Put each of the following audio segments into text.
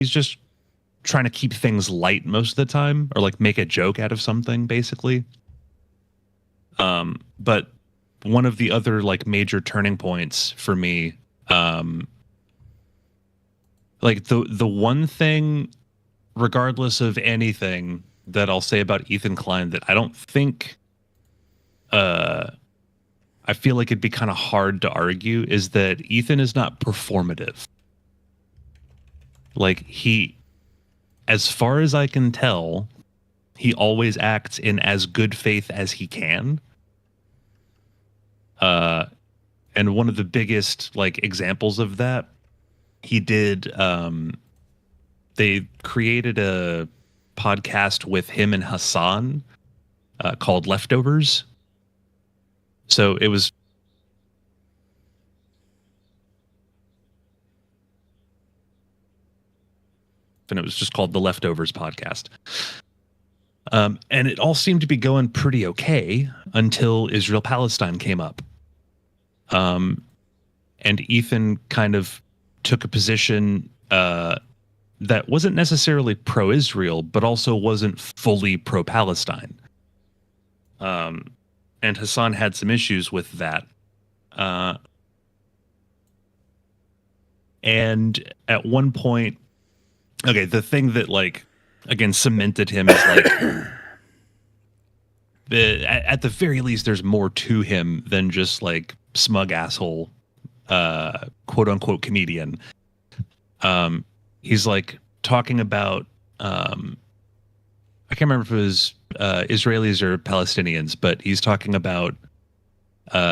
he's just trying to keep things light most of the time, or like make a joke out of something, basically. But one of the other like major turning points for me, like the one thing, regardless of anything, that I'll say about Ethan Klein that I don't think, I feel like it'd be kind of hard to argue, is that Ethan is not performative. Like as far as I can tell, he always acts in as good faith as he can. And one of the biggest like examples of that, he did. They created a podcast with him and Hassan called Leftovers. So it was. And it was just called the Leftovers podcast. And it all seemed to be going pretty okay until Israel Palestine came up. And Ethan kind of took a position that wasn't necessarily pro-Israel, but also wasn't fully pro-Palestine. And Hassan had some issues with that. And at one point, okay, the thing that like again cemented him is like at the very least there's more to him than just like smug asshole quote unquote comedian. He's like talking about I can't remember if it was Israelis or Palestinians, but he's talking about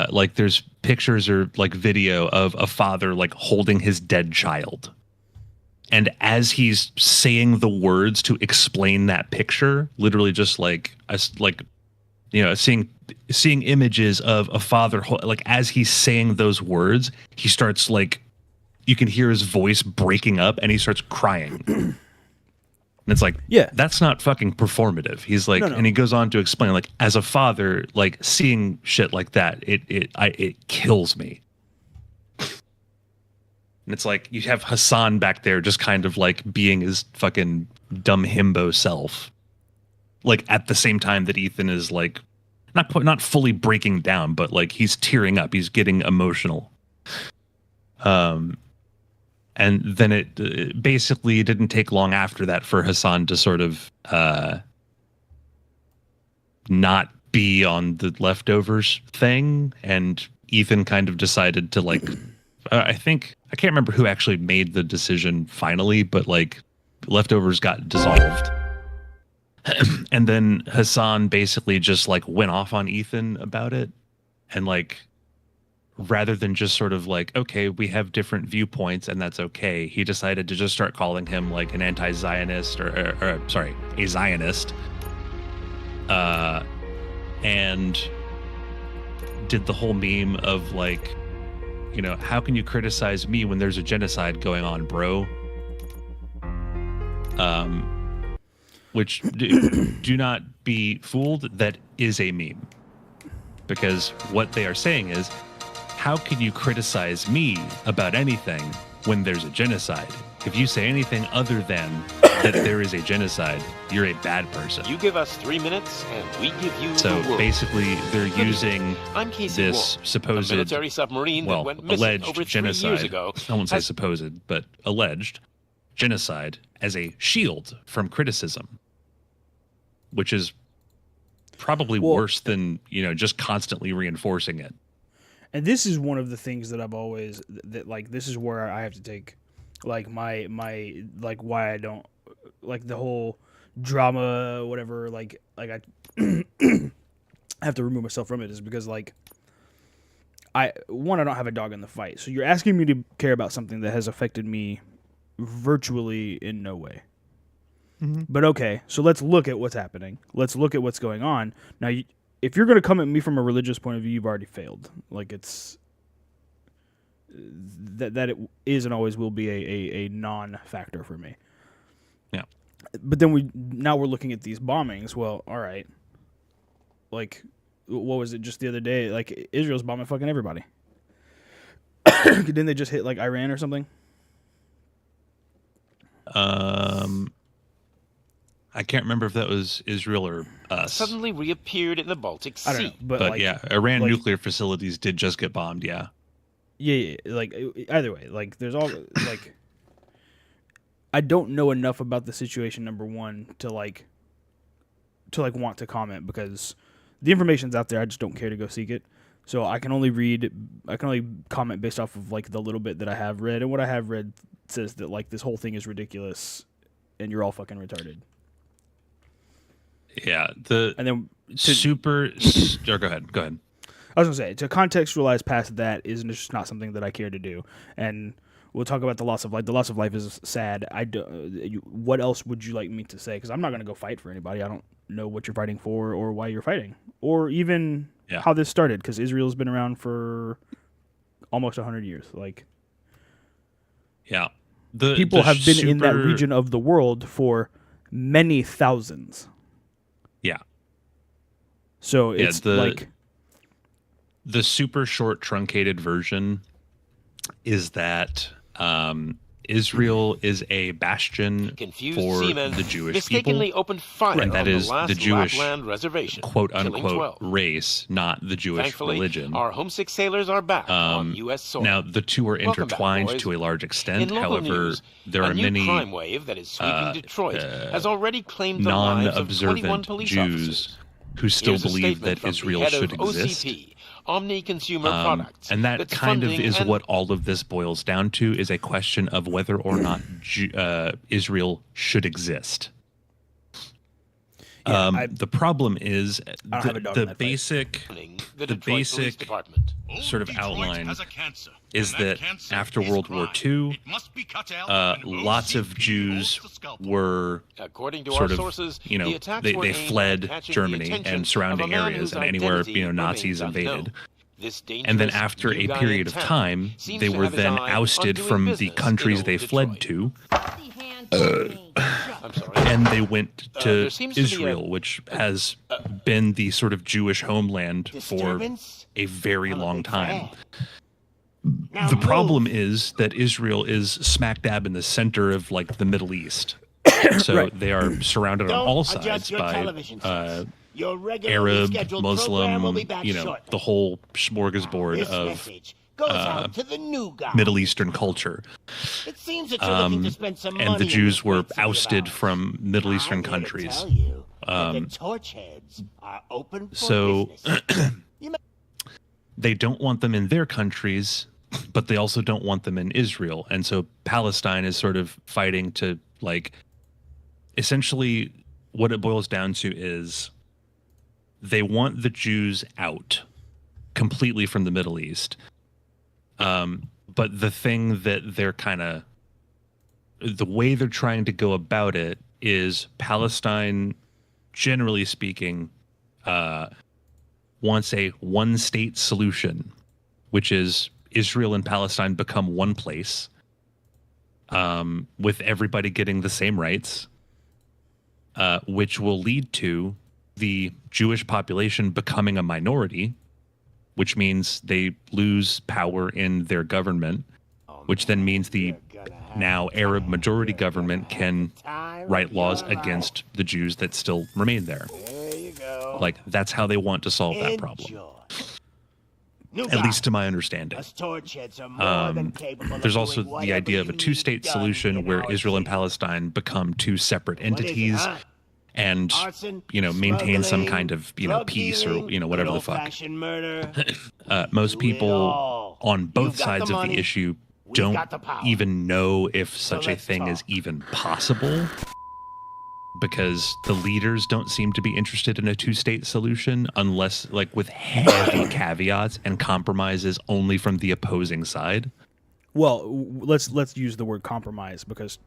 like there's pictures or like video of a father like holding his dead child. And as he's saying the words to explain that picture, literally just like seeing images of a father, like as he's saying those words, he starts like, you can hear his voice breaking up and he starts crying. And it's like, yeah, that's not fucking performative. He's like, no. And he goes on to explain, like, as a father, like seeing shit like that, it kills me. And it's like you have Hassan back there just kind of like being his fucking dumb himbo self. Like at the same time that Ethan is like not fully breaking down, but like he's tearing up, he's getting emotional. And then it basically didn't take long after that for Hassan to sort of not be on the Leftovers thing, and Ethan kind of decided to like I can't remember who actually made the decision finally, but like Leftovers got dissolved. And then Hassan basically just like went off on Ethan about it. And like, rather than just sort of like, okay, we have different viewpoints and that's okay, he decided to just start calling him like an anti-Zionist or sorry, a Zionist. And did the whole meme of like, you know, how can you criticize me when there's a genocide going on, bro? Which do not be fooled, that is a meme. Because what they are saying is, how can you criticize me about anything when there's a genocide? If you say anything other than that there is a genocide, you're a bad person. You give us 3 minutes, and we give you so the world. Basically, they're using this supposed, military submarine that went missing alleged over 3 genocide. years ago. I won't say supposed, but alleged genocide as a shield from criticism, which is probably worse than, you know, just constantly reinforcing it. And this is one of the things that I've always like. This is where I have to take like my like why I don't like the whole drama whatever. Like I have to remove myself from it is because like I don't have a dog in the fight. So you're asking me to care about something that has affected me virtually in no way. Mm-hmm. But okay, so let's look at what's happening. Let's look at what's going on. Now, if you're going to come at me from a religious point of view, you've already failed. Like it's that it is and always will be a non-factor for me. Yeah. But then we're looking at these bombings. Well, all right. Like, what was it just the other day? Like Israel's bombing fucking everybody. Didn't they just hit like Iran or something? I can't remember if that was Israel or us. Suddenly reappeared in the Baltic Sea. I don't know, But like, yeah, Iran like- nuclear facilities did just get bombed. Yeah. Yeah, like either way, like there's all like I don't know enough about the situation, number one, to want to comment, because the information's out there. I just don't care to go seek it. So I can only comment based off of like the little bit that I have read, and what I have read says that like this whole thing is ridiculous and you're all fucking retarded. Yeah. And then Or go ahead. I was gonna say, to contextualize past that is just not something that I care to do. And we'll talk about the loss of life. The loss of life is sad. What else would you like me to say? Because I'm not gonna go fight for anybody. I don't know what you're fighting for or why you're fighting, or even how this started. Because Israel's been around for almost 100 years. Like, yeah, people have been in that region of the world for many thousands. Yeah. So it's like the super short truncated version is that Israel is a bastion for the Jewish mistakenly people. opened fire And that on is the last the Jewish Lapland reservation, quote killing unquote 12. race, not the Jewish Thankfully, religion. our homesick sailors are back on U.S. soil. Now, the two are Welcome back, intertwined boys. to a large extent. In local However, news, there a are new many crime wave that is sweeping Detroit has already claimed the lives of 21 non-observant police Jews officers. who still Here's a believe statement that from Israel the head should of exist. OCP, Omni Consumer Products, And that that's kind of funding is and- what all of this boils down to, is a question of whether or not Israel should exist. The problem is I don't have a dog in the that fight. basic the the Detroit Police basic Department. sort of Detroit outline has a cancer, is and that cancer after is World War crime. II, It must be cut out, and lots of OCP Jews holds the scalpel. were According to sort our of, sources, you know, the attacks they were aimed fled at catching the Germany attention and of surrounding a man areas whose and anywhere, identity you know, Nazis remains unknown. invaded. This And then dangerous after new a guy period in of town time, seems they to were have his then eye on ousted doing from the business countries in they old fled Detroit. to, I'm sorry. and they went to there seems to be Israel, which has been the sort of Jewish homeland for Disturbance? a very I'm a long big time. fan. Now The move. problem is that Israel is smack dab in the center of like the Middle East. So Right. they are surrounded on Don't all adjust sides your by television sets. Your regularly Arab, scheduled program will Muslim, be back you know, shortly. the whole smorgasbord This of message goes out to the new guy. Middle Eastern culture. It seems that you're looking to spend some money And the in Jews this were great city of ousted ours. from Middle Eastern I'm here to countries. tell you that the torch heads are open for So business. You may- they don't want them in their countries, but they also don't want them in Israel. And so Palestine is sort of fighting to, like, essentially what it boils down to is they want the Jews out completely from the Middle East. But the thing that they're the way they're trying to go about it is Palestine, generally speaking, wants a one-state solution, which is Israel and Palestine become one place, with everybody getting the same rights, which will lead to the Jewish population becoming a minority, which means they lose power in their government, which then means the now Arab majority government can write laws against the Jews that still remain there. There you go. Like, that's how they want to solve that problem, Enjoy. New at guy. least to my understanding. Us torch heads are more than capable of There's also doing the whatever idea of a you need two-state done solution in where our Israel and city. Palestine become two separate What is it, entities huh? and, Arson, you know, maintain some smuggling, kind of, you know, drug peace or, dealing, you know, whatever good the fuck. old-fashioned murder. Most Do it people all. on both You've got sides the of money, the issue we've don't got the power. even know if such a let's thing is talk. even possible, because the leaders don't seem to be interested in a two-state solution unless, like, with heavy caveats and compromises only from the opposing side. Well, let's use the word compromise, because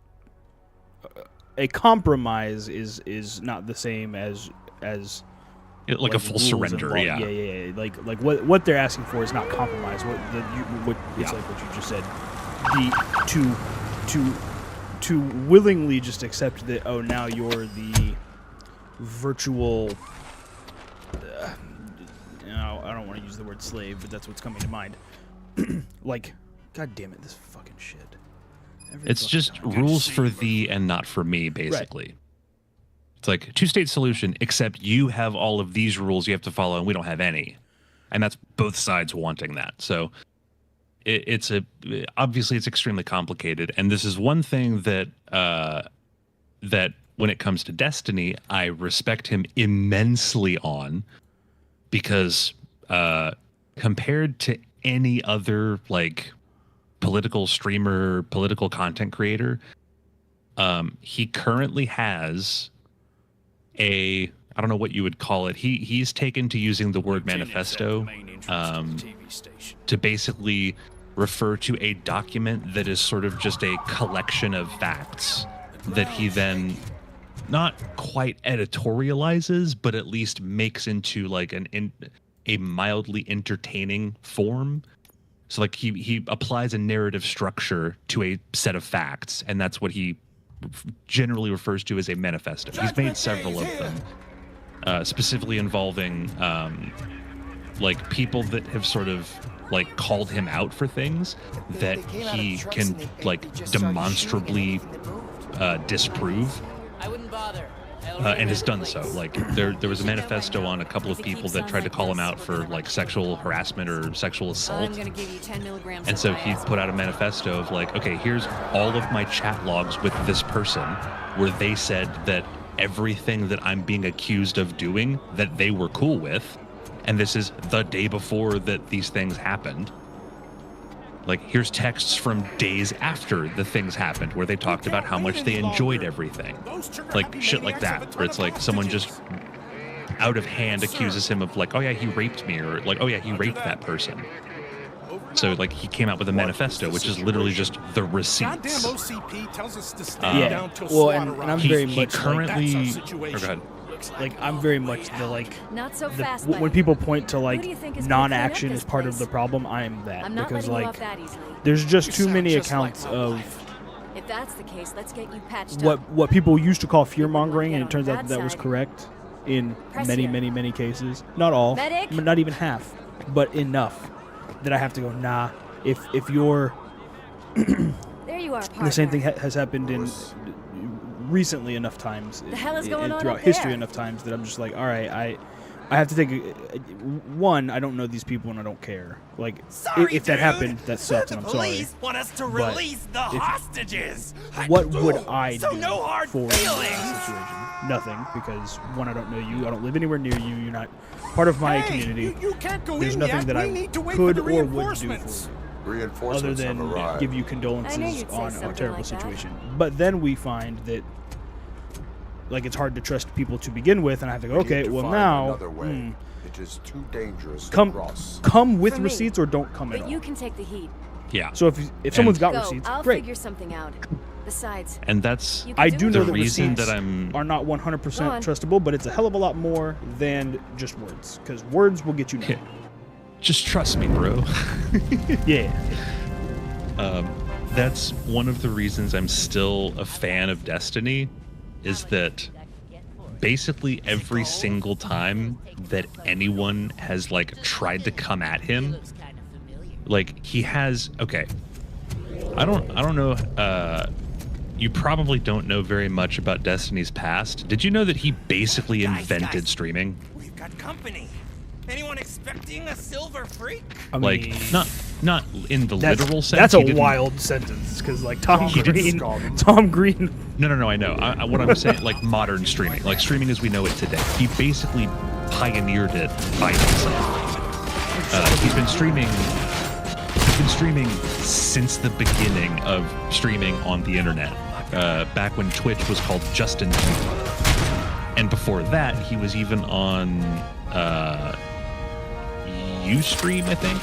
a compromise is not the same as Like a full rules and surrender, law. yeah. Yeah. Like what they're asking for is not compromise. It's like what you just said. To willingly just accept that, oh, now you're the virtual. I don't want to use the word slave, but that's what's coming to mind. Like, god damn it, this fucking shit. It's just rules for thee and not for me, basically. It's like a two-state solution, except you have all of these rules you have to follow, and we don't have any. And that's both sides wanting that. So obviously it's extremely complicated. And this is one thing that that when it comes to Destiny, I respect him immensely on, because compared to any other like political streamer, political content creator, he currently has I don't know what you would call it. He's taken to using the word manifesto to basically refer to a document that is sort of just a collection of facts that he then not quite editorializes, but at least makes into like a mildly entertaining form. So like he applies a narrative structure to a set of facts, and that's what he generally refers to as a manifesto. He's made several of them, specifically involving like people that have sort of like called him out for things that he can like demonstrably disprove. I wouldn't bother. And has done so. Like there was a manifesto on a couple of people that tried to call him out for like sexual harassment or sexual assault. I'm gonna give you 10 milligrams. And so he put out a manifesto of like, okay, here's all of my chat logs with this person where they said that everything that I'm being accused of doing that they were cool with, and this is the day before that these things happened. Like, here's texts from days after the things happened where they talked about how much they enjoyed everything. Like, shit like that, where it's like someone just out of hand accuses him of like, oh yeah, he raped me, or like, oh yeah, he raped that person. So, like, he came out with a manifesto, which is literally just the receipts. Yeah, well, and I'm very much currently... like, go ahead. Like, I'm very much the like Not so the, fast, when buddy. people point to like Who do you think is gonna non-action clean up as this part of place? the problem, I'm that, I'm not because letting you like off that easily. there's just too sound many just like accounts my of wife. If that's the case, let's get you patched what up. what people used to call fear mongering, and Get it turns on out that that was side. correct in Press many here. many cases. Not all, Medic? not even half, but enough that I have to go. Nah, if you're There you are, partner. the same thing has happened in recently enough times The hell is going and on throughout up history there? enough times that I'm just like, all right, I have to take one. I don't know these people and I don't care. Like, if that happened, that sucks, and I'm sorry. Police want us to But release the if- hostages. What would I So do no hard for feelings. this situation? Nothing, because one, I don't know you. I don't live anywhere near you. You're not part of my community. You can't go There's in nothing yet. that We I need to wait could for the or would do for reinforcements. you, other Reinforcements than have arrived. give you I knew condolences you'd say on our something terrible like that. situation. But then we find that, like, it's hard to trust people to begin with, and I have to go, We need okay, to well find now, another way. It is too dangerous to come cross. with For me. receipts or don't come at But all. you can take the heat. Yeah. So if someone's got Go. receipts, I'll great. figure something out. Besides, And that's you can I do do it. know the that reason receipts that I'm... are not 100% Go on. trustable, but it's a hell of a lot more than just words, because words will get you nowhere. Just trust me, bro. Yeah. That's one of the reasons I'm still a fan of Destiny, is that basically every single time that anyone has like tried to come at him, like he has, okay, I don't know, you probably don't know very much about Destiny's past. Did you know that he basically invented streaming? We've got company. Anyone expecting a silver freak? I Like, mean, not in the that's, literal sense. That's he a didn't- wild sentence, because like Tom He didn't- Green. No, I know. What I'm saying, like modern streaming, like streaming as we know it today. He basically pioneered it by himself. He's been streaming since the beginning of streaming on the internet. Back when Twitch was called Justin TV. And before that, he was even on Ustream, I think.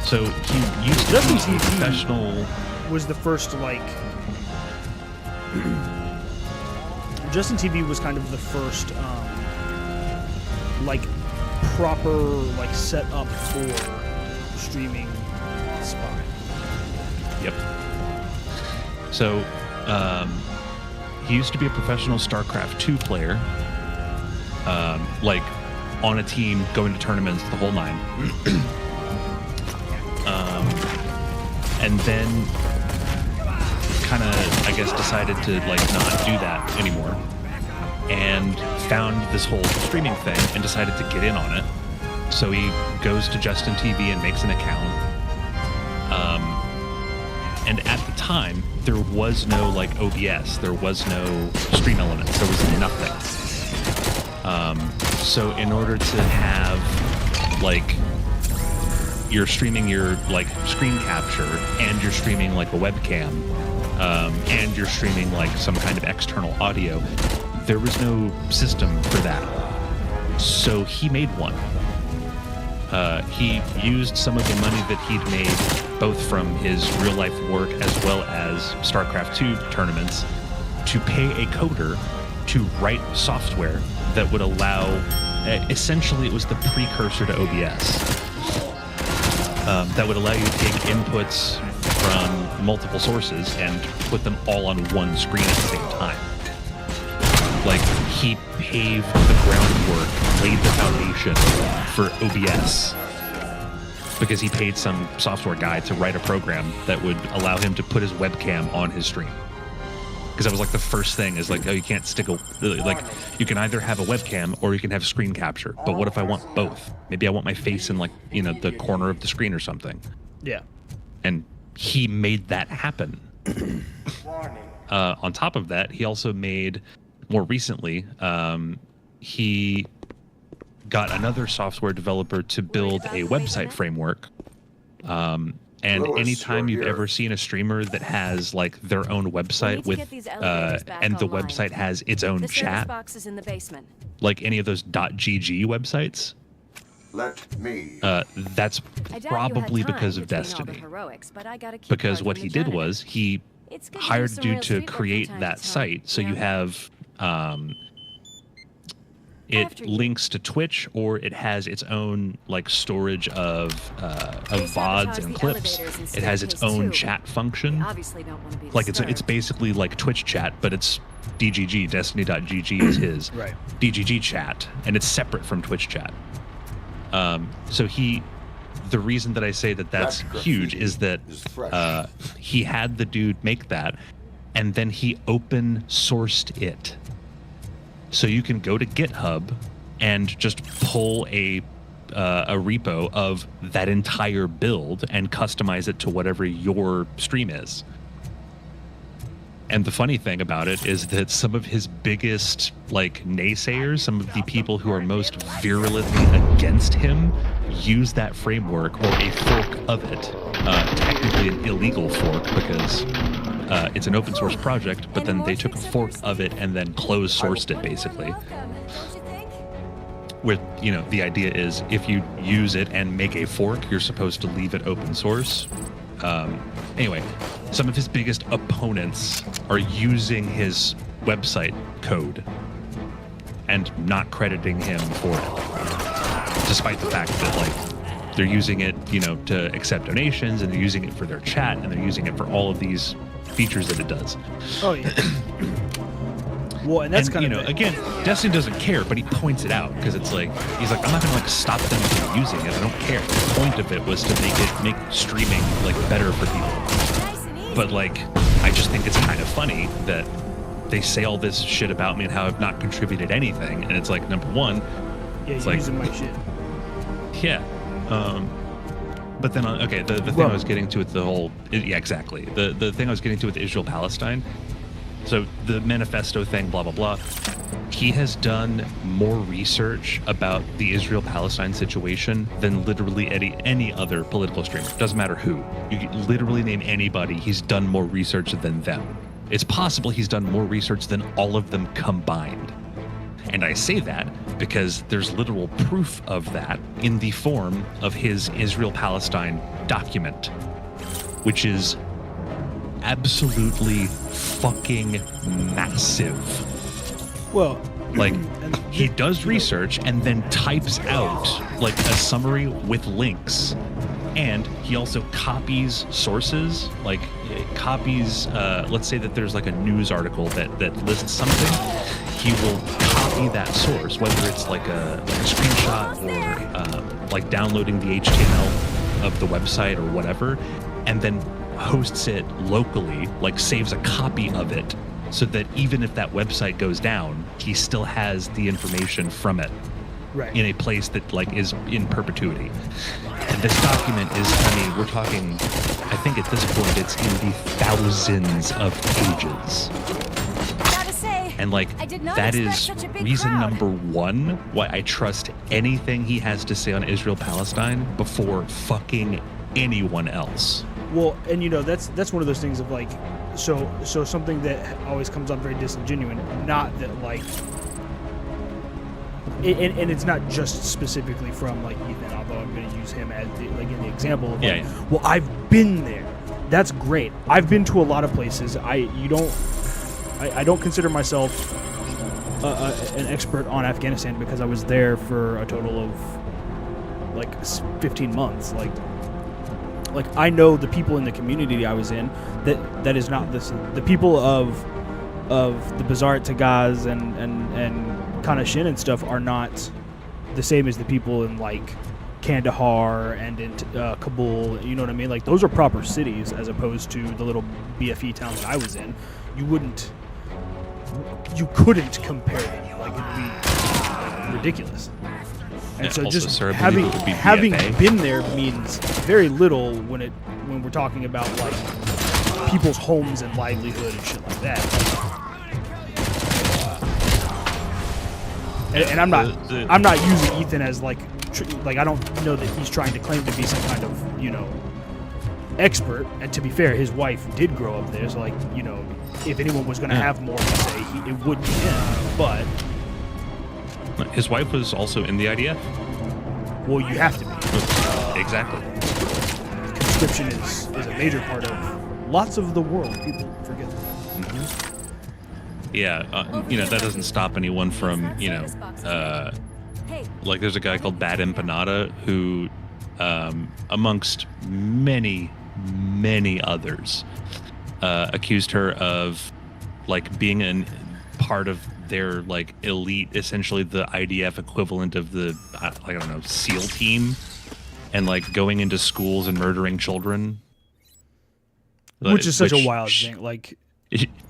So he used to Justin be a TV professional. was the first like Justin TV was kind of the first like proper like set up for streaming spot. Yep. So, he used to be a professional StarCraft 2 player, like on a team, going to tournaments, the whole nine. And then kind of, I guess, decided to like not do that anymore, and found this whole streaming thing and decided to get in on it. So he goes to Justin TV and makes an account. And at the time, there was no like OBS, there was no Stream Elements, there was nothing. So in order to have like you're streaming your like screen capture and you're streaming like a webcam and you're streaming like some kind of external audio, there was no system for that. So he made one. He used some of the money that he'd made both from his real life work as well as StarCraft 2 tournaments to pay a coder to write software that would allow, essentially it was the precursor to OBS, that would allow you to take inputs from multiple sources and put them all on one screen at the same time. Like, he paved the groundwork, laid the foundation for OBS because he paid some software guy to write a program that would allow him to put his webcam on his stream. Because that was like the first thing is like, oh, you can't stick a, like, you can either have a webcam or you can have screen capture. But what if I want both? Maybe I want my face in like, you know, the corner of the screen or something. Yeah. And he made that happen. On top of that, he also made, more recently, he got another software developer to build a website framework. And Lewis, anytime you're you've here. ever seen a streamer that has like their own website with, and the website has its own The service chat, box is in the basement. like any of those .gg websites, Let me. that's I doubt you had probably time because of between all the Destiny. heroics, but I got a key Because card what from he the did janitor. was he It's good to do hired a some dude real to street work from create time that to time, site. So you you know? have After it you. links to Twitch, or it has its own like storage of VODs sabotage and the clips. elevators in It has its staircase own two. chat We function. obviously don't want to be Like it's disturbed. basically like Twitch chat, but it's DGG. Destiny.gg is his Right. DGG chat, and it's separate from Twitch chat. So the reason that I say that that's That huge graffiti is that is fresh. he had the dude make that, and then he open sourced it. So you can go to GitHub and just pull a repo of that entire build and customize it to whatever your stream is. And the funny thing about it is that some of his biggest like naysayers, some of the people who are most virulently against him, use that framework or a fork of it. Technically an illegal fork because it's an open source project, but then they took a fork of it and then closed sourced it basically. With, you know, the idea is if you use it and make a fork, you're supposed to leave it open source. Anyway, some of his biggest opponents are using his website code and not crediting him for it, despite the fact that like they're using it, you know, to accept donations, and they're using it for their chat, and they're using it for all of these features that it does. Oh yeah. Well, and that's And, kind you of know, again, Destiny doesn't care, but he points it out because it's like he's like, I'm not gonna like stop them from using it. I don't care. The point of it was to make streaming like better for people. But like, I just think it's kind of funny that they say all this shit about me and how I've not contributed anything, and it's like, number one, yeah, it's you're like- using my shit. yeah. But then, okay, the thing Well- I was getting to with the whole, yeah, exactly. The thing I was getting to with Israel Palestine. So the manifesto thing, blah blah blah. He has done more research about the Israel-Palestine situation than literally any other political streamer. Doesn't matter who. You can literally name anybody. He's done more research than them. It's possible he's done more research than all of them combined. And I say that because there's literal proof of that in the form of his Israel-Palestine document, which is absolutely fucking massive. Well, Like, and he does research and then types out like a summary with links, and he also copies sources, like copies, let's say that there's like a news article that lists something. He will copy that source, whether it's like a screenshot or like downloading the HTML of the website or whatever, and then hosts it locally, like saves a copy of it, so that even if that website goes down, he still has the information from it Right. in a place that like is in perpetuity. And this document is, I mean, we're talking, I think at this point it's in the thousands of pages. Gotta say, And like I did not that expect is such a big reason crowd. number one why I trust anything he has to say on Israel Palestine before fucking anyone else. Well, and that's one of those things of like, so something that always comes up very disingenuous. Not that like, and it's not just specifically from like Ethan, although I'm going to use him as like in the example of like, well, I've been there. That's great. I've been to a lot of places. I don't consider myself an expert on Afghanistan because I was there for a total of like 15 months. Like I know the people in the community I was in. That is not this. The people of the Bazaar Tagaz and Kana Shin and stuff are not the same as the people in like Kandahar and in Kabul. You know what I mean? Like those are proper cities as opposed to the little BFE towns that I was in. You couldn't compare them. Like it'd be like, ridiculous. And Yeah, so also, just sir, I having believe it would be having BFA. been there means very little when we're talking about like people's homes and livelihood and shit like that. And I'm not using Ethan as like I don't know that he's trying to claim to be some kind of expert. And to be fair, his wife did grow up there, so like if anyone was going to have more to say, it would be him. But His wife was also in the IDF. well, you have to be. Exactly. Conscription is a major part of lots of the world. People forget that. Yeah, that doesn't stop anyone from, like there's a guy called Bad Empanada who, amongst many, many others, accused her of like being part of their like elite, essentially the IDF equivalent of the, I don't know, SEAL team, and like going into schools and murdering children. Which is such a wild thing. Like,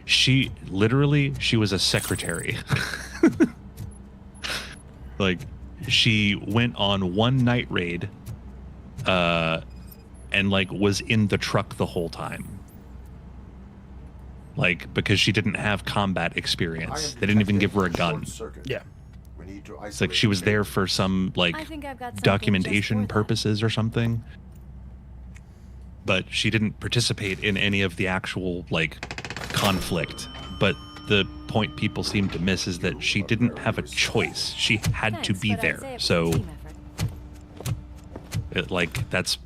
she was a secretary. Like she went on one night raid and like was in the truck the whole time, like because she didn't have combat experience. They didn't even give her a gun. yeah. It's like she was there for some like I think I've got something documentation just for that. purposes or something, but she didn't participate in any of the actual like conflict. But the point people seem to miss is that she didn't have a choice. She had to Thanks, be but I'd there. say it was a So team effort. that's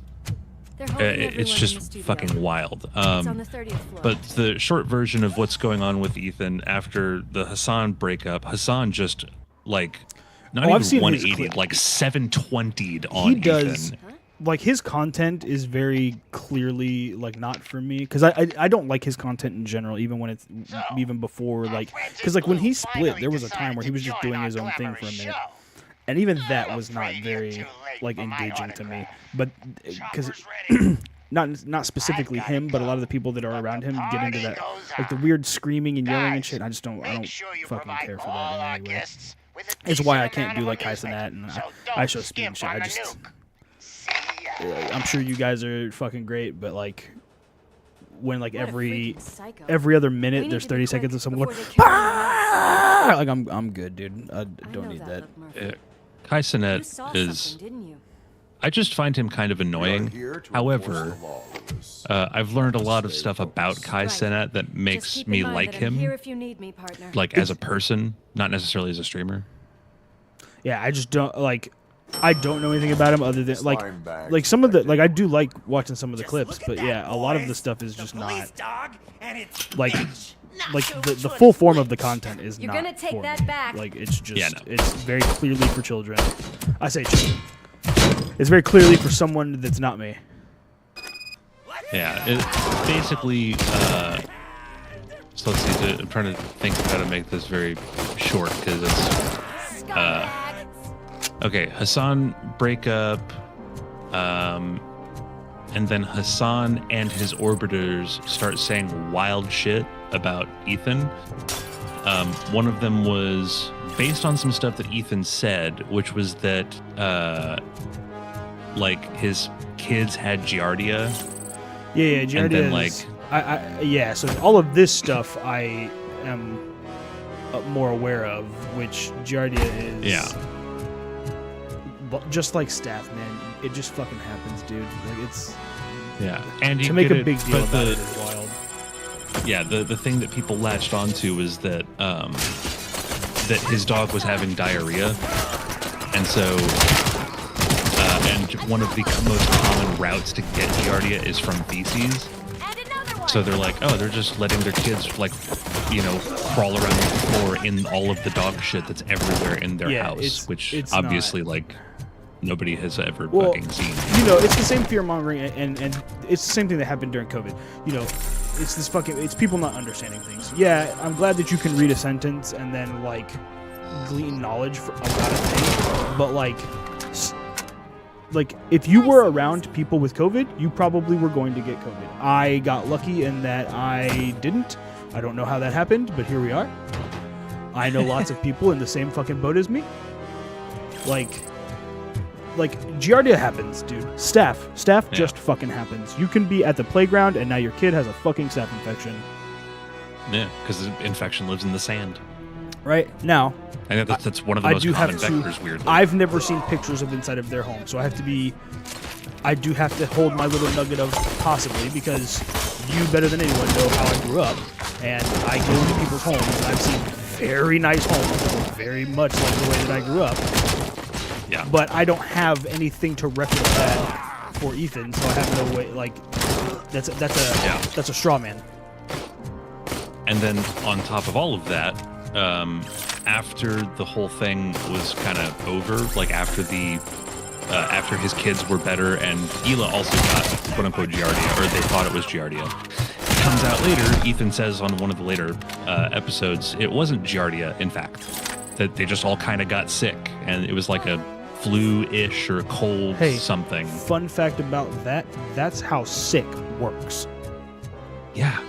They're holding everyone it's in just the studio. fucking wild. It's on the 30th floor. But the short version of what's going on with Ethan after the Hassan breakup, Hassan just like not I've even seen his 180, clip. like 720'd on He does. Ethan. Like his content is very clearly like not for me because I don't like his content in general, even when it's even before like because like when he split, there was a time where he was just doing his own thing for a minute, and even that was not very like engaging to me. But because not specifically him, but a lot of the people that are around him get into that like the weird screaming and yelling and shit. I just don't fucking care for that in any way. It's why I can't do like Kai Cenat and I show speed and shit. I just. I'm sure you guys are fucking great, but like when like What a every freaking psycho. other We minute need there's to be 30 seconds quick of someone before going, they carry on. "Ah!" Like I'm good, dude. I I don't know need that. look, Murphy. Kai You Cenat saw is, something, didn't you? I just find him kind of annoying. However, I've learned a lot of stuff about Kai Right. Cenat that Just makes keep in me mind like that I'm here him, if you need me, partner. like as a person, not necessarily as a streamer. Yeah, I just don't like. I don't know anything about him other than like Slime bag some of the like I do like watching some of the clips, but yeah, a lot of the stuff is just not like the full form of the content is You're not gonna take for that me. back. Like it's just Yeah, no. it's very clearly for children. I say children. It's very clearly for someone that's not me. Yeah, it basically. So let's see. I'm trying to think of how to make this very short because it's. Scumbag. Okay, Hassan breakup. and then Hassan and his orbiters start saying wild shit about Ethan. One of them was based on some stuff that Ethan said, which was that like his kids had Giardia. Yeah, Giardia and then, is, yeah, so all of this stuff I am more aware of, which Giardia is. Yeah. Just like Staph, man, it just fucking happens, dude. Like it's. Yeah, and to make a big deal about it is wild. Yeah, the thing that people latched onto was that that his dog was having diarrhea, and so and one of the most common routes to get Giardia is from feces. So they're like, oh, they're just letting their kids like, you know, crawl around the floor in all of the dog shit that's everywhere in their house, which it's obviously not. Like nobody has ever fucking seen. You know, it's the same fear mongering, and it's the same thing that happened during COVID. You know, it's people not understanding things. Yeah, I'm glad that you can read a sentence and then like glean knowledge about a thing, but like if you were around people with COVID, you probably were going to get COVID. I got lucky in that I didn't. I don't know how that happened, but here we are. I know lots of people in the same fucking boat as me. Like Giardia happens, dude. Staph just fucking happens. You can be at the playground and now your kid has a fucking staph infection. Yeah, because the infection lives in the sand. Right now, I think that's one of the most common vectors. Weirdly, I've never seen pictures of inside of their home, so I do have to hold my little nugget of possibly, because you better than anyone know how I grew up, and I go into people's homes and I've seen very nice homes that look very much like the way that I grew up. Yeah. But I don't have anything to reference that for Ethan, so I have no way. Like, that's a straw man. And then on top of all of that, after the whole thing was kind of over, like after his kids were better, and Hila also got quote unquote Giardia, or they thought it was Giardia. It comes out later, Ethan says on one of the later episodes, it wasn't Giardia, in fact, that they just all kind of got sick, and it was like a flu-ish or cold something. Fun fact about that, that's how sick works. Yeah.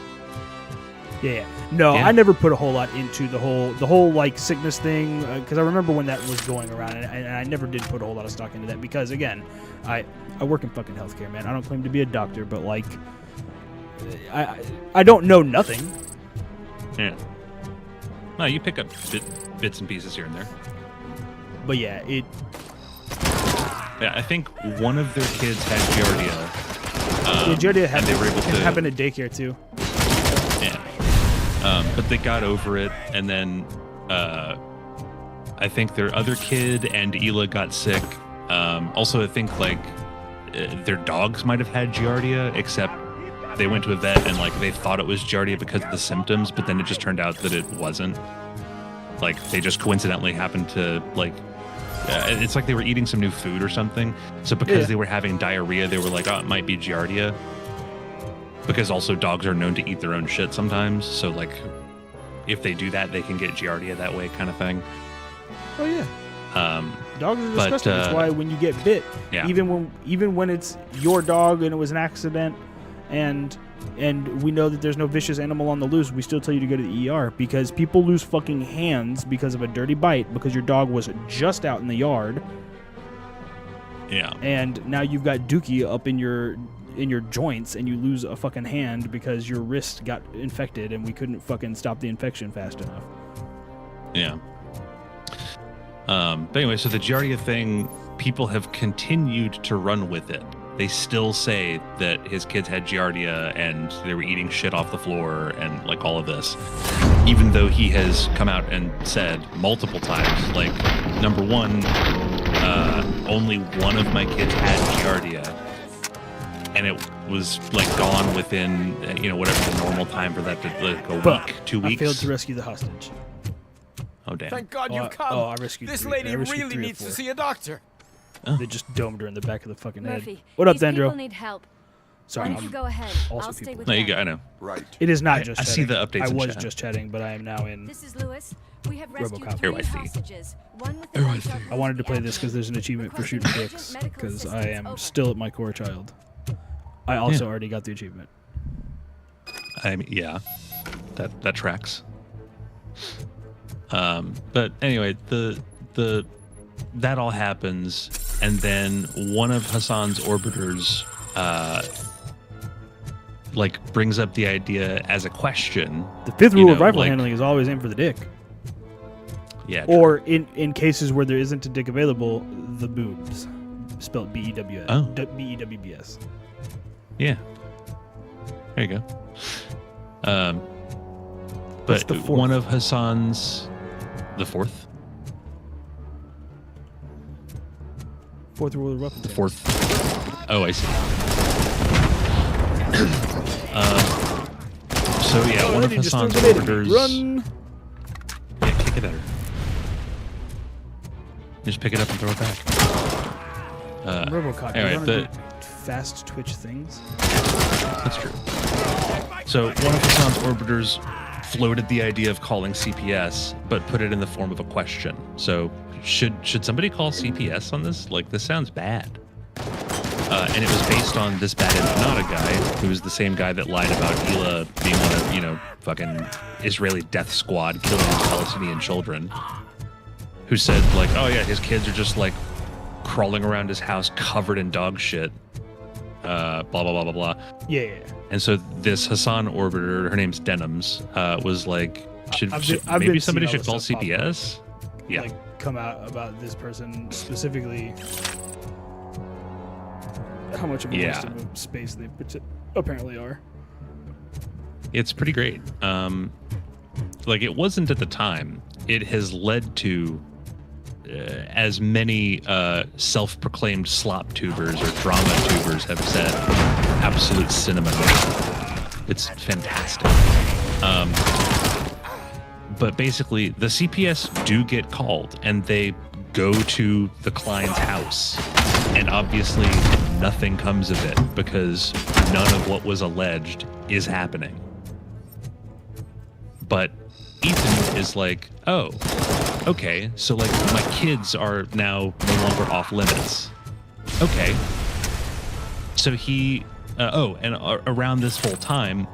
Yeah. No, I never put a whole lot into the whole like sickness thing, because I remember when that was going around, and I never did put a whole lot of stock into that, because again, I work in fucking healthcare, man. I don't claim to be a doctor, but like I don't know nothing. Yeah. No, you pick up bits and pieces here and there. But yeah, I think one of their kids had Giardia. Giardia and they were able to happen at daycare too. Yeah. But they got over it, and then I think their other kid and Hila got sick. Also, I think like their dogs might have had Giardia, except they went to a vet and like they thought it was Giardia because of the symptoms, but then it just turned out that it wasn't. Like they just coincidentally happened to like. It's like they were eating some new food or something. So because they were having diarrhea, they were like, oh, it might be Giardia. Because also dogs are known to eat their own shit sometimes. So like if they do that, they can get Giardia that way, kind of thing. Oh yeah. Dogs are disgusting. That's why when you get bit, even when it's your dog and it was an accident, and we know that there's no vicious animal on the loose, we still tell you to go to the ER, because people lose fucking hands because of a dirty bite because your dog was just out in the yard. Yeah. And now you've got dookie up in your joints, and you lose a fucking hand because your wrist got infected and we couldn't fucking stop the infection fast enough. Yeah. But anyway, so the Giardia thing, people have continued to run with it. They still say that his kids had Giardia and they were eating shit off the floor and like all of this, even though he has come out and said multiple times, like, number one, only one of my kids had Giardia, and it was like gone within whatever the normal time for that to like a week, 2 weeks. I failed to rescue the hostage. Oh damn! Thank God you've come. I rescued this three. lady really needs to see a doctor. Oh. They just domed her in the back of the fucking Murphy, head. What up, these Dendro? people need help. Sorry, You go ahead. I'll stay with No, you them. got. I know. Right. It is not just. I see the updates. I in was chat. just chatting, but I am now in. This is Lewis. We have rescued RoboCop. 3 Here I see. hostages. One with Here I the see. I wanted to play this because there's an achievement for shooting dicks, because I am still at my core child. I also already got the achievement. I mean, yeah, that tracks. But anyway, that all happens, and then one of Hassan's orbiters, like brings up the idea as a question. The fifth rule of rifle like, handling is always aim for the dick. Yeah. Or in cases where there isn't a dick available, the boobs, spelled B-E-W-S. Oh. B-E-W-B-S. Yeah. There you go. What's But the fourth? one of Hassan's, the fourth, Fourth rule of weapon. the fourth. Oh, I see. So yeah, one of Hassan's orbiters. Run! Yeah, kick it at her. Just pick it up and throw it back. RoboCop. Anyway, you wanna do fast twitch things. That's true. So one of Hassan's orbiters floated the idea of calling CPS, but put it in the form of a question. So should somebody call CPS on this? Like, this sounds bad. And it was based on this bad Empanada guy, who was the same guy that lied about Hila being on a, fucking Israeli death squad killing Palestinian children. Who said, like, oh yeah, his kids are just, like, crawling around his house covered in dog shit. Blah, blah, blah, blah, blah. Yeah. And so this Hassan orbiter, her name's Denims, was like, I've maybe been somebody seeing should all call this stuff pop up. CPS? Yeah. Like, come out about this person specifically. How much of a waste of a space they apparently are. It's pretty great. Like, it wasn't at the time. It has led to as many self-proclaimed slop tubers or drama tubers have said, absolute cinema. It's fantastic. But basically, the CPS do get called, and they go to the client's house. And obviously, nothing comes of it, because none of what was alleged is happening. But Ethan is like, oh, okay, so like my kids are now no longer off limits. Okay. So he, around this whole time,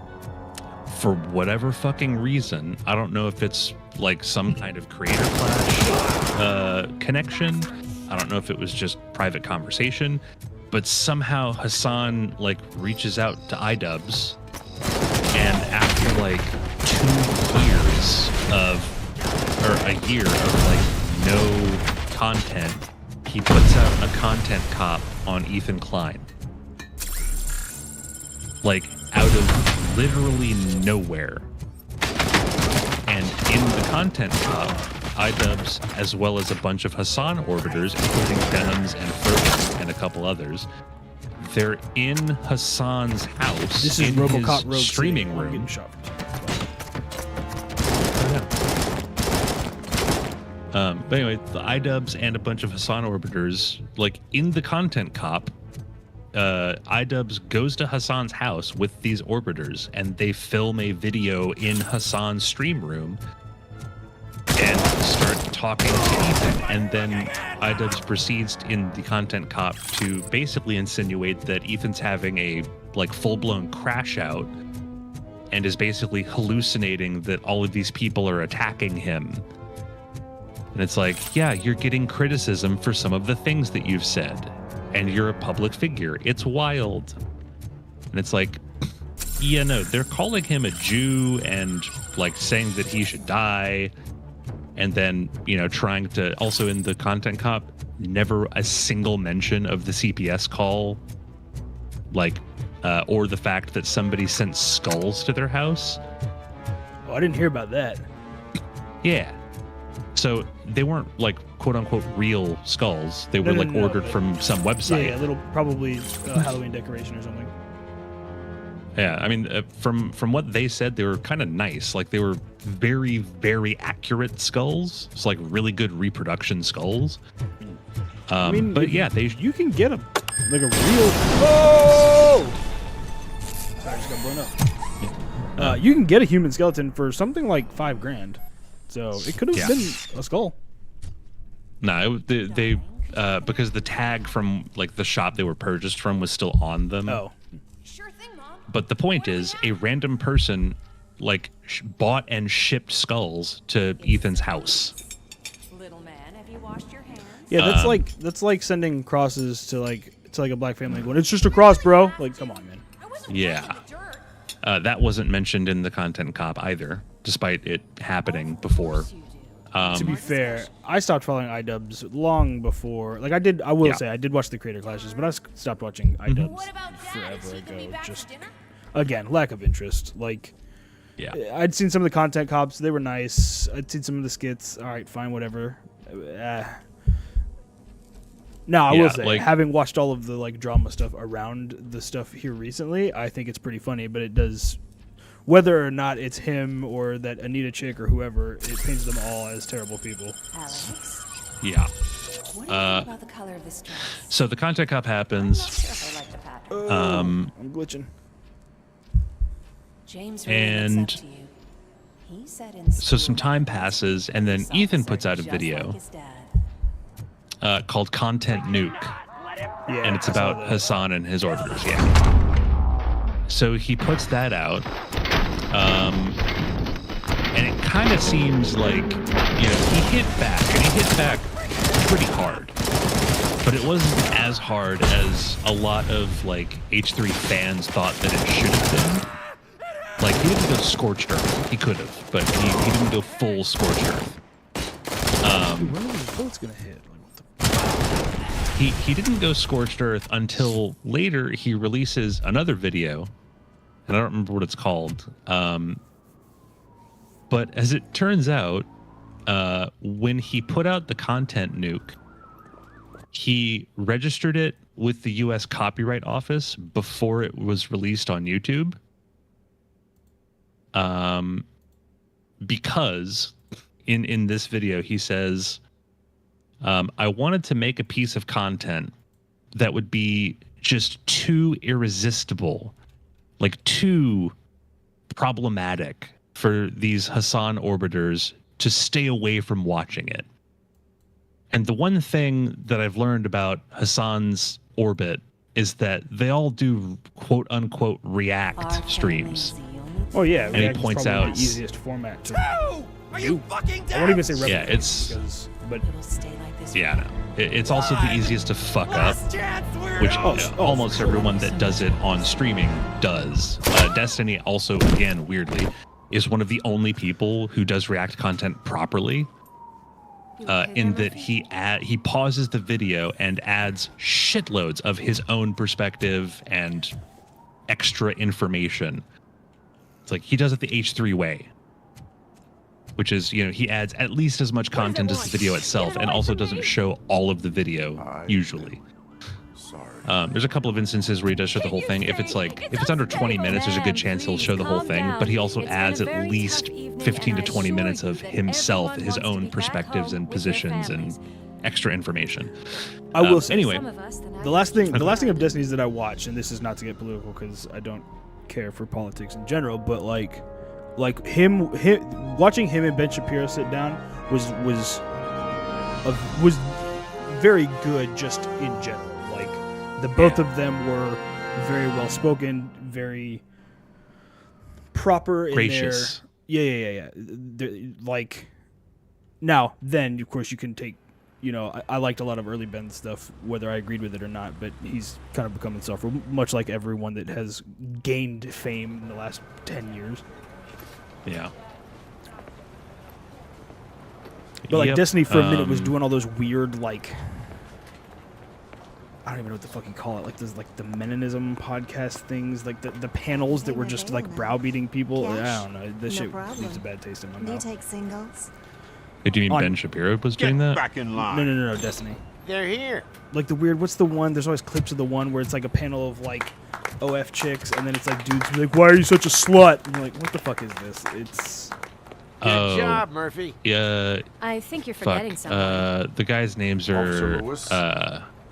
for whatever fucking reason, I don't know if it's like some kind of Creator Clash connection. I don't know if it was just private conversation, but somehow Hassan like reaches out to iDubbbz, and after like 2 years or a year of like no content, he puts out a content cop on Ethan Klein. Like out of literally nowhere. And in the content cop, iDubbbz, as well as a bunch of Hassan orbiters, including Denims and Fergus and a couple others, they're in Hassan's house. This is in RoboCop his Rogue streaming City. I'm room. getting shocked. But anyway, the iDubbbz and a bunch of Hassan orbiters, like in the content cop, iDubbbz goes to Hassan's house with these orbiters, and they film a video in Hassan's stream room and start talking to Ethan. And then iDubbbz proceeds in the content cop to basically insinuate that Ethan's having a like full-blown crash out and is basically hallucinating that all of these people are attacking him. And it's like, yeah, you're getting criticism for some of the things that you've said, and you're a public figure. It's wild. And it's like, yeah, no, they're calling him a Jew and like saying that he should die. And then, trying to also in the content cop, never a single mention of the CPS call, like, or the fact that somebody sent skulls to their house. Oh, I didn't hear about that. Yeah. So they weren't like quote unquote real skulls. They were ordered from some website. Yeah, little probably Halloween decoration or something. Yeah, I mean, from what they said, they were kind of nice. Like they were very, very accurate skulls. It's like really good reproduction skulls. I mean, but yeah, you can get a real. Oh! Sorry, I just got blown up. You can get a human skeleton for something like $5,000. So it could have been a skull. No, they because the tag from like the shop they were purchased from was still on them. Oh. Sure thing, Mom. But the point is, a random person like bought and shipped skulls to Ethan's house. Little man, have you washed your hands? Yeah, that's like sending crosses to a black family going, it's just a cross, bro. Like, come on, man. I wasn't Yeah. in the dirt. That wasn't mentioned in the content cop either, despite it happening before. To be fair, I stopped following iDubbbz long before. Like I will Yeah. say I did watch the creator classes, but I stopped watching iDubbbz What about Dad? Is forever he gonna be ago. back for Just dinner? again, lack of interest. Like Yeah. I'd seen some of the content cops; they were nice. I'd seen some of the skits. All right, fine, whatever. Now I Yeah, will say, like- having watched all of the like drama stuff around the stuff here recently, I think it's pretty funny. But it does, whether or not it's him or that Anita chick or whoever, it paints them all as terrible people. Alex, Yeah. what do you think about the color of this dress? So the content cop happens. Not sure if I like the pattern. I'm glitching. James really and looks up to you. He said in So some school time that passes, and then this Ethan officer puts out a just video like his dad. called Content Nuke. Yeah, And it's I saw about that. Hassan and his orbiters. Yeah. So he puts that out, and it kind of seems like he hit back, and he hit back pretty hard, but it wasn't as hard as a lot of like H3 fans thought that it should have been. Like he didn't go scorched earth. He could have, but he didn't go full scorched earth. Dude, when are these bullets gonna hit? Like, what the He didn't go scorched earth until later. He releases another video, and I don't remember what it's called. But as it turns out, when he put out the Content Nuke, he registered it with the U.S. Copyright Office before it was released on YouTube. Because in this video he says, I wanted to make a piece of content that would be just too irresistible, like too problematic for these Hassan orbiters to stay away from watching it. And the one thing that I've learned about Hassan's orbit is that they all do quote unquote react streams. Oh yeah, And he React is points probably out- the easiest format to Are you fucking I won't even say dead? replicate. Yeah, it's- because, but It'll stay like this. Yeah, no. It's also the easiest to fuck up, Last chance, weirdo. which Oh, almost everyone that does it on streaming does. Destiny also, again, weirdly, is one of the only people who does React content properly. In that he pauses the video and adds shitloads of his own perspective and extra information. It's like he does it the H3 way, which is, he adds at least as much content as the video itself, and also doesn't show all of the video usually. Sorry. There's a couple of instances where he does show the whole thing. If it's under 20 minutes, there's a good chance he'll show the whole thing. But he also adds at least 15 to 20 minutes of himself, his own perspectives and positions and extra information. I will say anyway. the last thing of Destiny's that I watched, and this is not to get political because I don't care for politics in general, but like him watching him and Ben Shapiro sit down was very good just in general. Like the both of them were very well spoken, very proper in Gracious. their yeah. They're, like now then of course you can take, I liked a lot of early Ben stuff, whether I agreed with it or not, but he's kind of become insufferable, much like everyone that has gained fame in the last 10 years. Yeah. But like Yep, Destiny for a minute was doing all those weird, like, I don't even know what the fuck you call it, like those like the Meninism podcast things, like the panels that were just like browbeating people. Cash? I don't know. This No shit problem. leaves a bad taste in my Do you mouth. take singles? Do you mean On- Ben Shapiro was doing Get that? back in line. No, Destiny. They're here. Like the weird, what's the one? There's always clips of the one where it's like a panel of like OF chicks, and then it's like dudes be like, "Why are you such a slut?" And you're like, "What the fuck is this?" It's Good job, Murphy. Yeah. I think you're Fuck. forgetting something. The guys' names Officer are Lewis,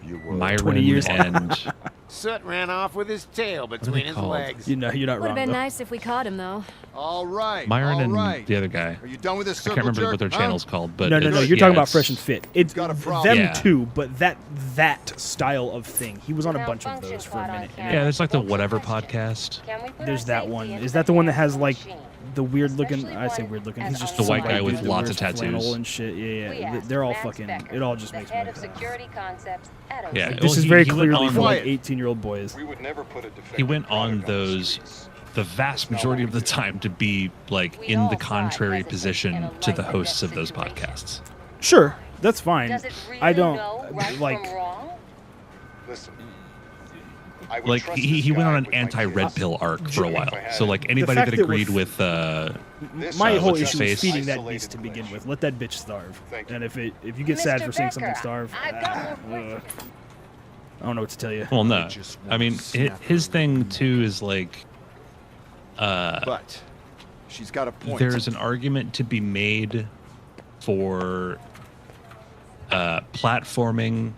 you were 20 Myron years. and Soot ran off with his tail between his called? legs. You're not Would wrong. have been Though. nice if we caught him, though. All right. Myron all and right. the other guy. Are you done with this I circle can't remember jerk, what their huh? channel's called, but No. it's- You're yeah, talking about it's- Fresh and Fit. It's got a problem. them Yeah. too, but that style of thing. He was on a bunch of those for a minute. Yeah, there's like the Whatever podcast. There's that one. Is that the one that has like the weird looking? I say weird looking. He's just The white some guy dude with that lots wears of tattoos. flannel and shit. Yeah. They're all fucking. It all just makes me. Head of security concepts at Yeah, OC. This well, is very he went clearly on- for like Quiet. 18-year-old boys. We would never put a defective He went on product the those streets. the vast majority of the time to be like in the contrary position to the hosts of those podcasts. Sure, that's fine. Does it really I don't know right like. from wrong? Listen. I would Like trust he this went guy on an with my anti-red kids. pill arc for a If I while. had So him. like anybody fact that that we're agreed with This My is whole what's his issue is face? feeding that Isolated beast to begin flesh. with. Let that bitch starve. Thank you. And if you get sad Mr. for seeing something Becker, starve, I've got more questions. I don't know what to tell you. well, no, just I mean wanna snap his her thing too is like But she's got a point. there's an argument to be made for platforming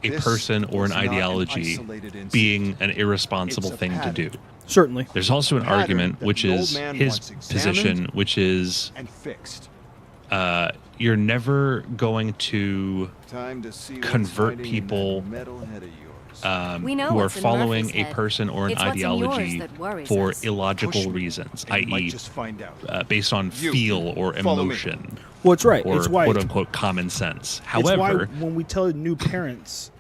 a This person or an is not an ideology isolated incident. being an irresponsible It's a thing to pattern. do. Certainly. There's also an Pattern argument, that which the old is man his wants examined position, which is and fixed. you're never going to Time to see what's convert hiding in people, that metal head of yours. We know who are what's in following Murphy's a head. person or an It's what's in yours ideology that worries for us. illogical Push me, reasons, and you might i.e., just find out. based on You, feel or follow me. emotion Well, it's right. or It's why. quote unquote common sense. It's why However, when we tell new parents,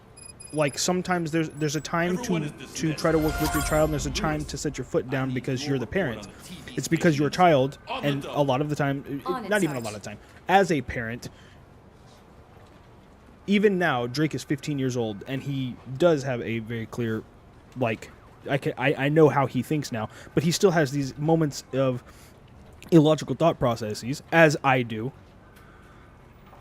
like sometimes there's a time to try to work with your child, and there's a time to set your foot down because you're the parent. It's because you're a child, and a lot of the time, not even a lot of the time, as a parent. Even now, Drake is 15 years old, and he does have a very clear, like, I know how he thinks now, but he still has these moments of illogical thought processes, as I do,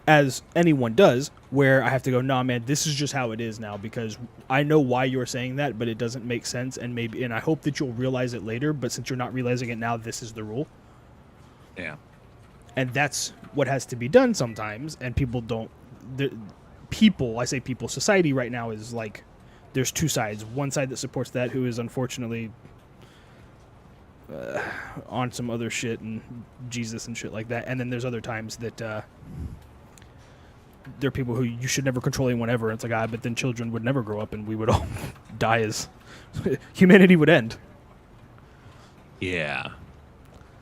as anyone does, where I have to go, nah, man, this is just how it is now, because I know why you're saying that, but it doesn't make sense, and I hope that you'll realize it later, but since you're not realizing it now, this is the rule. yeah, And that's what has to be done sometimes, and people don't. I say people, society right now is like, there's two sides. One side that supports that, who is unfortunately on some other shit and Jesus and shit like that, and then there's other times that there are people who you should never control anyone ever. And it's like, but then children would never grow up, and we would all die as humanity would end. yeah.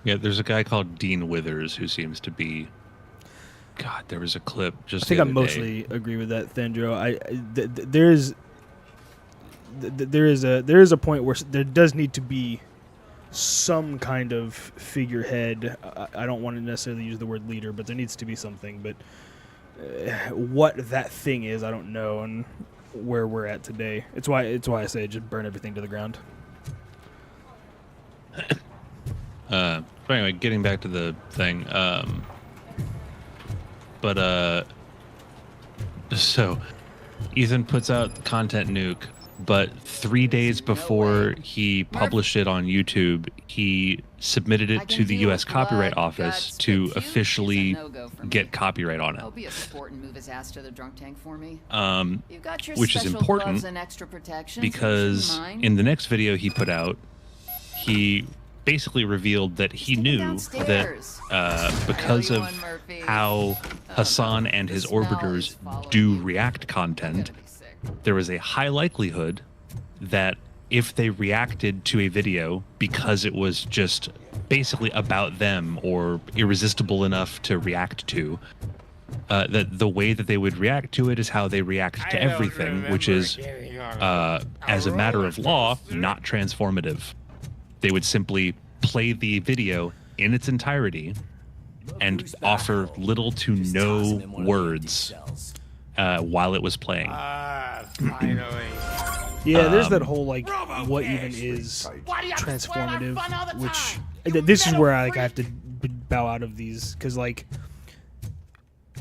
There's a guy called Dean Withers who seems to be. God, there was a clip just. I think the I other mostly day. agree with that, Thandro. There is a point where there does need to be some kind of figurehead. I don't want to necessarily use the word leader, but there needs to be something. But what that thing is, I don't know, and where we're at today. It's why I say just burn everything to the ground. But anyway, getting back to the thing. So Ethan puts out Content Nuke, but 3 days before he published it on YouTube, he submitted it to the U.S. Copyright Office to officially get copyright on I'll it. be a sport and move his ass to the drunk tank for me. You've got your Which is special important gloves and extra protection, because in the next video he put out, he basically revealed that he knew that because of how Hassan and his orbiters do React content, there was a high likelihood that if they reacted to a video because it was just basically about them or irresistible enough to react to, that the way that they would react to it is how they react to everything, which is, as a matter of law, not transformative. They would simply play the video in its entirety and offer little to no words while it was playing. Finally. Yeah, there's that whole like, what even is transformative? Which this is where I have to bow out of these, because like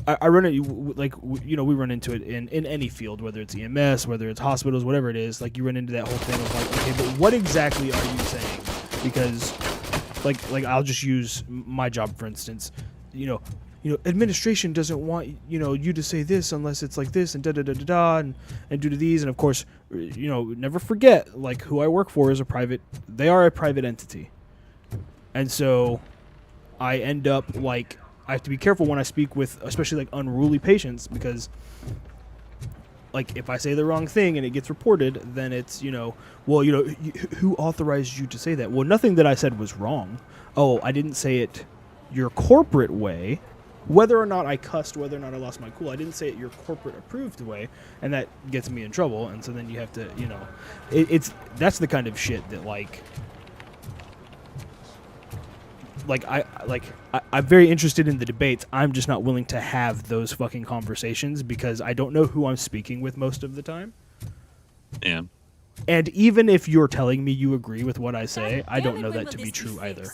I run it we run into it in any field, whether it's EMS, whether it's hospitals, whatever it is. Like you run into that whole thing of like, okay, but what exactly are you saying? Because like I'll just use my job for instance. administration doesn't want you to say this unless it's like this and da da da da da and due to these, and of course never forget like who I work for is they are a private entity, and so I end up like I have to be careful when I speak with especially like unruly patients, because like if I say the wrong thing and it gets reported, then it's who authorized you to say that? Well, nothing that I said was wrong. Oh, I didn't say it your corporate way. Whether or not I cussed, whether or not I lost my cool, I didn't say it your corporate approved way, and that gets me in trouble. And so then you have to, that's the kind of shit that I'm very interested in the debates. I'm just not willing to have those fucking conversations because I don't know who I'm speaking with most of the time. Yeah. And even if you're telling me you agree with what I say, I don't know that to be true either.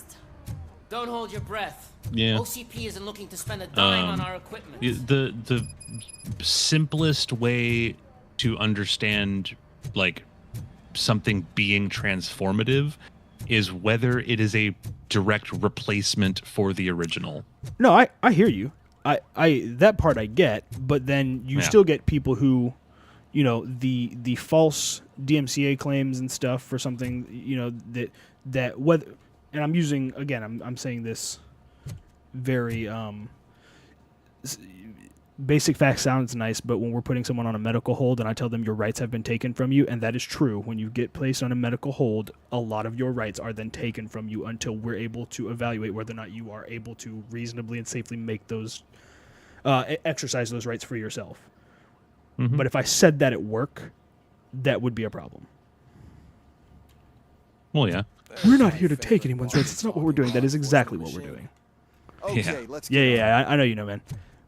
Don't hold your breath. Yeah. OCP isn't looking to spend a dime on our equipment. The simplest way to understand like something being transformative is whether it is a direct replacement for the original. No, I hear you. I that part I get, but then you still get people who, the false DMCA claims and stuff for something, that whether, and I'm using again, I'm saying this very basic fact sounds nice, but when we're putting someone on a medical hold and I tell them your rights have been taken from you, and that is true, when you get placed on a medical hold, a lot of your rights are then taken from you until we're able to evaluate whether or not you are able to reasonably and safely make those exercise those rights for yourself. Mm-hmm. But if I said that at work, that would be a problem. Well, yeah. We're not here to take anyone's rights. It's not what we're doing. That is exactly what we're doing. Okay, let's I know man.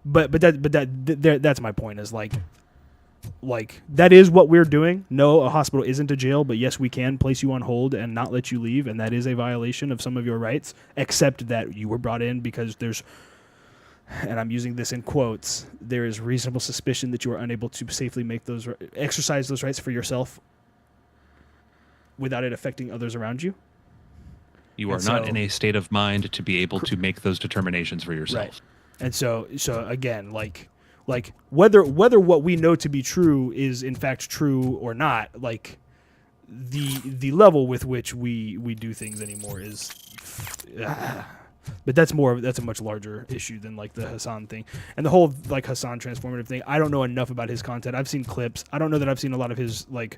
But that's my point, is like that is what we're doing. No, a hospital isn't a jail, but yes, we can place you on hold and not let you leave, and that is a violation of some of your rights, except that you were brought in because there's, and I'm using this in quotes, there is reasonable suspicion that you are unable to safely exercise those rights for yourself without it affecting others around you. You are not in a state of mind to be able to make those determinations for yourself. Right. And so again, like whether what we know to be true is in fact true or not, like the level with which we do things anymore is, but that's a much larger issue than like the Hassan thing and the whole like Hassan transformative thing. I don't know enough about his content. I've seen clips. I don't know that I've seen a lot of his like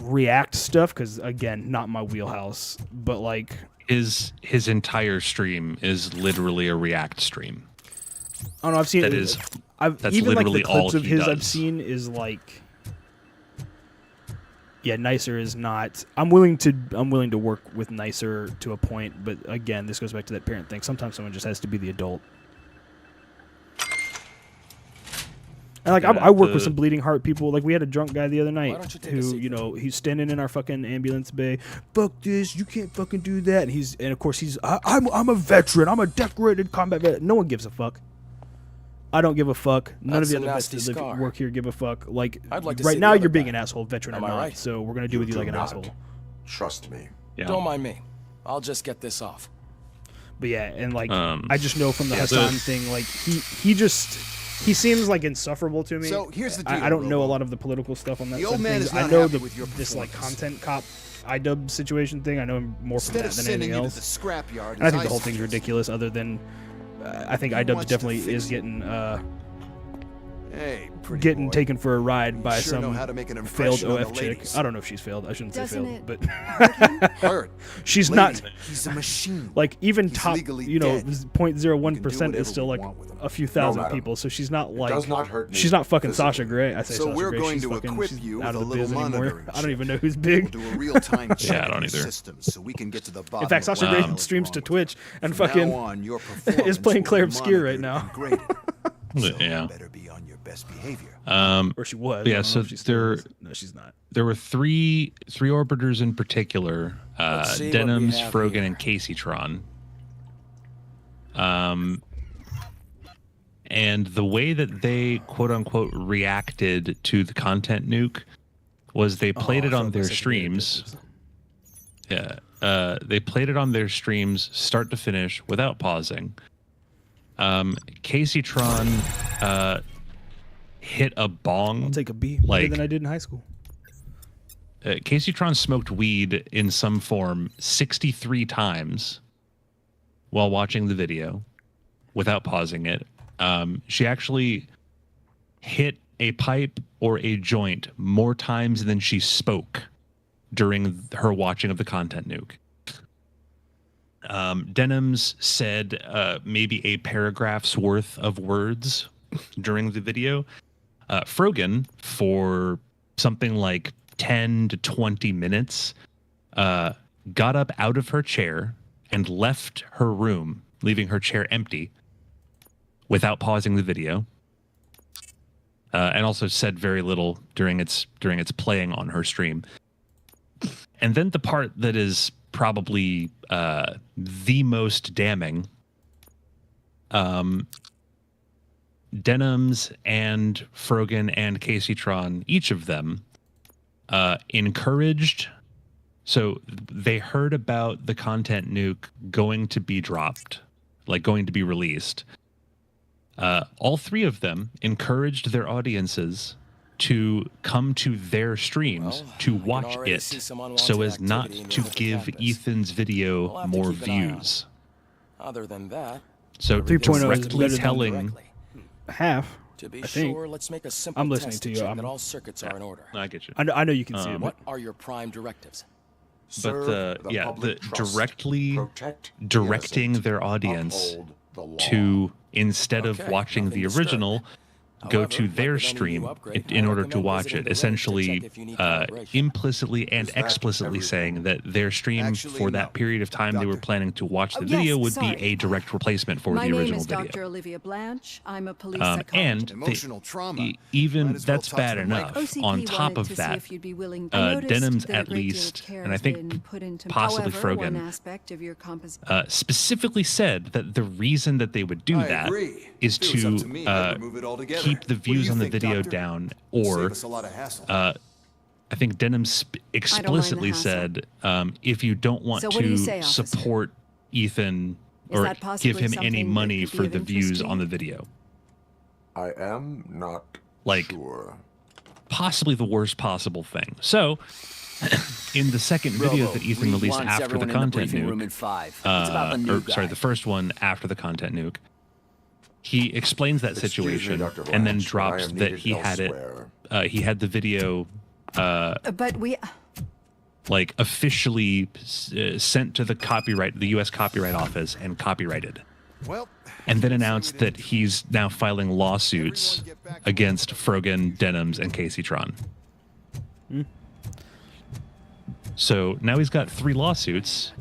React stuff because again, not my wheelhouse. But like his entire stream is literally a React stream. I don't know. I've seen that's even like the literally clips all of he his does. I've seen is like, yeah, Nicer is not. I'm willing to work with Nicer to a point, but again, this goes back to that parent thing. Sometimes someone just has to be the adult. And like I work with some bleeding heart people. Like we had a drunk guy the other night who, he's standing in our fucking ambulance bay. Fuck this! You can't fucking do that. And of course I'm a veteran. I'm a decorated combat vet. No one gives a fuck. I don't give a fuck. None of the other vets that work here give a fuck. Like right now, you're being an asshole, veteran or not. Right? So we're gonna do with you like an asshole. Trust me. Yeah. Don't mind me. I'll just get this off. But yeah, and like I just know from the Hassan thing, like he seems like insufferable to me. So here's the deal. I don't know a lot of the political stuff on that. The old man is not I know happy with your this like performance. content cop IDub situation thing. I know him more from that than anything else. The scrapyard, and I think the whole thing's ridiculous. Other than I think IDub definitely is getting taken for a ride by some failed OF chick. I don't know if she's failed. I shouldn't say failed, but she's not. He's a machine. Like even top, 0.01% is still like a few thousand people. So she's not like. Does not hurt me she's not fucking Sasha Grey. I say so Sasha we're Grey. going She's to fucking, equip she's you out with of a the biz little anymore. monitoring I don't even know who's big. We'll do a real-time check yeah, I don't either. Systems so we can get to the bottom. In fact, Sasha Grey streams to Twitch and fucking is playing Claire Obscure right now. Yeah. Better be on your best behavior. Or she was. Yeah, so no, she's not. There were three orbiters in particular: Denims, Frogan, and Caseytron. And the way that they quote unquote reacted to the content nuke was they played it on their streams. Yeah, they played it on their streams, start to finish, without pausing. Casey Tron hit a bong. I'll take a B better than I did in high school. Casey Tron smoked weed in some form 63 times while watching the video without pausing it. She actually hit a pipe or a joint more times than she spoke during her watching of the content nuke. Denims said maybe a paragraph's worth of words during the video. Frogan, for something like 10 to 20 minutes, got up out of her chair and left her room, leaving her chair empty without pausing the video. And also said very little during its playing on her stream. And then the part that is probably the most damning, Denims and Frogan and Casey Tron, each of them, encouraged. So they heard about the content nuke going to be dropped, like going to be released. All three of them encouraged their audiences to come to their streams to watch it so as not to give Ethan's video more views. Other than that, so 3.0 directly is telling half. to be I think. sure, let's make a simple I'm listening test to you. check that all circuits are in order. I get you. I know you can see it. What are your prime directives? But directly directing their audience to, instead of watching the original, go to their stream in order to watch it, essentially implicitly and explicitly saying that their stream for that period of time they were planning to watch the video would be a direct replacement for the original video. My name is Dr. Olivia Blanche. I'm a police And psychologist. Emotional trauma. even Might as well that's talk bad to the enough. OCP On top wanted of to see that, if you'd be willing- I noticed Denims that a at great deal of least, care and I has think been put into- possibly However, one Frogan, aspect of your specifically said that the reason that they would do that is to keep the views on the video down, or I think Denims explicitly said if you don't want So what do you to say, officer? support Ethan Is or that possibly give him any something that money could be for of the interest views to you? on the video. I am not Like, sure. possibly the worst possible thing. So in the second video that Ethan released after the content nuke, the first one after the content nuke, he explains that situation and then drops that he had it. He had the video, But we... like officially sent to the U.S. Copyright Office and copyrighted. Well, And then announced that he's now filing lawsuits against Frogan, Denims, and Casey Tron. So now he's got 3 lawsuits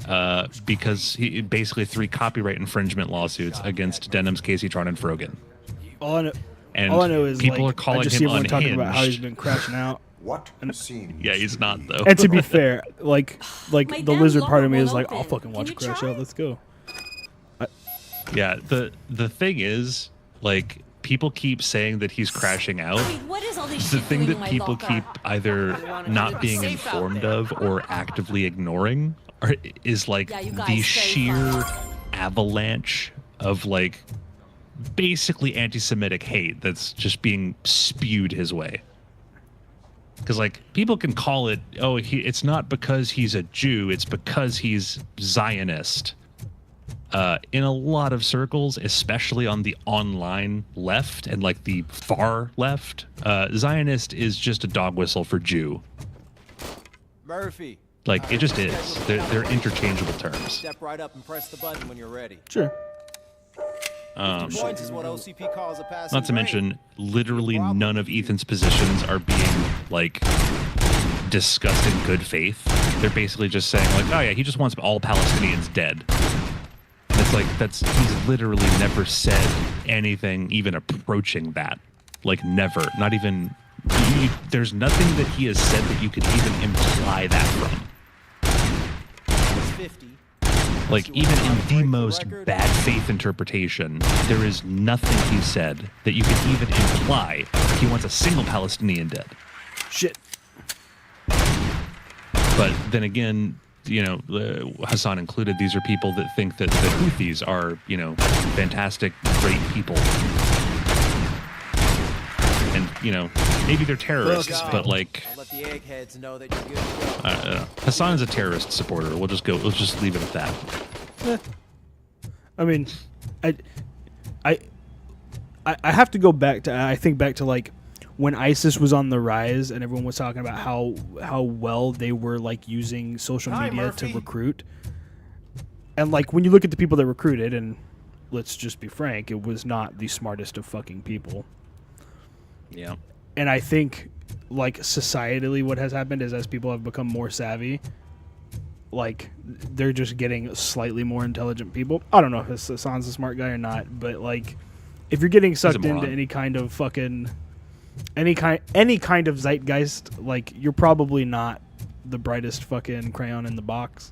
because he basically 3 copyright infringement lawsuits against Denims, Casey Tron, and Frogan. All I And know is people like, are calling I just him see everyone unhinged. talking about how he's been crashing out. What seems Yeah, he's not though. And to be fair, like My the damn lizard part of me locker is like, won't I'll open. fucking Can watch you Crash try? Out. Let's go. Yeah, the thing is, like, people keep saying that he's crashing out. Wait, what is all this The shit thing doing that in my people locker? keep either not being safe out informed there. of or actively ignoring is like Yeah, you guys the stay sheer avalanche of like basically anti-Semitic hate that's just being spewed his way. Because like people can call it, it's not because he's a Jew, it's because he's Zionist. In a lot of circles, especially on the online left and like the far left, Zionist is just a dog whistle for Jew. Murphy. Like it just is. They're interchangeable terms. Step right up and press the button when you're ready. Sure. Points is what OCP calls a passing Not to grade. mention, literally none of Ethan's positions are being like discussed in good faith. They're basically just saying like, oh yeah, he just wants all Palestinians dead. And it's like he's literally never said anything even approaching that. Like never, not even. There's nothing that he has said that you could even imply that from. 50. Like even in the most bad faith interpretation, there is nothing he said that you could even imply he wants a single Palestinian dead. Shit. But then again, Hassan included, these are people that think that the Houthis are, fantastic, great people. And, maybe they're terrorists, but like, I'll let the eggheads know that you're good to go. Hassan is a terrorist supporter. We'll just leave it at that. I mean, I have to go back to, I think back to like when ISIS was on the rise and everyone was talking about how well they were like using social media to recruit. And like when you look at the people that recruited, and let's just be frank, it was not the smartest of fucking people. Yeah. And I think like societally what has happened is as people have become more savvy, like they're just getting slightly more intelligent people. I don't know if Hassan's a smart guy or not, but like if you're getting sucked into any kind of fucking any kind of zeitgeist, like you're probably not the brightest fucking crayon in the box.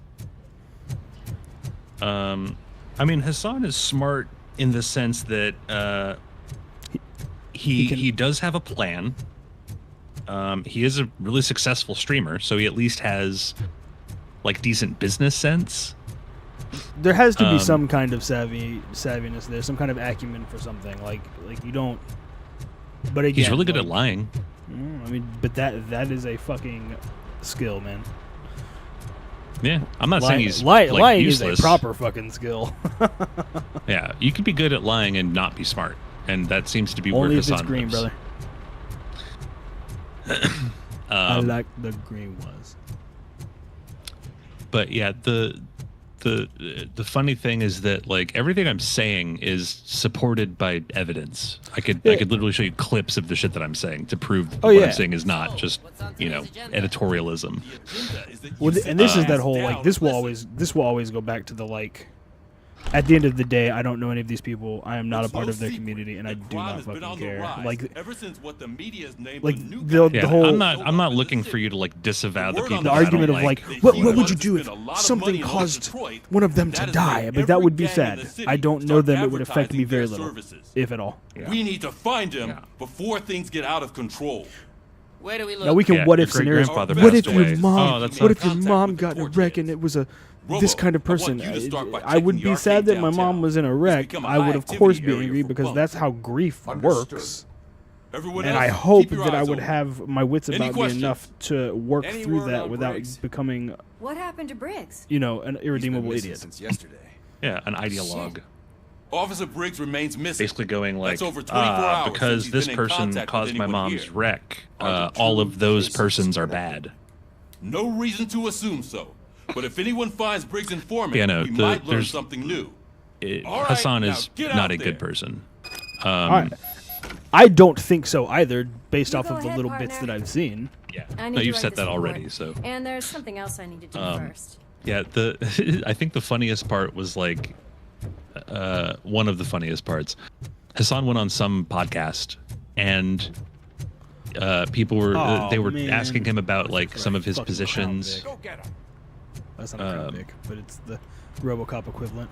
I mean, Hassan is smart in the sense that he does have a plan. He is a really successful streamer, so he at least has like decent business sense. There has to be some kind of savviness there, some kind of acumen for something. Like you don't. But again, he's really good at lying. I mean, but that is a fucking skill, man. Yeah, I'm not saying he's lying useless. is a proper fucking skill. Yeah, you can be good at lying and not be smart, and that seems to be only where if Hassan it's green, lives. brother. I like the green ones. But yeah, the funny thing is that like everything I'm saying is supported by evidence. I could literally show you clips of the shit that I'm saying to prove that what I'm saying is not just editorialism. Well, and this is that whole like this will always go back to the like. At the end of the day, I don't know any of these people. I am not a part of their community, and I do not fucking care. Like, ever since what the media's named the whole. I'm not looking for you to like disavow the people. The argument of like, what would you do if something caused one of them to die? But that would be sad. I don't know them. It would affect me very little, if at all. Yeah. We need to find him before things get out of control. Where do we look? Now we can what if scenarios. What if your mom? What if your mom got in a wreck and it was this kind of person? I would be sad that my mom was in a wreck. I would of course be angry because that's how grief works. And I hope that I would have my wits about me enough to work through that without becoming. What happened to Briggs? An irredeemable idiot. Since yesterday. Yeah, an ideologue. Officer Briggs remains missing. Basically going like, over 24 hours because this person caused my mom's wreck, all of those persons are bad. No reason to assume so. But if anyone finds Briggs' informant, we might learn something new. Hassan is not a good person. I don't think so either, based off of the little bits that I've seen. Yeah, no, you've said that already. So. And there's something else I need to do first. Yeah, I think the funniest part was like, one of the funniest parts. Hassan went on some podcast, and people were asking him about like some of his positions. That's not a Crown Vic, but it's the RoboCop equivalent.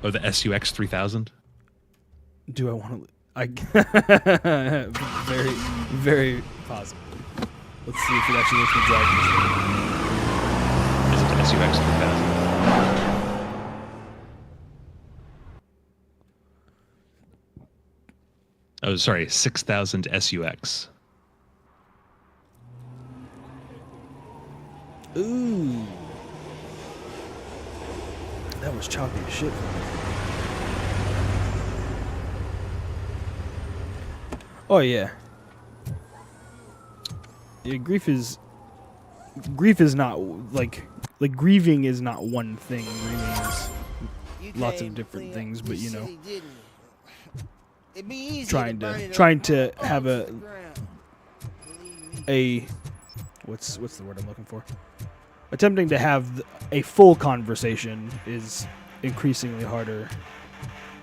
Oh, the SUX 3000. Do I want to? Very, very possible. Let's see if it actually lets me drive this. Is it the SUX 3000? Oh, sorry, 6000 SUX. Ooh. That was choppy as shit for me. Oh yeah. Yeah, grief is not like grieving is not one thing. Grieving is lots of different things, but trying to have a what's the word I'm looking for? Attempting to have a full conversation is increasingly harder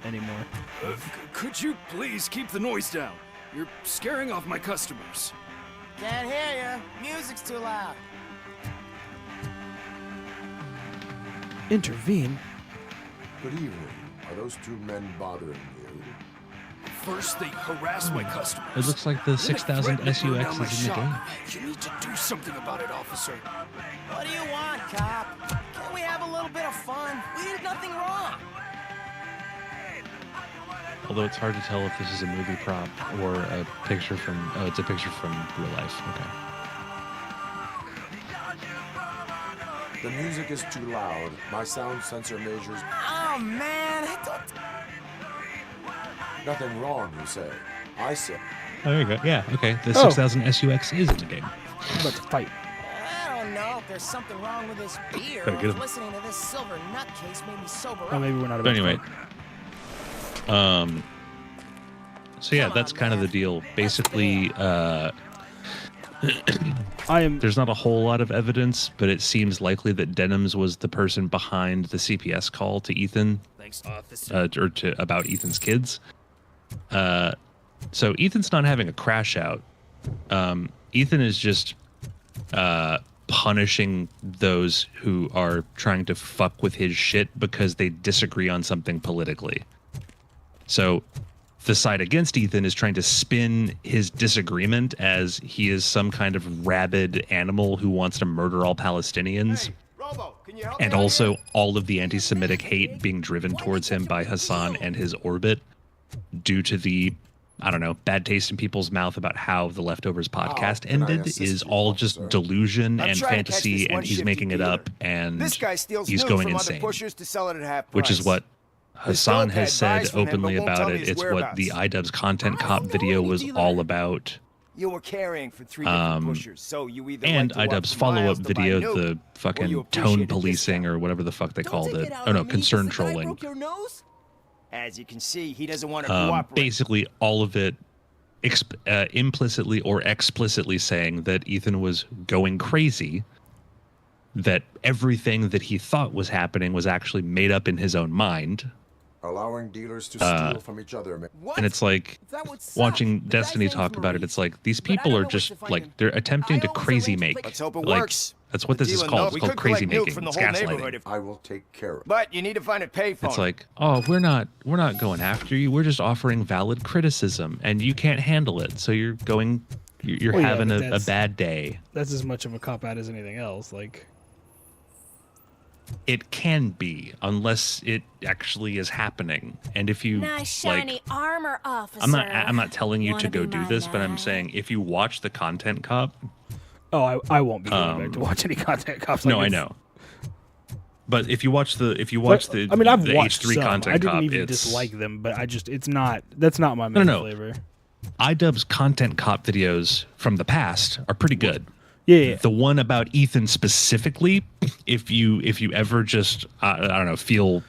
anymore. Could you please keep the noise down? You're scaring off my customers. Can't hear you. Music's too loud. Intervene? Good evening. Are those two men bothering you? First, they harass my customers. It looks like the Then they 6000 threaten to burn down SUX my is in the game. shop. You need to do something about it, officer. What do you want, cop? Can't we have a little bit of fun? We did nothing wrong. Although it's hard to tell if this is a movie prop or a picture from. Oh, it's a picture from real life. Okay. The music is too loud. My sound sensor measures. Oh, man. Nothing wrong, you say. I say. Oh, there you go. Yeah. Okay. The 6000 SUX is in the game. I'm about to fight. I don't know if there's something wrong with this beer. Better get him. Listening to this silver nutcase made me sober up. Oh, maybe we're not But about anyway. to So yeah, that's kind of the deal. Basically, there's not a whole lot of evidence, but it seems likely that Denims was the person behind the CPS call to Ethan, or about Ethan's kids. So Ethan's not having a crash out. Ethan is just punishing those who are trying to fuck with his shit because they disagree on something politically. So the side against Ethan is trying to spin his disagreement as he is some kind of rabid animal who wants to murder all Palestinians. And also all of the anti-Semitic hate being driven towards him by Hassan and his orbit due to the, I don't know, bad taste in people's mouth about how the Leftovers podcast ended is all just delusion and fantasy, and he's making it up, and he's going insane. Which is what Hassan has said openly about it. It's what the iDubbbz Content Cop video was all about. You were carrying for 3 different pushers, so you either And iDubbbz follow-up video, the fucking tone policing or whatever the fuck they called it. Oh no, concern trolling. As you can see, he doesn't want to cooperate. Basically, all of it implicitly or explicitly saying that Ethan was going crazy, that everything that he thought was happening was actually made up in his own mind. Allowing dealers to steal from each other. And it's like, watching Destiny talk about it, it's like, these people are just, like, they're attempting to crazy make. Let's hope it like, works. That's what this is called. It's called crazy making. It's gaslighting. I will take care of it. But you need to find a payphone. It's like, oh, we're not going after you. We're just offering valid criticism, and you can't handle it. So you're having a bad day. That's as much of a cop out as anything else. Like, it can be, unless it actually is happening. And if you nice shiny armor, officer. I'm not telling you to go do this, but I'm saying if you watch the Content Cop. Oh, I won't be going back to watch any Content Cops. No, I know. But if you watch the I mean, I've watched H3 some. Content I didn't Cop, even dislike them, but that's not my main flavor. iDubbbz Content Cop videos from the past are pretty good. Yeah. The one about Ethan specifically, if you ever just I don't know, feel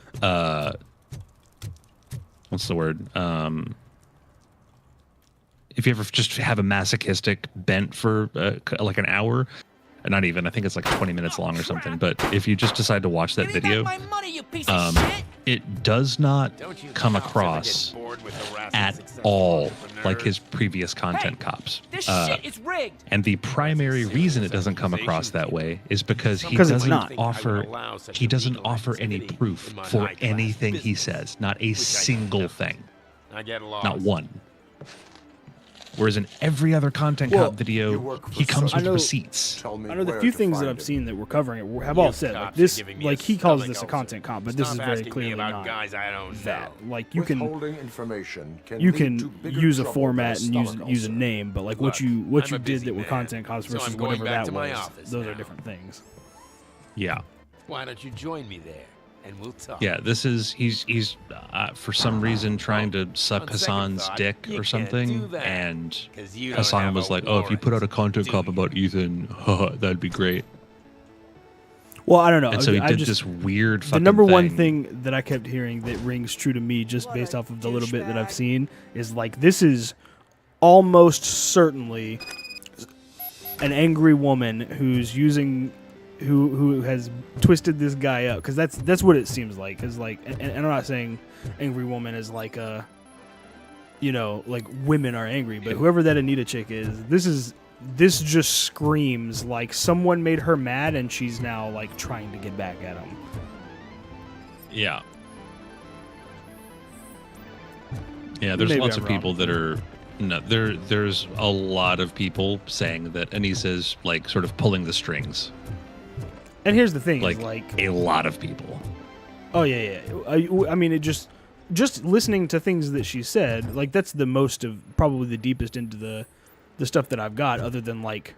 what's the word? If you ever just have a masochistic bent for like an hour, not even, I think it's like 20 minutes long or something. But if you just decide to watch that video, it does not come across at all like his previous Content Cops. This shit is rigged. And the primary reason it doesn't come across that way is because he doesn't offer any proof for anything he says. Not a single thing. Not one. Whereas in every other Content Cop video, he comes with receipts. I know the few things that I've seen that were covering it have all said like this. Like he calls this a content comp, but this is very clearly not that. Like you can use a format and use a name, but like what you did that were content comps versus whatever that was, those are different things. Yeah. Why don't you join me there? And we'll talk. Yeah, this is he's for some reason trying to suck Hassan's dick or something, and Hassan was like, "Oh, if you put out a Content Cop about Ethan, that'd be great." Well, I don't know. And so he did this weird fucking The number one thing thing that I kept hearing that rings true to me, just based off of the little bit that I've seen, is like this is almost certainly an angry woman who's using. Who has twisted this guy up, because that's what it seems like. Because like, and I'm not saying angry woman is like like women are angry, but whoever that Anita chick is, this just screams like someone made her mad and she's now like trying to get back at him. Yeah. Yeah, there's Maybe lots I'm of people that are no. There's a lot of people saying that Anissa's like sort of pulling the strings. And here's the thing, Like, is like a lot of people. Oh yeah. I mean, it just listening to things that she said, like that's the most of probably the deepest into the stuff that I've got, other than like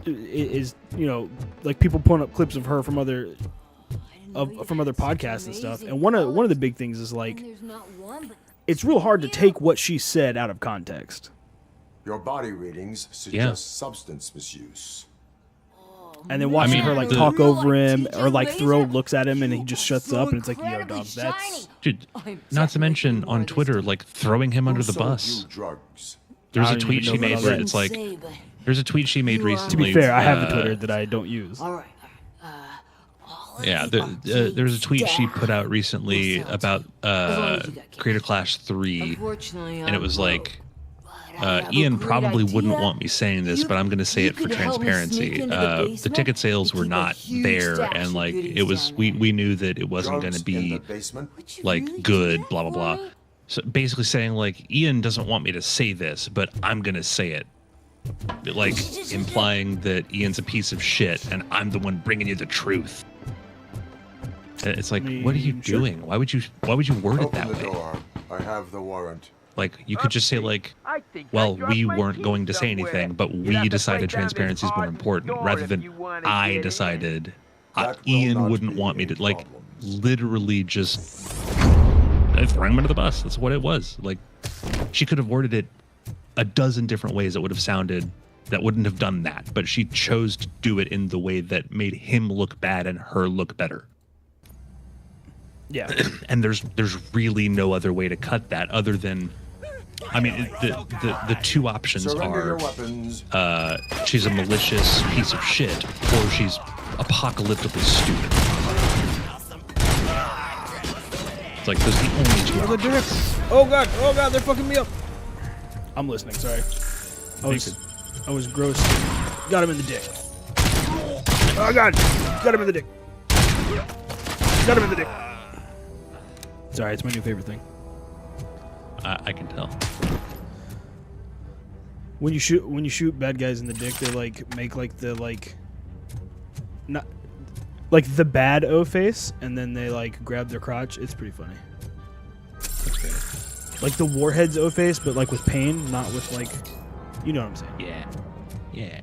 is like people pulling up clips of her from other podcasts and stuff. And one of the big things is like it's real hard to take what she said out of context. Your body readings suggest substance misuse. And then watching her like talk over him, or like Throw looks at him and he just shuts up, and it's like, yo, dog, that's dude. Not to mention on Twitter, like throwing him under the bus. There's a tweet she made where it's like, there's a tweet she made recently. To be fair, I have a Twitter that I don't use. Yeah, there's a tweet she put out recently about Creator Clash 3, and it was like, Ian probably wouldn't want me saying this, but I'm going to say it for transparency. The ticket sales were not there, and like it was, we knew that it wasn't going to be like good, blah blah blah. So basically saying like Ian doesn't want me to say this, but I'm going to say it, like implying that Ian's a piece of shit and I'm the one bringing you the truth. It's like, what are you doing? Why would you word it that way? Door. I have the warrant. Like, you could just say, like, well, we weren't going to say anything, but we decided transparency is more important, rather than I decided Ian wouldn't want me to, like, literally just throwing him under the bus. That's what it was. Like, she could have worded it a dozen different ways that would have sounded, that wouldn't have done that, but she chose to do it in the way that made him look bad and her look better. Yeah. And there's really no other way to cut that other than, I mean, the two options are she's a malicious piece of shit, or she's apocalyptically stupid. It's like those are the only two options. Oh god, they're fucking me up. I'm listening, sorry. I was gross. Got him in the dick. Oh god, got him in the dick. Got him in the dick. Sorry, it's my new favorite thing. I can tell. When you shoot bad guys in the dick, they like make like the not like the bad O face, and then they like grab their crotch. It's pretty funny. That's great. Like the Warheads O face, but like with pain, not with like, you know what I'm saying? Yeah.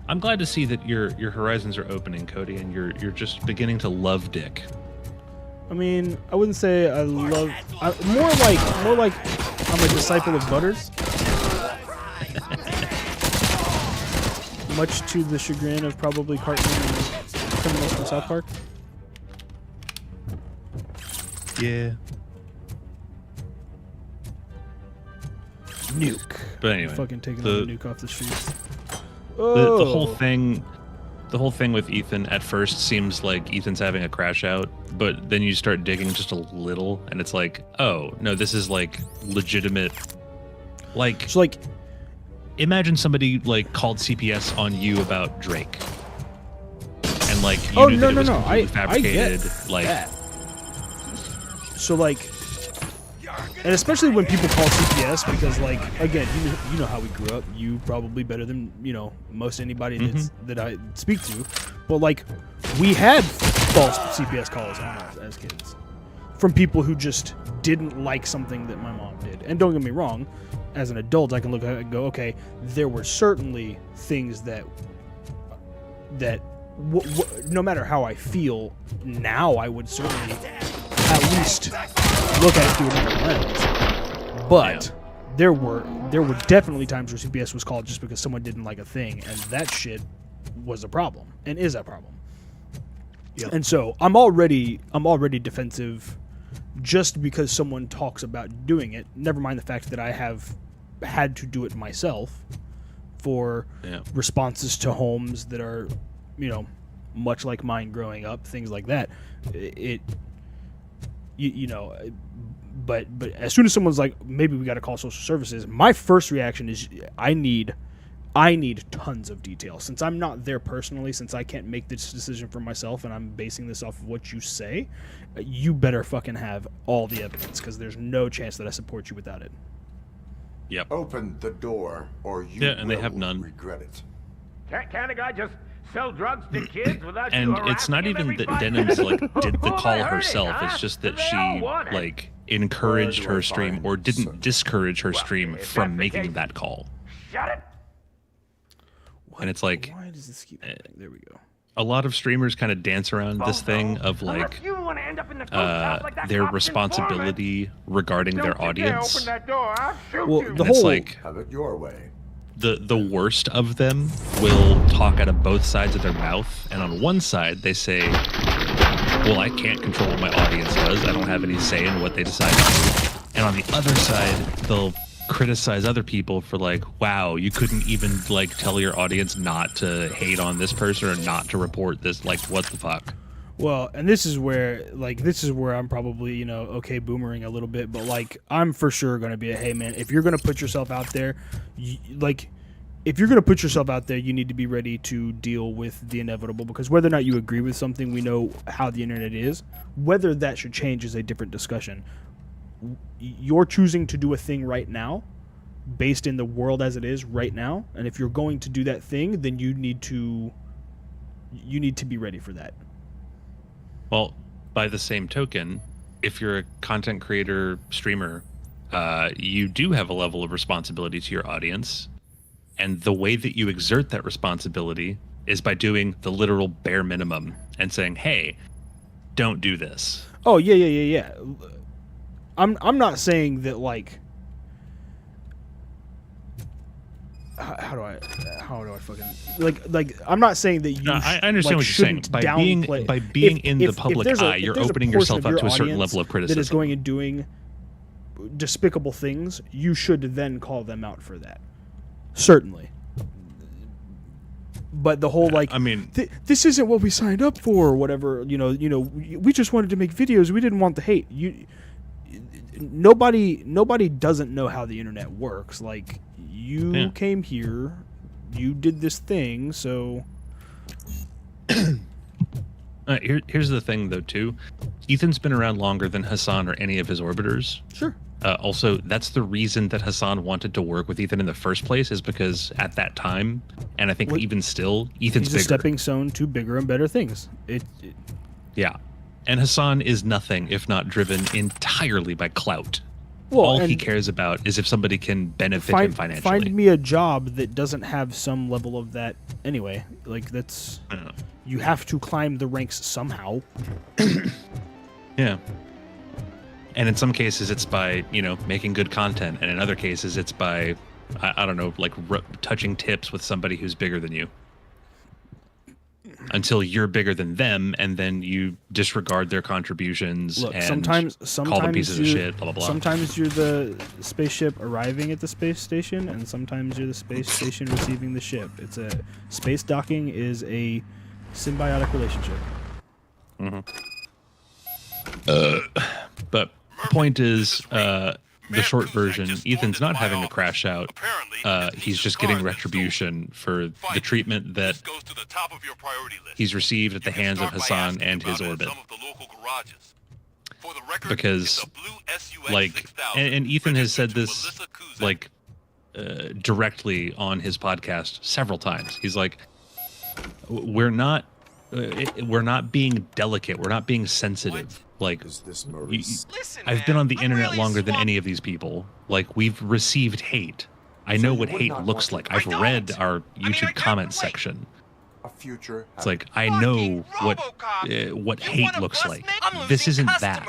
I'm glad to see that your horizons are opening, Cody, and you're just beginning to love dick. I mean, I wouldn't say I love. More like I'm a disciple of Butters. Much to the chagrin of probably Cartman and criminals from South Park. Yeah. Nuke. But anyway, fucking taking the nuke off the streets. The whole thing with Ethan at first seems like Ethan's having a crash out, but then you start digging just a little, and it's like, oh no, this is like legitimate. Like, so like, imagine somebody like called CPS on you about Drake, and like you knew that it was completely fabricated. I get like that. So like, and especially when people call CPS, because like, again, you know how we grew up. You probably better than most anybody that I speak to, but like, we had false CPS calls on us as kids from people who just didn't like something that my mom did. And don't get me wrong, as an adult, I can look at it and go, okay, there were certainly things that no matter how I feel now, I would certainly at least look at it through another lens. But there were definitely times where CPS was called just because someone didn't like a thing, and that shit was a problem and is a problem. Yep. And so I'm already defensive just because someone talks about doing it. Never mind the fact that I have had to do it myself for responses to homes that are, much like mine growing up, things like that. But as soon as someone's like, maybe we got to call social services, my first reaction is I need I need tons of detail. Since I'm not there personally, since I can't make this decision for myself and I'm basing this off of what you say, you better fucking have all the evidence, because there's no chance that I support you without it. Yep. Open the door, or you and they have none. regret it. Can't a guy just sell drugs to kids without and you it's not harassing him even that every 5 Denham's like minutes? did the Who am call I hurting, herself. huh? It's just that They she all want it. like encouraged Where do her I stream find or didn't some- discourage her Well, stream if from that's the making case- that call. Shut it. And it's like Why does this keep happening? There we go. a lot of streamers kind of dance around this thing of like You wanna end up in the ghost house like that their cop's responsibility regarding their informant. Don't you dare audience. Open that door. I'll shoot Well, you. the And it's whole like Have it your way. the worst of them will talk out of both sides of their mouth, and on one side they say, well, I can't control what my audience does, I don't have any say in what they decide to do. And on the other side they'll criticize other people for like, wow, you couldn't even like tell your audience not to hate on this person or not to report this, like what the fuck. Well, and this is where I'm probably, okay, boomering a little bit, but like I'm for sure going to be hey man, if you're going to put yourself out there, you need to be ready to deal with the inevitable, because whether or not you agree with something, we know how the internet is. Whether that should change is a different discussion. You're choosing to do a thing right now based in the world as it is right now, and if you're going to do that thing, then you need to be ready for that. Well, by the same token, if you're a content creator, streamer, you do have a level of responsibility to your audience. And the way that you exert that responsibility is by doing the literal bare minimum and saying, hey, don't do this. Oh, yeah. I'm not saying that, like, how do I fucking like I'm not saying that you No, I understand what you're saying. By being in the public eye, you're opening yourself up to a certain level of criticism. That is going and doing despicable things. You should then call them out for that. Certainly. But the whole this isn't what we signed up for, or whatever. We just wanted to make videos. We didn't want the hate. Nobody doesn't know how the internet works. Like, you came here, you did this thing, so. Here's the thing, though, too. Ethan's been around longer than Hassan or any of his orbiters. Sure. Also, that's the reason that Hassan wanted to work with Ethan in the first place, is because at that time, and I think even still, Ethan's he's bigger. a stepping stone to bigger and better things. Yeah. And Hassan is nothing if not driven entirely by clout. Well, all he cares about is if somebody can benefit him financially. Find me a job that doesn't have some level of that anyway. Like, that's... You have to climb the ranks somehow. Yeah. And in some cases it's by, making good content. And in other cases it's by, I don't know, like touching tips with somebody who's bigger than you. Until you're bigger than them, and then you disregard their contributions. Look, and sometimes call them pieces of shit, blah, blah, blah. Sometimes you're the spaceship arriving at the space station, and sometimes you're the space station receiving the ship. It's a space docking is a symbiotic relationship. But point is, the short version, Ethan's not having to crash out. He's just getting retribution for the treatment that he's received at the hands of Hassan and his orbit. Because, and Ethan has said this, directly on his podcast several times. He's like, we're not being delicate. We're not being sensitive. Like, I've been on the internet longer than any of these people. Like, we've received hate. I know what hate looks like. I've read our YouTube comment section. It's like, I know what hate looks like. This isn't that.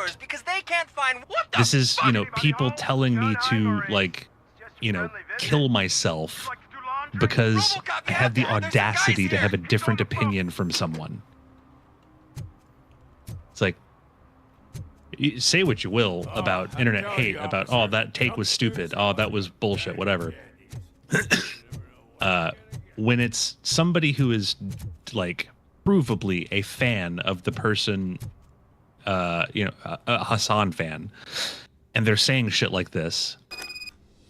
This is, people telling me to, kill myself because I have the audacity to have a different opinion from someone. It's like, say what you will about internet hate, about, oh, that take was stupid, oh, that was bullshit, whatever. When it's somebody who is, provably a fan of the person, a Hassan fan, and they're saying shit like this,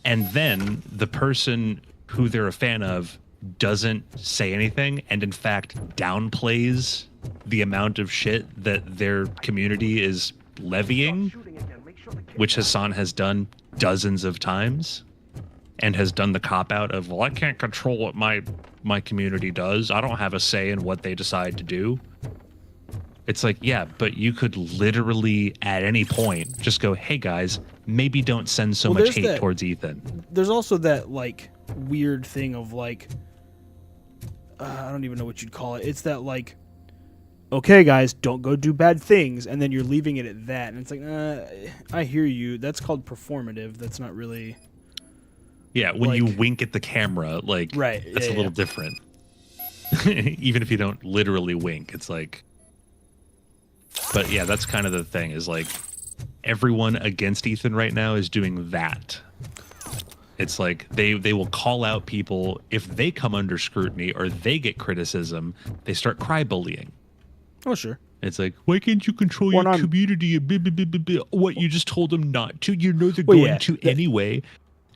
and then the person who they're a fan of doesn't say anything and in fact downplays the amount of shit that their community is levying, which Hassan has done dozens of times, and has done the cop-out of, well, I can't control what my community does. I don't have a say in what they decide to do. It's like, yeah, but you could literally at any point just go, hey guys, maybe don't send so much hate towards Ethan. There's also that like weird thing of like, I don't even know what you'd call it. It's that like, okay guys, don't go do bad things, and then you're leaving it at that. And it's like, I hear you. That's called performative. That's not really. Yeah, when you wink at the camera, like, right, that's a little different. Even if you don't literally wink, it's like. But yeah, that's kind of the thing, is like everyone against Ethan right now is doing that. It's like they will call out people if they come under scrutiny or they get criticism, they start cry bullying. Oh, sure. It's like, why can't you control your community? What, you just told them not to? You know they're going to anyway.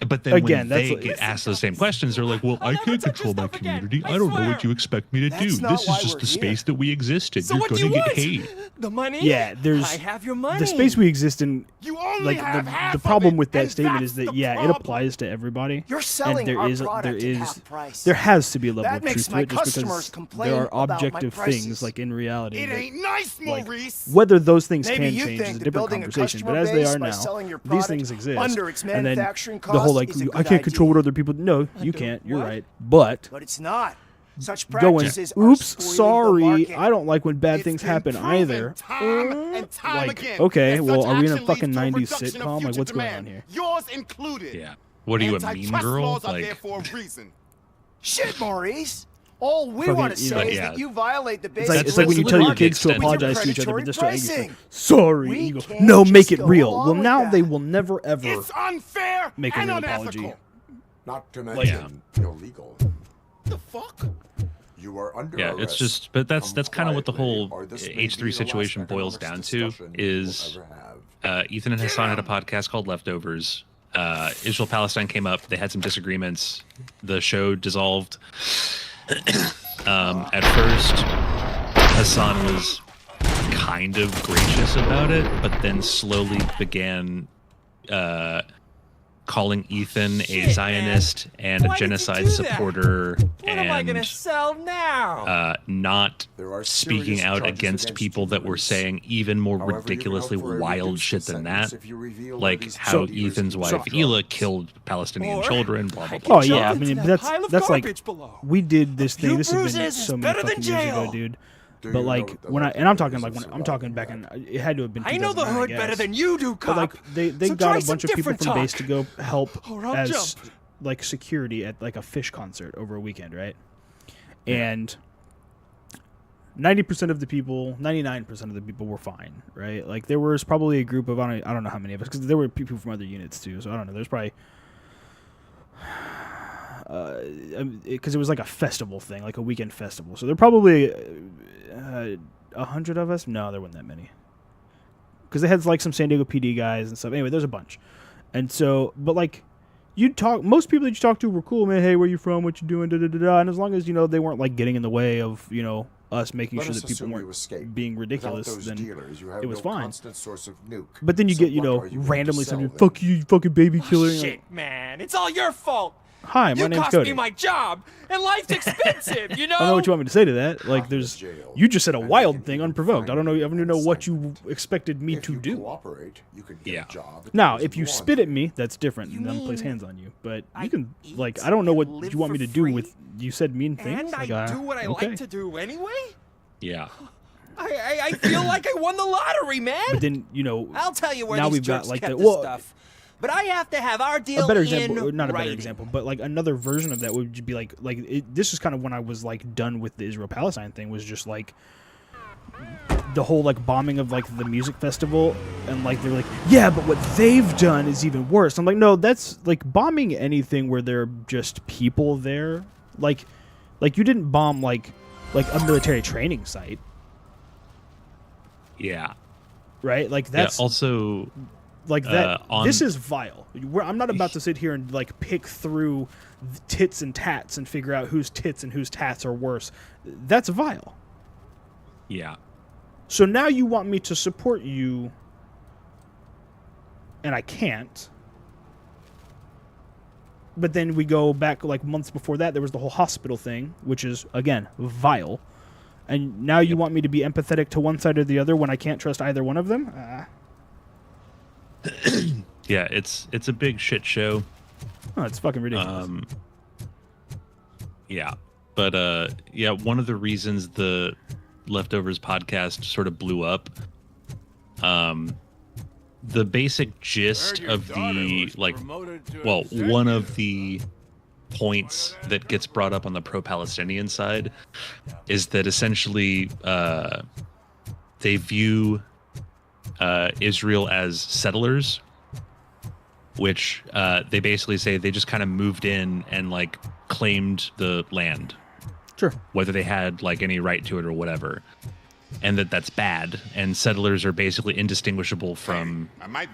But then when they get asked those same questions, they're like, well, I can't control my community. I don't know what you expect me to do. This is just the space that we exist in. You're going to get hate. The money? Yeah, I have your money. The space we exist in, like the problem with that statement is that it applies to everybody. You're selling and our product at half price. There has to be a level That of truth makes to my it, just customers because complain there are about my objective prices. things, like in reality. It ain't nice, Maurice. Like, whether those things Maybe can you change think is a that different building a conversation. But customer as they base are by now, selling your these product things exist. under its And then manufacturing the whole like, cost is a I good can't control idea. what other people. No, you can't. You're right. But it's not. Such going, practices are oops, spoiling the sorry, market. I don't like when bad things happen either. Like, okay, well, are we in a fucking 90s sitcom? Like, what's going on here? Yours included. Yeah. What are you, a mean girl? Like, shit, Maurice. All we Fucking, want to you know, say is yeah. that you violate the basic. It's like when you tell your kids to apologize to each other, but they're so angry. pricing. Sorry. We And you go, can't no, make just it go real. along Well, with now that. they will never, ever It's unfair make a and real unethical. apology. Not to mention illegal. The fuck? You are under yeah, arrest. it's just, but that's kind of what the whole or this may be H3 the situation last boils down to discussion is we'll ever have. Ethan and Hassan had a podcast called Leftovers. Israel Palestine came up. They had some disagreements. The show dissolved. At first, Hassan was kind of gracious about it, but then slowly began calling Ethan a Zionist and a genocide supporter, What am I gonna sell now? not speaking out against people that were saying even more ridiculously wild shit than that, like how Ethan's wife Hila killed Palestinian children, blah blah blah. Oh yeah, I mean that's like we did this thing. This has been so many fucking years ago, dude. But like when I'm talking back in, it had to have been. I know the hood better than you do, cop. But like they So got try a bunch some of people different from base talk. to go help Or I'll as jump. like security at like a Fish concert over a weekend, right? And 90% of the people, 99% of the people were fine, right? Like there was probably a group of I don't know how many of us, because there were people from other units too. So I don't know. There's probably. Because it was like a festival thing, like a weekend festival. So there were probably 100 of us. No, there weren't that many. Because they had like some San Diego PD guys and stuff. Anyway, there's a bunch. And so, but like, most people that you talk to were cool, man. Hey, where you from? What you doing? Da da da da. And as long as they weren't like getting in the way of us making sure that people weren't being ridiculous, then it was fine. But then you get randomly somebody, fuck you fucking baby killer. Shit, man, it's all your fault. Hi, my you name's cost Cody. me my job, and life's expensive, you know? I don't know what you want me to say to that. Like, you just said a wild thing unprovoked. I don't even know what you expected me to do. You could get a job. Now, if you spit at me, that's different, and then I'll place hands on you. But you can, like, I don't know what you want me to do with, you said mean things. And like, I do what I okay. like to do anyway? Yeah. I feel like I won the lottery, man. But then, I'll tell you where now these we've got jerks like kept the, the stuff. But I have to have our deal a better in example, not a better writing. example, but like another version of that would be like this is kind of when I was like done with the Israel-Palestine thing, was just like the whole like bombing of like the music festival, and like they're like, yeah, but what they've done is even worse. I'm like, no, that's like bombing anything where there are just people there, like you didn't bomb like a military training site. Yeah. Right? Like that's also Like that. This is vile. I'm not about to sit here and like pick through tits and tats and figure out whose tits and whose tats are worse. That's vile. Yeah. So now you want me to support you, and I can't. But then we go back like months before that. There was the whole hospital thing, which is again vile. And now you want me to be empathetic to one side or the other when I can't trust either one of them? Yeah, it's a big shit show. Oh, it's fucking ridiculous. Yeah, but yeah, one of the reasons the Leftovers podcast sort of blew up, the basic gist of the one of the points that gets brought up on the pro-Palestinian side is that essentially they view Israel as settlers, which they basically say they just kind of moved in and like claimed the land, sure, whether they had like any right to it or whatever, and that's bad, and settlers are basically indistinguishable from like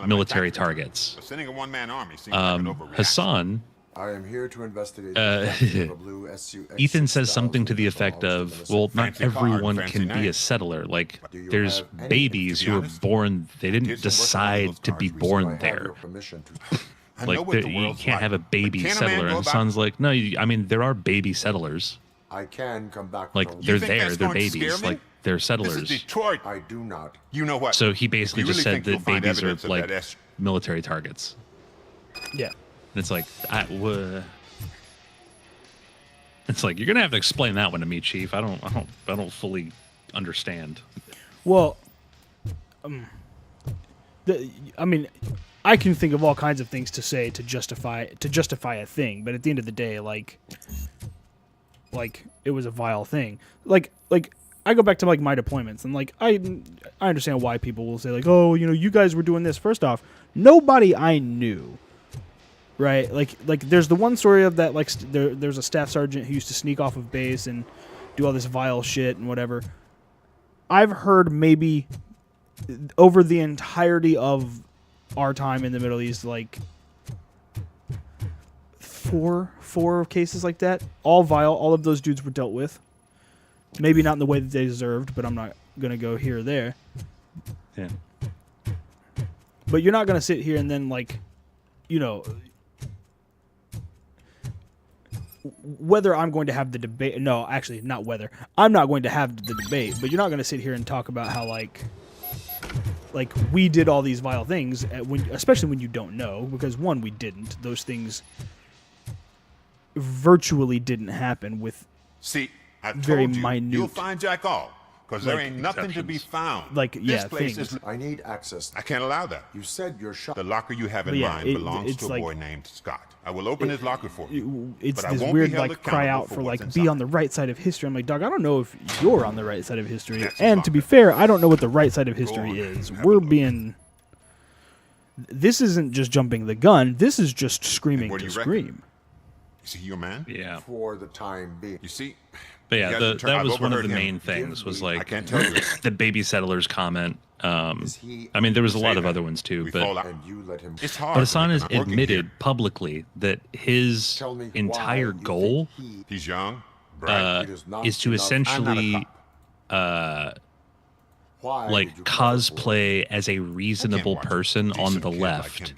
military targets. Sending a one-man army seems like an overreaction. Hassan, I am here to investigate Ethan says something to the effect of, well, not everyone can be a settler. Like, there's babies who are born, they didn't decide to be born there. Like, you can't have a baby settler. And Hassan's like, no, I mean, there are baby settlers. I can come back. Like, they're there, they're babies. Like, they're settlers. This is Detroit. I do not. You know what? So he basically just said that babies are like that military targets. Yeah. And it's like, it's like, you're gonna have to explain that one to me, Chief. I don't fully understand. Well, I mean, I can think of all kinds of things to say to justify a thing, but at the end of the day, like it was a vile thing. Like I go back to like my deployments, and like I understand why people will say like, oh, you know, you guys were doing this. First off, nobody I knew. Right, like there's the one story of that, like there's a staff sergeant who used to sneak off of base and do all this vile shit and whatever. I've heard maybe over the entirety of our time in the Middle East, like four cases like that, all vile. All of those dudes were dealt with. Maybe not in the way that they deserved, but I'm not gonna go here or there. Yeah. But you're not gonna sit here and then like, you know, whether I'm going to have the debate. No, actually, not whether. I'm not going to have the debate, but you're not going to sit here and talk about how like we did all these vile things, especially when you don't know, because one, we didn't. Those things virtually didn't happen with very minute. You'll find Jack all. Because there ain't nothing to be found. Like, yeah, this place things. I need access. I can't allow that. You said you're shot. The locker you have in mind belongs to a boy named Scott. I will open his locker for you. It's this weird like cry out for like be on the right side of history. I'm like, dog, I don't know if you're on the right side of history. And to be fair, I don't know what the right side of history is. We're being. This isn't just jumping the gun. This is just screaming to scream. Is he your man? Yeah. For the time being. You see. But yeah, that was one of the main things, was like the baby settlers comment. I mean, there was a lot of other ones too, but Hassan has admitted publicly that his entire goal he's young, is to essentially like cosplay as a reasonable person on the left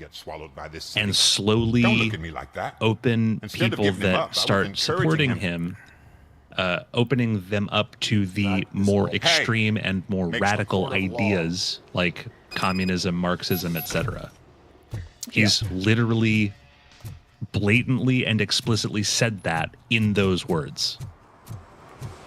and slowly open people that start supporting him. Opening them up to the more extreme and more radical ideas like communism, Marxism, etc. He's literally, blatantly and explicitly said that in those words.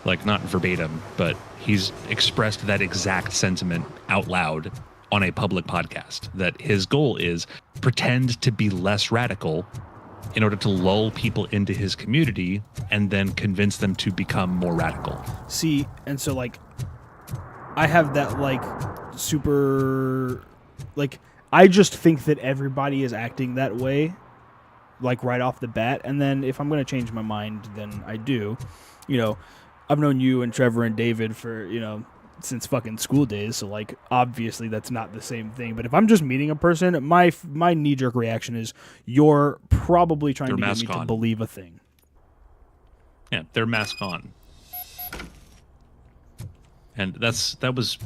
Like, not verbatim, but he's expressed that exact sentiment out loud on a public podcast, that his goal is pretend to be less radical in order to lull people into his community and then convince them to become more radical. See, and so like I have that like super like I just think that everybody is acting that way like right off the bat, and then if I'm going to change my mind, then I do. You know, I've known you and Trevor and David for, you know, since fucking school days, so like obviously that's not the same thing. But if I'm just meeting a person, my knee-jerk reaction is you're probably trying to get me to believe a thing. Yeah, they're mask on. And that was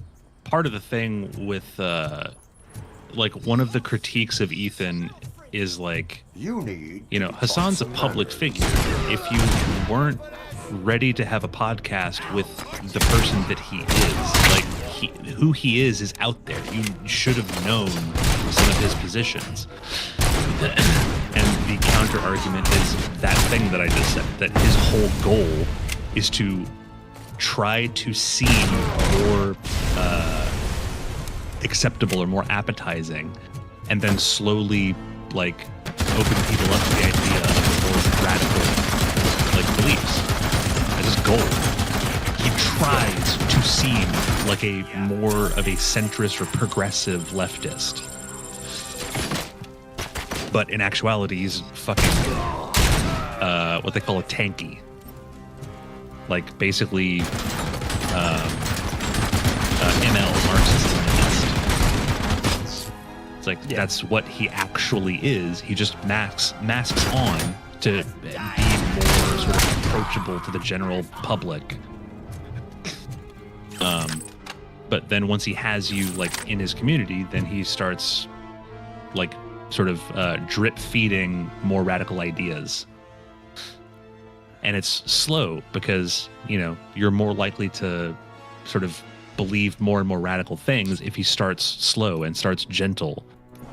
part of the thing with like one of the critiques of Ethan is like, you know, Hassan's a public figure. If you weren't ready to have a podcast with the person that he is, like who he is out there, you should have known some of his positions. And the counter argument is that thing that I just said, that his whole goal is to try to seem more acceptable or more appetizing, and then slowly like open people up to the idea of more radical like beliefs. That's his goal. He tries to seem like a more of a centrist or progressive leftist, but in actuality he's fucking what they call a tanky. Like basically ML, Marxist-Leninist. It's like that's what he actually is. He just masks on to be more sort of approachable to the general public. But then once he has you like in his community, then he starts like sort of drip feeding more radical ideas. And it's slow because, you know, you're more likely to sort of believe more and more radical things if he starts slow and starts gentle.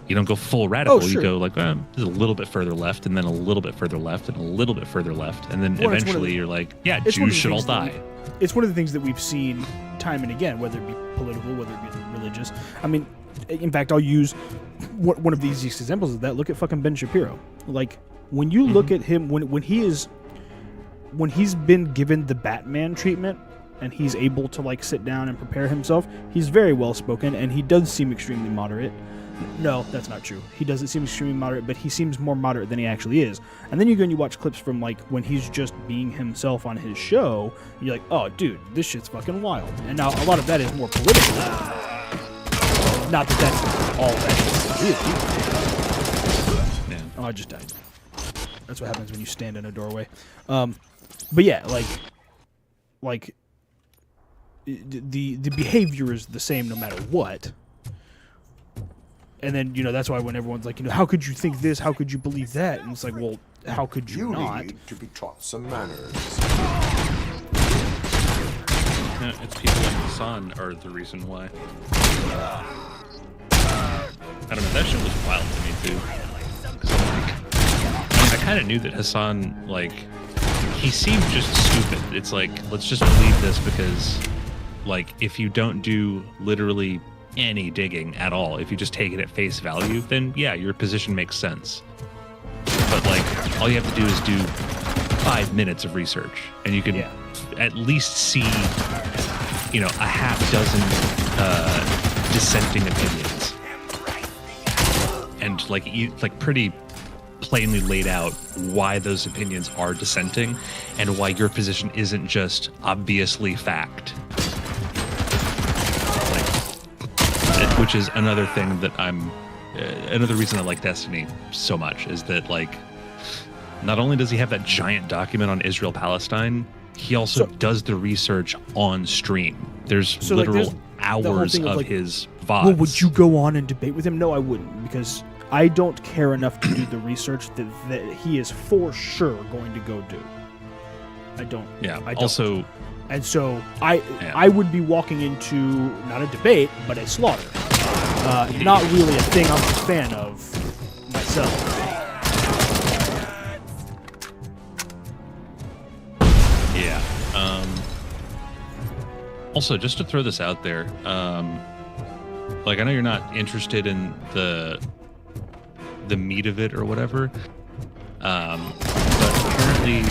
You don't go full radical. You go like a little bit further left, and then a little bit further left, and a little bit further left, and then eventually you're like, yeah, Jews should all die. It's one of the things that we've seen time and again, whether it be political, whether it be religious. I mean, in fact, I'll use one of the easiest examples of that. Look at fucking Ben Shapiro. Like when you look at him, when he's been given the Batman treatment and he's able to like sit down and prepare himself, he's very well spoken and he does seem extremely moderate. No, that's not true. He doesn't seem extremely moderate, but he seems more moderate than he actually is. And then you go and you watch clips from like when he's just being himself on his show, and you're like, oh dude, this shit's fucking wild. And now a lot of that is more political. Not that that's all that is. Yeah. Oh, I just died. That's what happens when you stand in a doorway. But yeah, like the behavior is the same no matter what. And then, you know, that's why when everyone's like, you know, how could you think this? How could you believe that? And it's like, well, how could you not? Need to be taught some manners. Yeah, it's people like Hassan are the reason why. I don't know, that shit was wild to me too. 'Cause I'm like, I kind of knew that Hassan, like, he seemed just stupid. It's like, let's just believe this because, like, if you don't do literally any digging at all, if you just take it at face value, then yeah, your position makes sense. But like, all you have to do is do 5 minutes of research, and you can at least see, you know, a half dozen dissenting opinions, and like pretty plainly laid out why those opinions are dissenting and why your position isn't just obviously fact. Which is another thing that another reason I like Destiny so much is that, like, not only does he have that giant document on Israel-Palestine, he also does the research on stream. There's literal hours of his VODs. Well, would you go on and debate with him? No, I wouldn't, because I don't care enough to do the research that he is for sure going to go do. I don't. Yeah. I don't. Also. And so I would be walking into not a debate, but a slaughter. Not really a thing I'm a fan of myself. Yeah. Also, just to throw this out there, like, I know you're not interested in the meat of it or whatever, but apparently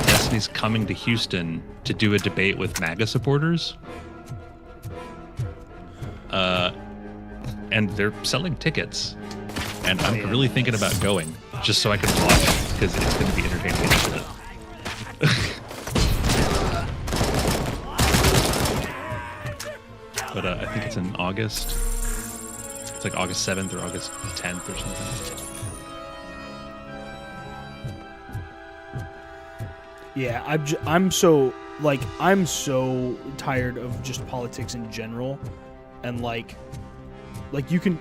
Destiny's coming to Houston to do a debate with MAGA supporters. And they're selling tickets. And I'm really thinking about going, just so I can watch, because it's going to be entertaining. but I think it's in August. It's like August 7th or August 10th or something. Yeah, I'm so tired of just politics in general, and like you can,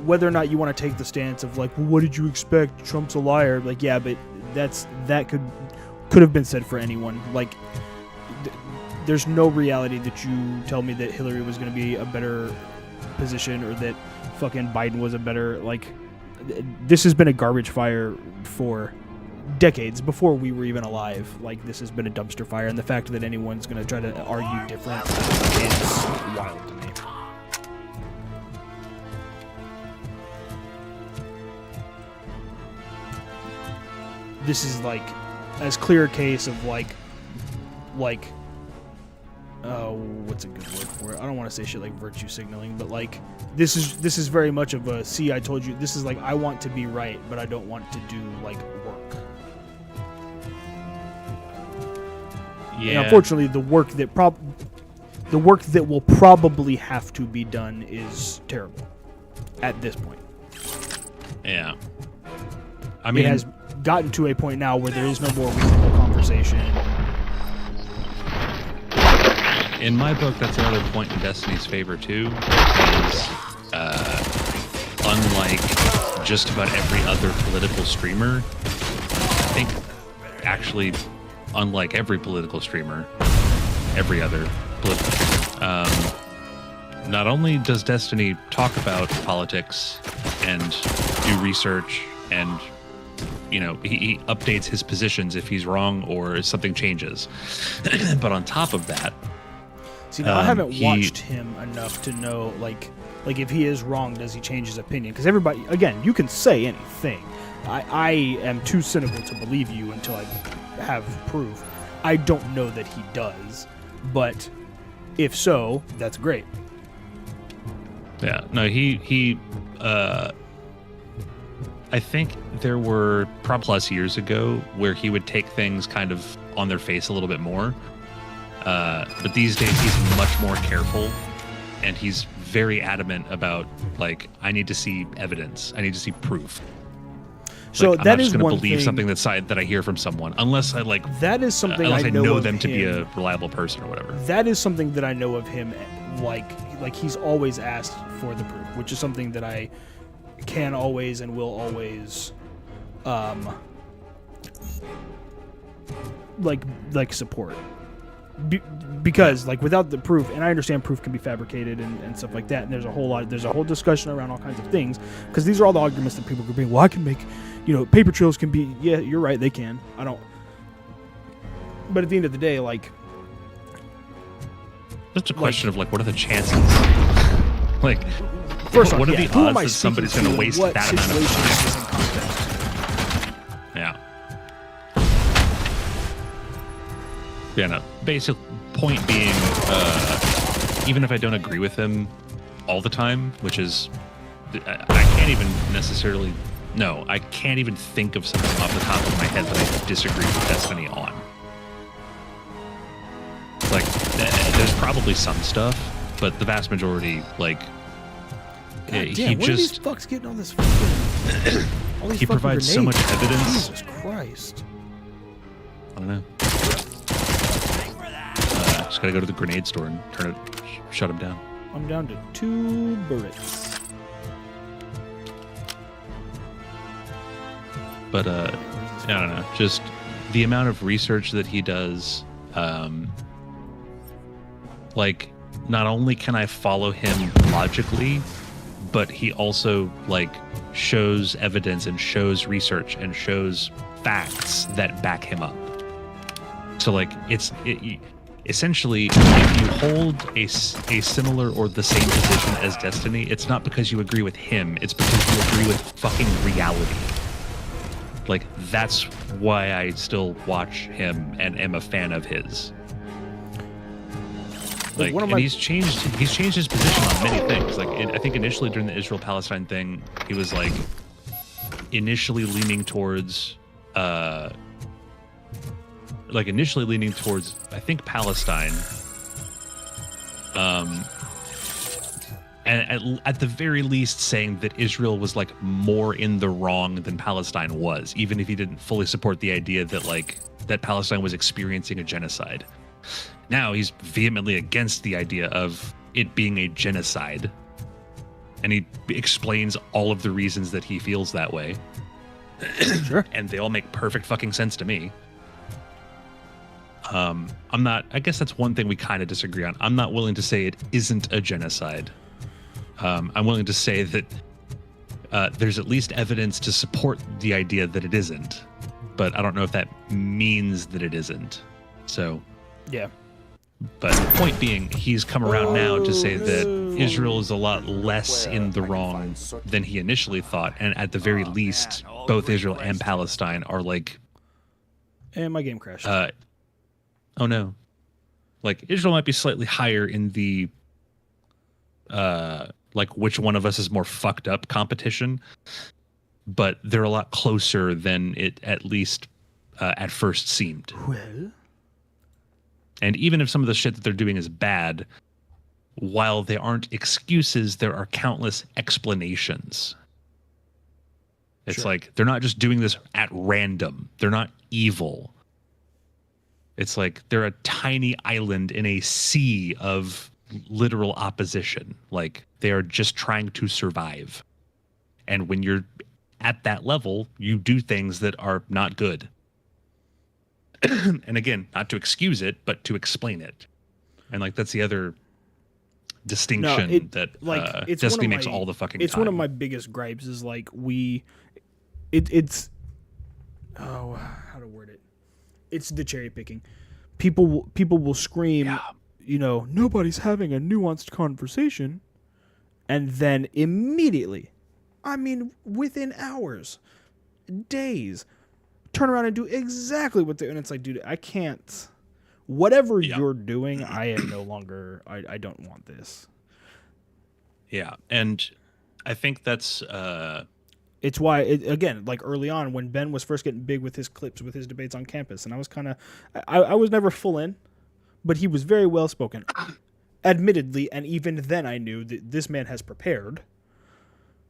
whether or not you want to take the stance of like, well, what did you expect? Trump's a liar. Like, yeah, but that could have been said for anyone. Like, there's no reality that you tell me that Hillary was going to be a better position or that fucking Biden was a better, like, this has been a garbage fire for decades before we were even alive. Like, this has been a dumpster fire, and the fact that anyone's going to try to argue different is wild to me. This is like as clear a case of like what's a good word for it? I don't want to say shit like virtue signaling, but like this is very much of a, see, I told you. This is like, I want to be right, but I don't want to do like work. Yeah. And unfortunately, the work that will probably have to be done is terrible at this point. Yeah. I mean, it has gotten to a point now where there is no more reasonable conversation. In my book, that's another point in Destiny's favor too, because unlike just about every other political streamer, I think actually, unlike every political streamer, every other political streamer, not only does Destiny talk about politics and do research and, you know, he updates his positions if he's wrong or something changes, but on top of that, see, now I haven't watched him enough to know, like if he is wrong, does he change his opinion? Because everybody, again, you can say anything. I am too cynical to believe you until I have proof. I don't know that he does, but if so, that's great. Yeah, no, he I think there were probably plus years ago where he would take things kind of on their face a little bit more. But these days he's much more careful, and he's very adamant about, like, I need to see evidence. I need to see proof. So like, that I'm not is just going one to believe thing, something that I hear from someone, unless I like. That is something unless I know them of to be him. a reliable person or whatever. That is something that I know of him. Like he's always asked for the proof, which is something that I can always and will always, like support. Because like without the proof, and I understand proof can be fabricated and stuff like that, and there's a whole discussion around all kinds of things, because these are all the arguments that people could bring. Well, I can make, paper trails can be, yeah, you're right, they can. I don't. But at the end of the day, like, it's a question of like, what are the chances? Like, first off, what are yeah, the odds that somebody's going to waste that amount of time? Yeah. Yeah, no. Basic point being, even if I don't agree with him all the time, which is, I can't even necessarily, no, I can't even think of something off the top of my head that I disagree with Destiny on. Like, there's probably some stuff, but the vast majority, like, God he damn, where just, are these fucks getting all this fucking, all these he fucking provides so much grenades? evidence. Jesus Christ. I don't know. Just gotta go to the grenade store and shut him down. I'm down to 2 bullets. But I don't know. Just the amount of research that he does. Like, not only can I follow him logically, but he also like shows evidence and shows research and shows facts that back him up. So like essentially, if you hold a similar or the same position as Destiny, it's not because you agree with him, it's because you agree with fucking reality. Like, that's why I still watch him and am a fan of his. Like, and he's changed his position on many things. Like, I think initially during the Israel-Palestine thing, he was like initially leaning towards I think Palestine. and at the very least saying that Israel was like more in the wrong than Palestine was, even if he didn't fully support the idea that like that Palestine was experiencing a genocide. Now he's vehemently against the idea of it being a genocide, and he explains all of the reasons that he feels that way. Sure. And they all make perfect fucking sense to me. I guess that's one thing we kind of disagree on. I'm not willing to say it isn't a genocide. I'm willing to say that there's at least evidence to support the idea that it isn't, but I don't know if that means that it isn't. So, yeah. But the point being, he's come around now to say that Israel is a lot less in the wrong than he initially thought, and at the very least, both Israel and Palestine are like. And my game crashed. Oh no, like Israel might be slightly higher in the like which one of us is more fucked up competition, but they're a lot closer than it at least at first seemed. Well, and even if some of the shit that they're doing is bad, while they aren't excuses, there are countless explanations. It's like they're not just doing this at random. They're not evil. It's like they're a tiny island in a sea of literal opposition. Like they are just trying to survive. And when you're at that level, you do things that are not good. And again, not to excuse it, but to explain it. And like that's the other distinction that Destiny makes all the fucking it's time. One of my biggest gripes is like it's how to word it. It's the cherry picking. People will scream, you know, nobody's having a nuanced conversation, and then immediately, I mean, within hours, days, turn around and do exactly what they. And it's like, dude, I can't. Whatever you're doing, I am no longer. I don't want this. Yeah, and I think that's. It's why, again, like early on when Ben was first getting big with his clips, with his debates on campus, and I was kind of, I was never full in, but he was very well spoken, admittedly, and even then I knew that this man has prepared.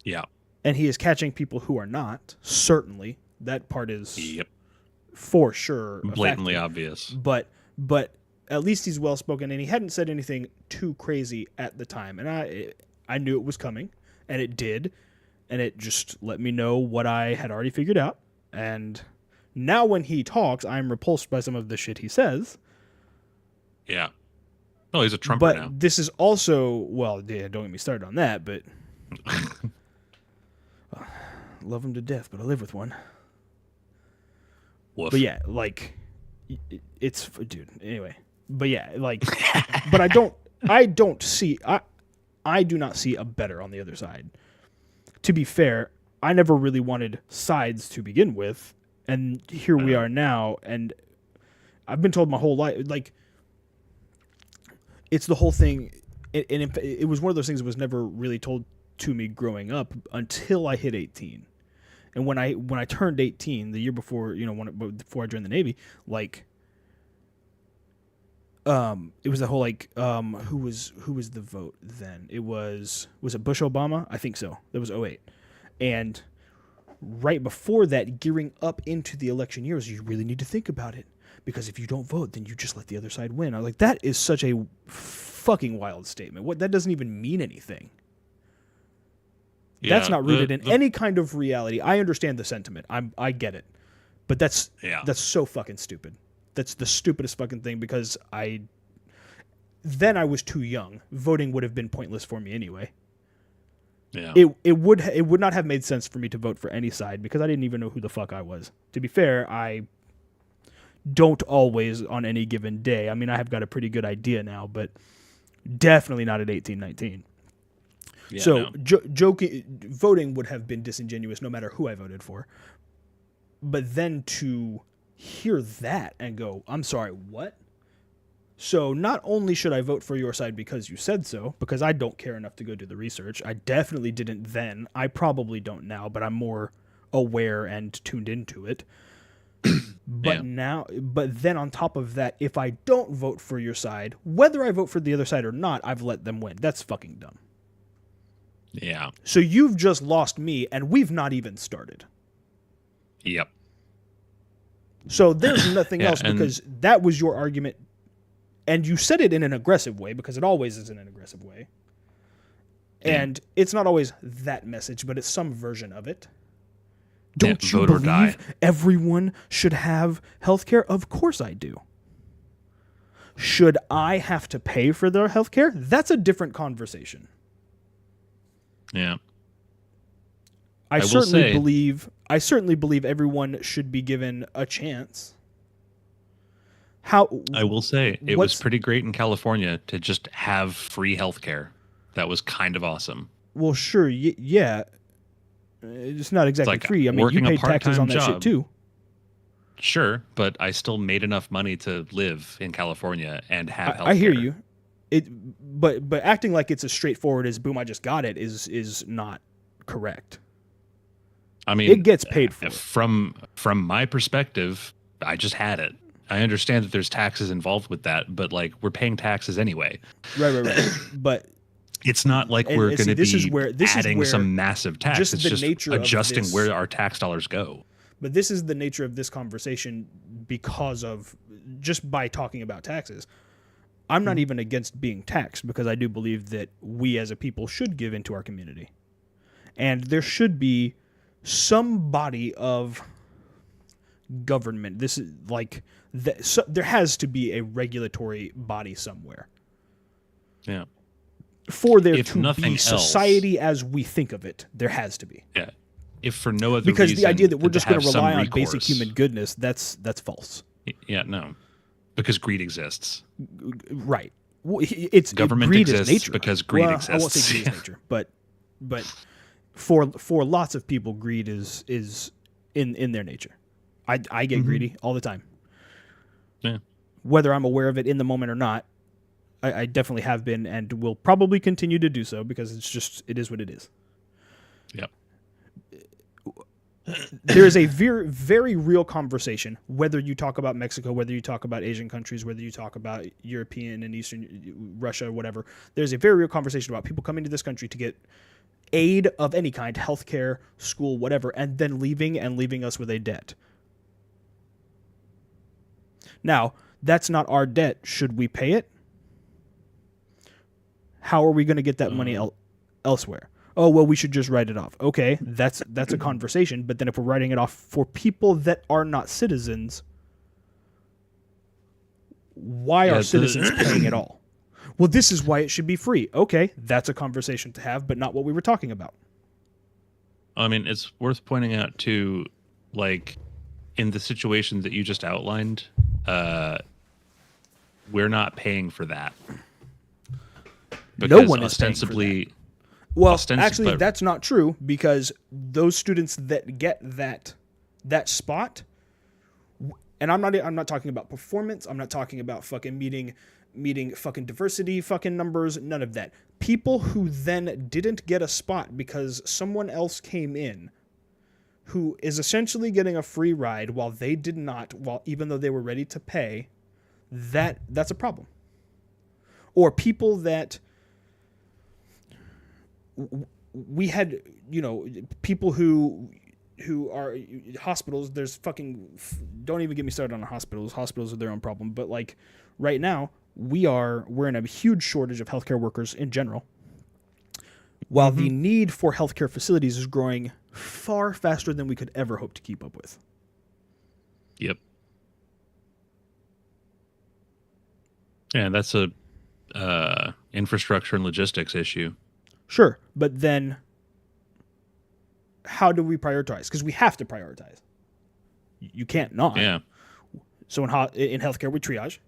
Yeah. And he is catching people who are not, certainly. That part is for sure blatantly obvious. But at least he's well spoken, and he hadn't said anything too crazy at the time, and I knew it was coming, and it did. And it just let me know what I had already figured out. And now when he talks, I'm repulsed by some of the shit he says. Yeah. Oh, he's a Trumper now. But this is also, well, yeah, don't get me started on that, but love him to death, but I live with one. Woof. But yeah, like, it's, dude, anyway. But yeah, like, but I do not see a better on the other side. To be fair, I never really wanted sides to begin with, and here we are now, and I've been told my whole life, like, it's the whole thing, and it was one of those things that was never really told to me growing up until I hit 18. And when I turned 18, the year before, you know, before I joined the Navy, like, it was the whole, like, who was the vote then? Was it Bush Obama? I think so. That was 2008. And right before that, gearing up into the election years, you really need to think about it, because if you don't vote, then you just let the other side win. I was like, that is such a fucking wild statement. That doesn't even mean anything. Yeah, that's not rooted in any kind of reality. I understand the sentiment. I get it. But that's so fucking stupid. That's the stupidest fucking thing, because then I was too young. Voting would have been pointless for me anyway. Yeah. It would not have made sense for me to vote for any side, because I didn't even know who the fuck I was. To be fair, I don't always on any given day. I mean, I have got a pretty good idea now, but definitely not at 18, 19. Yeah, so voting would have been disingenuous no matter who I voted for. But then to hear that and go, I'm sorry, what? So not only should I vote for your side because you said so, because I don't care enough to go do the research. I definitely didn't then. I probably don't now, but I'm more aware and tuned into it. But but then on top of that, if I don't vote for your side, whether I vote for the other side or not, I've let them win. That's fucking dumb. Yeah. So you've just lost me, and we've not even started. Yep. So there's nothing Yeah, else, because that was your argument, and you said it in an aggressive way, because it always is in an aggressive way. And it's not always that message, but it's some version of it. Don't you believe everyone should have healthcare? Of course I do. Should I have to pay for their healthcare? That's a different conversation. Yeah. I certainly believe everyone should be given a chance. I will say it was pretty great in California to just have free healthcare. That was kind of awesome. Well, sure, yeah. It's not exactly free. I mean, you paid taxes on that shit too. Sure, but I still made enough money to live in California and have healthcare. I hear you. But acting like it's as straightforward as boom, I just got it is not correct. I mean, it gets paid for. From my perspective, I just had it. I understand that there's taxes involved with that, but like we're paying taxes anyway. Right. But it's not like we're going to be adding some massive tax. It's just adjusting where our tax dollars go. But this is the nature of this conversation because of just by talking about taxes. I'm not even against being taxed, because I do believe that we as a people should give into our community. And there should be some body of government. This is like there has to be a regulatory body somewhere. Yeah. For there to be society as we think of it, there has to be. Yeah. If for no other because reason, the idea that we're just going to rely on basic human goodness, that's false. Yeah, no. Because greed exists. Right. It's government greed exists is nature. Because greed exists. I won't say greed is nature, but for lots of people, greed is in their nature. I get greedy all the time. Yeah. Whether I'm aware of it in the moment or not, I definitely have been and will probably continue to do so, because it is what it is. Yep. There is a very, very real conversation, whether you talk about Mexico, whether you talk about Asian countries, whether you talk about European and Eastern Russia, whatever. There's a very real conversation about people coming to this country to get aid of any kind, healthcare, school, whatever, and then leaving us with a debt. Now, that's not our debt. Should we pay it? How are we going to get that money elsewhere? Oh, well, we should just write it off. Okay, that's a conversation. But then if we're writing it off for people that are not citizens, why are citizens paying it all? Well, this is why it should be free. Okay, that's a conversation to have, but not what we were talking about. I mean, it's worth pointing out, too, like, in the situation that you just outlined, we're not paying for that. No one is paying for that. Well, actually, that's not true, because those students that get that spot, and I'm not talking about performance. I'm not talking about fucking meeting fucking diversity, fucking numbers, none of that. People who then didn't get a spot because someone else came in, who is essentially getting a free ride while they did not, even though they were ready to pay, that's a problem. Or people that we had, people who are hospitals. There's fucking, don't even get me started on hospitals. Hospitals are their own problem. But like right now, we're in a huge shortage of healthcare workers in general. While the need for healthcare facilities is growing far faster than we could ever hope to keep up with. Yep. Yeah, that's a infrastructure and logistics issue. Sure, but then how do we prioritize? Because we have to prioritize. You can't not. Yeah. So in healthcare, we triage.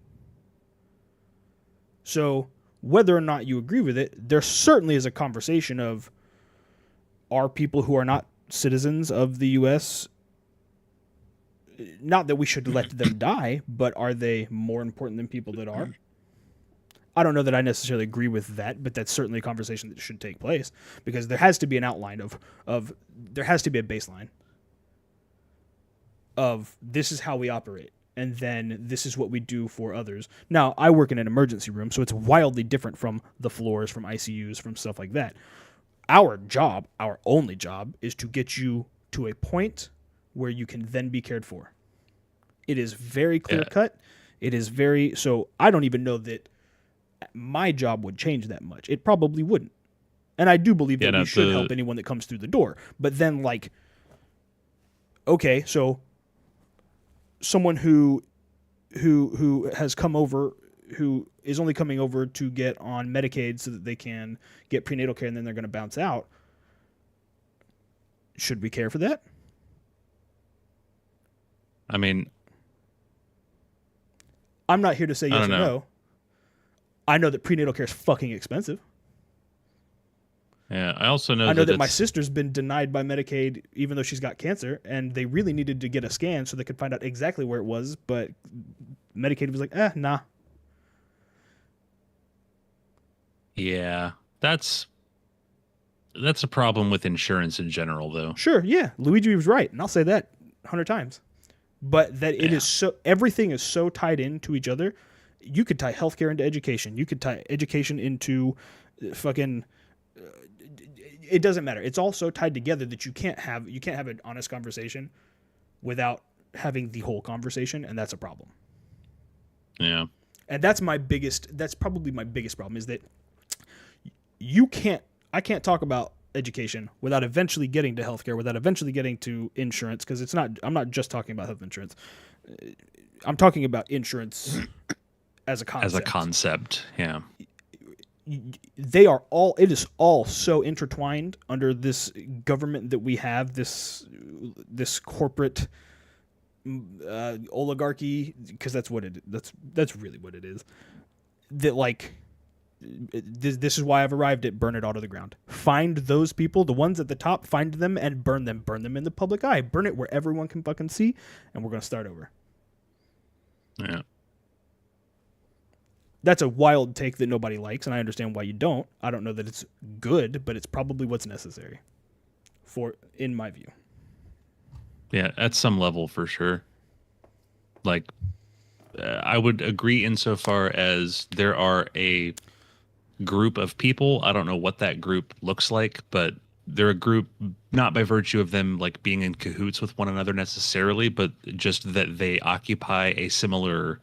So whether or not you agree with it, there certainly is a conversation of, are people who are not citizens of the U.S., not that we should let them die, but are they more important than people that are? I don't know that I necessarily agree with that, but that's certainly a conversation that should take place, because there has to be an outline of there has to be a baseline of this is how we operate, and then this is what we do for others. Now, I work in an emergency room, so it's wildly different from the floors, from ICUs, from stuff like that. our job, our only job, is to get you to a point where you can then be cared for. It is very clear cut. It is very, so I don't even know that my job would change that much. It probably wouldn't. And I do believe that we should help anyone that comes through the door. But then, like, okay, so someone who has come over, who is only coming over to get on Medicaid so that they can get prenatal care and then they're going to bounce out, should we care for that? I mean, I'm not here to say yes or no. I know that prenatal care is fucking expensive. Yeah, I also know that my sister's been denied by Medicaid even though she's got cancer, and they really needed to get a scan so they could find out exactly where it was, but Medicaid was like, nah. Yeah, that's a problem with insurance in general, though. Sure, yeah. Luigi was right, and I'll say that 100 times. But that it is so, everything is so tied into each other. You could tie healthcare into education. You could tie education into fucking. It doesn't matter. It's all so tied together that you can't have an honest conversation without having the whole conversation, and that's a problem. Yeah. And that's probably my biggest problem, is that I can't talk about education without eventually getting to healthcare, without eventually getting to insurance, because I'm not just talking about health insurance. I'm talking about insurance as a concept. As a concept, yeah. It is all so intertwined under this government that we have, this corporate oligarchy, because that's really what it is. That, like, this is why I've arrived at burn it all to the ground. Find those people, the ones at the top, find them and burn them in the public eye. Burn it where everyone can fucking see, and we're going to start over. Yeah. That's a wild take that nobody likes, and I understand why you don't. I don't know that it's good, but it's probably what's necessary in my view. Yeah, at some level for sure. Like, I would agree insofar as there are a group of people. I don't know what that group looks like, but they're a group not by virtue of them like being in cahoots with one another necessarily, but just that they occupy a similar,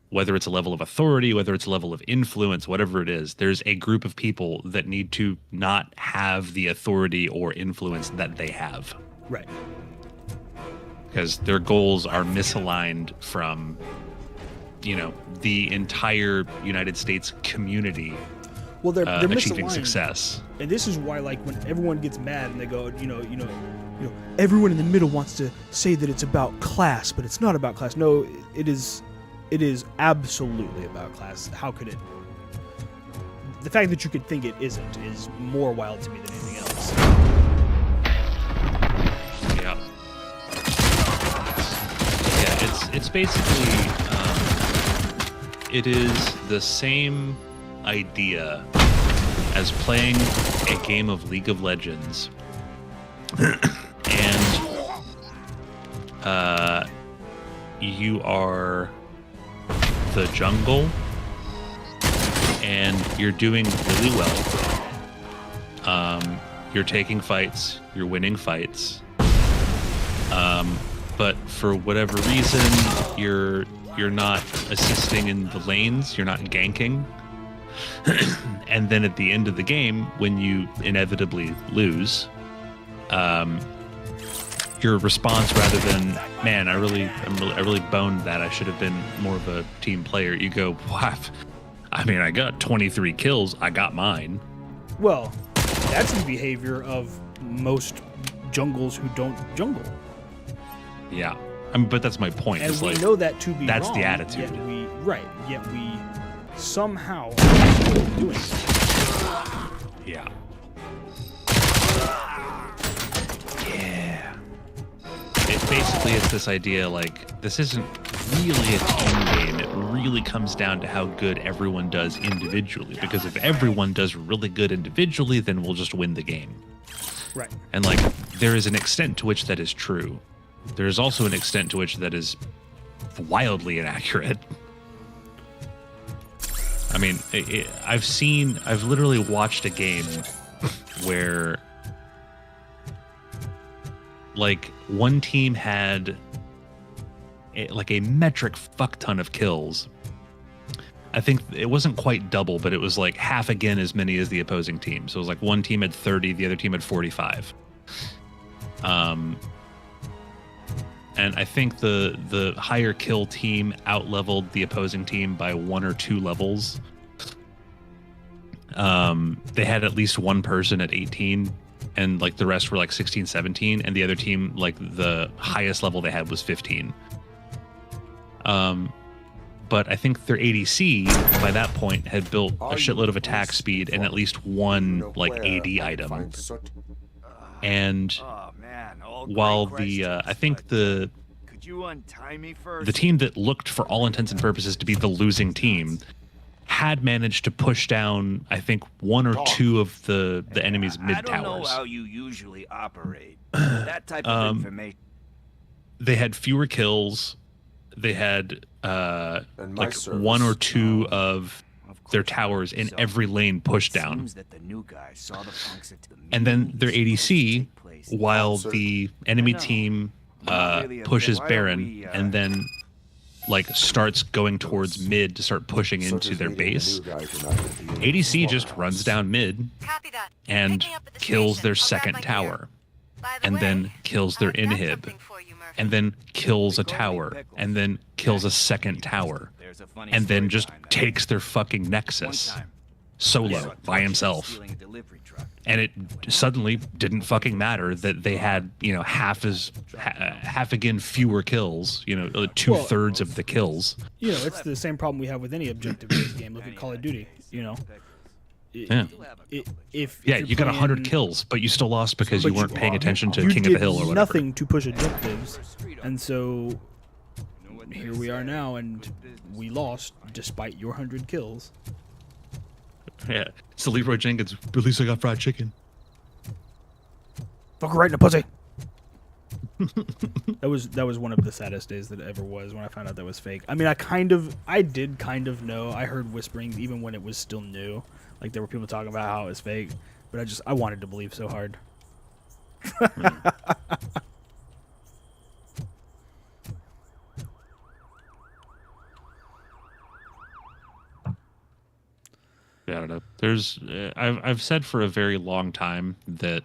whether it's a level of authority, whether it's a level of influence, whatever it is, there's a group of people that need to not have the authority or influence that they have. Right. Because their goals are misaligned from, the entire United States community. Well, they're achieving misaligned. Success. And this is why, like, when everyone gets mad and they go, everyone in the middle wants to say that it's about class, but it's not about class. No, it is absolutely about class. How could it? The fact that you could think it isn't is more wild to me than anything else. Yeah. Yeah, it's basically, it is the same idea as playing a game of League of Legends and you are the jungle and you're doing really well. You're taking fights, you're winning fights, but for whatever reason you're not assisting in the lanes, you're not ganking. And then at the end of the game, when you inevitably lose, your response, rather than, man, I really boned that, I should have been more of a team player, you go, wow, I mean, I got 23 kills, I got mine. Well, that's the behavior of most jungles who don't jungle. Yeah, but that's my point. And we know that to be that's wrong. The attitude. Yet we somehow are doing it. Yeah. Basically, it's this idea, like, this isn't really a team game. It really comes down to how good everyone does individually. Because if everyone does really good individually, then we'll just win the game. Right. And, like, there is an extent to which that is true. There is also an extent to which that is wildly inaccurate. I mean, I've literally watched a game where like one team had a metric fuck ton of kills. I think it wasn't quite double, but it was like half again as many as the opposing team. So it was like one team had 30, the other team had 45. And I think the higher kill team out-leveled the opposing team by 1 or 2 levels. They had at least one person at 18, and like the rest were like 16, 17, and the other team, like the highest level they had was 15. But I think their ADC by that point had built a shitload of attack speed and at least one like AD item. And while the I think the team that looked for all intents and purposes to be the losing team had managed to push down, I think, 1 or 2 of the enemy's mid towers. I don't know how you usually operate. That type of information. They had fewer kills. They had like 1 or 2 of their towers in every lane pushed down. And then their ADC, while the enemy team pushes Baron and then like starts going towards mid to start pushing into their base, ADC just runs down mid and kills their second tower, and then kills their inhib, and then kills a tower, and then kills a second tower, and then just takes their fucking Nexus solo by himself. And it suddenly didn't fucking matter that they had, you know, half again fewer kills, you know, 2/3 of the kills. You know, it's the same problem we have with any objective-based game. Look at Call of Duty, you know. If you got 100 kills, but you still lost because you weren't paying attention to King of the Hill or whatever. Nothing to push objectives, and so here we are now, and we lost despite your 100 kills. Yeah, so Leroy Jenkins, at least I got fried chicken. Fuck right in the pussy. That was one of the saddest days that it ever was when I found out that was fake. I mean, I did kind of know. I heard whisperings even when it was still new. Like there were people talking about how it was fake, but I wanted to believe so hard. I don't know. I've said for a very long time that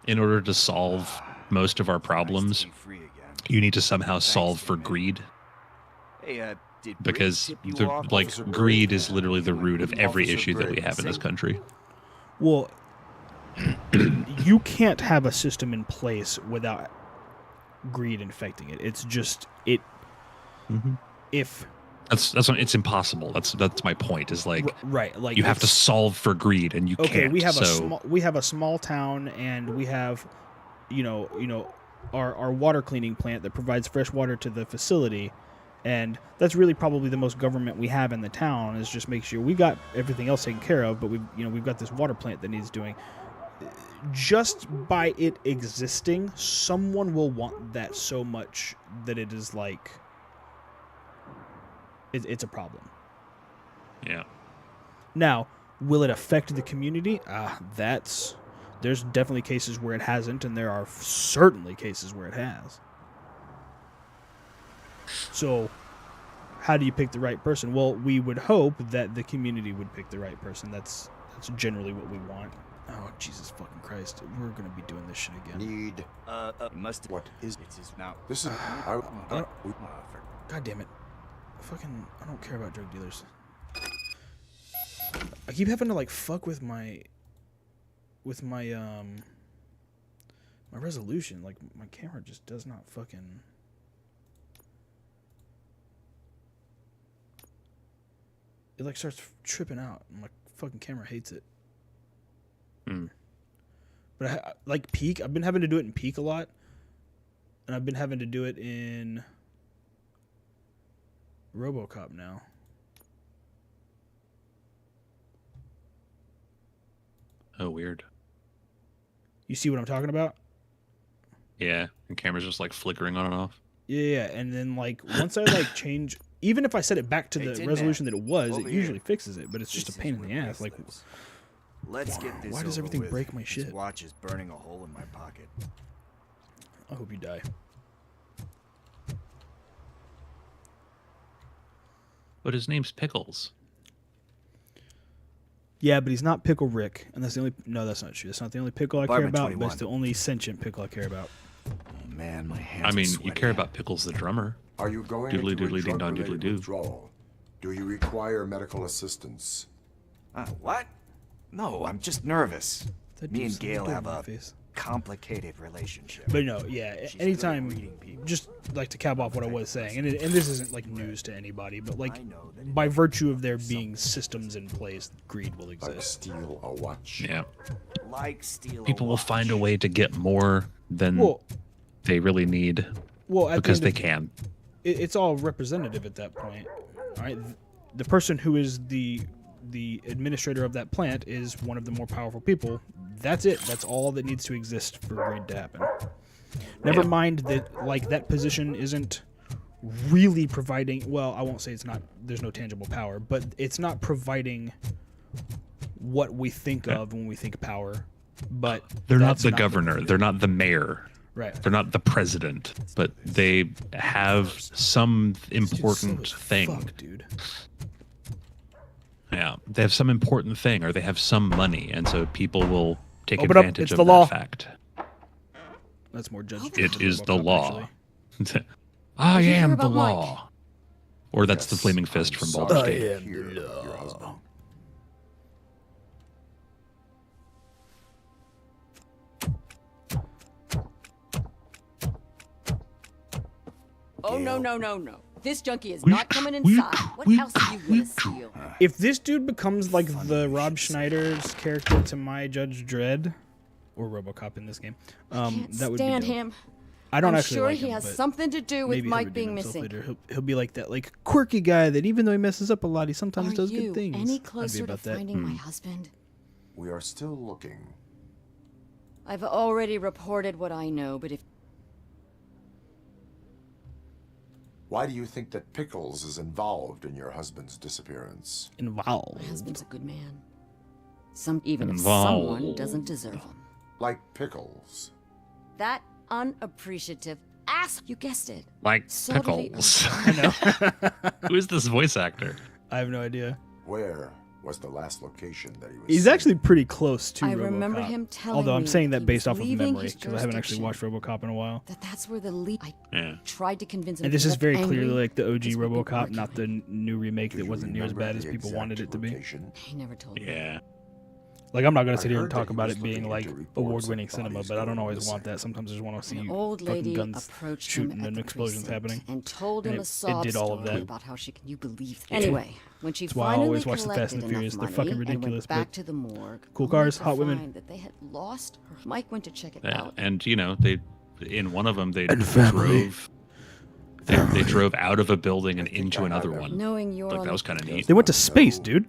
in order to solve most of our problems, you need to somehow solve for greed. Because greed is literally the root of every issue that we have in this country. Well, you can't have a system in place without greed infecting it. It's just it. Mm-hmm. If it's impossible. That's my point. Is like right. Like you have to solve for greed, and you can't. We have a small town, and we have, you know, our water cleaning plant that provides fresh water to the facility. And that's really probably the most government we have in the town, is just make sure we got everything else taken care of, but we've got this water plant that needs doing. Just by it existing, someone will want that so much that it is like it's a problem. Yeah. Now, will it affect the community? There's definitely cases where it hasn't, and there are certainly cases where it has. So, how do you pick the right person? Well, we would hope that the community would pick the right person. That's generally what we want. Oh, Jesus fucking Christ. We're going to be doing this shit again. What is it now? This is... God damn it. I don't care about drug dealers. I keep having to, like, fuck with my resolution. Like, my camera just does not fucking... It like starts tripping out. My fucking camera hates it. But like peak, I've been having to do it in peak a lot, and I've been having to do it in RoboCop now. Oh, weird. You see what I'm talking about? Yeah, and camera's just like flickering on and off. Yeah, and then like once I like change. Even if I set it back to the resolution that it was, it usually fixes it, but it's just a pain in the ass. Like, Let's get this. Why does over everything with. break my This shit? watch is burning a hole in my pocket. I hope you die. But his name's Pickles. Yeah, but he's not Pickle Rick, and that's the only. No, that's not true. That's not the only pickle I care Apartment about. 21. But it's the only sentient pickle I care about. Oh man, my hands. I mean, are you sweaty. care about Pickles the drummer. Are you going Doodly into a doodly ding dong drug-related doodly doo. withdrawal? Do you require medical assistance? What? No, I'm just nervous. That Me dude's and Gail so have in my a face. complicated relationship. But no, yeah. Anytime, just like to cap off what I was saying, and this isn't like news to anybody, but like by virtue of there being systems in place, greed will Like exist. steal a watch? Yeah. Like steal. People will find a way to get more than they really need Well, at the because end they of- can. It's all representative at that point. All right, the person who is the administrator of that plant is one of the more powerful people. That's it. That's all that needs to exist for greed to happen. Never mind that like that position isn't really providing. Well, I won't say it's not. There's no tangible power, but it's not providing what we think of when we think power. But They're not that's the governor. They're not the mayor. Right. They're not the president, but they have some important thing. Fuck, dude. Yeah, they have some important thing, or they have some money, and so people will take Open up, advantage it's of the that law. fact. That's more judged. It is the law. I Did you hear am the about Mike? law. Or that's the flaming fist from Baldur's Gate. Your husband. Oh, no. This junkie is not coming inside. What else are you gonna steal? If this dude becomes like the Rob Schneider's character to my Judge Dredd, or RoboCop in this game, Can't that would stand be dope. him. I don't I'm actually sure like he him, has but something to do with maybe he'll Mike redeem being himself missing. later. He'll be like that like quirky guy that even though he messes up a lot, he sometimes Are does you good things. any I'd be closer to about that. finding my husband? We are still looking. I've already reported what I know, but if Why do you think that Pickles is involved in your husband's disappearance? Involved. my husband's a good man, even if Involved. someone doesn't deserve him. Like Pickles. That unappreciative ass, you guessed it. Like So did he- Pickles. I know. Who is this voice actor? I have no idea. Where was the last location that he was He's seen? actually pretty close to I RoboCop. remember him telling Although I'm me saying he that based was off of leaving memory his because I haven't actually watched jurisdiction. RoboCop in a while. That's where the lead. I Yeah. tried to convince him. And this to is get very angry. clearly like the OG This would be RoboCop, not argument. the new remake Do that you wasn't near as remember bad as the people exact wanted it to be. location? He never told me. Yeah. Like I'm not gonna I sit here and heard talk that he about was it being looking like into reports award-winning that cinema, bodies but I don't going always want missing. that. Sometimes I just want to see An old fucking lady guns approached shooting him at and the explosions precinct happening. and told And him a it sob did all of story that. about how she can you believe that. Anyway, when she That's why I finally always watch the Fast collected and the Furious. enough They're fucking money and ridiculous, went back but to the morgue, cool only cars, to hot women. find that they had lost her. Mike went to check it Yeah. out. And you know, they in one of them they And family. drove they drove out of a building and into another one. Knowing you're Like on that the- was kind of neat. They went to space, dude.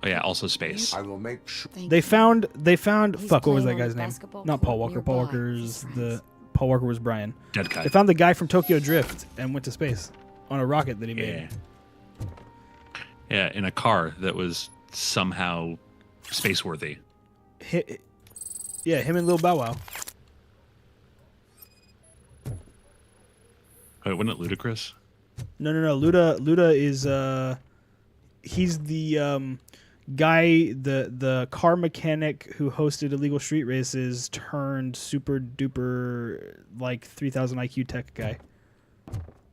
Oh yeah, also space. I will make sure. Thank They you. found He's fuck, what was playing that on guy's the name? basketball Not Paul court Walker. Paul nearby Walker with is his the friends. Paul Walker was Brian. Dead guy. They found the guy from Tokyo Drift and went to space on a rocket that he Yeah. made. Yeah, in a car that was somehow space worthy. Yeah, him and Lil Bow Wow. Wait, wasn't it ludicrous? No. Luda is he's the guy, the car mechanic who hosted illegal street races turned super duper like 3000 IQ tech guy.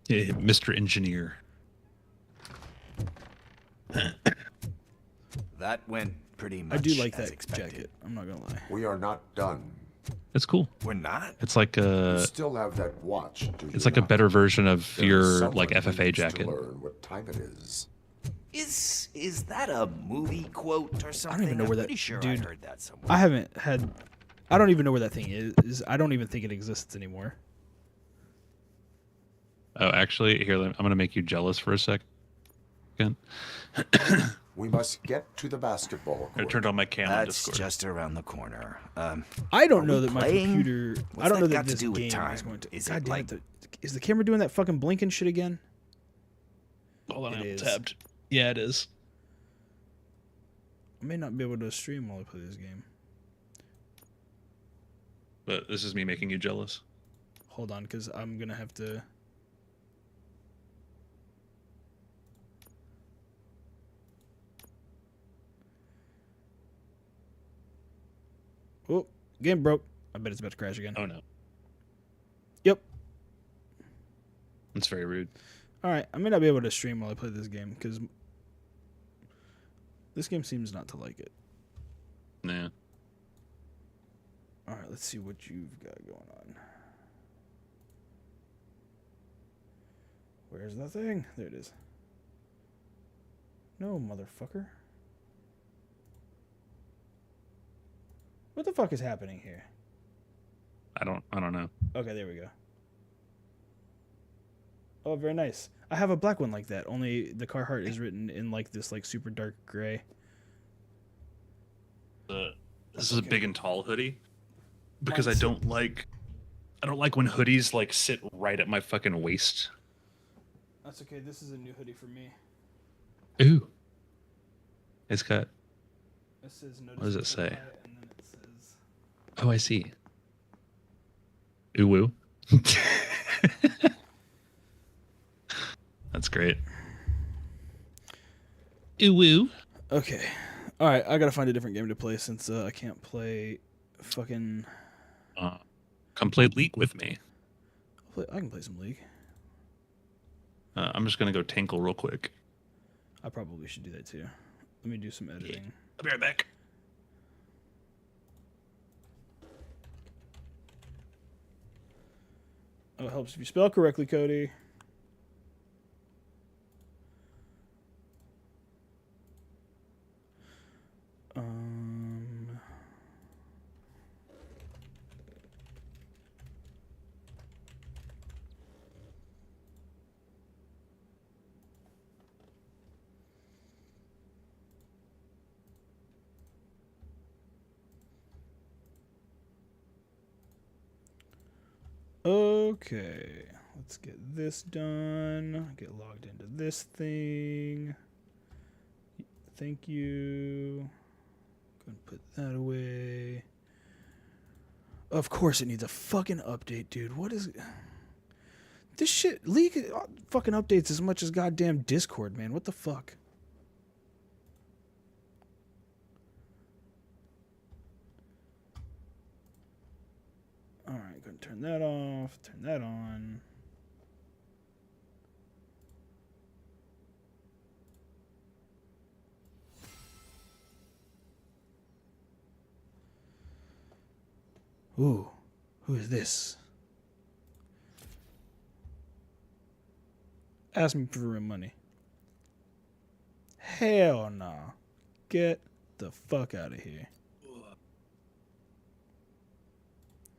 Yeah, Mr. Engineer. That went pretty much I do like as that expected. jacket. I'm not gonna lie. We are not done. It's cool. We're not. It's like You a still have that watch, do you it's like a not? better version of There is your someone like who FFA needs to jacket. learn what time it is. Is that a movie quote or something? I don't even know where I'm that pretty sure dude. I heard that somewhere. I don't even know where that thing is. I don't even think it exists anymore. Oh, actually, here I'm gonna make you jealous for a second. We must get to the basketball I court. turned on my cam on That's Discord. just around the corner. I don't Are know we that my playing? computer. What's I don't know that that got to this do with game time? is going to. Is it God damn like- it! Is the camera doing that fucking blinking shit again? Hold on, It I'm is. tabbed. Yeah, it is. I may not be able to stream while I play this game. But this is me making you jealous. Hold on, because I'm going to have to... Oh, game broke. I bet it's about to crash again. Oh, no. Yep. That's very rude. All right, I may not be able to stream while I play this game, because this game seems not to like it. Nah. All right, let's see what you've got going on. Where's the thing? There it is. No, motherfucker. What the fuck is happening here? I don't know. Okay, there we go. Oh, very nice. I have a black one like that, only the Carhartt is written in like this like super dark gray. This is a big and tall hoodie because I don't like when hoodies like sit right at my fucking waist. That's okay. This is a new hoodie for me. Ooh. It's got. It says What does it say? And then it says... Oh, I see. Ooh woo. That's great. Ooh woo. Okay. All right, I gotta find a different game to play since I can't play fucking... Come play League with me. I can play some League. I'm just gonna go tinkle real quick. I probably should do that too. Let me do some editing. Yeah. I'll be right back. Oh, it helps if you spell correctly, Cody. Okay, let's get this done. Get logged into this thing. Thank you. Go and put that away. Of course it needs a fucking update, dude. What is... This shit, League fucking updates as much as goddamn Discord, man. What the fuck? Alright, go and turn that off, turn that on. Ooh, who is this? Ask me for real money. Hell nah. Get the fuck out of here.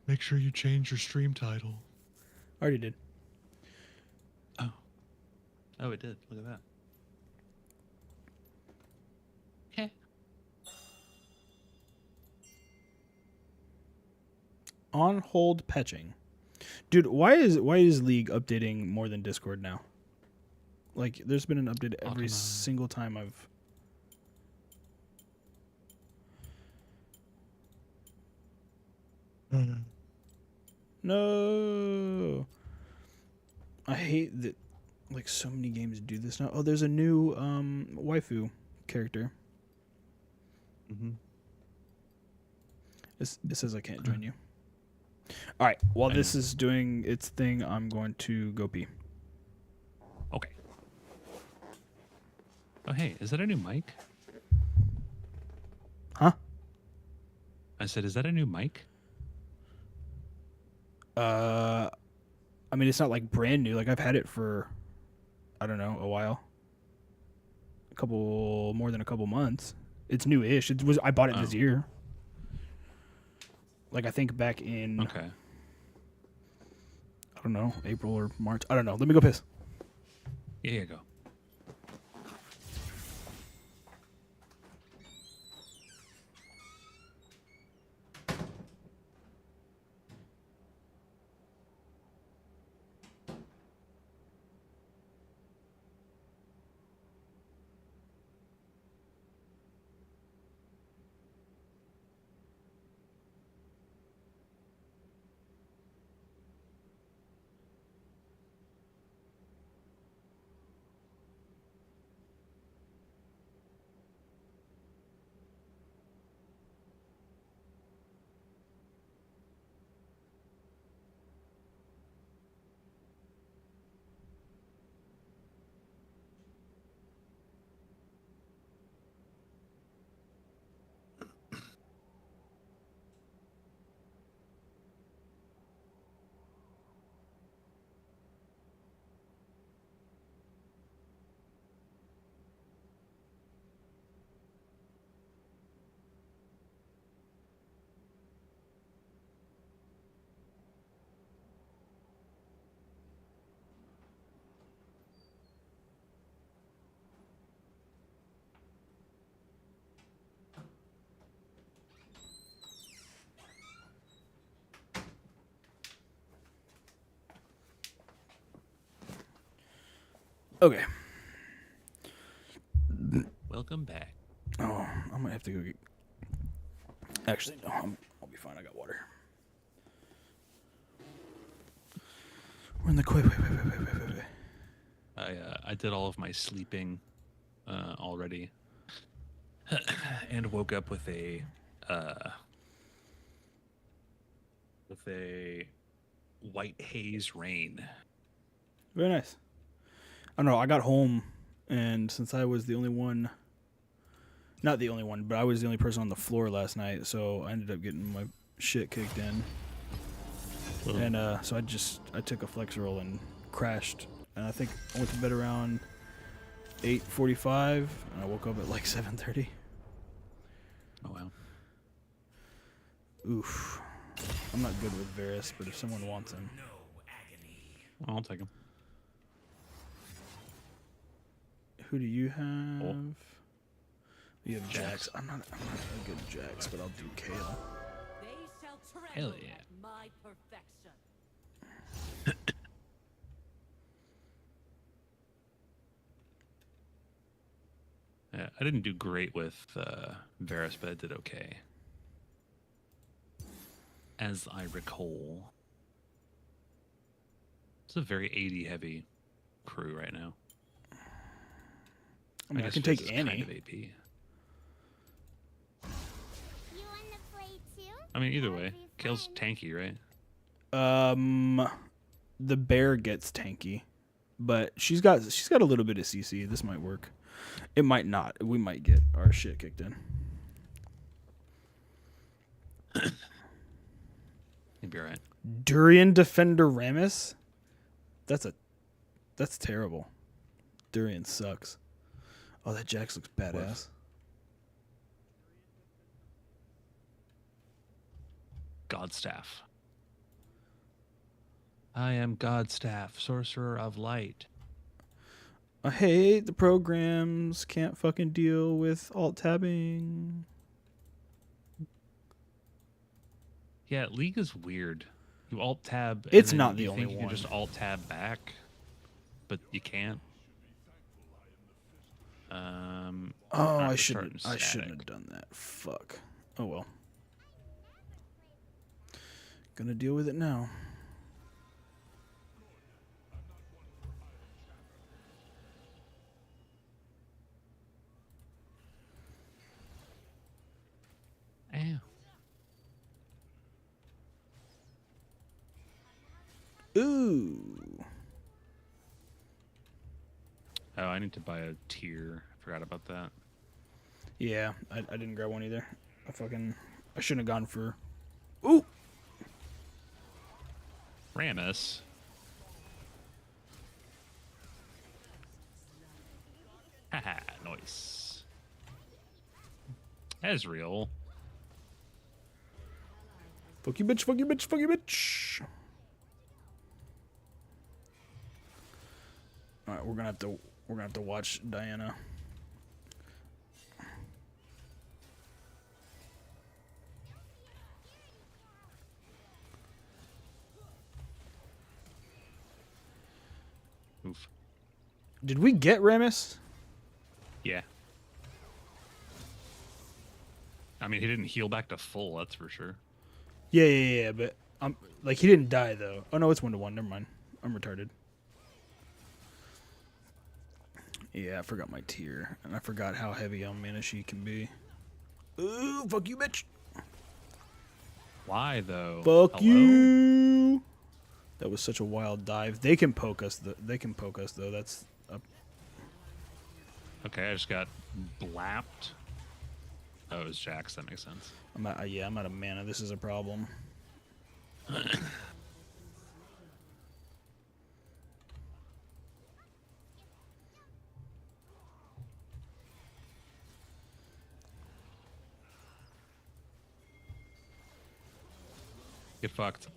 Make sure you change your stream title. Already did. Oh. Oh, it did. Look at that. Okay. On hold patching. Dude, why is League updating more than Discord now? Like, there's been an update every single time I've... No. I hate that, like, so many games do this now. Oh, there's a new waifu character. Mm-hmm. It says I can't join you. All right. While this is doing its thing, I'm going to go pee. Okay. Oh, hey, is that a new mic? Huh? I said, is that a new mic? I mean, it's not like brand new. Like, I've had it for, I don't know, a while. More than a couple months. It's new-ish. I bought it this year. Like, I think back in... Okay. I don't know, April or March. I don't know. Let me go piss. Yeah, you go. Okay. Welcome back. Oh, I'm gonna have to go get. Actually, no, I'll be fine. I got water. We're in the wait. I did all of my sleeping already, and woke up with a white haze rain. Very nice. I don't know. I got home, and since I was the only one, not the only one, but I was the only person on the floor last night, so I ended up getting my shit kicked in. And so I took a Flexeril and crashed, and I think I went to bed around 8:45, and I woke up at like 7:30. Oh wow. Oof. I'm not good with Varus, but if someone wants him, I'll take him. who do you have? Oh. You have Jax. I'm not a good Jax, but I'll do Kale. Hell yeah. My perfection. Yeah, I didn't do great with Varus, but I did okay. As I recall. It's a very 80 heavy crew right now. I mean, I guess can Fizz take is Annie. kind of AP. I mean, either way, Kale's tanky, right? The bear gets tanky, but she's got a little bit of CC. This might work. It might not. We might get our shit kicked in. You'd be alright. Durian Defender Rammus? That's terrible. Durian sucks. Oh, that Jax looks badass. Godstaff. I am Godstaff, sorcerer of light. I hate the programs. Can't fucking deal with alt-tabbing. Yeah, League is weird. You alt-tab. It's and not then the you only think you one. can just alt-tab back, but you can't. Oh, not I for shouldn't certain have done that. Fuck. Oh well. Gonna deal with it now. Ow. Ooh. Oh, I need to buy a tier. I forgot about that. Yeah, I didn't grab one either. I shouldn't have gone for. Ooh. Rammus. Haha, nice. Ezreal. Fuck you, bitch! Fuck you, bitch! Fuck you, bitch! All right, we're gonna have to watch Diana. Oof. Did we get Rammus? Yeah. I mean, he didn't heal back to full, that's for sure. Yeah, but like he didn't die though. Oh no, it's 1-1. Never mind. I'm retarded. Yeah, I forgot my tier, and I forgot how heavy on mana she can be. Ooh, fuck you, bitch! Why though? Fuck Hello? you! That was such a wild dive. They can poke us. They can poke us though. That's up. Okay, I just got blapped. Oh, it was Jax. That makes sense. I'm out of mana. This is a problem. Get fucked.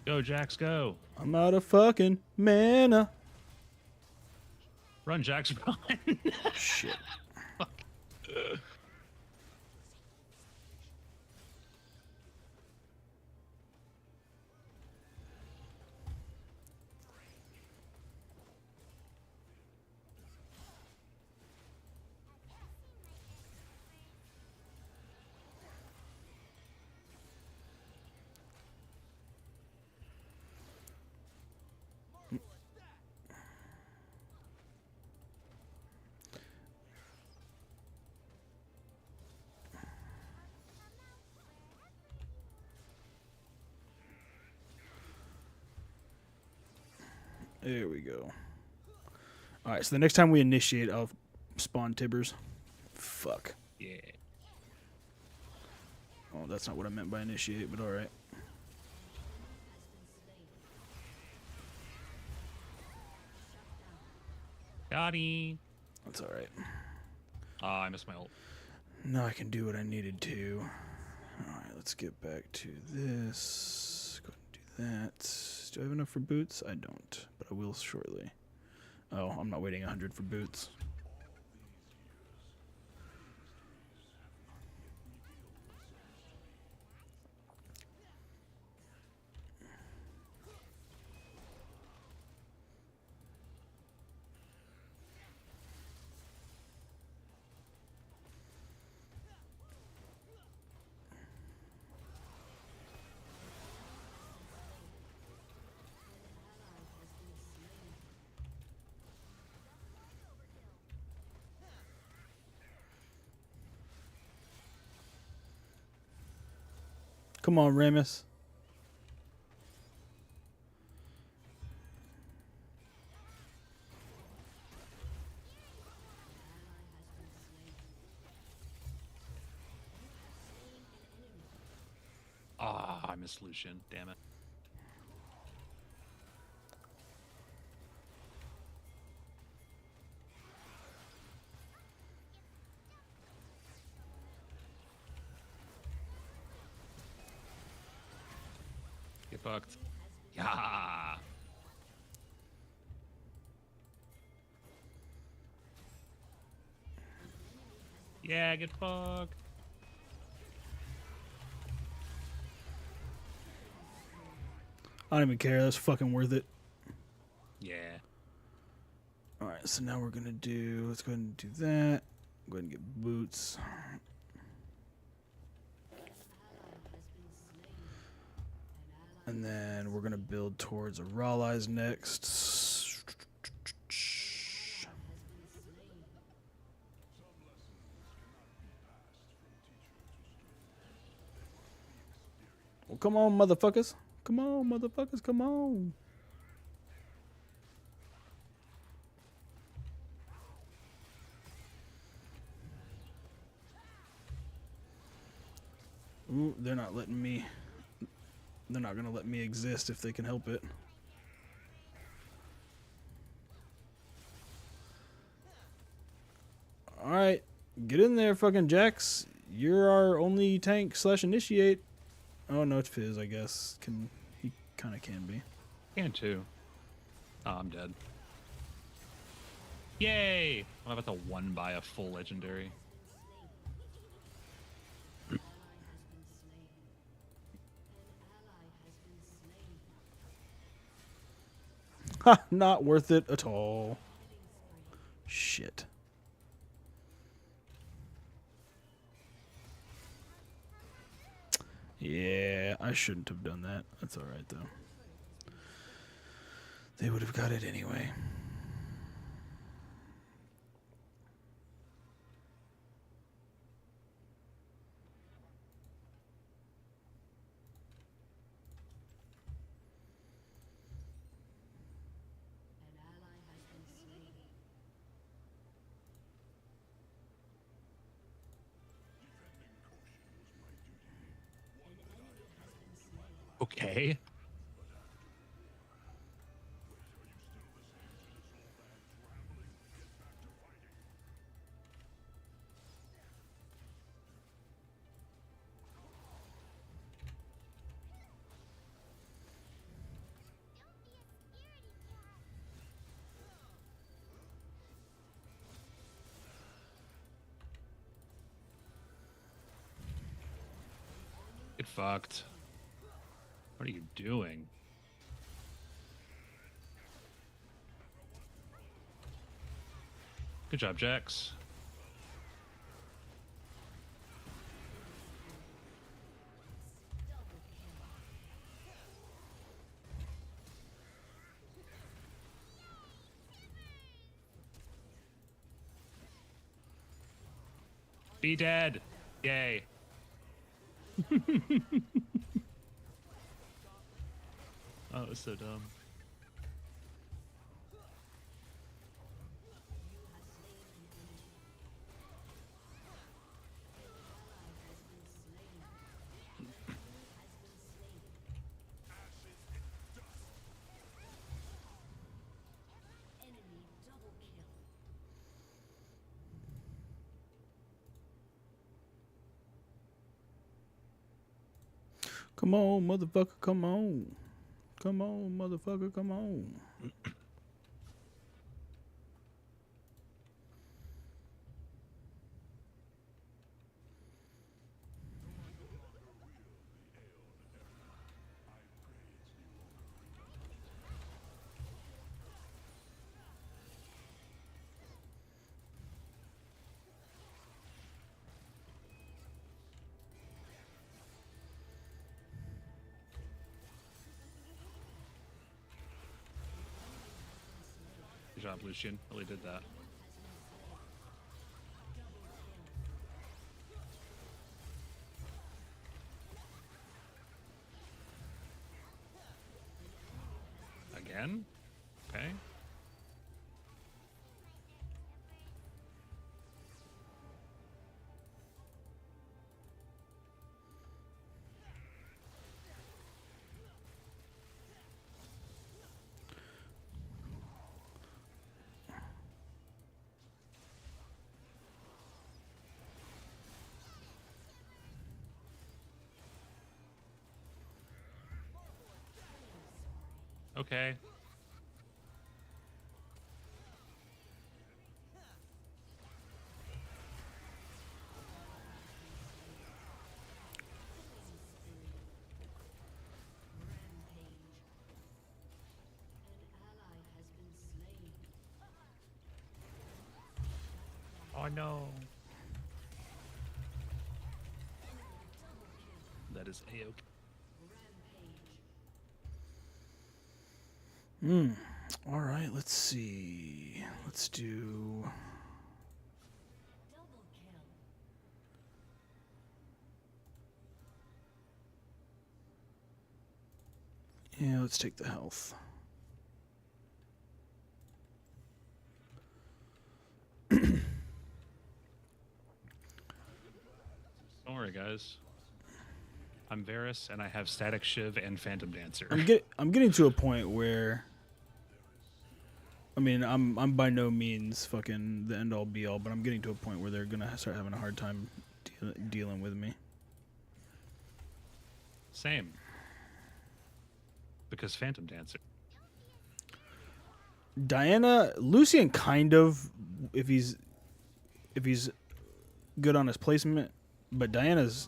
Go, Jax, go. I'm out of fucking mana. Run, Jax, run. Shit. Fuck. There we go. Alright, so the next time we initiate, I'll spawn Tibbers. Fuck. Yeah. Oh, that's not what I meant by initiate, but alright. Got him. That's alright. I missed my ult. Now I can do what I needed to. Alright, let's get back to this. Go ahead and do that. Do I have enough for boots? I don't, but I will shortly. Oh, I'm not waiting 100 for boots. Come on, Ramus. I missed Lucian. Damn it. Get fucked. Yeah. Yeah, get fucked. I don't even care. That's fucking worth it. Yeah. Alright, so now we're gonna do, let's go ahead and do that. Go ahead and get boots. And then we're gonna build towards a Raleigh next. Well, come on, motherfuckers. Come on, motherfuckers, come on. Ooh, they're not letting me. They're not gonna let me exist if they can help it. Alright, get in there, fucking Jax. You're our only tank / initiate. Oh no, it's Fizz, I guess. He kinda can be. Can too. Oh, I'm dead. Yay! I'm about to one by a full legendary. Ha! Not worth it at all. Shit. Yeah, I shouldn't have done that. That's alright though. They would have got it anyway. Okay. Get fucked. What are you doing? Good job, Jax. Be dead. Yay. Oh, it was so dumb. Come on, motherfucker, come on. Come on, motherfucker, come on. Good job, Lucian. Really did that. Again? Okay. Okay. Oh no. That is A-okay. All right, let's see. Let's do. Yeah, let's take the health. Don't worry, guys. I'm Varus, and I have Static Shiv and Phantom Dancer. I'm getting to a point where, I mean, I'm by no means fucking the end all be all, but I'm getting to a point where they're gonna start having a hard time dealing with me. Same. Because Phantom Dancer. Diana, Lucian kind of, if he's good on his placement, but Diana's.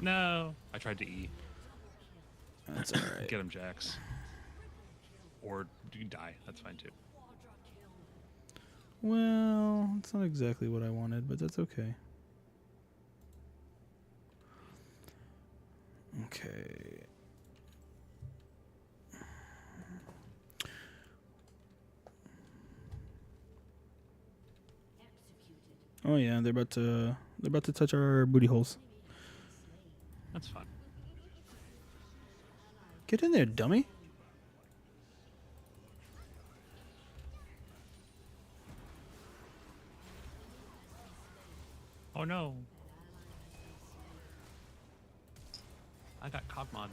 No, I tried to E. That's all right. Get him, Jax. Or you die. That's fine too. Well, it's not exactly what I wanted, but that's okay. Okay. Oh yeah, they're about to touch our booty holes. That's fine. Get in there, dummy. Oh no. I got Cogmod.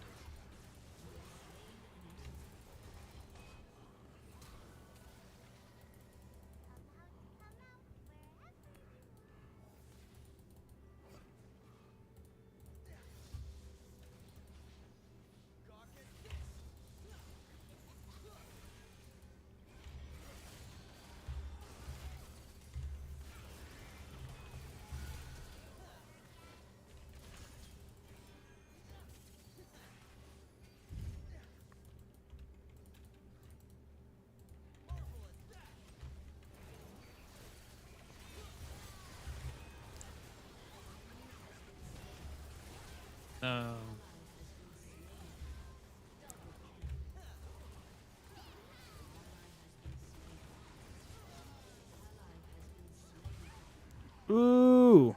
No. Ooh.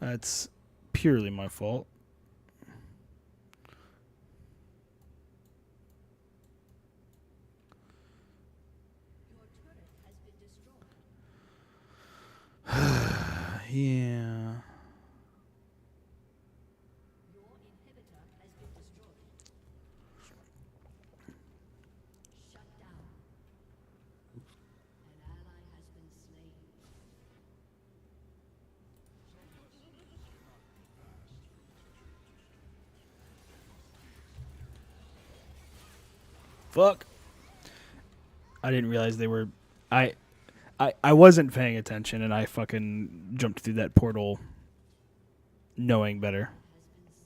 That's purely my fault. Yeah. Fuck. I didn't realize they were. I wasn't paying attention, and I fucking jumped through that portal knowing better.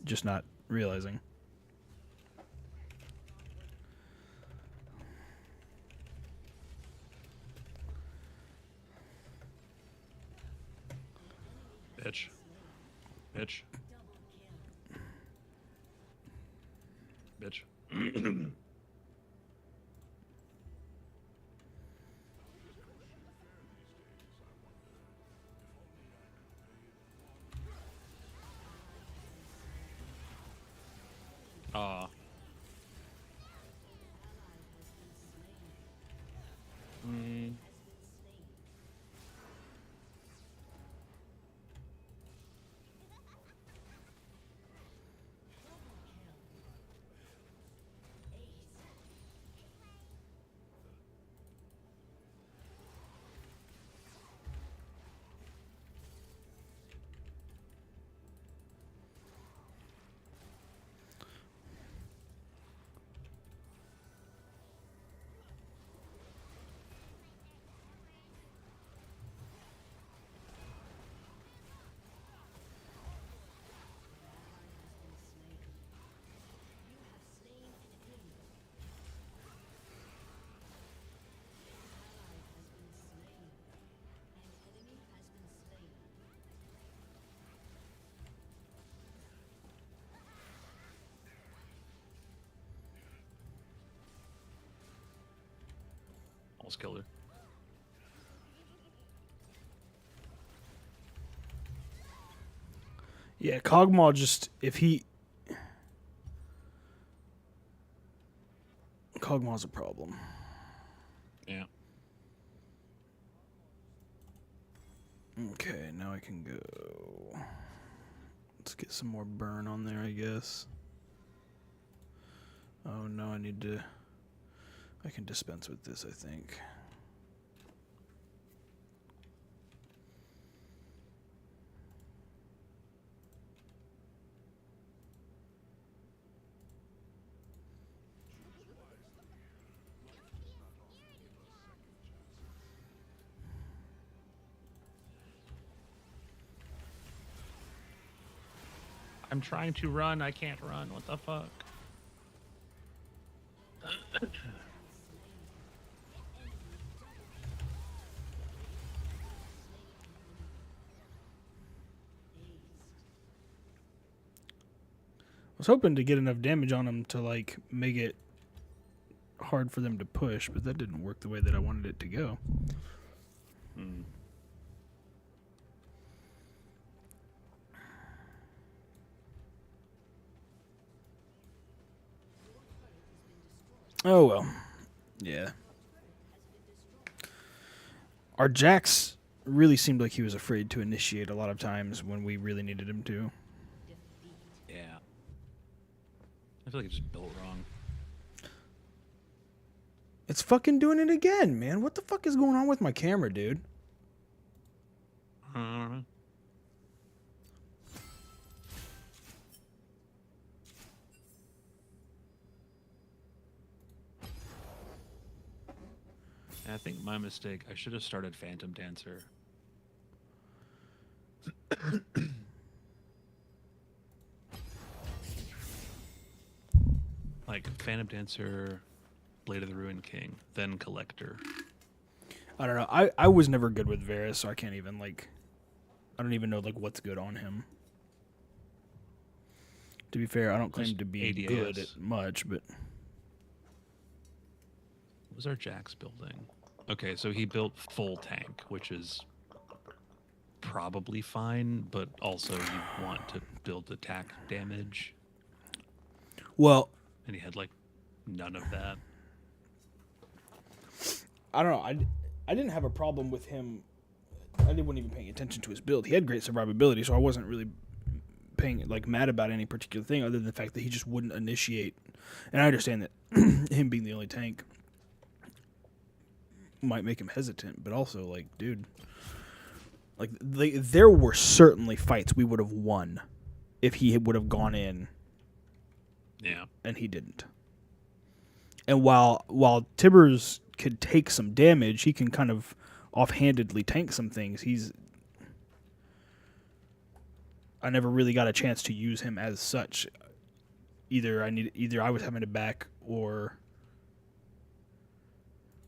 Just not realizing. Bitch. Bitch. Bitch. Aw. Almost killed her. Yeah, Kog'Maw just Kog'Maw's a problem. Yeah. Okay, now I can go. Let's get some more burn on there, I guess. Oh no, I can dispense with this, I think. I'm trying to run. I can't run. What the fuck? I was hoping to get enough damage on them to like make it hard for them to push, but that didn't work the way that I wanted it to go. Oh well. Yeah. Our Jax really seemed like he was afraid to initiate a lot of times when we really needed him to. Yeah. I feel like it's just built wrong. It's fucking doing it again, man. What the fuck is going on with my camera, dude? I don't know. I think my mistake. I should have started Phantom Dancer. Like Phantom Dancer, Blade of the Ruined King, then Collector. I don't know. I was never good with Varus, so I can't even like. I don't even know like what's good on him. To be fair, I don't claim to be ADAS. good at much, but What was our Jax building? Okay, so he built full tank, which is probably fine, but also you want to build attack damage. well, And he had like none of that. I don't know. I didn't have a problem with him. I wasn't even paying attention to his build. He had great survivability, so I wasn't really mad about any particular thing other than the fact that he just wouldn't initiate. And I understand that him being the only tank might make him hesitant, but also like, dude, like there were certainly fights we would have won if he would have gone in. Yeah. And he didn't. And while Tibbers could take some damage, he can kind of offhandedly tank some things. I never really got a chance to use him as such. Either I was having to back or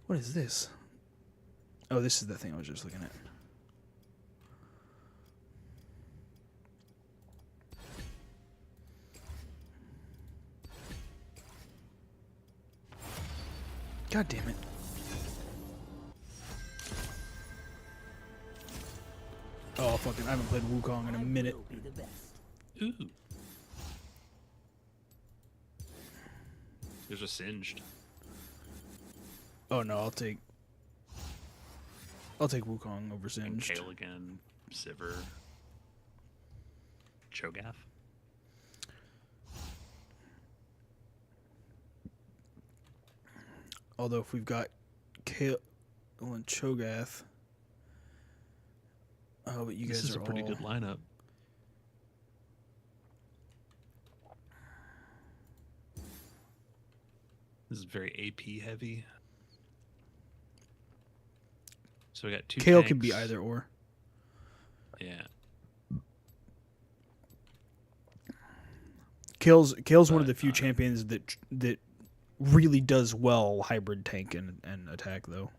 what is this? Oh, this is the thing I was just looking at. God damn it. Oh, fucking, I haven't played Wukong in a minute. Ooh. There's a Singed. Oh no, I'll take Wukong over Singed. Kale again, Sivir, Cho'Gath. Although if we've got Kale and Cho'Gath, oh, but you guys This is are a pretty all... good lineup. This is very AP heavy. So we got two Kale tanks. can be either or. Yeah. Kale's one of the few champions that really does well hybrid tank and attack, though.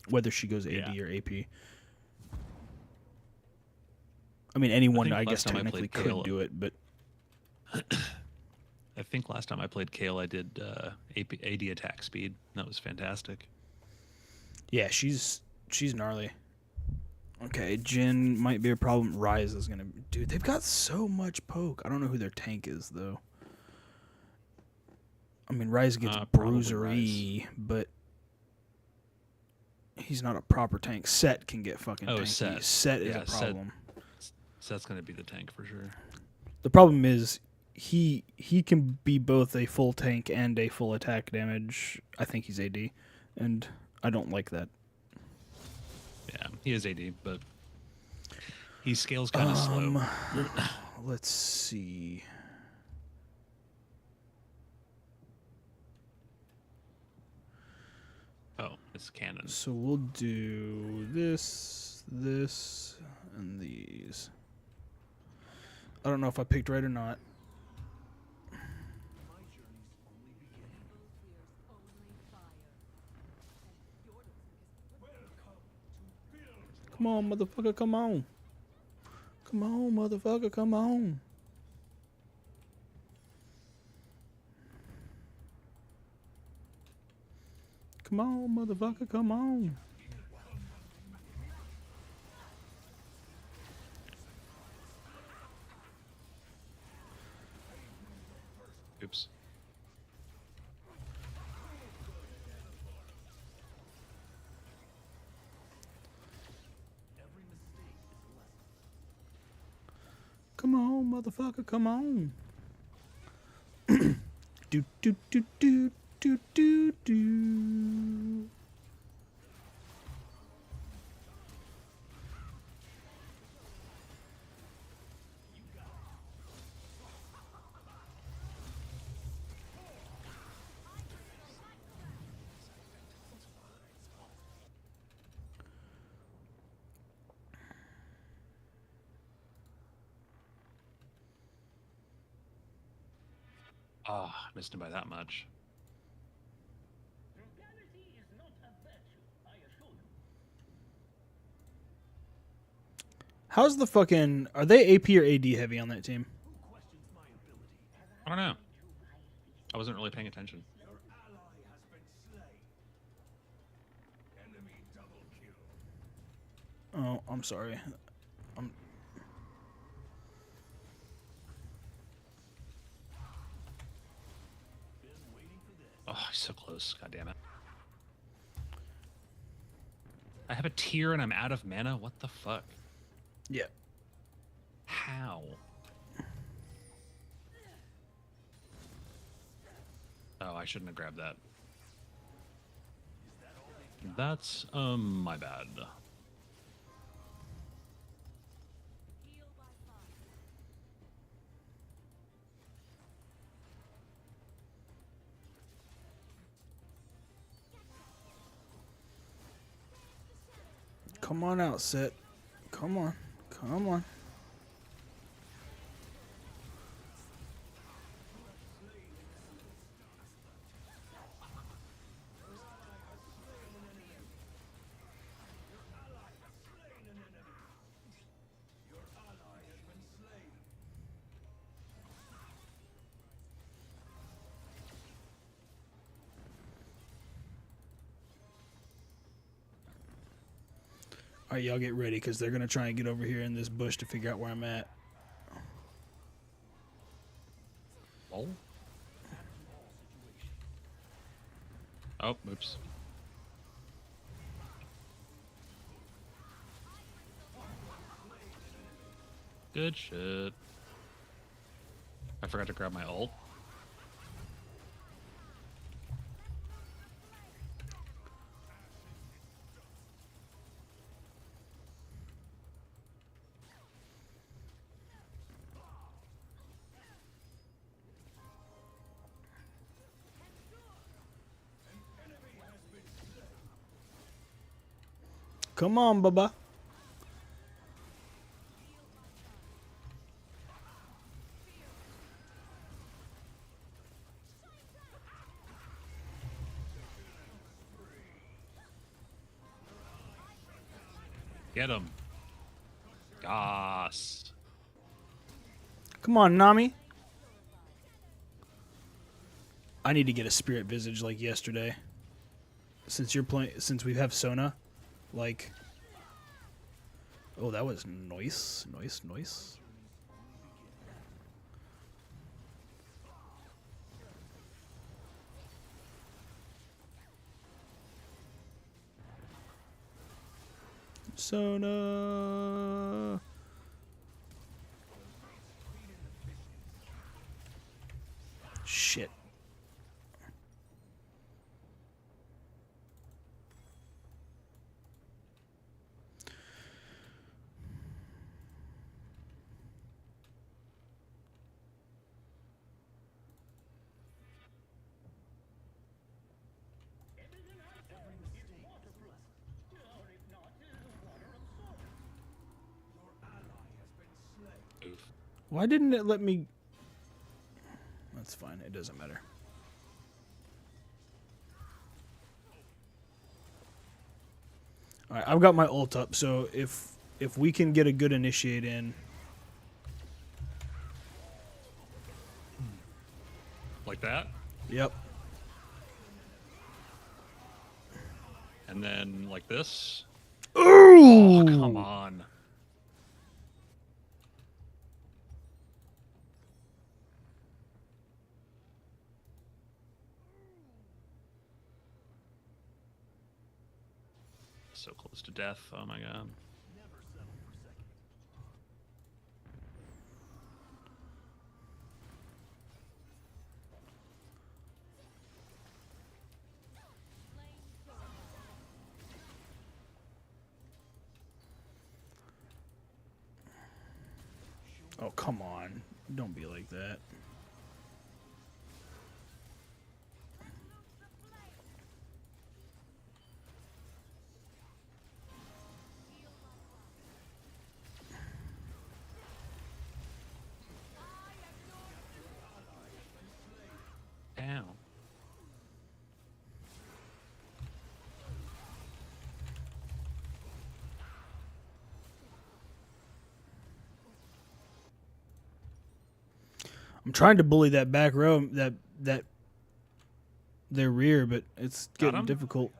Whether she goes AD or AP. I mean, anyone, I guess, technically could do it, but... I think last time I played Kale, I did AD attack speed. That was fantastic. Yeah, she's gnarly. Okay, Jhin might be a problem. Ryze is gonna... Dude, they've got so much poke. I don't know who their tank is, though. I mean, Ryze gets bruisery, but... He's not a proper tank. Set can get fucking tanky. Set is a problem. Set's gonna be the tank for sure. The problem is... He can be both a full tank and a full attack damage. I think he's AD, and I don't like that. Yeah, he is AD, but he scales kind of slow. Let's see. Oh, it's canon. So we'll do this, and these. I don't know if I picked right or not. Come on, motherfucker, come on. Come on, motherfucker, come on. Come on, motherfucker, come on. Oops. Come on, motherfucker, come on. do do do do do do do. Ah, missed him by that much. How's the fucking... Are they AP or AD heavy on that team? I don't know. I wasn't really paying attention. Oh, I'm sorry. Oh, he's so close. God damn it. I have a tear and I'm out of mana? What the fuck? Yeah. How? Oh, I shouldn't have grabbed that. That's, my bad. Come on out, Set. Come on. Come on. All right, y'all get ready because they're going to try and get over here in this bush to figure out where I'm at. Oh? Oh, oops. Good shit. I forgot to grab my ult. Come on, Baba. Get him. Goss. Come on, Nami. I need to get a Spirit Visage like yesterday. Since you're playing, since we have Sona, like. Oh, that was nice, nice, nice. Sona. Shit. Why didn't it let me? That's fine. It doesn't matter. All right, I've got my ult up, so if we can get a good initiate in, like that. Yep. And then like this. Ooh! Oh, come on. So close to death. Oh my god. Oh, come on. Don't be like that. Down. I'm trying to bully that back row, their rear, but it's getting difficult.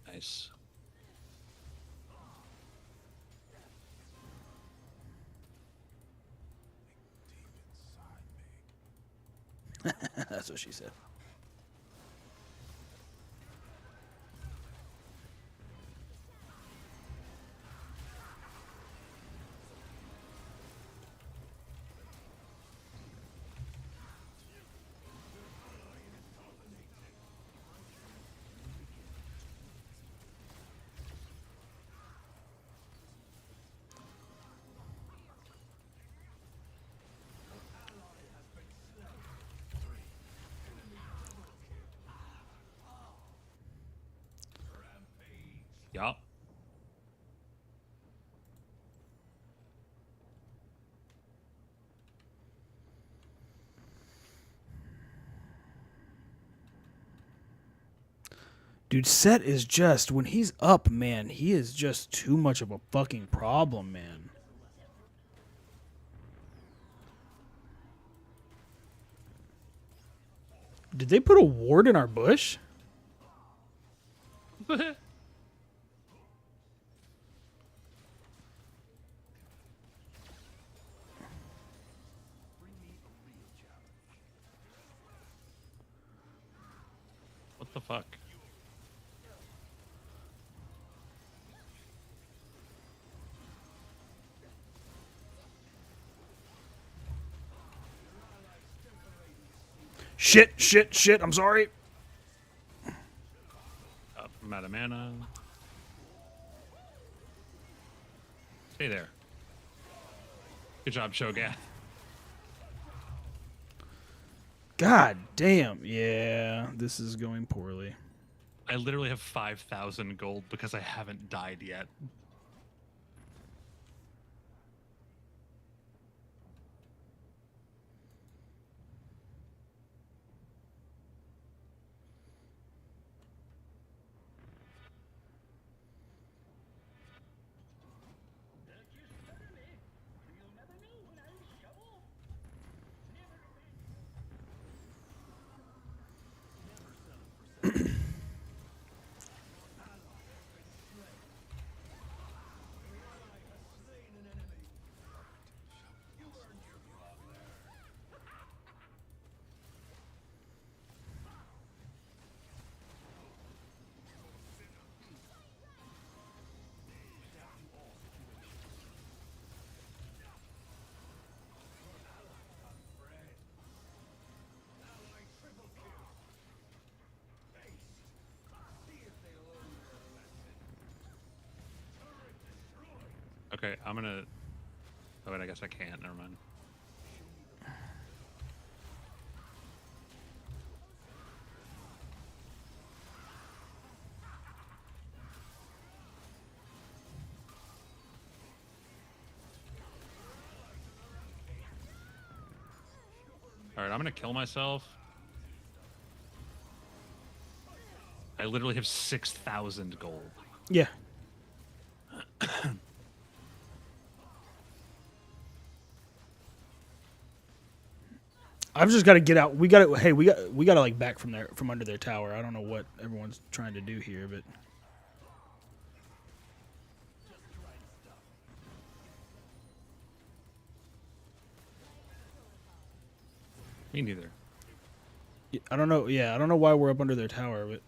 Nice. That's what she said. Yup. Dude, Set is just, when he's up, man, he is just too much of a fucking problem, man. Did they put a ward in our bush? What the fuck? Shit, I'm sorry. I'm out of mana. Stay there. Good job, Shogath. God damn. Yeah, this is going poorly. I literally have 5,000 gold because I haven't died yet. Okay, I'm gonna... Oh, wait, I guess I can't. Never mind. Alright, I'm gonna kill myself. I literally have 6,000 gold. Yeah. I've just got to get out. We got to. Hey, we got to like back from under their tower. I don't know what everyone's trying to do here, but me neither. I don't know. Yeah, I don't know why we're up under their tower, but.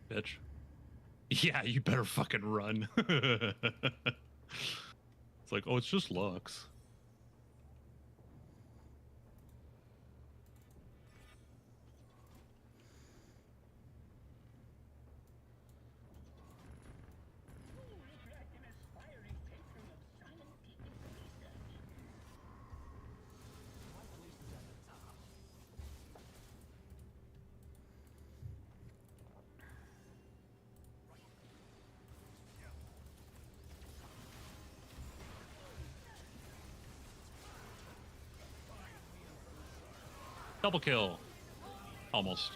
Bitch. Yeah, you better fucking run. It's like, oh, it's just Lux. Double kill. Almost.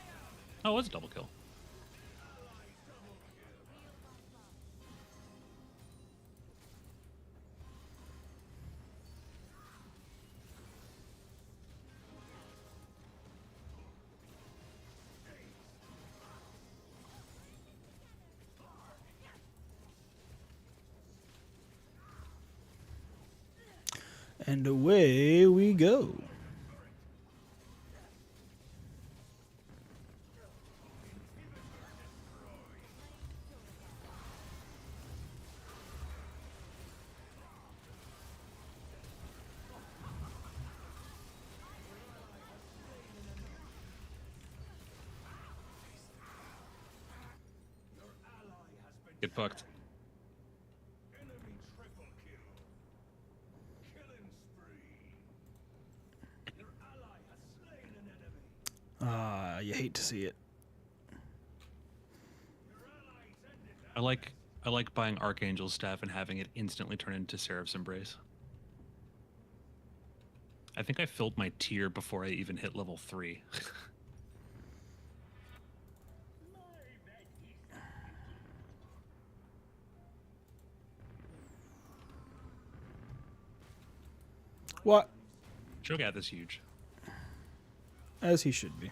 Oh, it was a double kill. And away we go. Get fucked. You hate to see it. I like buying Archangel's staff and having it instantly turn into Seraph's Embrace. I think I filled my tier before I even hit level 3. What? Cho'Gath is huge. As he should be.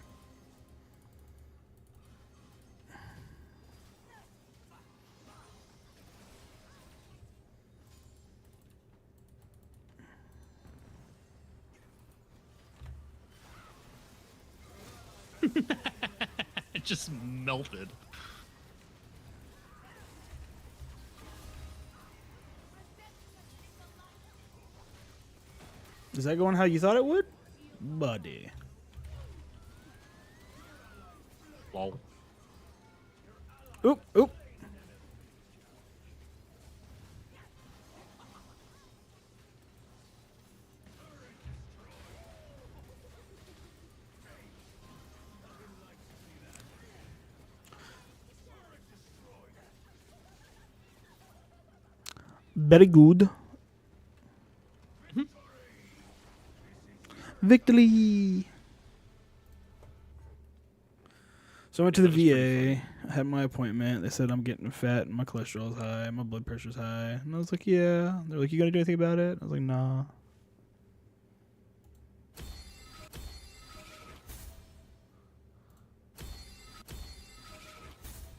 It just melted. Is that going how you thought it would? Buddy. Lol. Oop, oop. Very good. Victory! So I went to the VA. I had my appointment. They said I'm getting fat and my cholesterol's high, my blood pressure's high. And I was like, yeah. They're like, you gotta do anything about it? I was like, nah.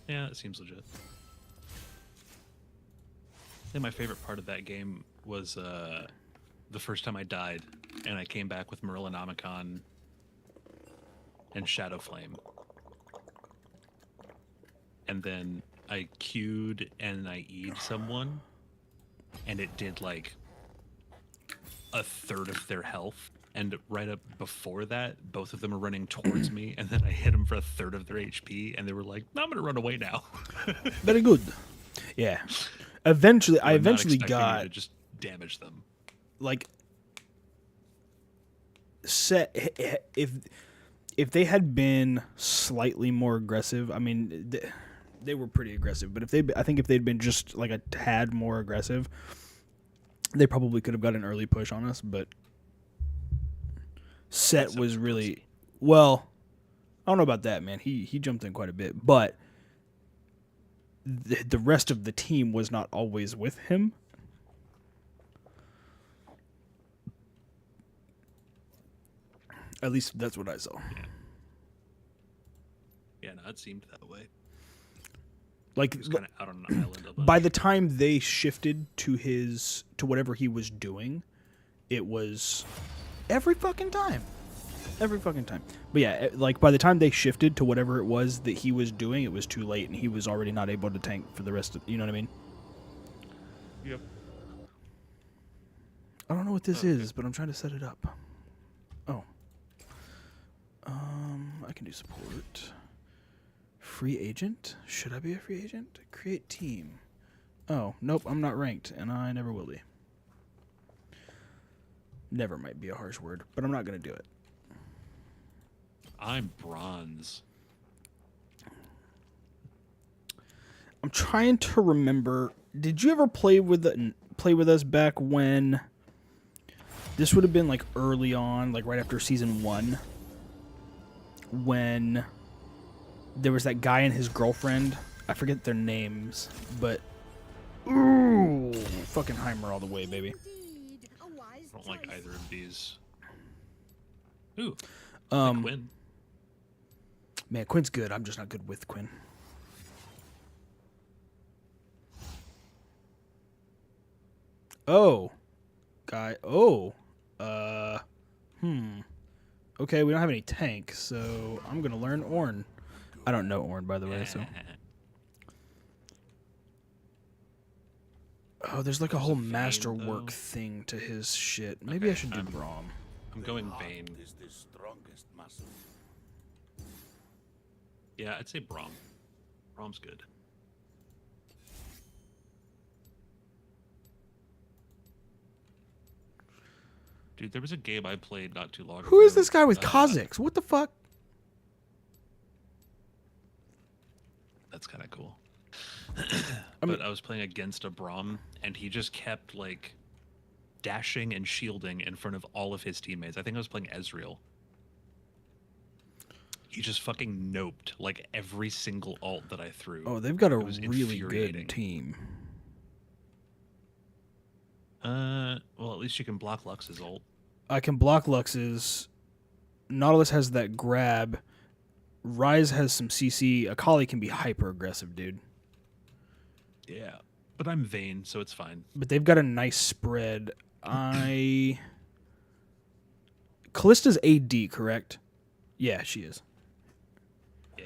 Yeah, it seems legit. I think my favorite part of that game was the first time I died, and I came back with Morellonomicon and Shadowflame. And then I queued and I E'd someone, and it did like a third of their health. And right up before that, both of them were running towards me, and then I hit them for a third of their HP, and they were like, "No, I'm gonna run away now." Very good. Yeah. Eventually, I eventually not got you to just damage them. Like set if they had been slightly more aggressive. I mean, they were pretty aggressive, but I think if they'd been just like a tad more aggressive, they probably could have got an early push on us. But Set was really well. I don't know about that, man. He jumped in quite a bit, but the rest of the team was not always with him. At least that's what I saw. Yeah, no, it seemed that way. Like, he was kind of out on an island. By the time they shifted to whatever he was doing, it was every fucking time. But yeah, like by the time they shifted to whatever it was that he was doing, it was too late, and he was already not able to tank for the rest of. You know what I mean? Yep. I don't know what this is, but I'm trying to set it up. Oh. I can do support. Free agent? Should I be a free agent? Create team. Oh, nope, I'm not ranked, and I never will be. Never might be a harsh word, but I'm not going to do it. I'm bronze. I'm trying to remember. Did you ever play with us back when this would have been like early on, like right after season 1? when there was that guy and his girlfriend. I forget their names, but ooh, fucking Heimer all the way, baby. I don't like either of these. Ooh, Quinn. Man, Quinn's good. I'm just not good with Quinn. Oh, guy. Oh, Okay, we don't have any tank, so I'm gonna learn Ornn. I don't know Ornn, by the way, so. Oh, there's like a whole masterwork thing to his shit. Maybe I should do Braum. I'm going Vayne. Yeah, I'd say Braum. Braum's good. Dude, there was a game I played not too long ago. Who is this guy with Kha'Zix? What the fuck? That's kind of cool. But I was playing against a Braum, and he just kept, like, dashing and shielding in front of all of his teammates. I think I was playing Ezreal. He just fucking noped, like, every single ult that I threw. Oh, they've got a really good team. Well, at least you can block Lux's ult. I can block Lux's. Nautilus has that grab. Ryze has some CC. Akali can be hyper aggressive, dude. Yeah, but I'm Vayne, so it's fine. But they've got a nice spread. Kallista's AD, correct? Yeah, she is. Yeah.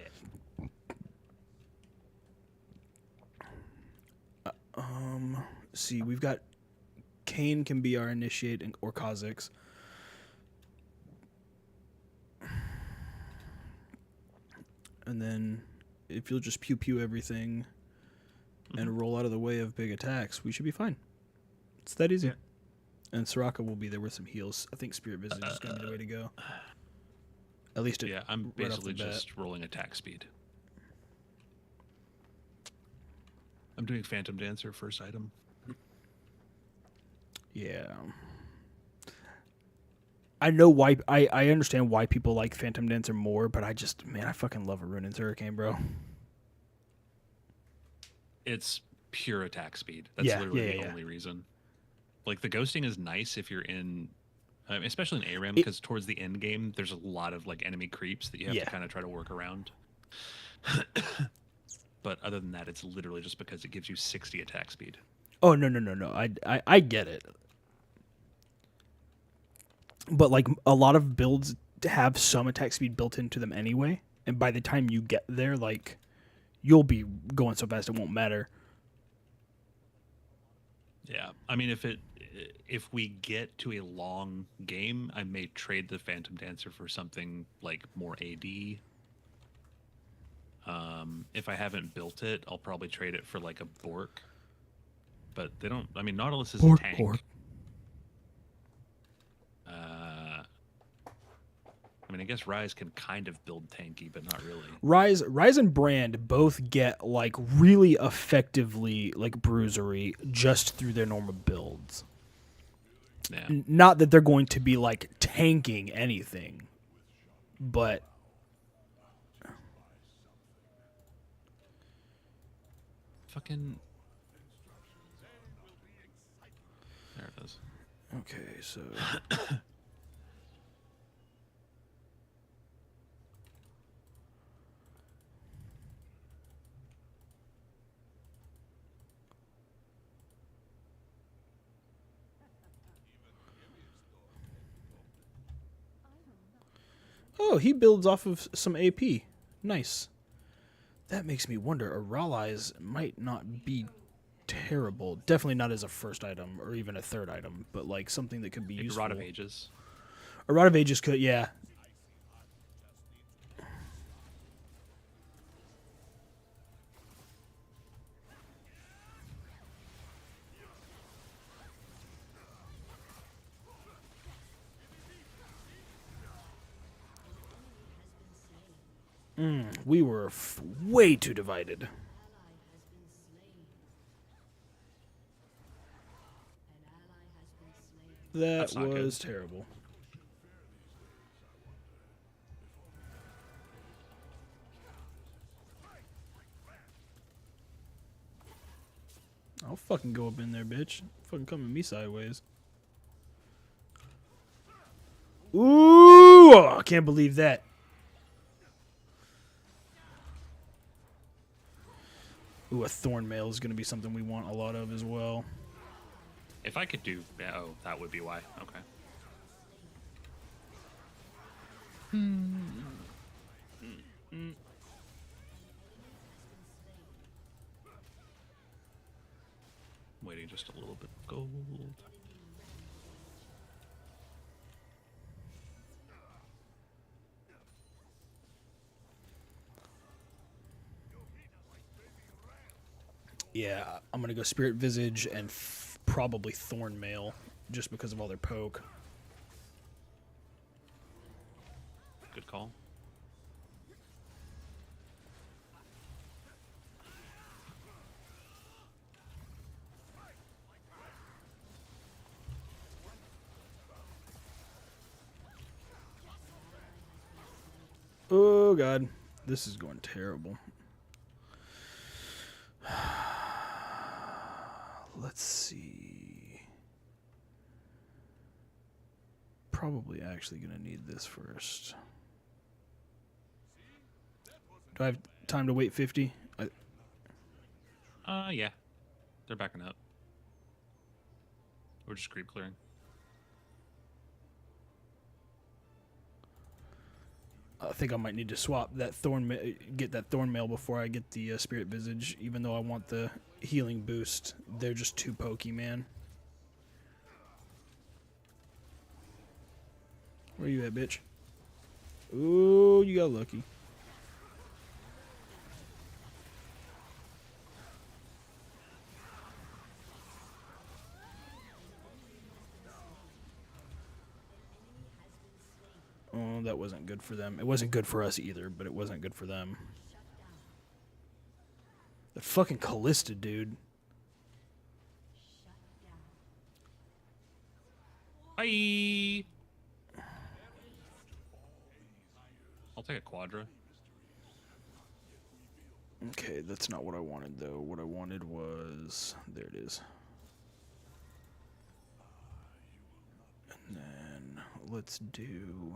See, we've got Kayn can be our initiate or Kha'Zix. And then if you'll just pew everything and roll out of the way of big attacks, we should be fine. It's that easy. Yeah. And Soraka will be there with some heals. I think Spirit Visage is going to be the way to go. At least yeah, I'm right basically just rolling attack speed. I'm doing Phantom Dancer first item. Yeah. I know why. I understand why people like Phantom Dancer more, but I fucking love Arunin's Hurricane, bro. It's pure attack speed. That's literally the only reason. Like, the ghosting is nice if you're in, especially in ARAM, because towards the end game, there's a lot of like enemy creeps that you have to kind of try to work around. But other than that, it's literally just because it gives you 60 attack speed. Oh, no. I get it. But, like, a lot of builds have some attack speed built into them anyway. And by the time you get there, like, you'll be going so fast it won't matter. Yeah. I mean, if we get to a long game, I may trade the Phantom Dancer for something, like, more AD. If I haven't built it, I'll probably trade it for, like, a Bork. But they don't... I mean, Nautilus is a tank. Bork. I mean, I guess Ryze can kind of build tanky, but not really. Ryze and Brand both get, like, really effectively, like, bruisery just through their normal builds. Yeah. Not that they're going to be, like, tanking anything, but... Fucking... There it is. Okay, so... Oh, he builds off of some AP. Nice. That makes me wonder, Aralize might not be terrible. Definitely not as a first item or even a third item, but like something that could be useful. Rod of Ages. A Rod of Ages could, yeah. We were way too divided. That was terrible. I'll fucking go up in there, bitch. Fucking come at me sideways. Ooh, I can't believe that. Ooh, a thorn mail is going to be something we want a lot of as well. If I could do... Oh, that would be why. Okay. Waiting just a little bit of gold. Yeah, I'm going to go Spirit Visage and probably Thorn Mail just because of all their poke. Good call. Oh, God. This is going terrible. Let's see. Probably actually going to need this first. Do I have time to wait 50? Yeah. They're backing up. We're just creep clearing. I think I might need to swap that get that Thorn Mail before I get the Spirit Visage, even though I want the healing boost. They're just too pokey, man. Where you at, bitch? Ooh, you got lucky. Oh, that wasn't good for them. It wasn't good for us either, but it wasn't good for them. The fucking Callista, dude. Bye. I'll take a Quadra. Okay, that's not what I wanted, though. What I wanted was... There it is. And then let's do...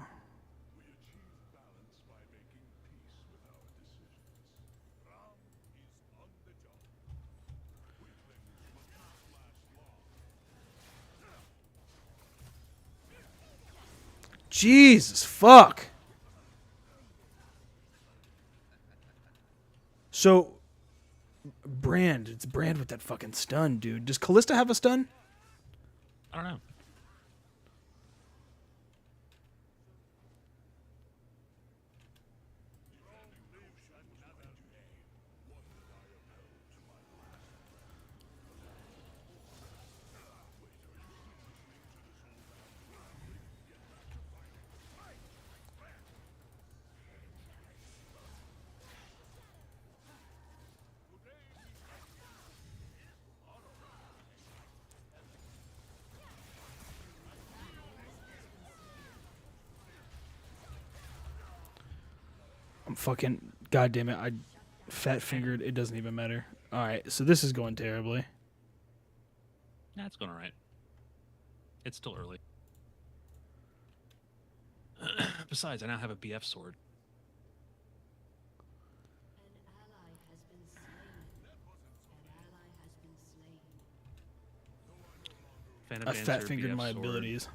Jesus, fuck. So, Brand, it's Brand with that fucking stun, dude. Does Callista have a stun? I don't know. I'm fucking... God damn it, I fat-fingered. It doesn't even matter. Alright, so this is going terribly. Nah, it's going alright. It's still early. Besides, I now have a BF sword. I fat-fingered my abilities.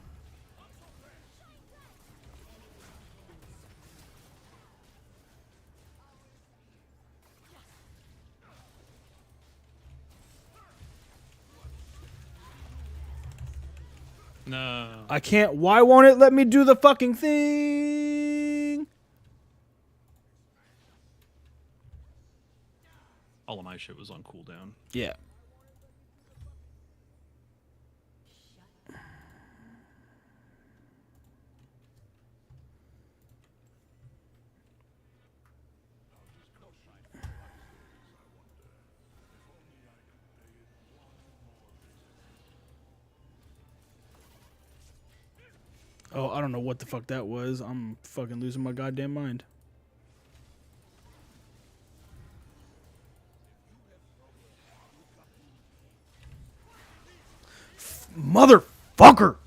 No. I can't. Why won't it let me do the fucking thing? All of my shit was on cooldown. Yeah. Oh, I don't know what the fuck that was. I'm fucking losing my goddamn mind. Motherfucker!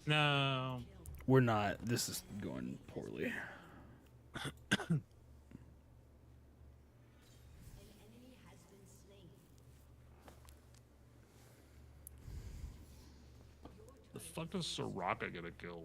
No. We're not. This is going poorly. The fuck does Soraka get a kill?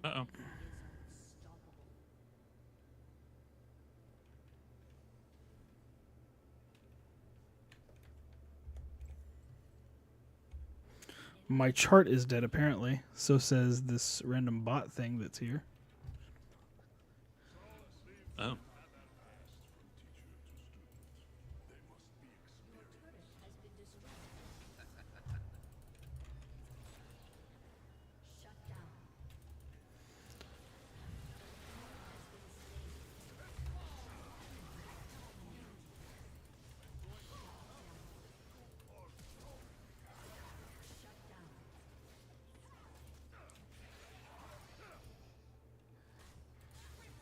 Uh-oh. My chart is dead, apparently. So says this random bot thing that's here. Oh.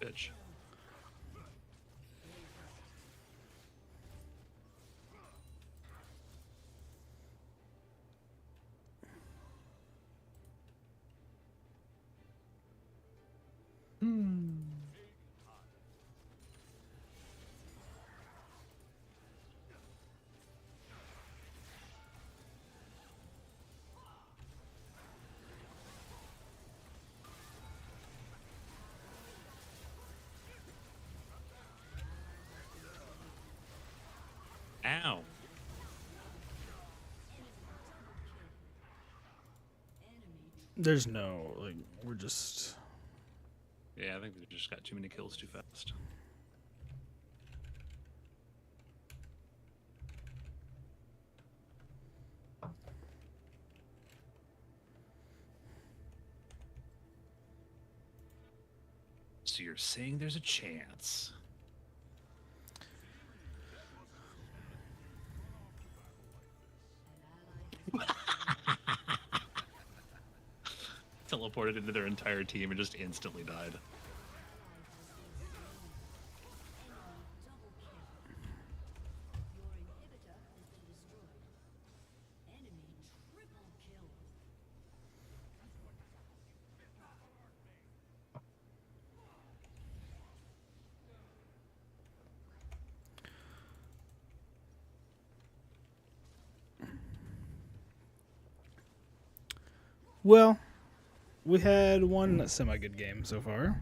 Bitch. Ow. There's no, like, we're just... Yeah, I think they just got too many kills too fast. So you're saying there's a chance? Teleported into their entire team and just instantly died. Well, we had one semi-good game so far.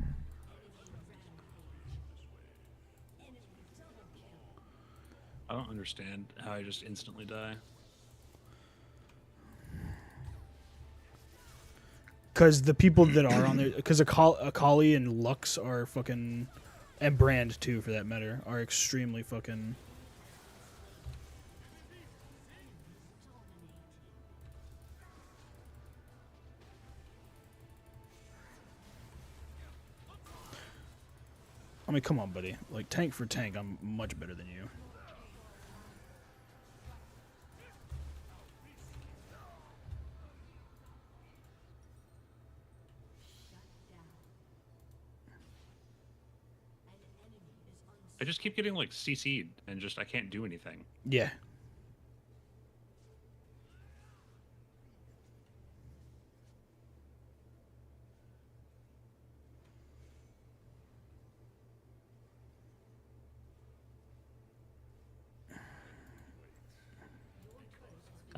I don't understand how I just instantly die. Because the people that are on there, because Akali and Lux are fucking, and Brand too for that matter, are extremely fucking... I mean, come on, buddy. Like, tank for tank, I'm much better than you. I just keep getting, like, CC'd, and just, I can't do anything. Yeah.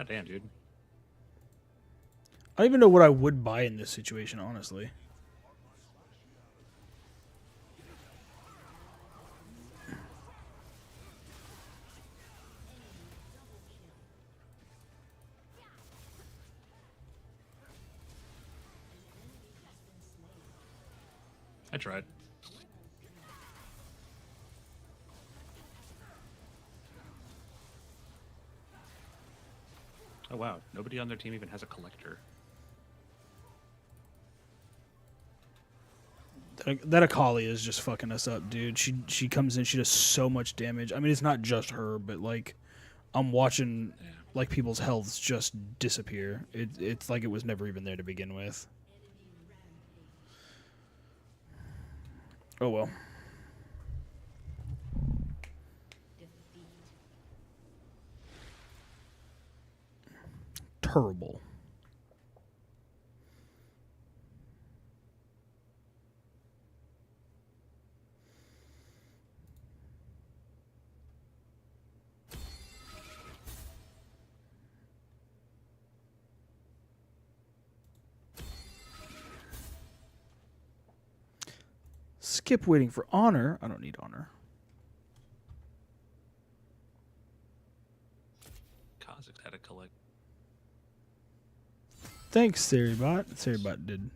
damn, dude. I don't even know what I would buy in this situation, honestly. I tried. Oh wow, nobody on their team even has a collector. That Akali is just fucking us up, dude. She comes in, she does so much damage. I mean, it's not just her, but like, I'm watching like people's healths just disappear. It's like it was never even there to begin with. Oh well. Terrible. Skip waiting for honor. I don't need honor. Kha'Zix had a collect. Thanks, Seribot. Seribot did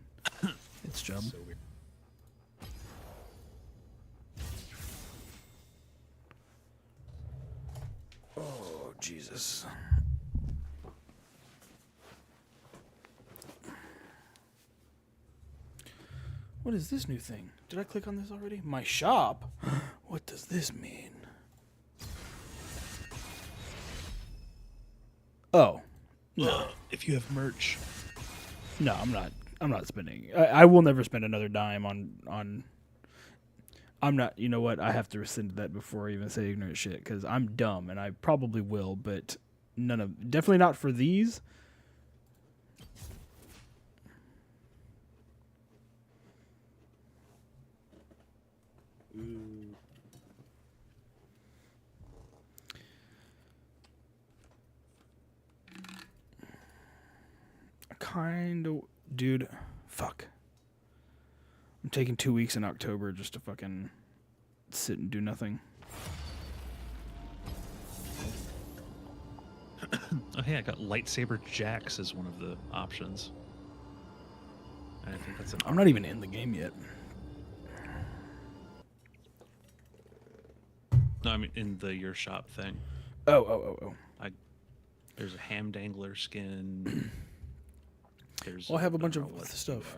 its job. So weird. Oh, Jesus. What is this new thing? Did I click on this already? My shop? What does this mean? Oh. No. If you have merch. No, I'm not spending. I will never spend another dime on I'm not, you know what? I have to rescind that before I even say ignorant shit because I'm dumb and I probably will, but definitely not for these. Kind of, dude. Fuck. I'm taking 2 weeks in October just to fucking sit and do nothing. Oh hey, I got lightsaber jacks as one of the options. I think that's I'm not even in the game yet. No, I mean in your shop thing. Oh. There's a ham dangler skin. I have a bunch of stuff.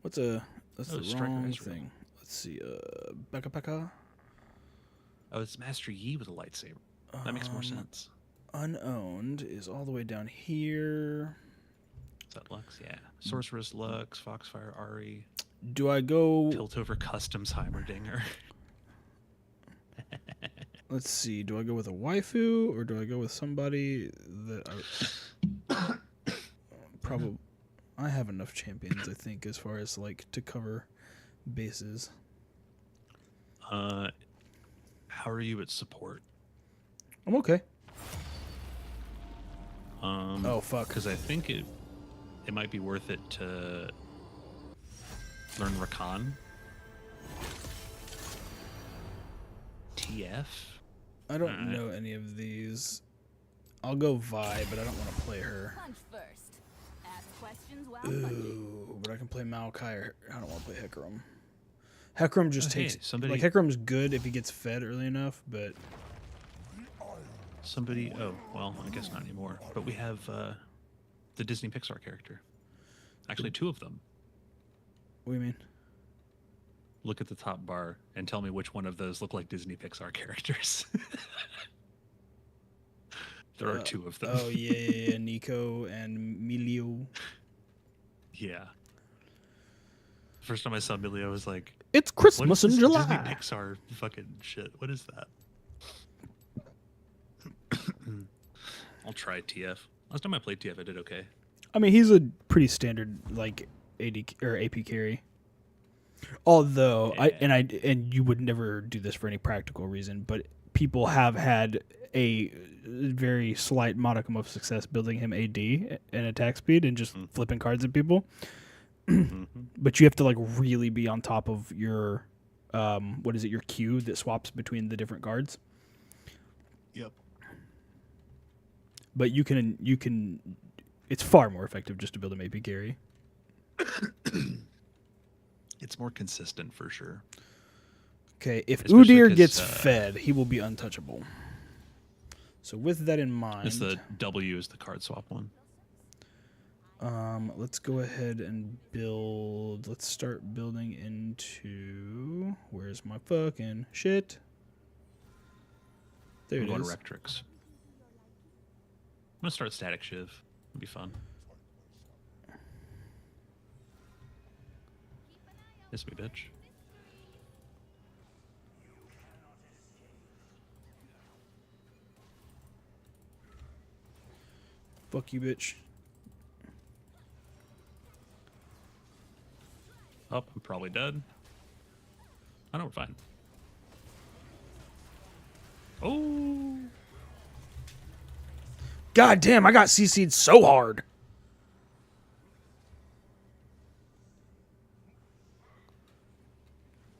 That's the wrong thing. Let's see. Becca. Oh, it's Master Yi with a lightsaber. That makes more sense. Unowned is all the way down here. Is that Lux? Yeah. Sorceress Lux, Foxfire Ari. Do I go Piltover Customs Heimerdinger? Let's see. Do I go with a waifu or do I go with somebody that I probably? I have enough champions, I think, as far as like to cover bases. How are you at support? I'm okay. Oh fuck! Because I think it might be worth it to learn Rakan. TF. I don't know any of these. I'll go Vi, but I don't want to play her. Punch first. Ask questions while Ooh, but I can play Maokai or I don't want to play Hecarim. Hecarim just takes somebody. Like Hecarim's good if he gets fed early enough, but somebody. Oh well, I guess not anymore. But we have the Disney Pixar character. Actually, two of them. What do you mean? Look at the top bar and tell me which one of those look like Disney Pixar characters. There are two of them. Oh yeah, Nico and Milio. Yeah. First time I saw Milio, I was like, "It's Christmas in July." Disney Pixar fucking shit. What is that? I'll try TF. Last time I played TF, I did okay. I mean, he's a pretty standard like AD or AP carry. Although and you would never do this for any practical reason, but people have had a very slight modicum of success building him AD and attack speed and just flipping cards at people. But you have to like really be on top of your your queue that swaps between the different cards. Yep. But you can it's far more effective just to build him AP carry. It's more consistent for sure. Okay, if Especially Udyr gets fed, he will be untouchable. So with that in mind, it's the W is the card swap one. Let's go ahead and build. Let's start building into. Where's my fucking shit? There it is. Go to Rectrix. I'm gonna start Static Shiv. It'll be fun. Kiss me, bitch. Fuck you, bitch. Oh, I'm probably dead. I know we're fine. Oh. God damn, I got CC'd so hard.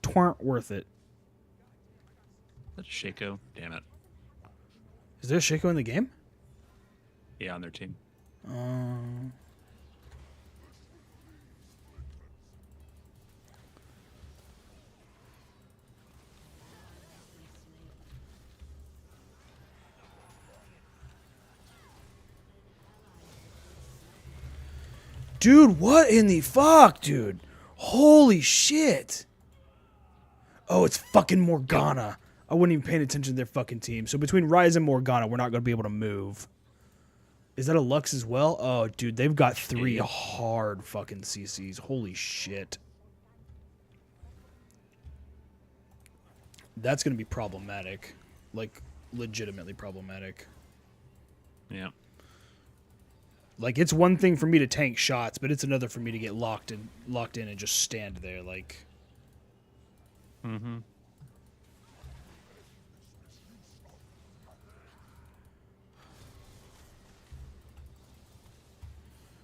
Twarn't worth it. That's Shaco. Damn it. Is there a Shaco in the game? Yeah, on their team. Dude, what in the fuck, dude? Holy shit. Oh, it's fucking Morgana. I wasn't even paying attention to their fucking team. So between Ryze and Morgana, we're not going to be able to move. Is that a Lux as well? Oh, dude, they've got 3 hard fucking CCs. Holy shit. That's going to be problematic. Like, legitimately problematic. Yeah. Like, it's one thing for me to tank shots, but it's another for me to get locked in and just stand there, like. Mm-hmm.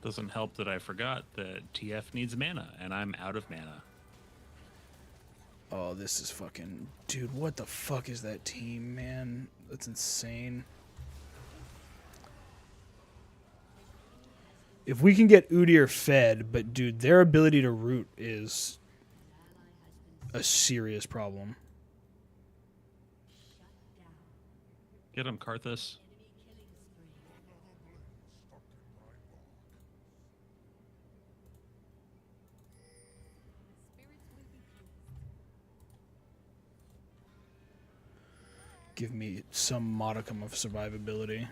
Doesn't help that I forgot that TF needs mana, and I'm out of mana. Oh, this is fucking... Dude, what the fuck is that team, man? That's insane. If we can get Udyr fed, but dude, their ability to root is a serious problem. Get him, Karthus. Give me some modicum of survivability.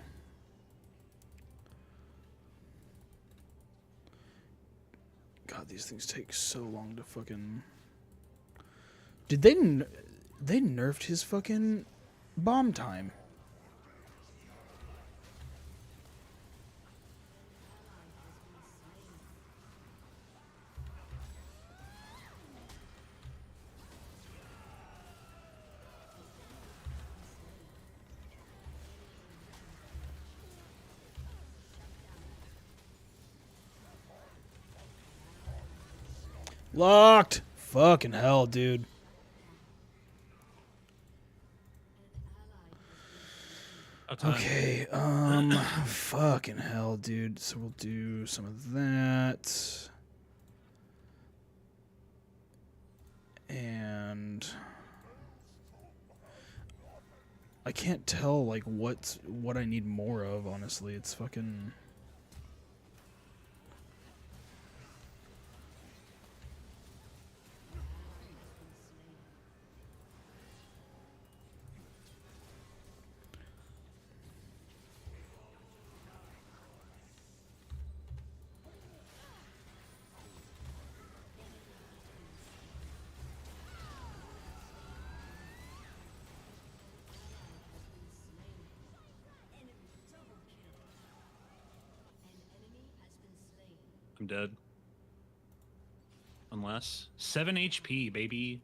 God, these things take so long to fucking... Did they nerfed his fucking bomb time? Locked! Fucking hell, dude. Okay, fucking hell, dude. So we'll do some of that. And I can't tell like what I need more of, honestly. It's fucking... I'm dead. Unless 7 HP, baby.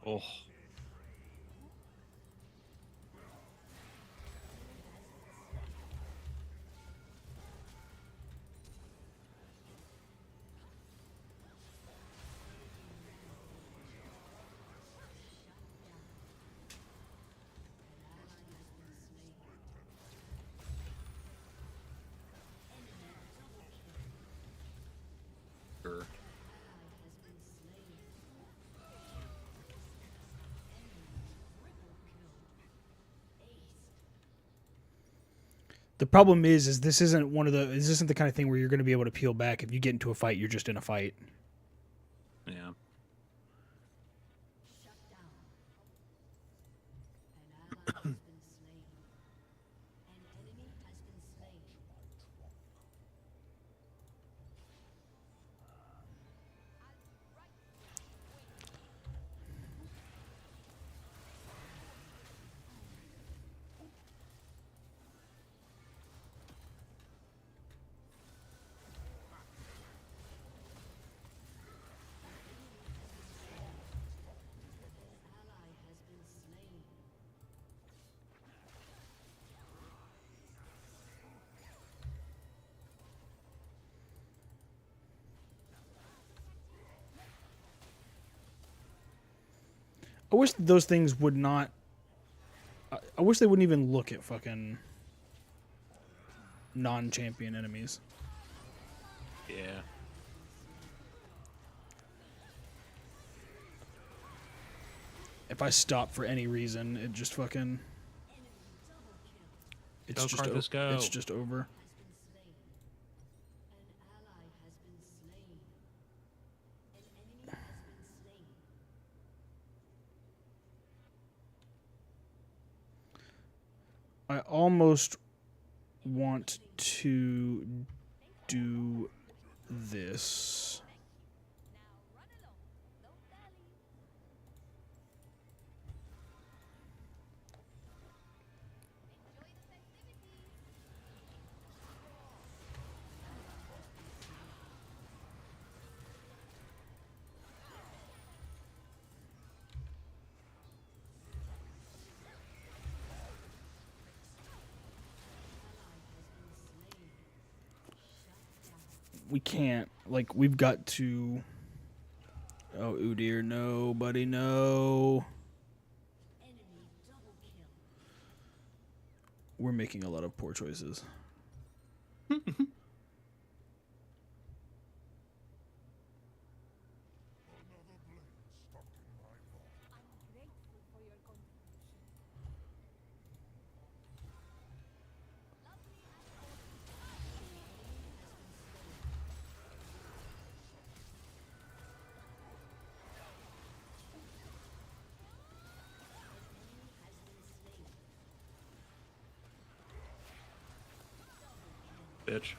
Oh. Sure. The problem is this isn't this isn't the kind of thing where you're going to be able to peel back. If you get into a fight, you're just in a fight. Yeah. I wish those things would not. I wish they wouldn't even look at fucking non-champion enemies. Yeah. If I stop for any reason, it just fucking. It's it's just over. I almost want to do this. We can't. Like, we've got to. Oh, Udyr, no, buddy, no. We're making a lot of poor choices. Bitch.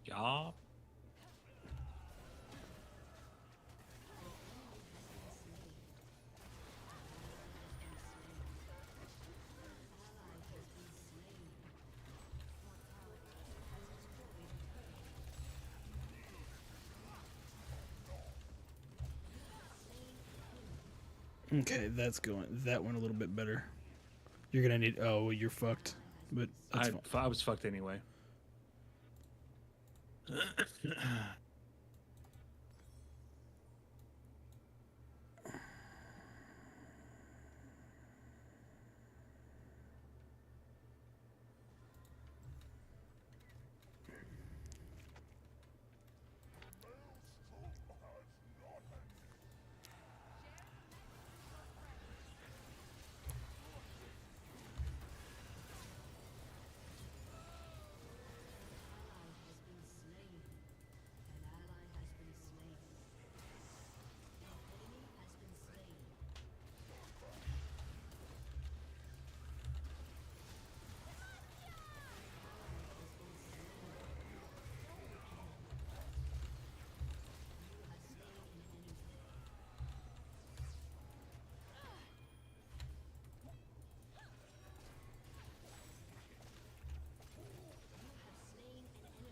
Yeah. Okay, that's going. That went a little bit better. You're gonna need. Oh, you're fucked. But that's fine. I was fucked anyway.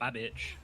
Bye, bitch.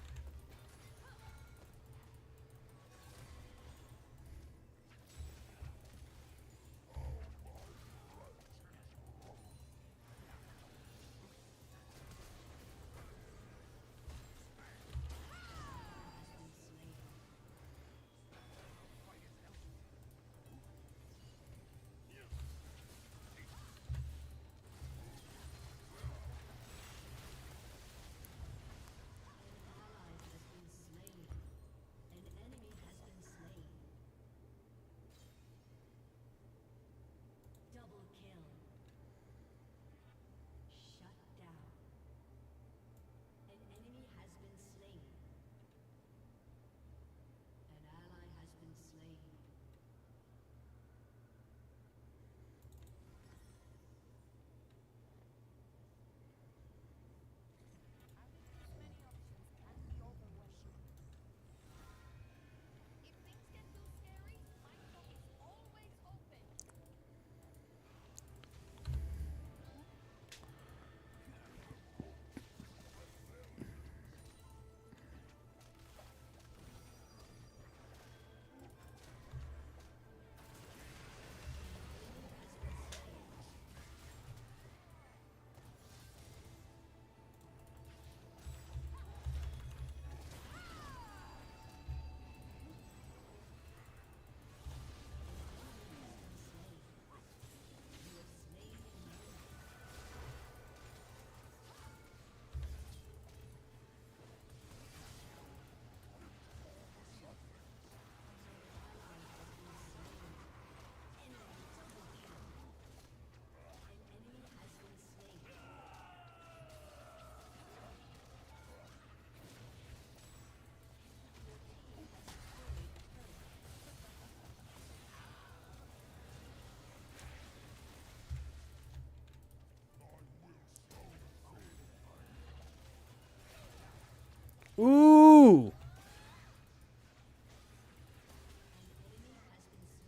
Ooh.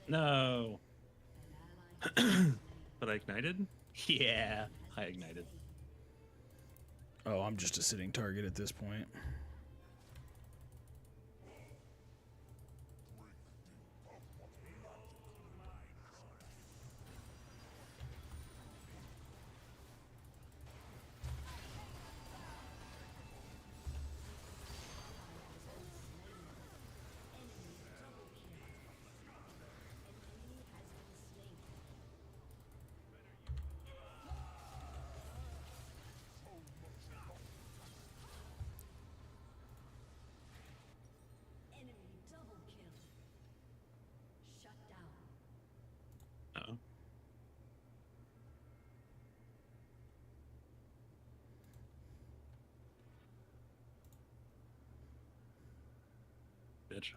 No. But I ignited? Yeah, I ignited. Oh, I'm just a sitting target at this point. Uh-oh. Bitch.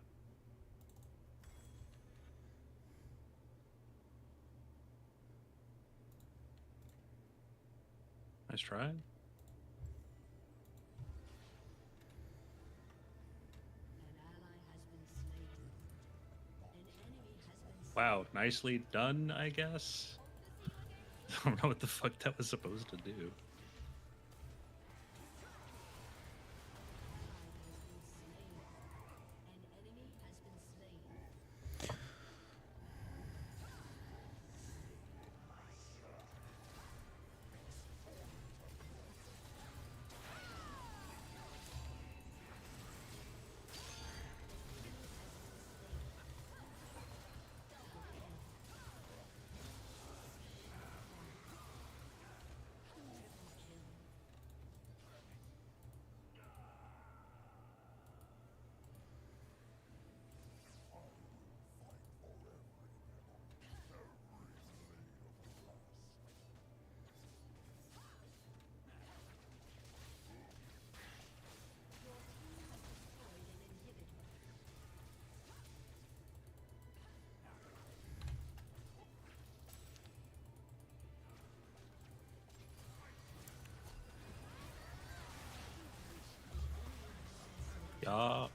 Nice try. Wow, nicely done, I guess. I don't know what the fuck that was supposed to do. Yeah.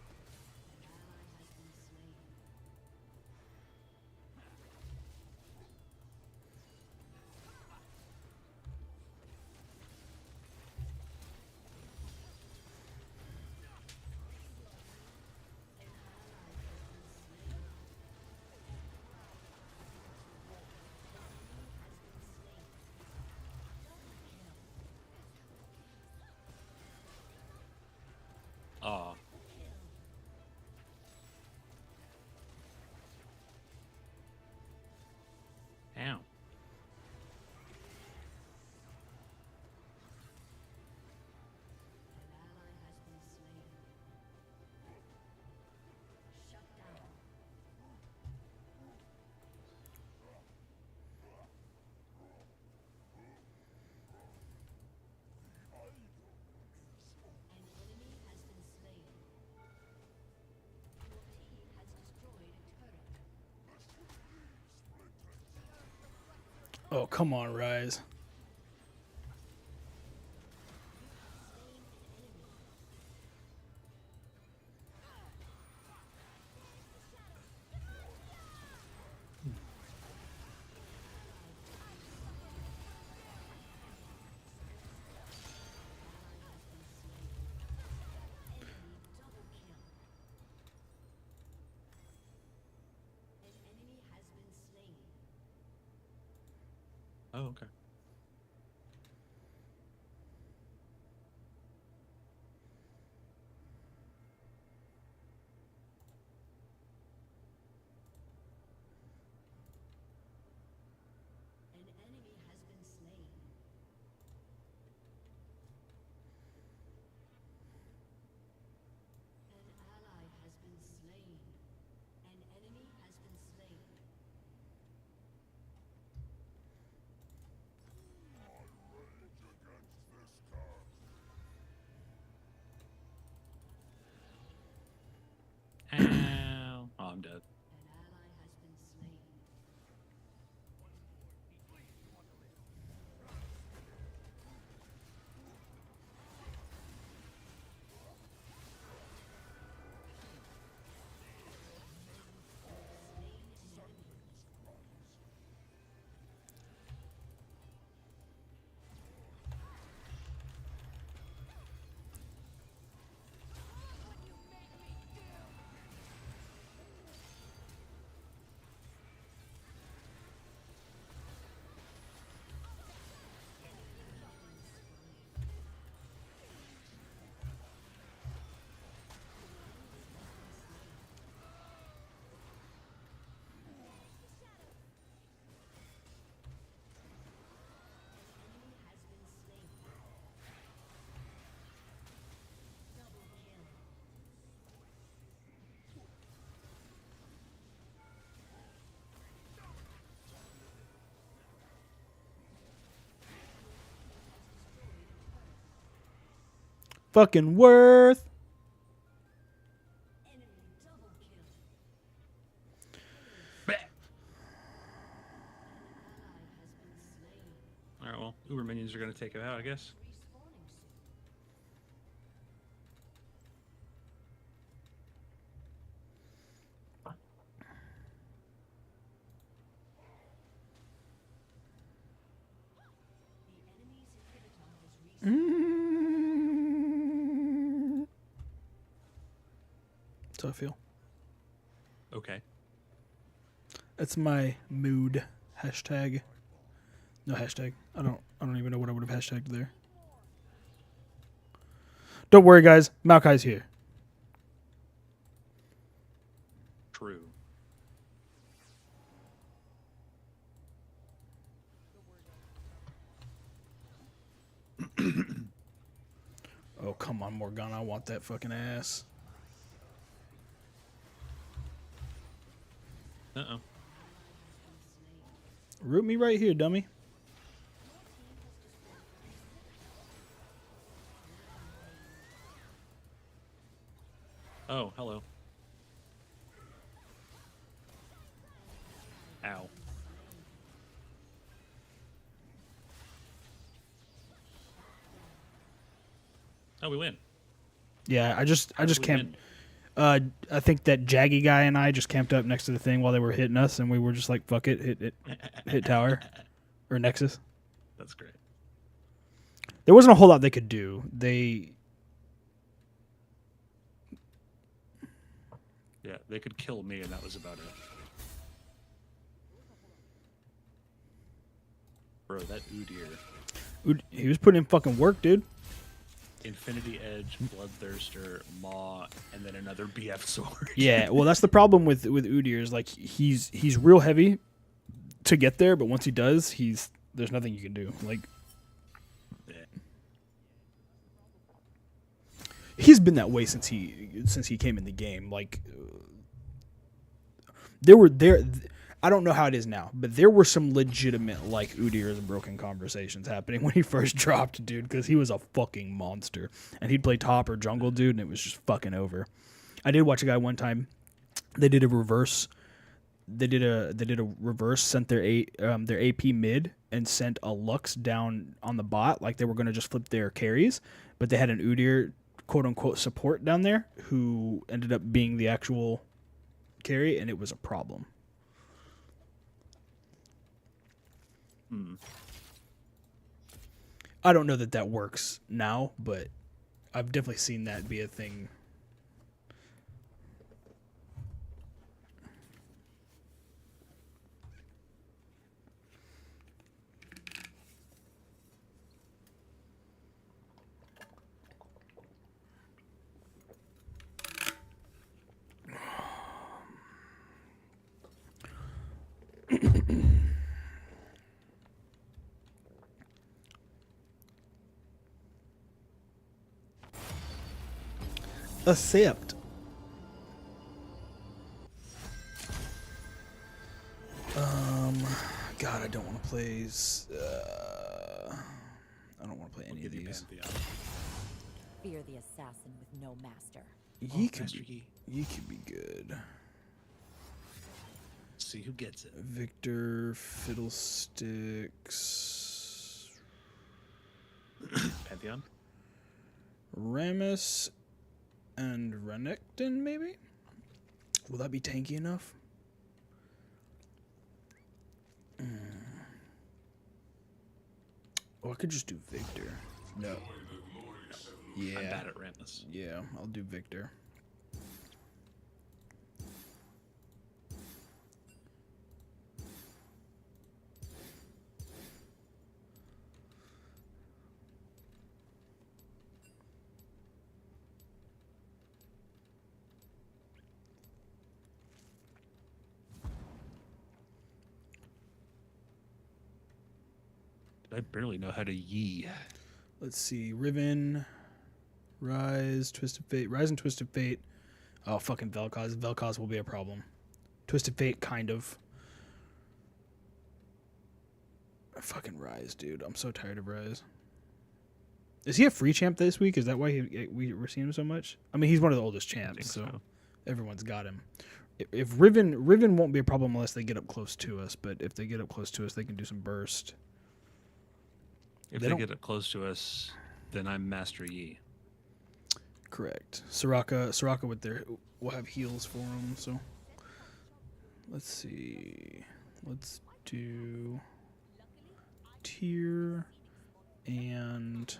Oh, come on, Rise. Oh, okay. Ow. Oh, I'm dead. Fucking worth. Alright, well, Uber minions are going to take it out, I guess. That's how I feel. Okay. That's my mood. Hashtag. No hashtag. I don't even know what I would have hashtagged there. Don't worry, guys. Maokai's here. True. Oh, come on, Morgana. I want that fucking ass. Uh-oh. Root me right here, dummy. Oh, hello. Ow. Oh, we win. Yeah, I just camped. I think that Jaggy guy and I just camped up next to the thing while they were hitting us, and we were just like, "Fuck it, hit tower or Nexus." That's great. There wasn't a whole lot they could do. Yeah, they could kill me, and that was about it. Bro, that Udyr. He was putting in fucking work, dude. Infinity Edge, Bloodthirster, Maw, and then another BF sword. Yeah, well, that's the problem with Udyr is like he's real heavy to get there, but once he does, there's nothing you can do. Like, yeah. He's been that way since he came in the game. Like, I don't know how it is now, but there were some legitimate like Udyr and broken conversations happening when he first dropped, dude, because he was a fucking monster, and he'd play top or jungle, dude, and it was just fucking over. I did watch a guy one time. They did a reverse. They did a reverse. Sent their AP mid and sent a Lux down on the bot, like they were going to just flip their carries, but they had an Udyr quote unquote support down there who ended up being the actual carry, and it was a problem. I don't know that that works now, but I've definitely seen that be a thing. Accept. God, I don't want to play. I don't want to play any of these. Fear the assassin with no master. Ye could be good. See who gets it. Victor Fiddlesticks. Pantheon. Rammus and Renekton, maybe? Will that be tanky enough? Oh, I could just do Victor. No. Yeah. I'm bad at Rammus. Yeah, I'll do Victor. I barely know how to yee. Let's see. Riven, Rise, Twisted Fate. Rise and Twisted Fate. Oh, fucking Vel'Koz. Vel'Koz will be a problem. Twisted Fate, kind of. Fucking Rise, dude. I'm so tired of Rise. Is he a free champ this week? Is that why we're seeing him so much? I mean, he's one of the oldest champs, so everyone's got him. If Riven won't be a problem unless they get up close to us, but if they get up close to us, they can do some burst. If they get up close to us, then I'm Master Yi. Correct. Soraka with their will have heals for them. So let's see. Let's do Tyr and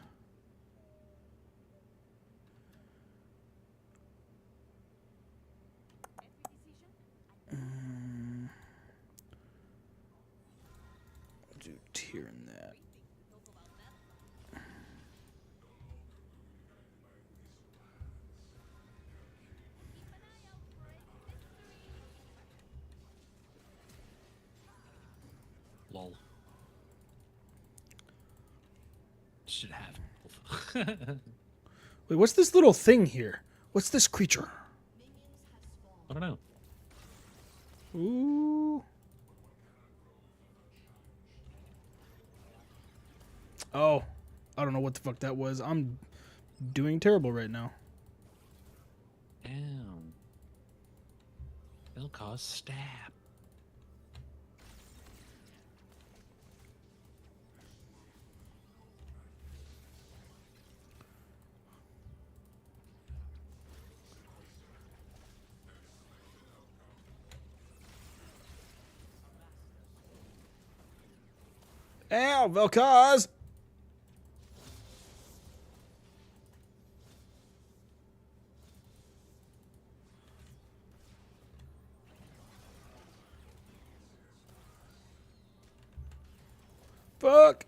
do Tyr and that. Lol. Should have. Wait, what's this little thing here? What's this creature? I don't know. Ooh. Oh, I don't know what the fuck that was. I'm doing terrible right now. Damn. Vel'Koz stab. Ow, Vel'Koz! Fuck!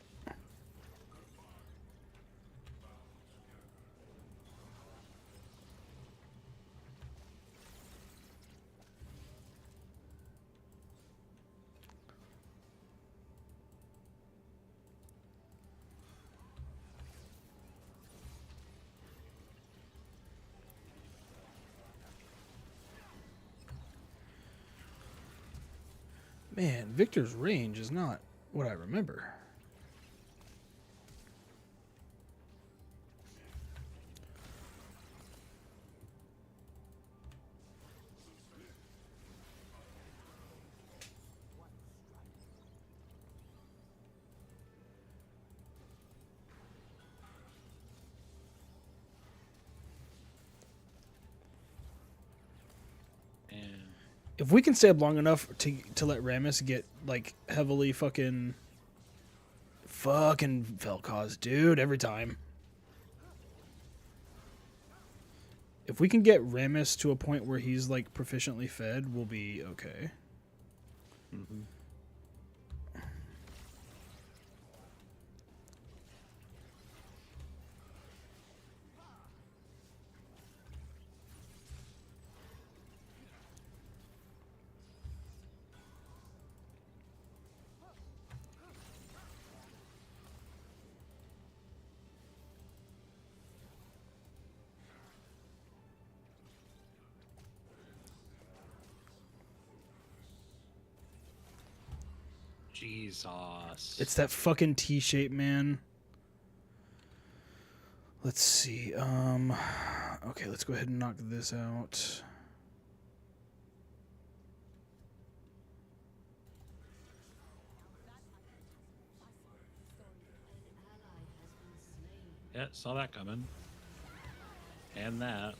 Man, Victor's range is not what I remember. If we can stay up long enough to let Rammus get like heavily fucking Vel'Koz, dude, every time. If we can get Rammus to a point where he's like proficiently fed, we'll be okay. Mm-hmm. Jesus. It's that fucking T-shape, man. Let's see. Okay, let's go ahead and knock this out. Yeah, saw that coming. And that.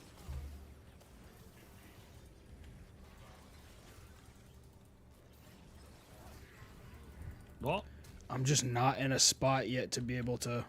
Well, I'm just not in a spot yet to be able to.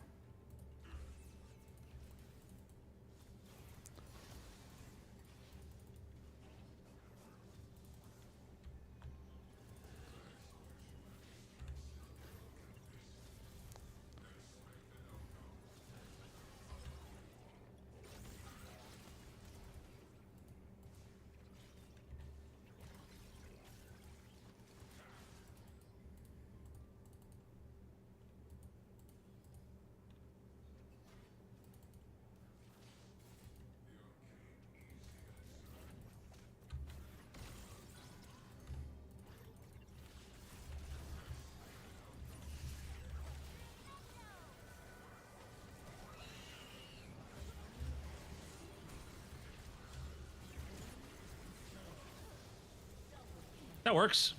That works.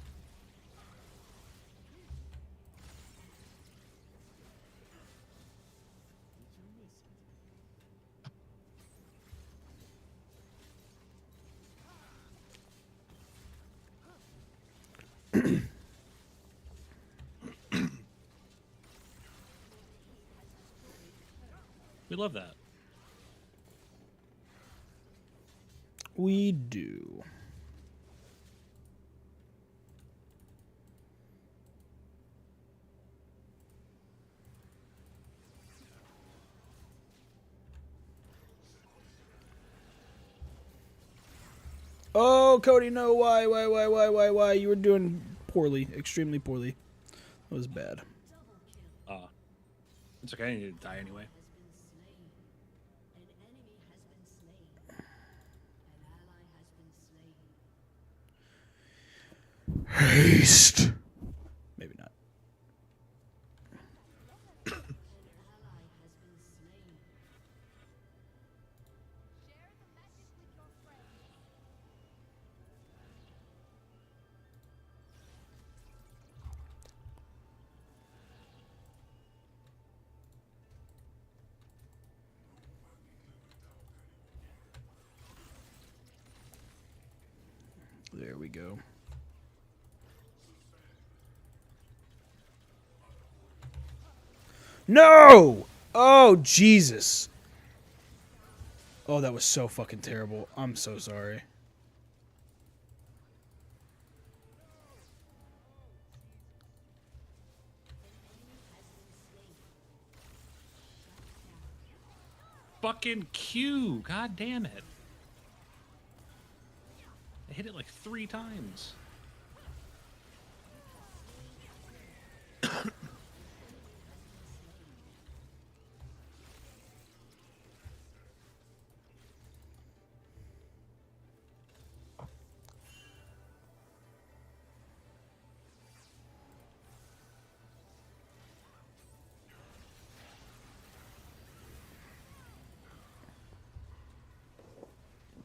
We love that. We do. Oh, Cody, no, why? You were doing poorly, extremely poorly. That was bad. It's okay, I need to die anyway. Haste. Maybe not. There we go. No! Oh, Jesus. Oh, that was so fucking terrible. I'm so sorry. Fucking Q. God damn it. I hit it like 3 times.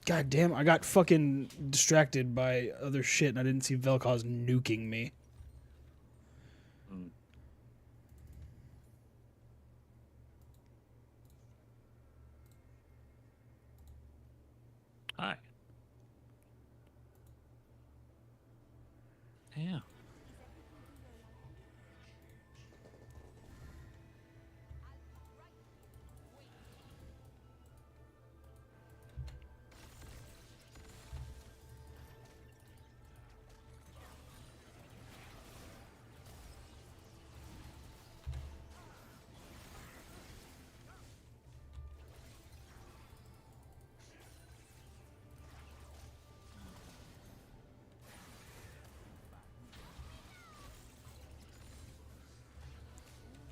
God damn, I got fucking distracted by other shit and I didn't see Vel'Koz nuking me. Hi.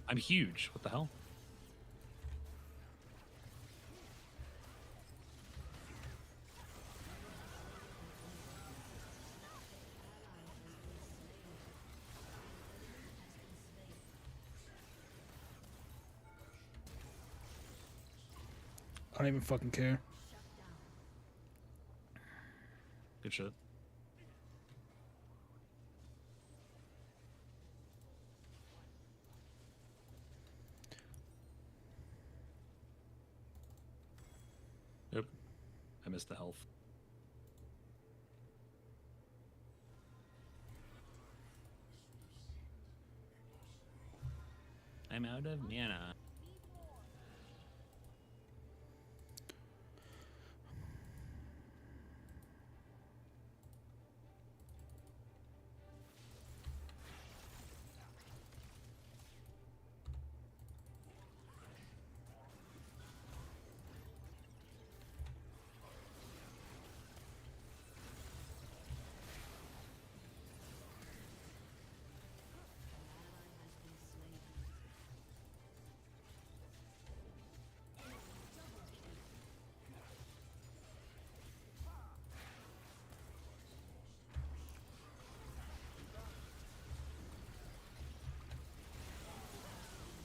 I'm huge. What the hell? I don't even fucking care. Good shit. Yep. I missed the health. I'm out of mana.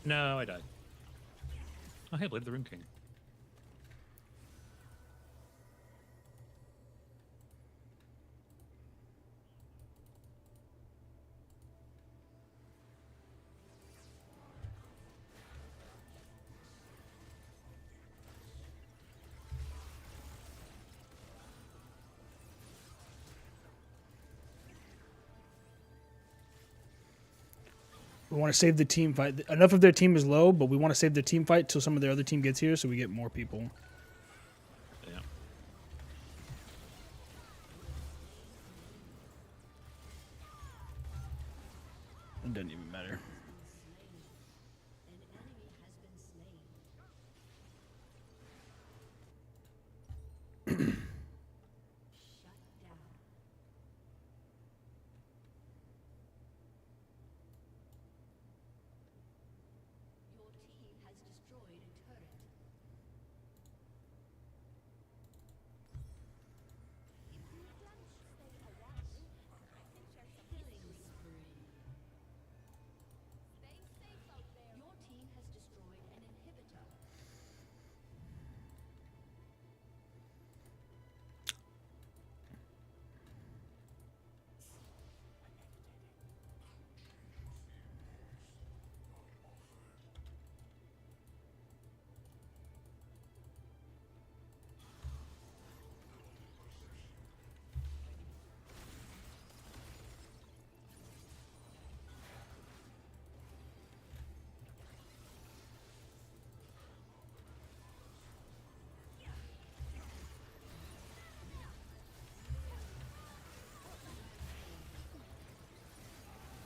No, I died. Oh, hey, Blade of the Rune King. We want to save the team fight. Enough of their team is low, but we want to save the team fight till some of their other team gets here so we get more people. Yeah. It doesn't even matter.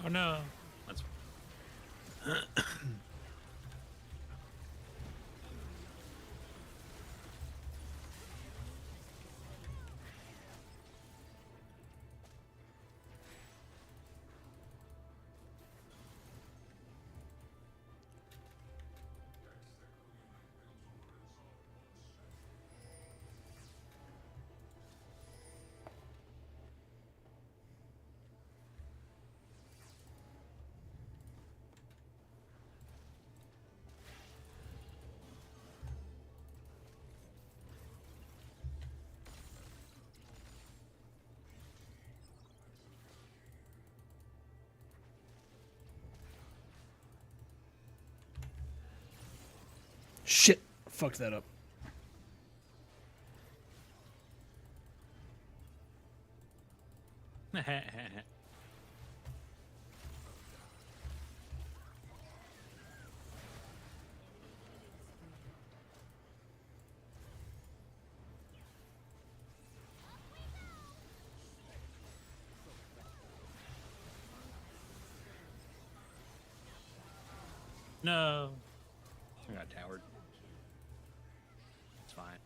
Oh no. That's Shit. Fucked that up. no. I got towered. It's fine.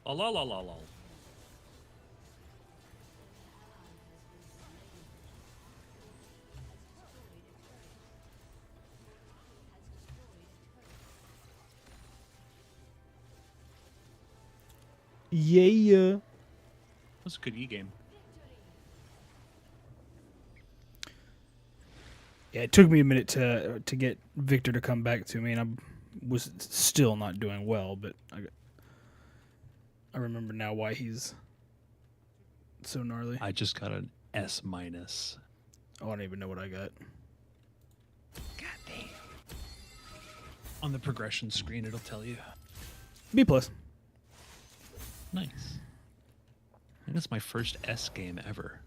Oh, la la la la. Yeah. That's a good e-game. Yeah, it took me a minute to get Victor to come back to me, and I was still not doing well, but I remember now why he's so gnarly. I just got an S minus. Oh, I don't even know what I got. God damn. On the progression screen, it'll tell you. B plus. Nice. I think that's my first S game ever.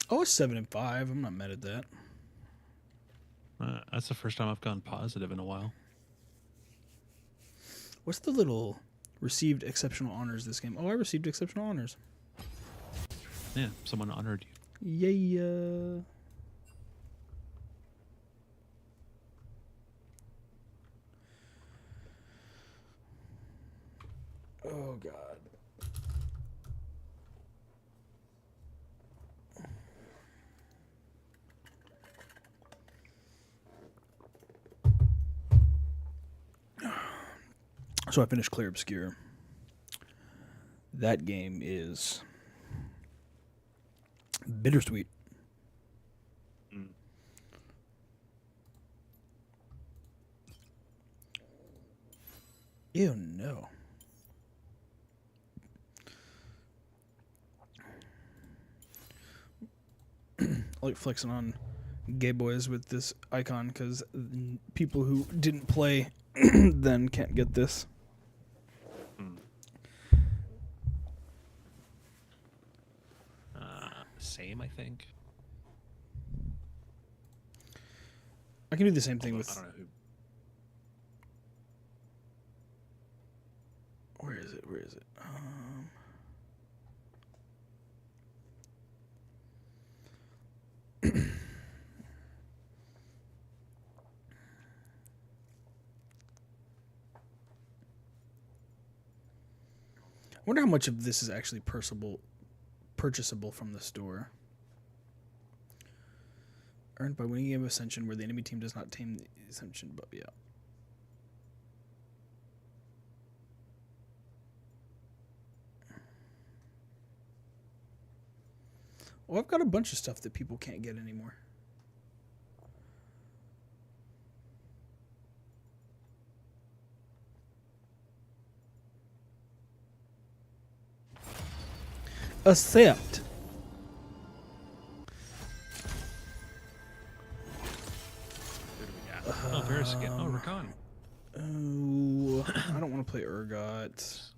Oh, it's 7 and 5. I'm not mad at that. That's the first time I've gone positive in a while. What's the little received exceptional honors this game? Oh, I received exceptional honors. Yeah, someone honored you. Yeah. Oh, God. So I finished Clear Obscure. That game is bittersweet. Ew, no. I like flexing on gay boys with this icon because people who didn't play then can't get this. Same, I think. I can do the same thing with. I don't know who. Where is it? Where is it? I wonder how much of this is actually purchasable from the store. Earned by winning a game of Ascension where the enemy team does not tame the Ascension, but yeah. Well, I've got a bunch of stuff that people can't get anymore. Accept. Oh, Veriskin. Oh, Rakan. Oh, I don't want to play Urgot.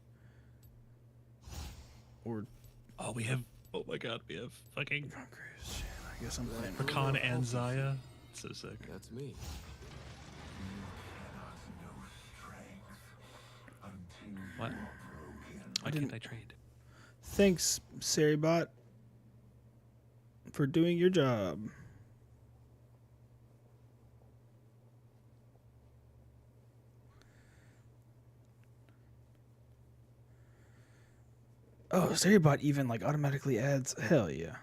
Or. Oh, we have. Oh my god, we have fucking. I guess I'm playing Rakan and Zaya. So sick. That's me. What? Why can't I trade? Thanks, Saribot, for doing your job. Oh, Saribot even like automatically adds. Hell yeah.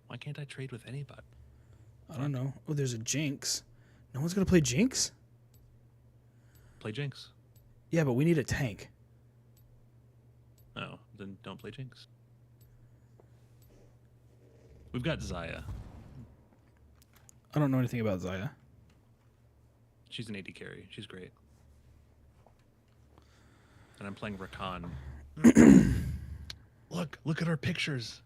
Why can't I trade with anybody? I don't know. Oh, there's a Jinx. No one's gonna play Jinx? Play Jinx. Yeah, but we need a tank. Oh, then don't play Jinx. We've got Zaya. I don't know anything about Zaya. She's an AD carry. She's great. And I'm playing Rakan. Look at our pictures.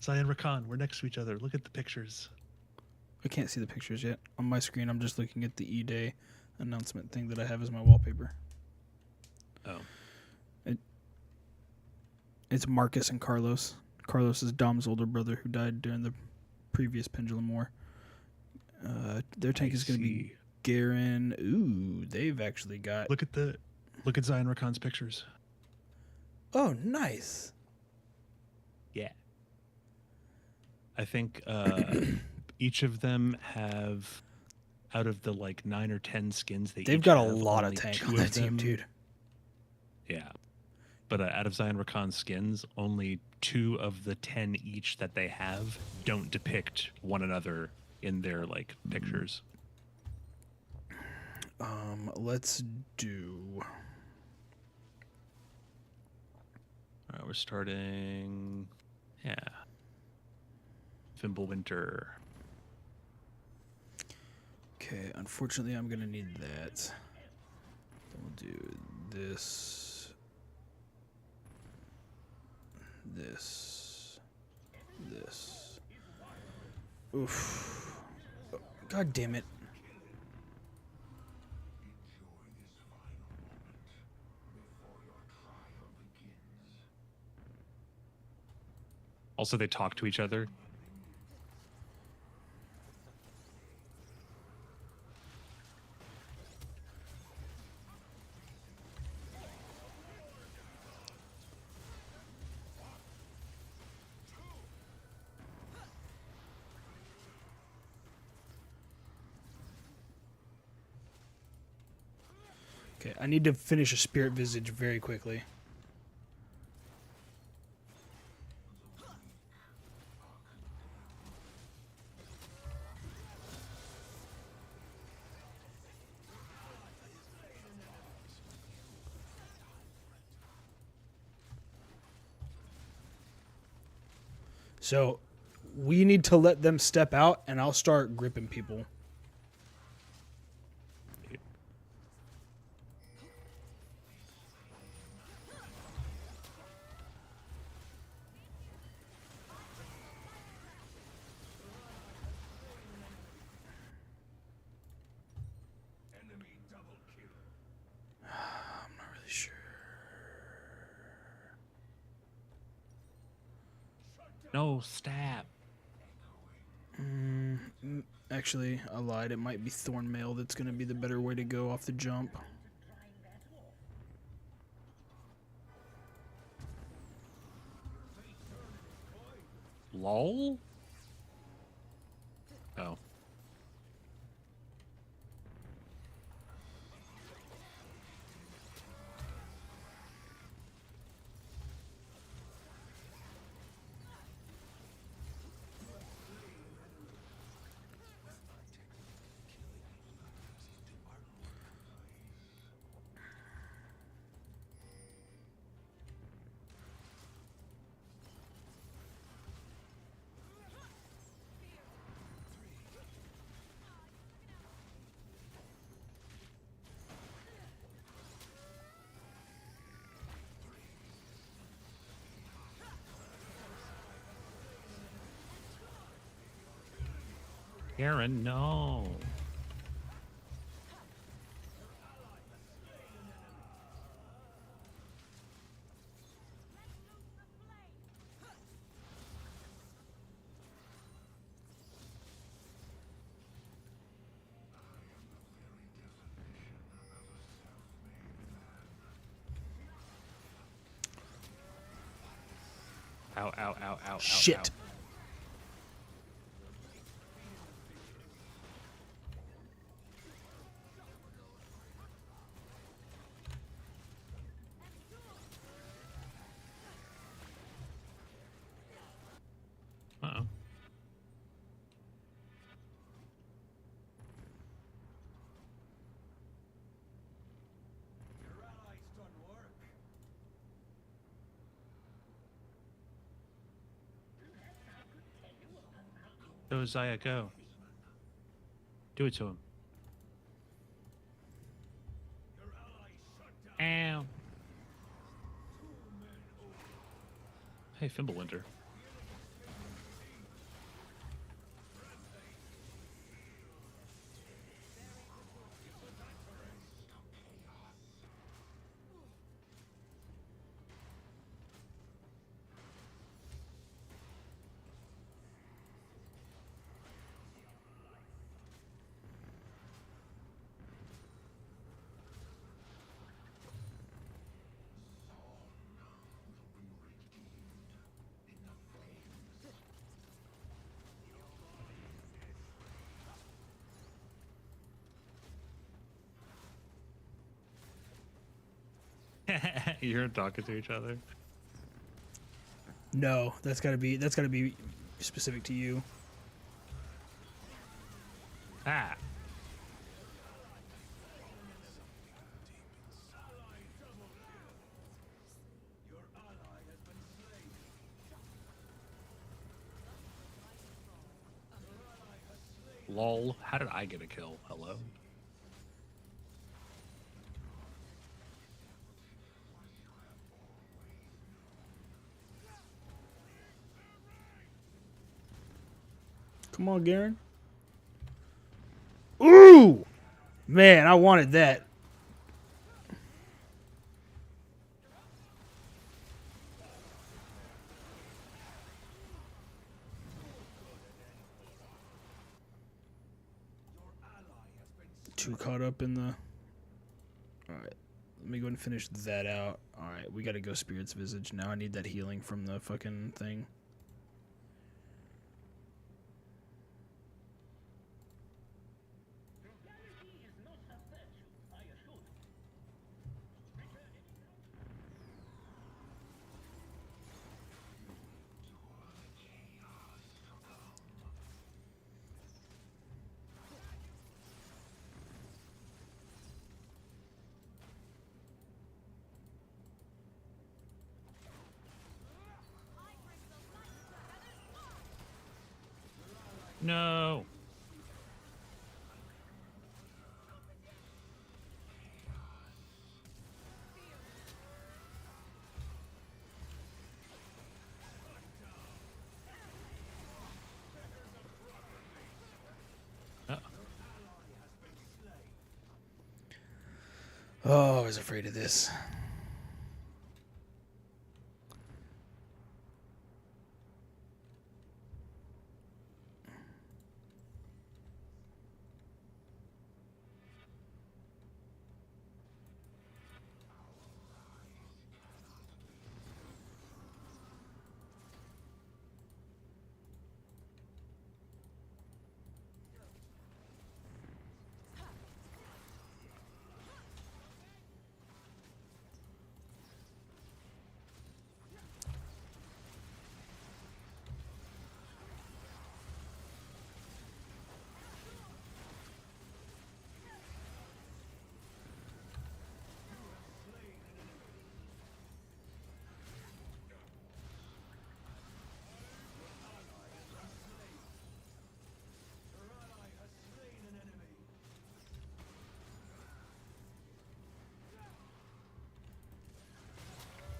Zaya and Rakan, we're next to each other. Look at the pictures. I can't see the pictures yet. On my screen, I'm just looking at the E-Day announcement thing that I have as my wallpaper. Oh. It's Marcus and Carlos. Carlos is Dom's older brother who died during the previous Pendulum War. Their tank is going to be Garen. Ooh, they've actually got... Look at Zaya and Rakan's pictures. Oh, nice. Yeah. I think each of them have, out of the like 9 or 10 skins, they've got a lot of tank on that team, dude. Yeah. But out of Zion Rakan's skins, only 2 of the 10 each that they have don't depict one another in their like pictures. Let's do. All right, we're starting. Yeah. Fimbulwinter. Okay, unfortunately, I'm gonna need that. We'll do this, this. Oof. Oh, God damn it. Also, they talk to each other. Okay, I need to finish a Spirit Visage very quickly. So, we need to let them step out, and I'll start gripping people. I'm not really sure. No, stab. Actually, I lied. It might be Thornmail that's going to be the better way to go off the jump. LOL? Oh. Aaron, no. Ow, ow, ow, ow, ow. Shit. Ow. Uh-oh. Go, Zaya, go. Do it to him. Ow. Hey, Fimbulwinter. You're talking to each other. No, that's gotta be specific to you. Ah. Lol. How did I get a kill? Hello? Come on, Garen. Ooh! Man, I wanted that. Too caught up in the... Alright. Let me go and finish that out. Alright, we gotta go Spirit's Visage. Now I need that healing from the fucking thing. No. Oh, I was afraid of this.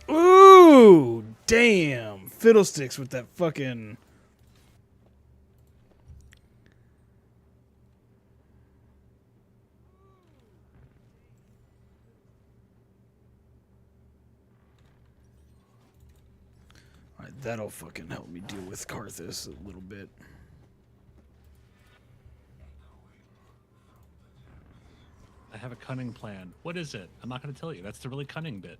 Ooh, damn. Fiddlesticks with that fucking... Alright, that'll fucking help me deal with Karthus a little bit. I have a cunning plan. What is it? I'm not going to tell you. That's the really cunning bit.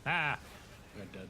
Ah! I got dead.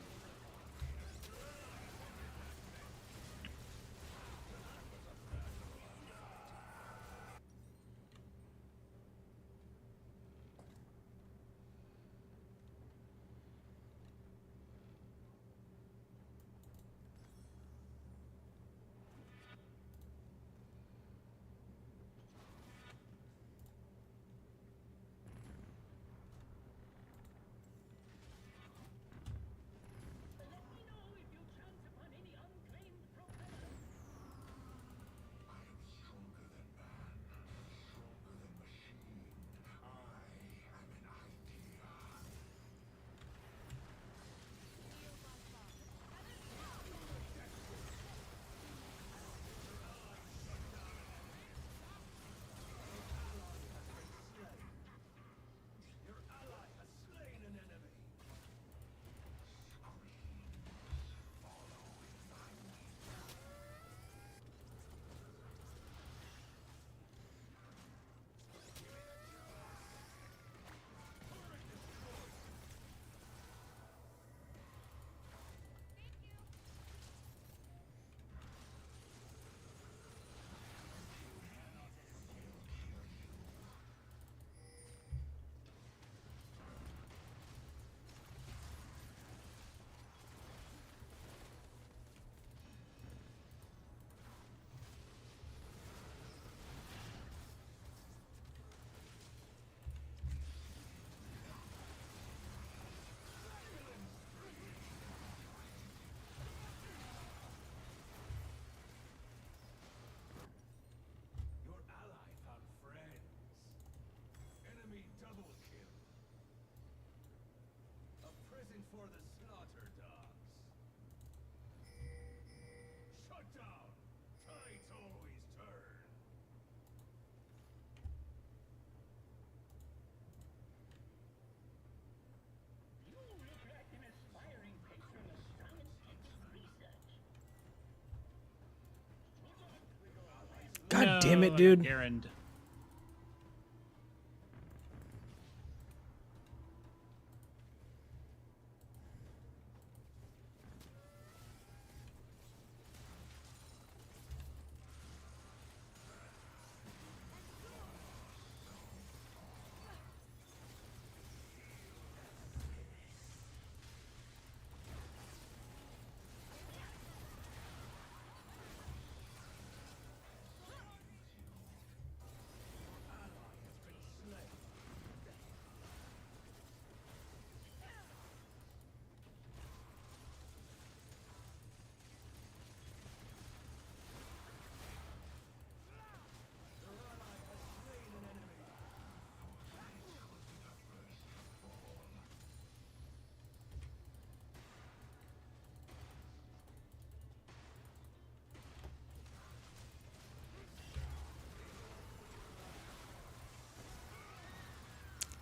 God damn it, dude. Errand.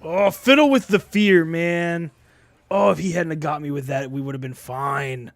Oh, fiddle with the fear, man. Oh, if he hadn't have got me with that, we would have been fine.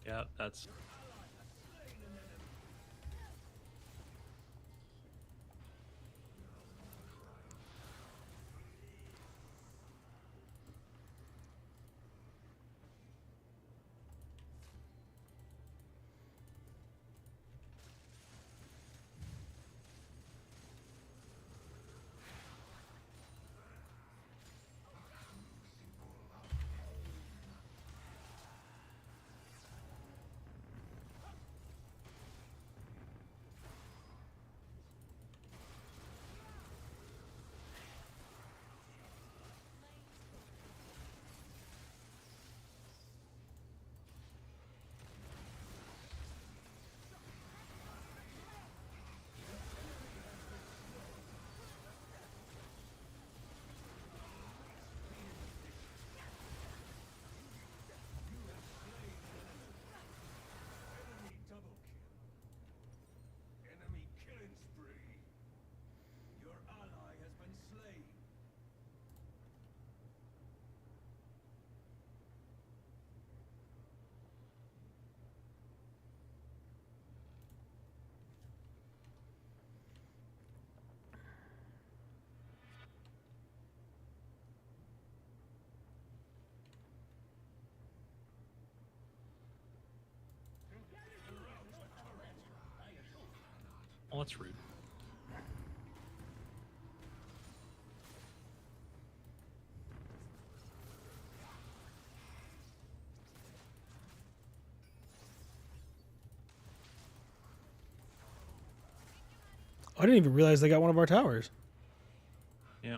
Yeah, that's. Oh, that's rude. I didn't even realize they got one of our towers. Yeah.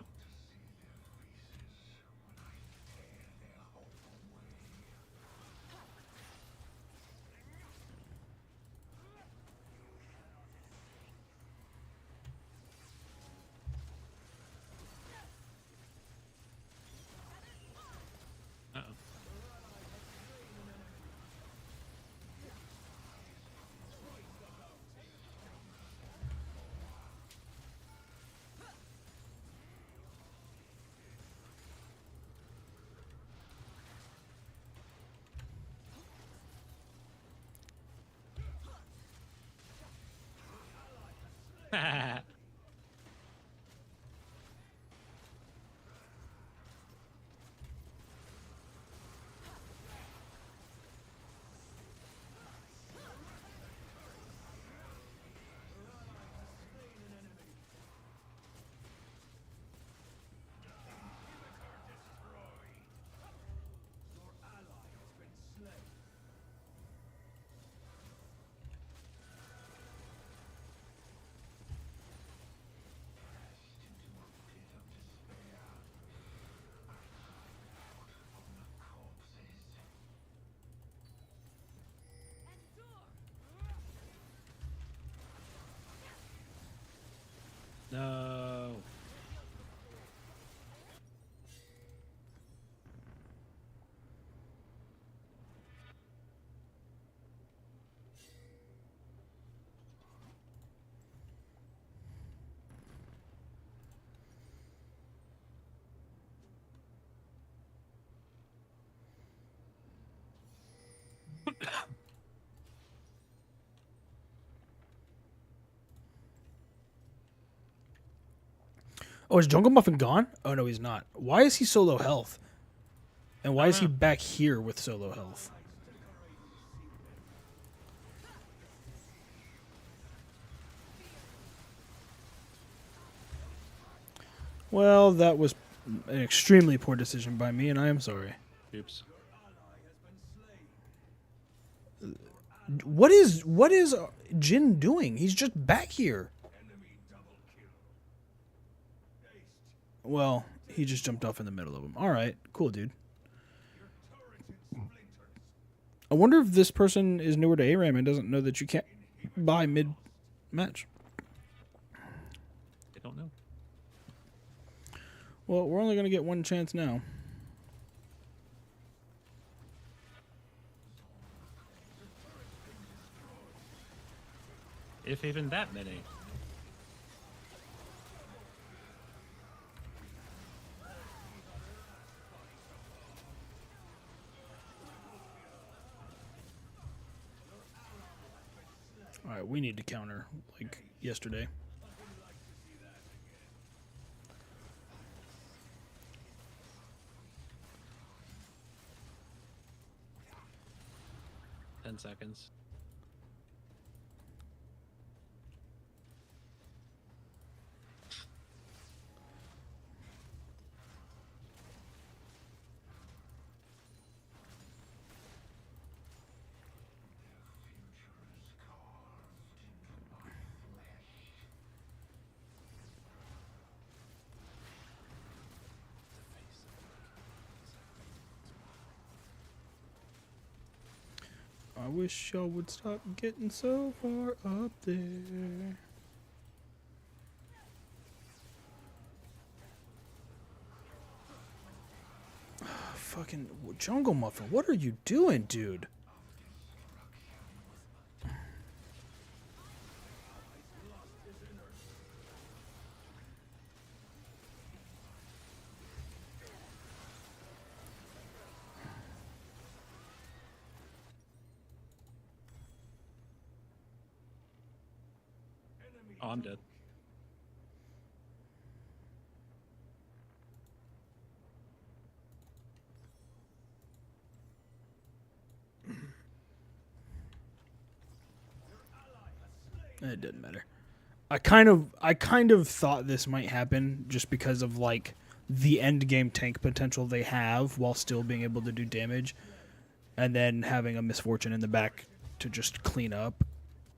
Oh, is Jungle Muffin gone? Oh, no, he's not. Why is he solo health? And why is he back here with solo health? Well, that was an extremely poor decision by me, and I am sorry. Oops. What is Jin doing? He's just back here. Well, he just jumped off in the middle of him. All right, cool, dude. I wonder if this person is newer to ARAM and doesn't know that you can't buy mid-match. I don't know. Well, we're only going to get one chance now. If even that many. All right, we need to counter like yesterday. Seconds. I wish y'all would stop getting so far up there. Fucking Jungle Muffin, what are you doing, dude? Oh, I'm dead. It didn't matter. I kind of thought this might happen just because of like the end game tank potential they have while still being able to do damage, and then having a misfortune in the back to just clean up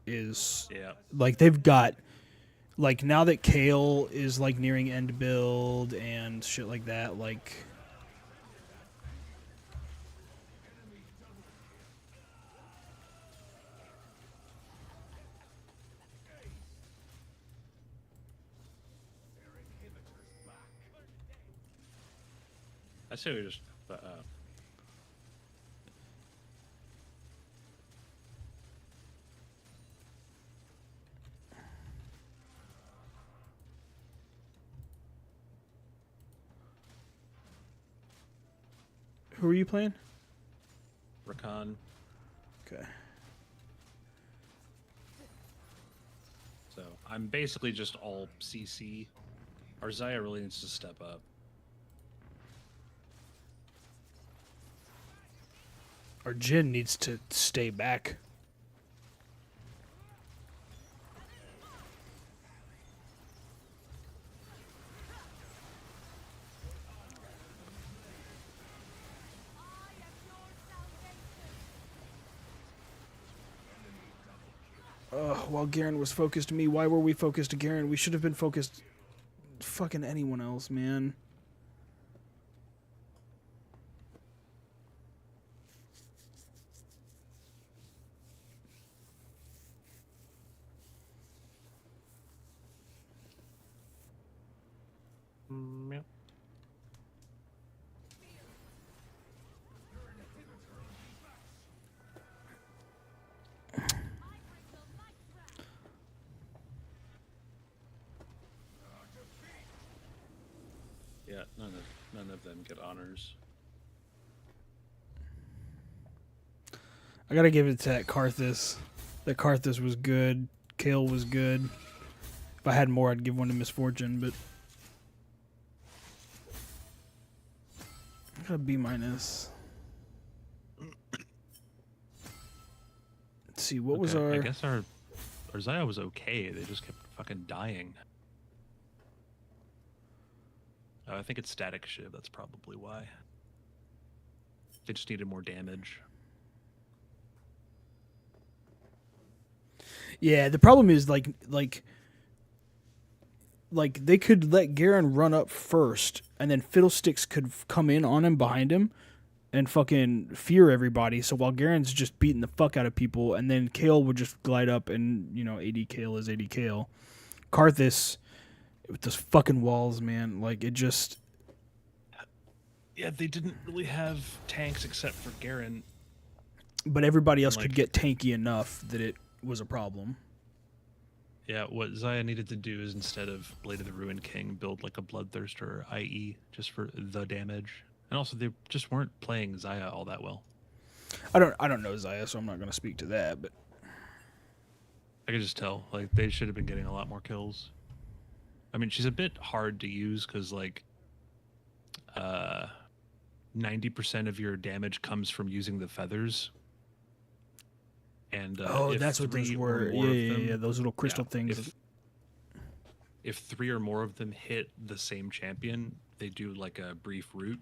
is like they've got. Like, now that Kale is, like, nearing end build and shit like that, like... I say we just... Who are you playing? Rakan. Okay. So I'm basically just all CC. Our Xayah really needs to step up. Our Jin needs to stay back. While Garen was focused me, why were we focused to Garen? We should have been focused fucking anyone else, man. Yep. Yeah, none of them get honors. I gotta give it to that Karthus. That Karthus was good. Kayle was good. If I had more, I'd give one to Misfortune, but I got a B-. Let's see, what was our... I guess our Xayah was okay. They just kept fucking dying. I think it's Static Shiv. That's probably why. They just needed more damage. Yeah, the problem is like they could let Garen run up first, and then Fiddlesticks could come in on him behind him, and fucking fear everybody. So while Garen's just beating the fuck out of people, and then Kayle would just glide up, and you know, AD Kayle is AD Kayle. Karthus with those fucking walls, man, like it just. Yeah, they didn't really have tanks except for Garen. But everybody else could get tanky enough that it was a problem. Yeah, what Xayah needed to do is instead of Blade of the Ruined King, build like a Bloodthirster IE just for the damage. And also they just weren't playing Xayah all that well. I don't know Xayah, so I'm not going to speak to that, but I could just tell like they should have been getting a lot more kills. I mean, she's a bit hard to use cuz like 90% of your damage comes from using the feathers. And that's what those were. Yeah, those little crystal things. If 3 or more of them hit the same champion, they do like a brief root.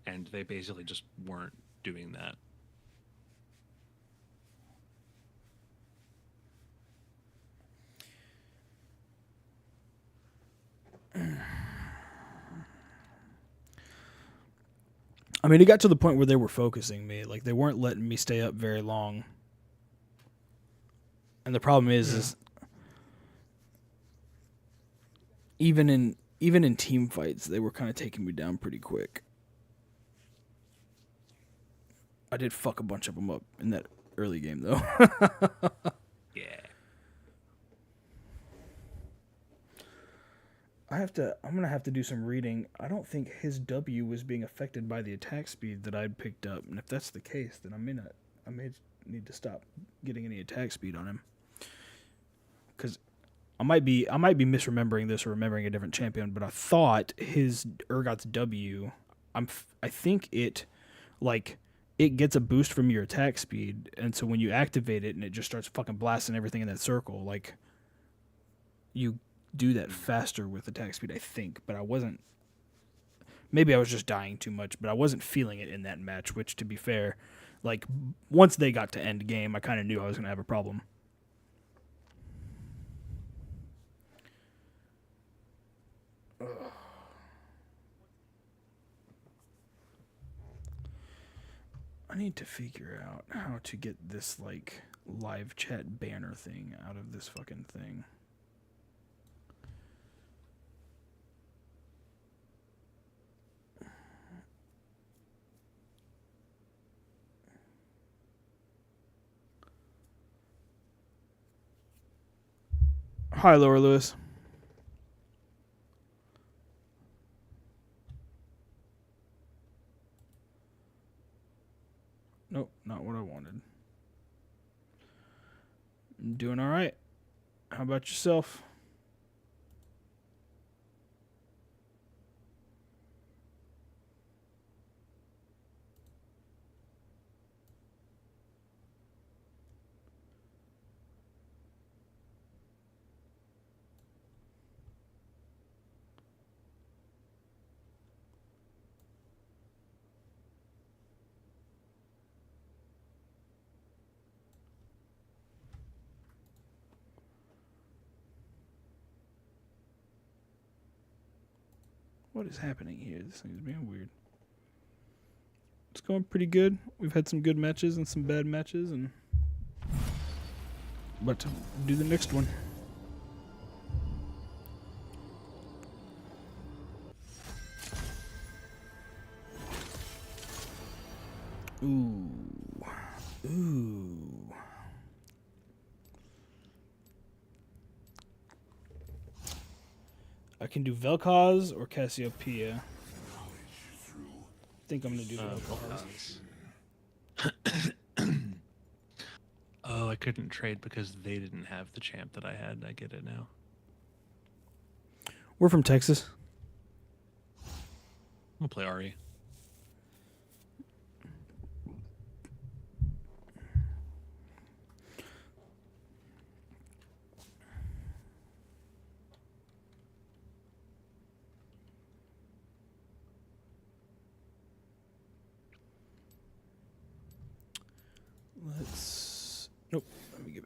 And they basically just weren't doing that. I mean, it got to the point where they were focusing me. Like, they weren't letting me stay up very long. And the problem is even in team fights, they were kind of taking me down pretty quick. I did fuck a bunch of them up in that early game, though. Yeah. I'm gonna have to do some reading. I don't think his W was being affected by the attack speed that I'd picked up, and if that's the case, then I may need to stop getting any attack speed on him. Because I might be misremembering this or remembering a different champion, but I thought his Urgot's W, I think it gets a boost from your attack speed, and so when you activate it and it just starts fucking blasting everything in that circle, like you do that faster with attack speed, I think, but I wasn't. Maybe I was just dying too much, but I wasn't feeling it in that match, which, to be fair, like, once they got to end game, I kind of knew I was going to have a problem. Ugh. I need to figure out how to get this, like, live chat banner thing out of this fucking thing. Hi, Laura Lewis. Nope, not what I wanted. I'm doing all right. How about yourself? What is happening here? This thing's being weird. It's going pretty good. We've had some good matches and some bad matches, and about to do the next one. Ooh. I can do Vel'Koz or Cassiopeia. I think I'm gonna do Vel'Koz. Oh, I couldn't trade because they didn't have the champ that I had. I get it now. We're from Texas. We'll play Ari. Nope. Let me give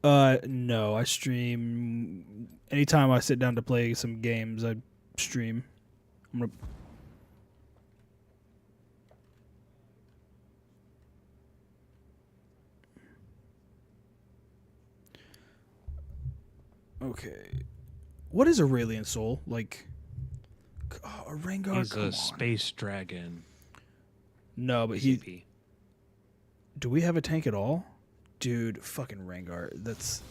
it. No, I stream anytime I sit down to play some games. I stream. I'm gonna. Okay, what is Aurelian Soul like? Oh, a Rengar. He's a space dragon. No, but he. Do we have a tank at all? Dude, fucking Rengar. That's...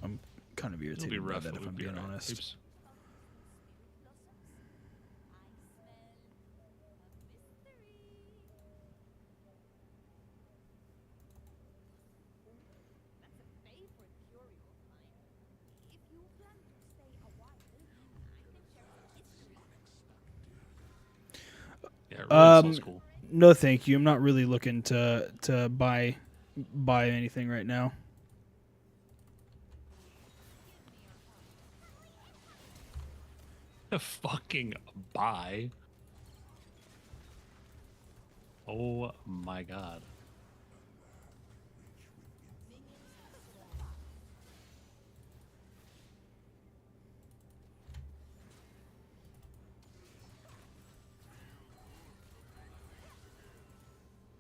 I'm kind of irritated by that, if I'm being honest. Oops. Yeah, really cool. No, thank you. I'm not really looking to buy anything right now. A fucking buy. Oh my god.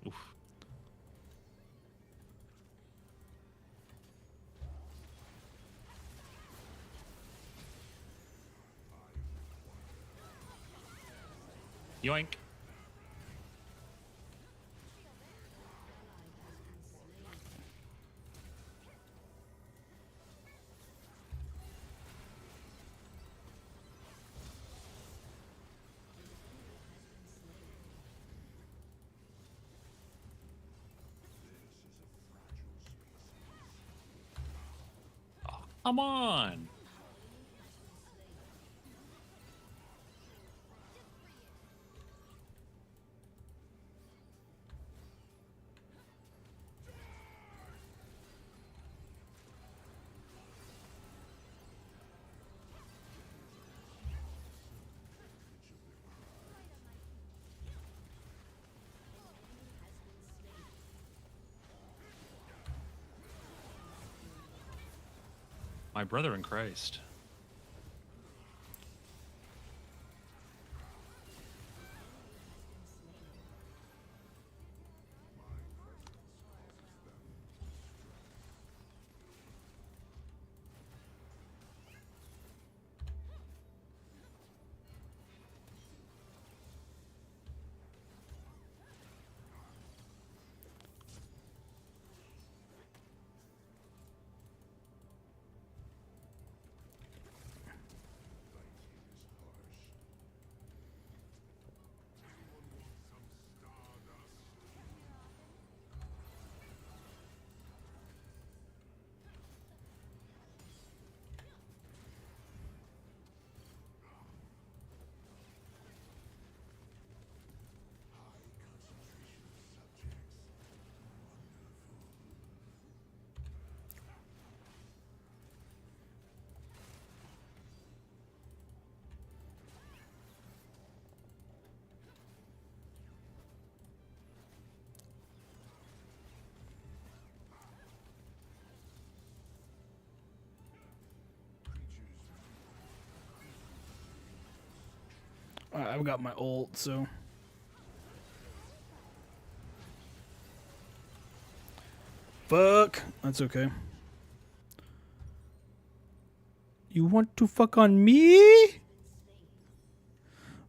Oof. Yoink. Oh, come on. My brother in Christ. I've got my ult, so... Fuck! That's okay. You want to fuck on me?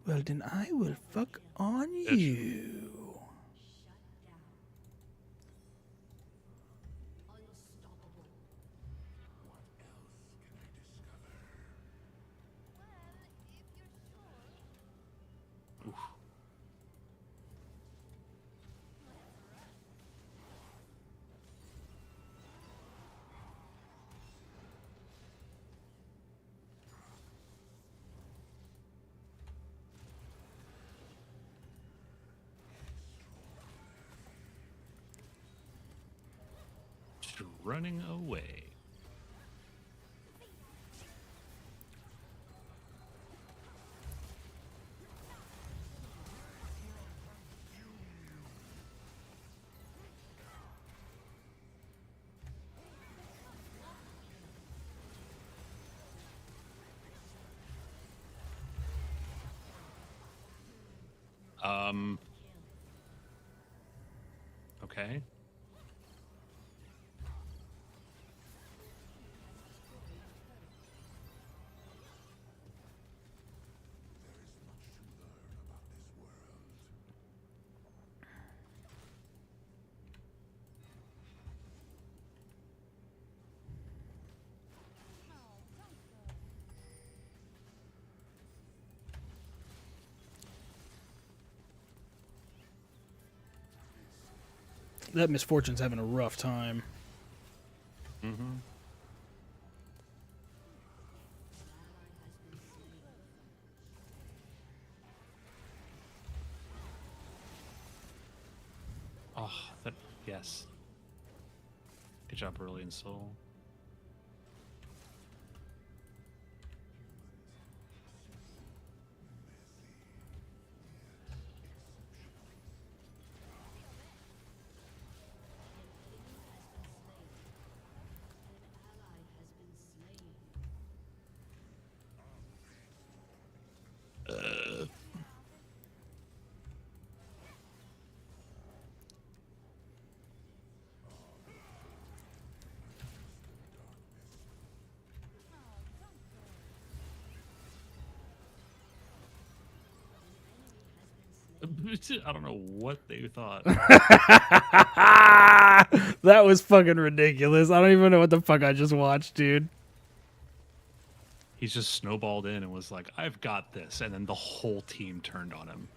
Well, then I will fuck on you. running away. Okay. That Misfortune's having a rough time. Mm-hmm. Oh, that, yes. Good job, Brilliant Soul. I don't know what they thought. That was fucking ridiculous. I don't even know what the fuck I just watched, dude. He's just snowballed in and was like, I've got this. And then the whole team turned on him.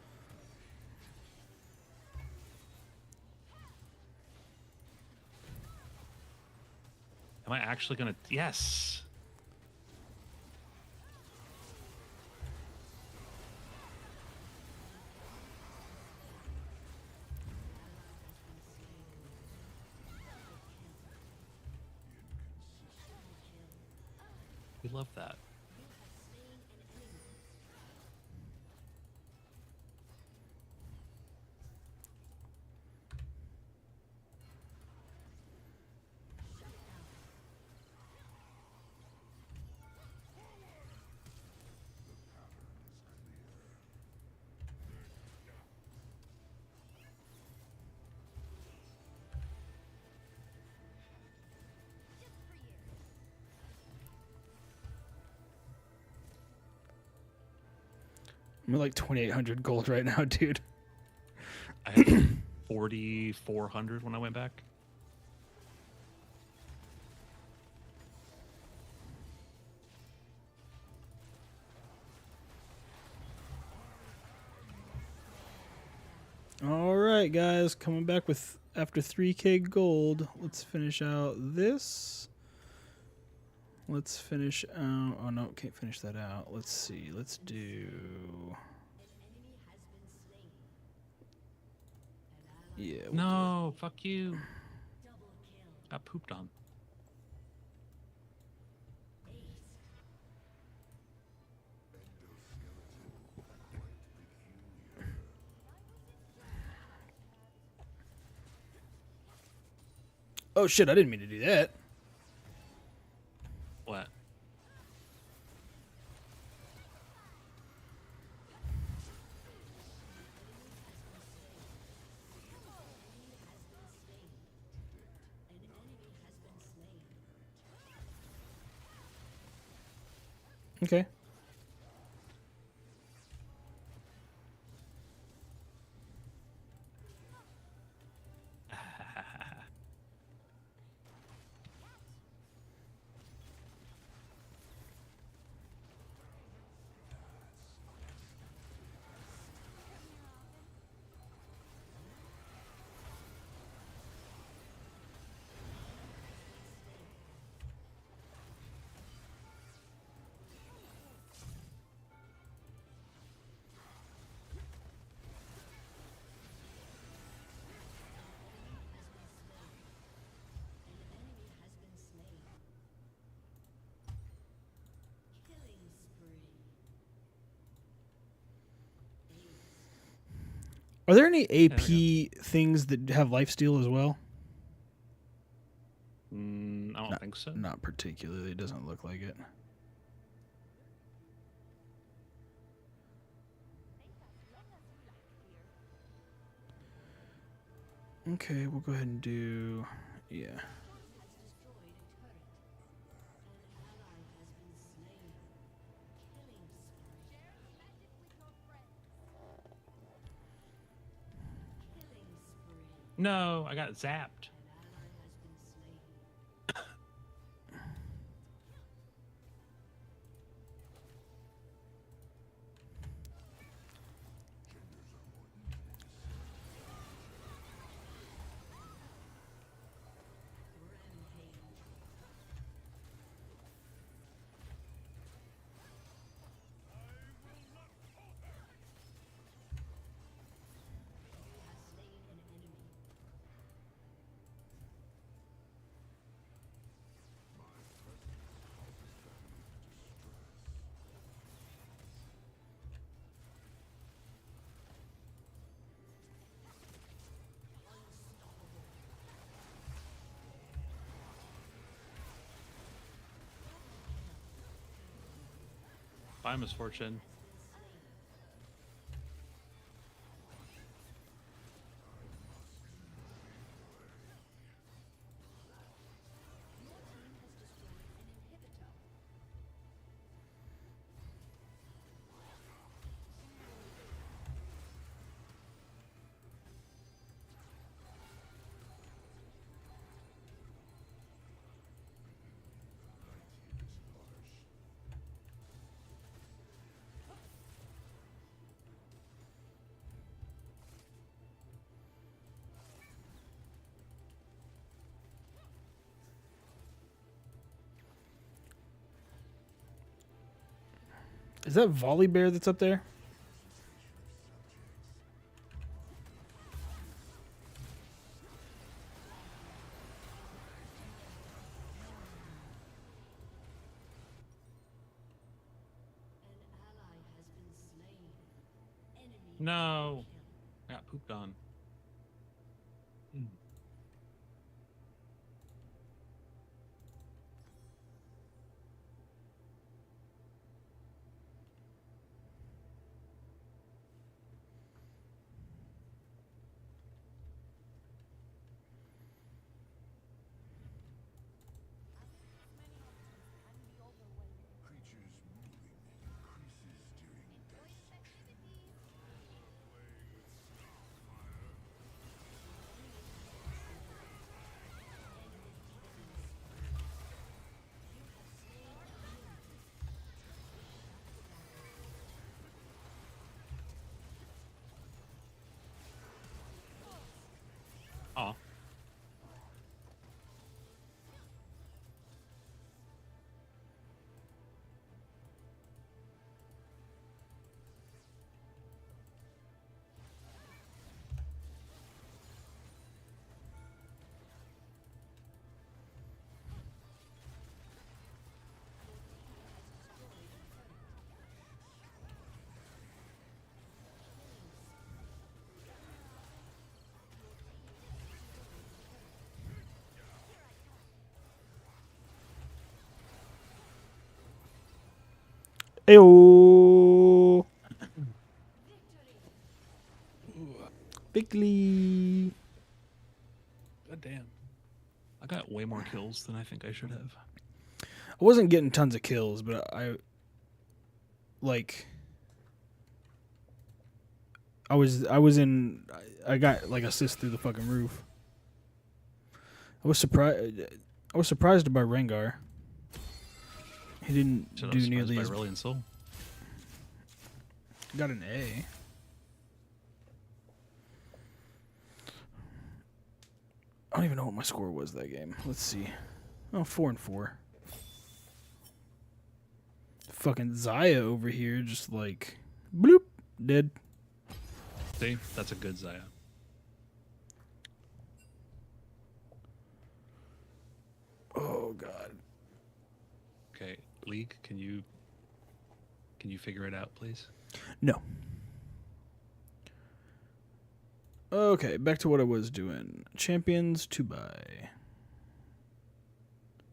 Am I actually going to... Yes. We love that. I'm at like 2,800 gold right now, dude. I had 4,400 when I went back. All right, guys, coming back with after 3K gold. Let's finish out this. Let's finish out. Oh no, can't finish that out. Let's see. Let's do. Yeah. No, fuck you. Got pooped on. Oh shit! I didn't mean to do that. What? Okay. Are there any AP things that have lifesteal as well? I don't think so. Not particularly. It doesn't look like it. Okay, we'll go ahead and do... Yeah. No, I got zapped. By misfortune. Is that Volley Bear that's up there? No. I got pooped on. Aw. Ayo. Victory. God damn. I got way more kills than I think I should have. I wasn't getting tons of kills, but I got like assists through the fucking roof. I was surprised by Rengar. He didn't do nearly as Brilliant Soul. Got an A. I don't even know what my score was that game. Let's see. Oh, 4-4. Fucking Zaya over here just like bloop dead. See, that's a good Zaya. Oh god. Okay, League, can you figure it out, please? No. Okay, back to what I was doing. Champions to buy.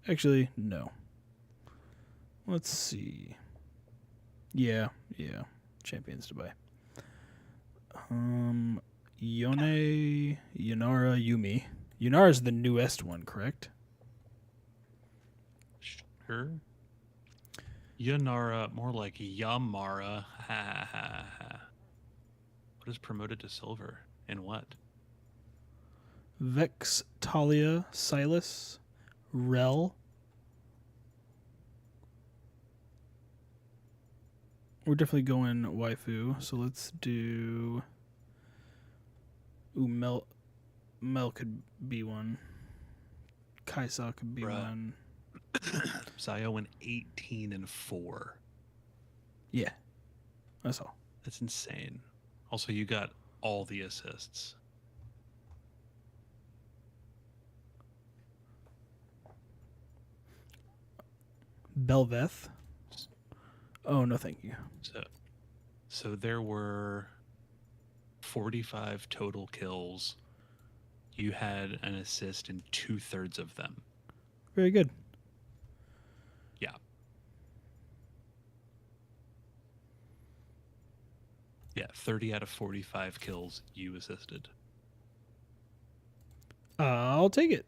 Actually, no. Let's see. Yeah. Champions to buy. Yone, Yunara, Yumi. Yunara is the newest one, correct? Sure. Yunara, more like Yamara. Ha ha ha. What is promoted to silver? And what? Vex, Talia, Silas, Rel. We're definitely going waifu, so let's do... Ooh, Mel could be one. Kaisa could be one. Sayo went 18-4. Yeah, that's all. That's insane. Also, you got all the assists. Belveth. Oh, no thank you. So there were 45 total kills. You had an assist in 2/3 of them. Very good. Yeah. Yeah, 30 out of 45 kills you assisted. I'll take it.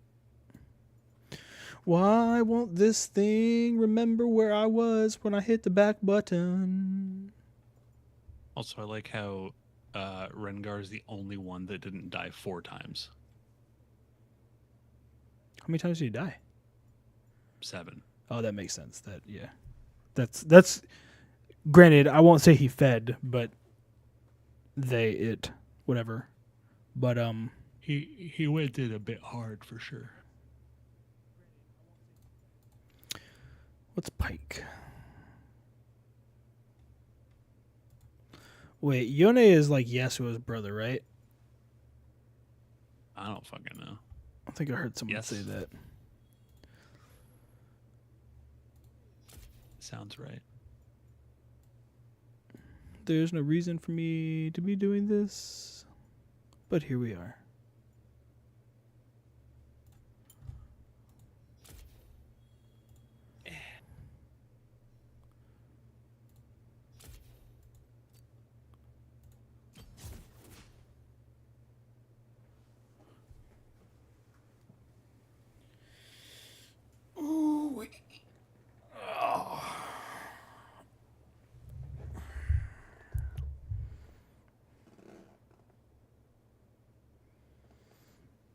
Why won't this thing remember where I was when I hit the back button? Also, I like how Rengar is the only one that didn't die 4 times. How many times did he die? 7. Oh, that makes sense. That's granted, I won't say he fed, but whatever. But he went in a bit hard for sure. What's Pike? Wait, Yone is like Yasuo's brother, right? I don't fucking know. I think I heard someone say that. Sounds right. There's no reason for me to be doing this, but here we are. Ooh. Oh.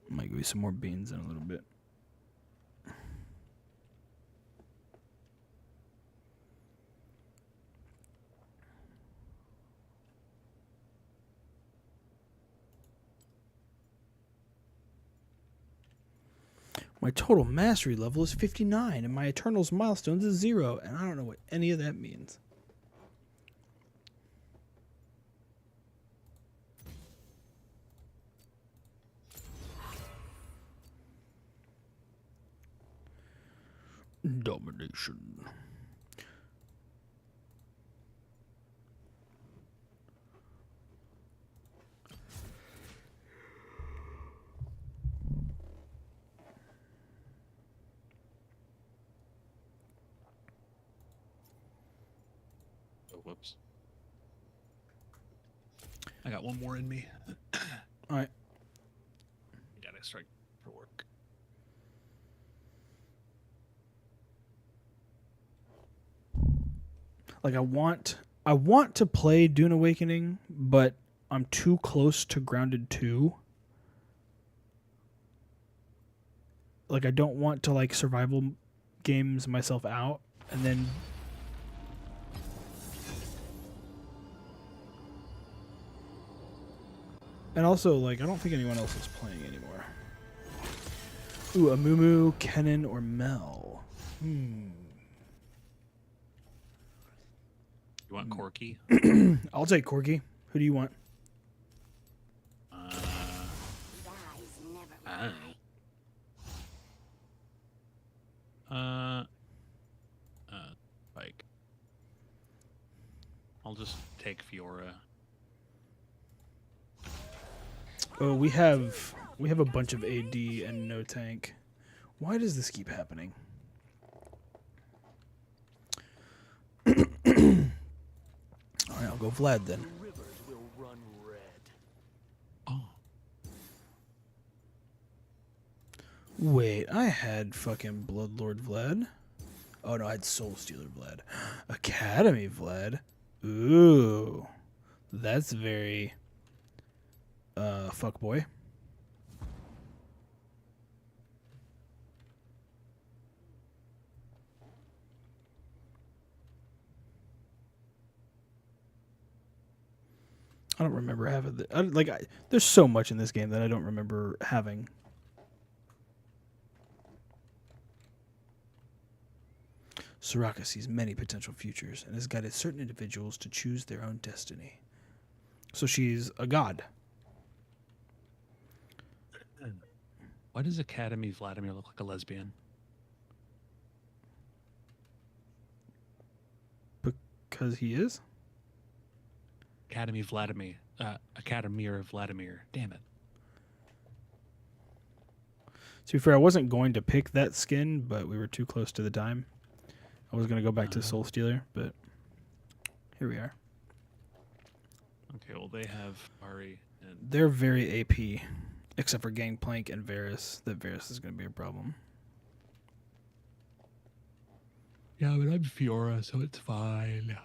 Might give you some more beans in a little bit. My total mastery level is 59, and my Eternals milestones is 0, and I don't know what any of that means. Domination. Whoops. I got one more in me. All right. Gotta strike for work. Like I want to play Dune Awakening, but I'm too close to Grounded 2. Like I don't want to like survival games myself out and then and also like I don't think anyone else is playing anymore. Ooh, Amumu, Kennen, or Mel. You want Corki? I'll take Corki. Who do you want? Like, I'll just take Fiora. Oh, we have a bunch of AD and no tank. Why does this keep happening? All right, I'll go Vlad then. Wait, I had fucking Bloodlord Vlad. Oh no, I had Soul Stealer Vlad. Academy Vlad. Ooh. That's very fuckboy. I don't remember having there's so much in this game that I don't remember having. Soraka sees many potential futures and has guided certain individuals to choose their own destiny. So she's a god. Why does Academy Vladimir look like a lesbian? Because he is? Academy Vladimir. Vladimir. Damn it. To be fair, I wasn't going to pick that skin, but we were too close to the time. I was going to go back to Soul Stealer, but here we are. Okay, well, they have Ari and... They're very AP, except for Gangplank and Varus. That Varus is going to be a problem. Yeah, but I'm Fiora, so it's fine.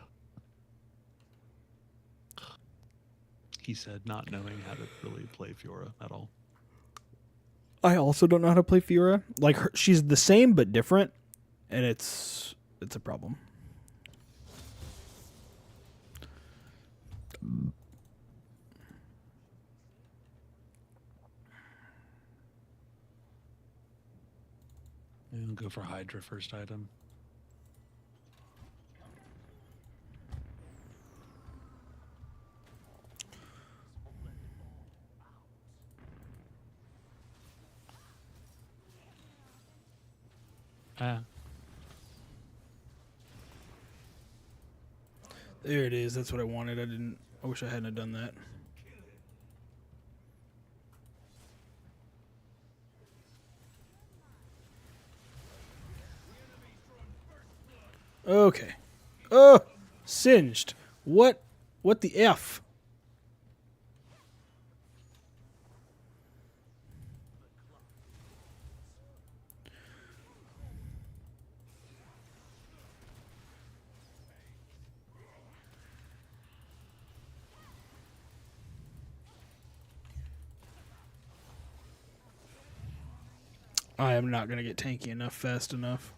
He said, not knowing how to really play Fiora at all. I also don't know how to play Fiora. Like, she's the same but different, and it's a problem. And go for Hydra first item. There it is. That's what I wanted. I wish I hadn't done that. Okay. Oh, singed. What the F? I am not going to get tanky enough fast enough.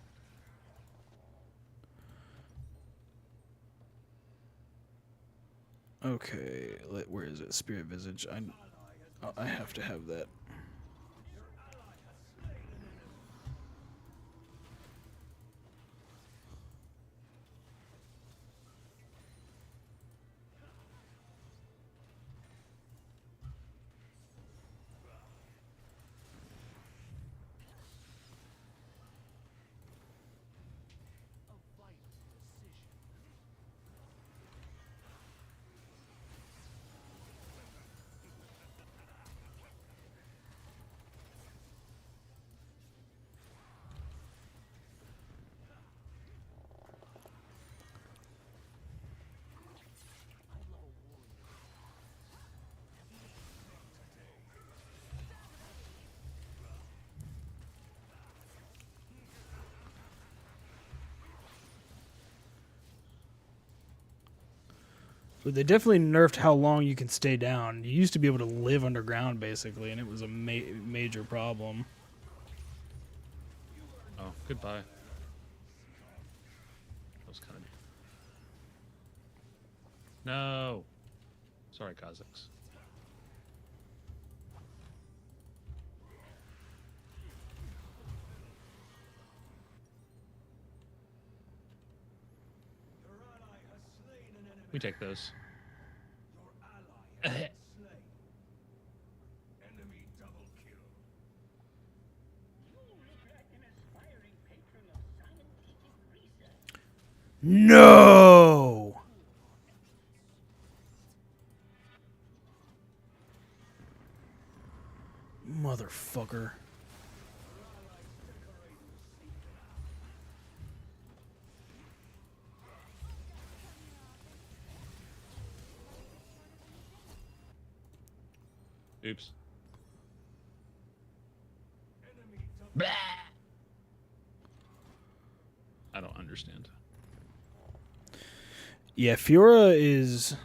Okay, where is it? Spirit Visage. I have to have that. But they definitely nerfed how long you can stay down. You used to be able to live underground, basically, and it was a major problem. Oh, goodbye. That was kind of... No! Sorry, Kazakhs. We take those. No! Motherfucker. Oops. I don't understand. Yeah, Fiora is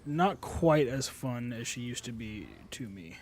not quite as fun as she used to be to me.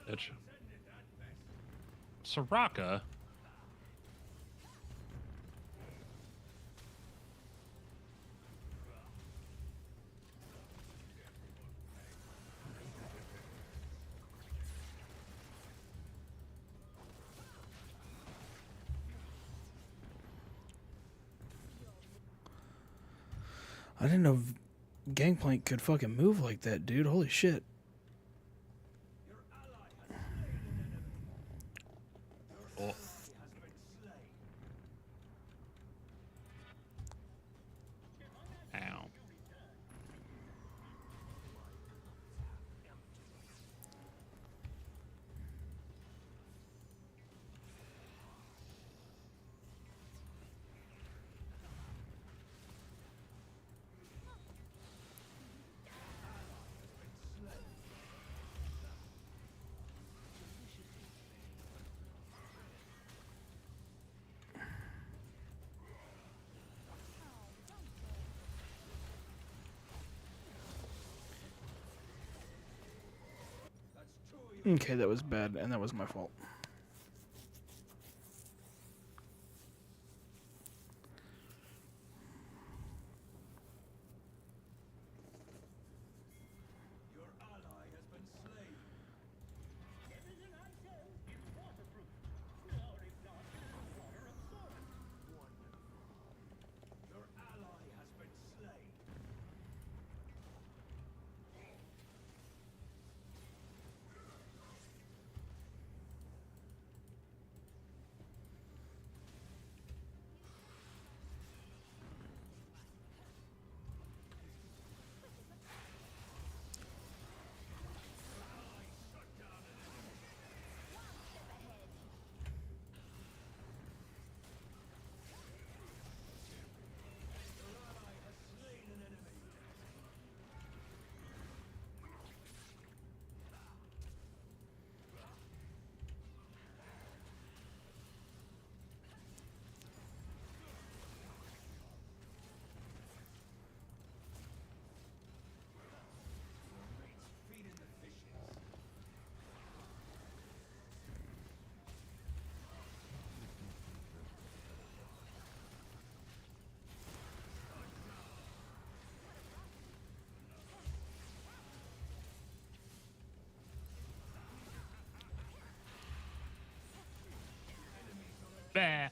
Bitch. Soraka? I didn't know Gangplank could fucking move like that, dude. Holy shit. Oh. Ow. Okay, that was bad, and that was my fault. Bah.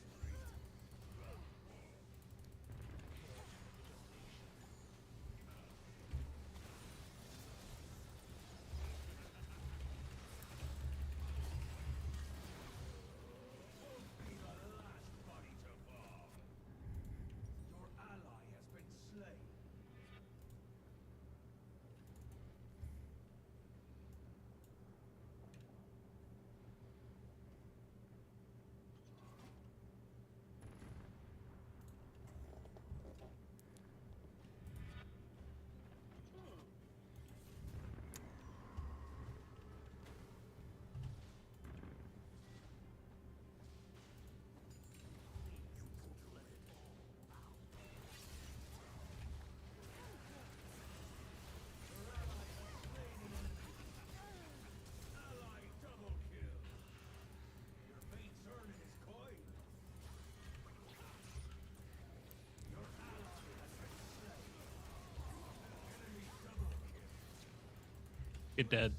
Get dead.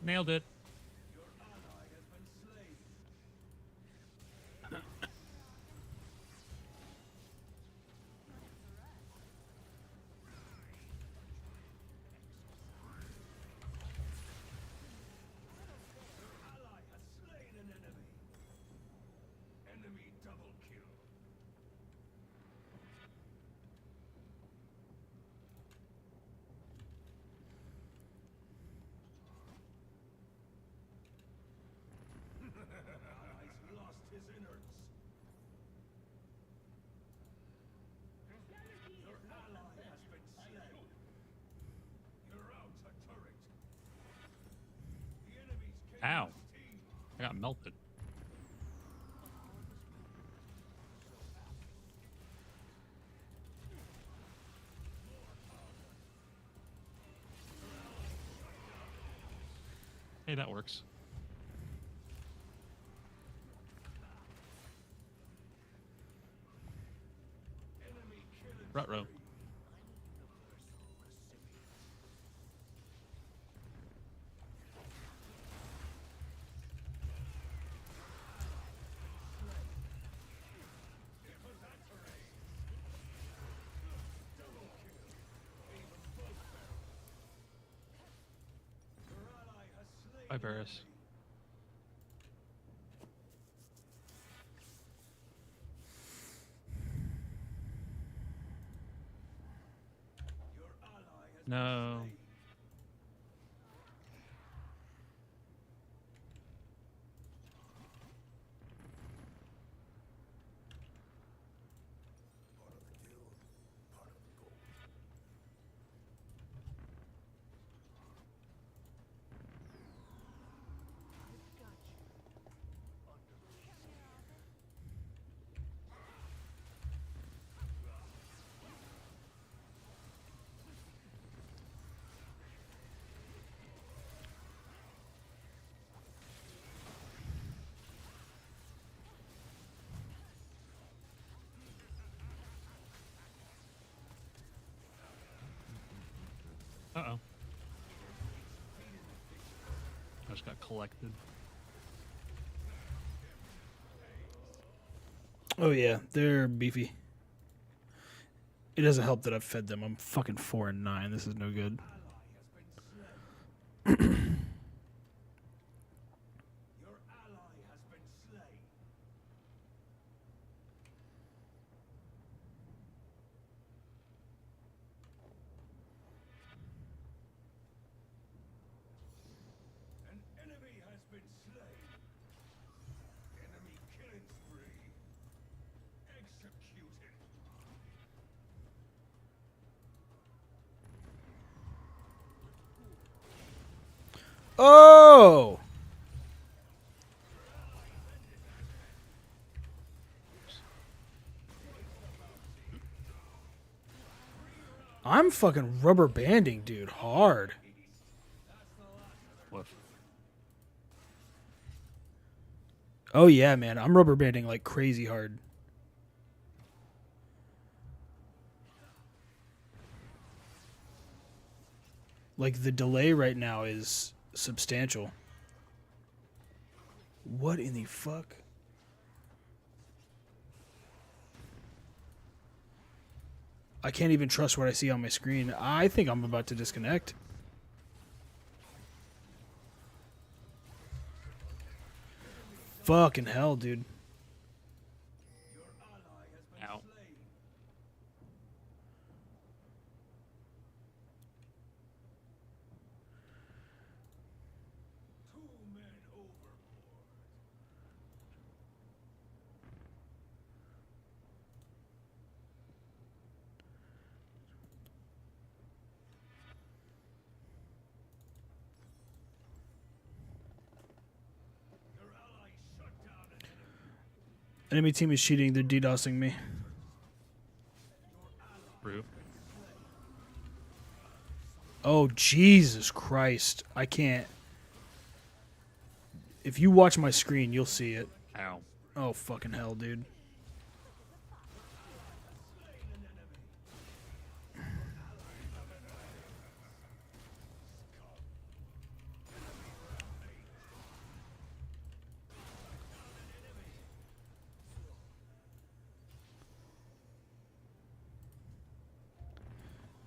Nailed it. Ow. I got melted. Hey, that works. Ruh-roh. Bye, Varys. No. Uh-oh. I just got collected. Oh yeah, they're beefy. It doesn't help that I've fed them. I'm fucking 4 and 9. This is no good. Oh! I'm fucking rubber banding, dude, hard. What? Oh yeah, man, I'm rubber banding like crazy hard. Like the delay right now is substantial. What in the fuck? I can't even trust what I see on my screen. I think I'm about to disconnect. Fucking hell, dude. Ow. Enemy team is cheating. They're DDoSing me. Oh, Jesus Christ. I can't. If you watch my screen, you'll see it. Ow. Oh, fucking hell, dude.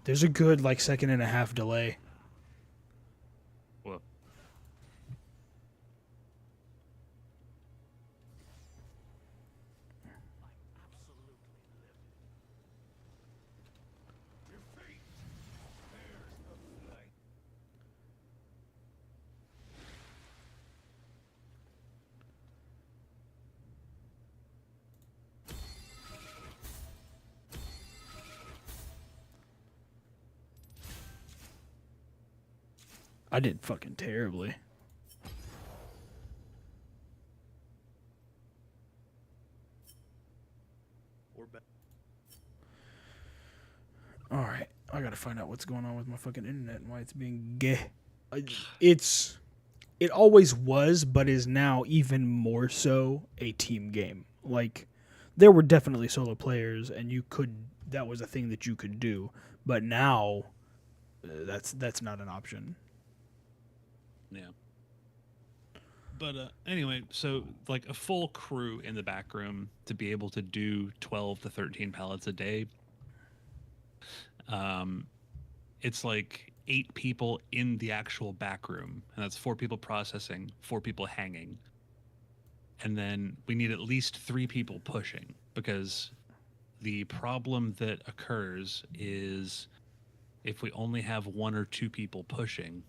There's a good, like, 1.5 delay. Whoa. I did fucking terribly. Alright, I gotta find out what's going on with my fucking internet and why it's being gay. It always was, but is now even more so a team game. Like, there were definitely solo players, and that was a thing that you could do. But now, that's not an option. Yeah. But anyway, so like a full crew in the back room to be able to do 12 to 13 pallets a day. It's like 8 people in the actual back room, and that's 4 people processing, 4 people hanging. And then we need at least 3 people pushing, because the problem that occurs is if we only have 1 or 2 people pushing,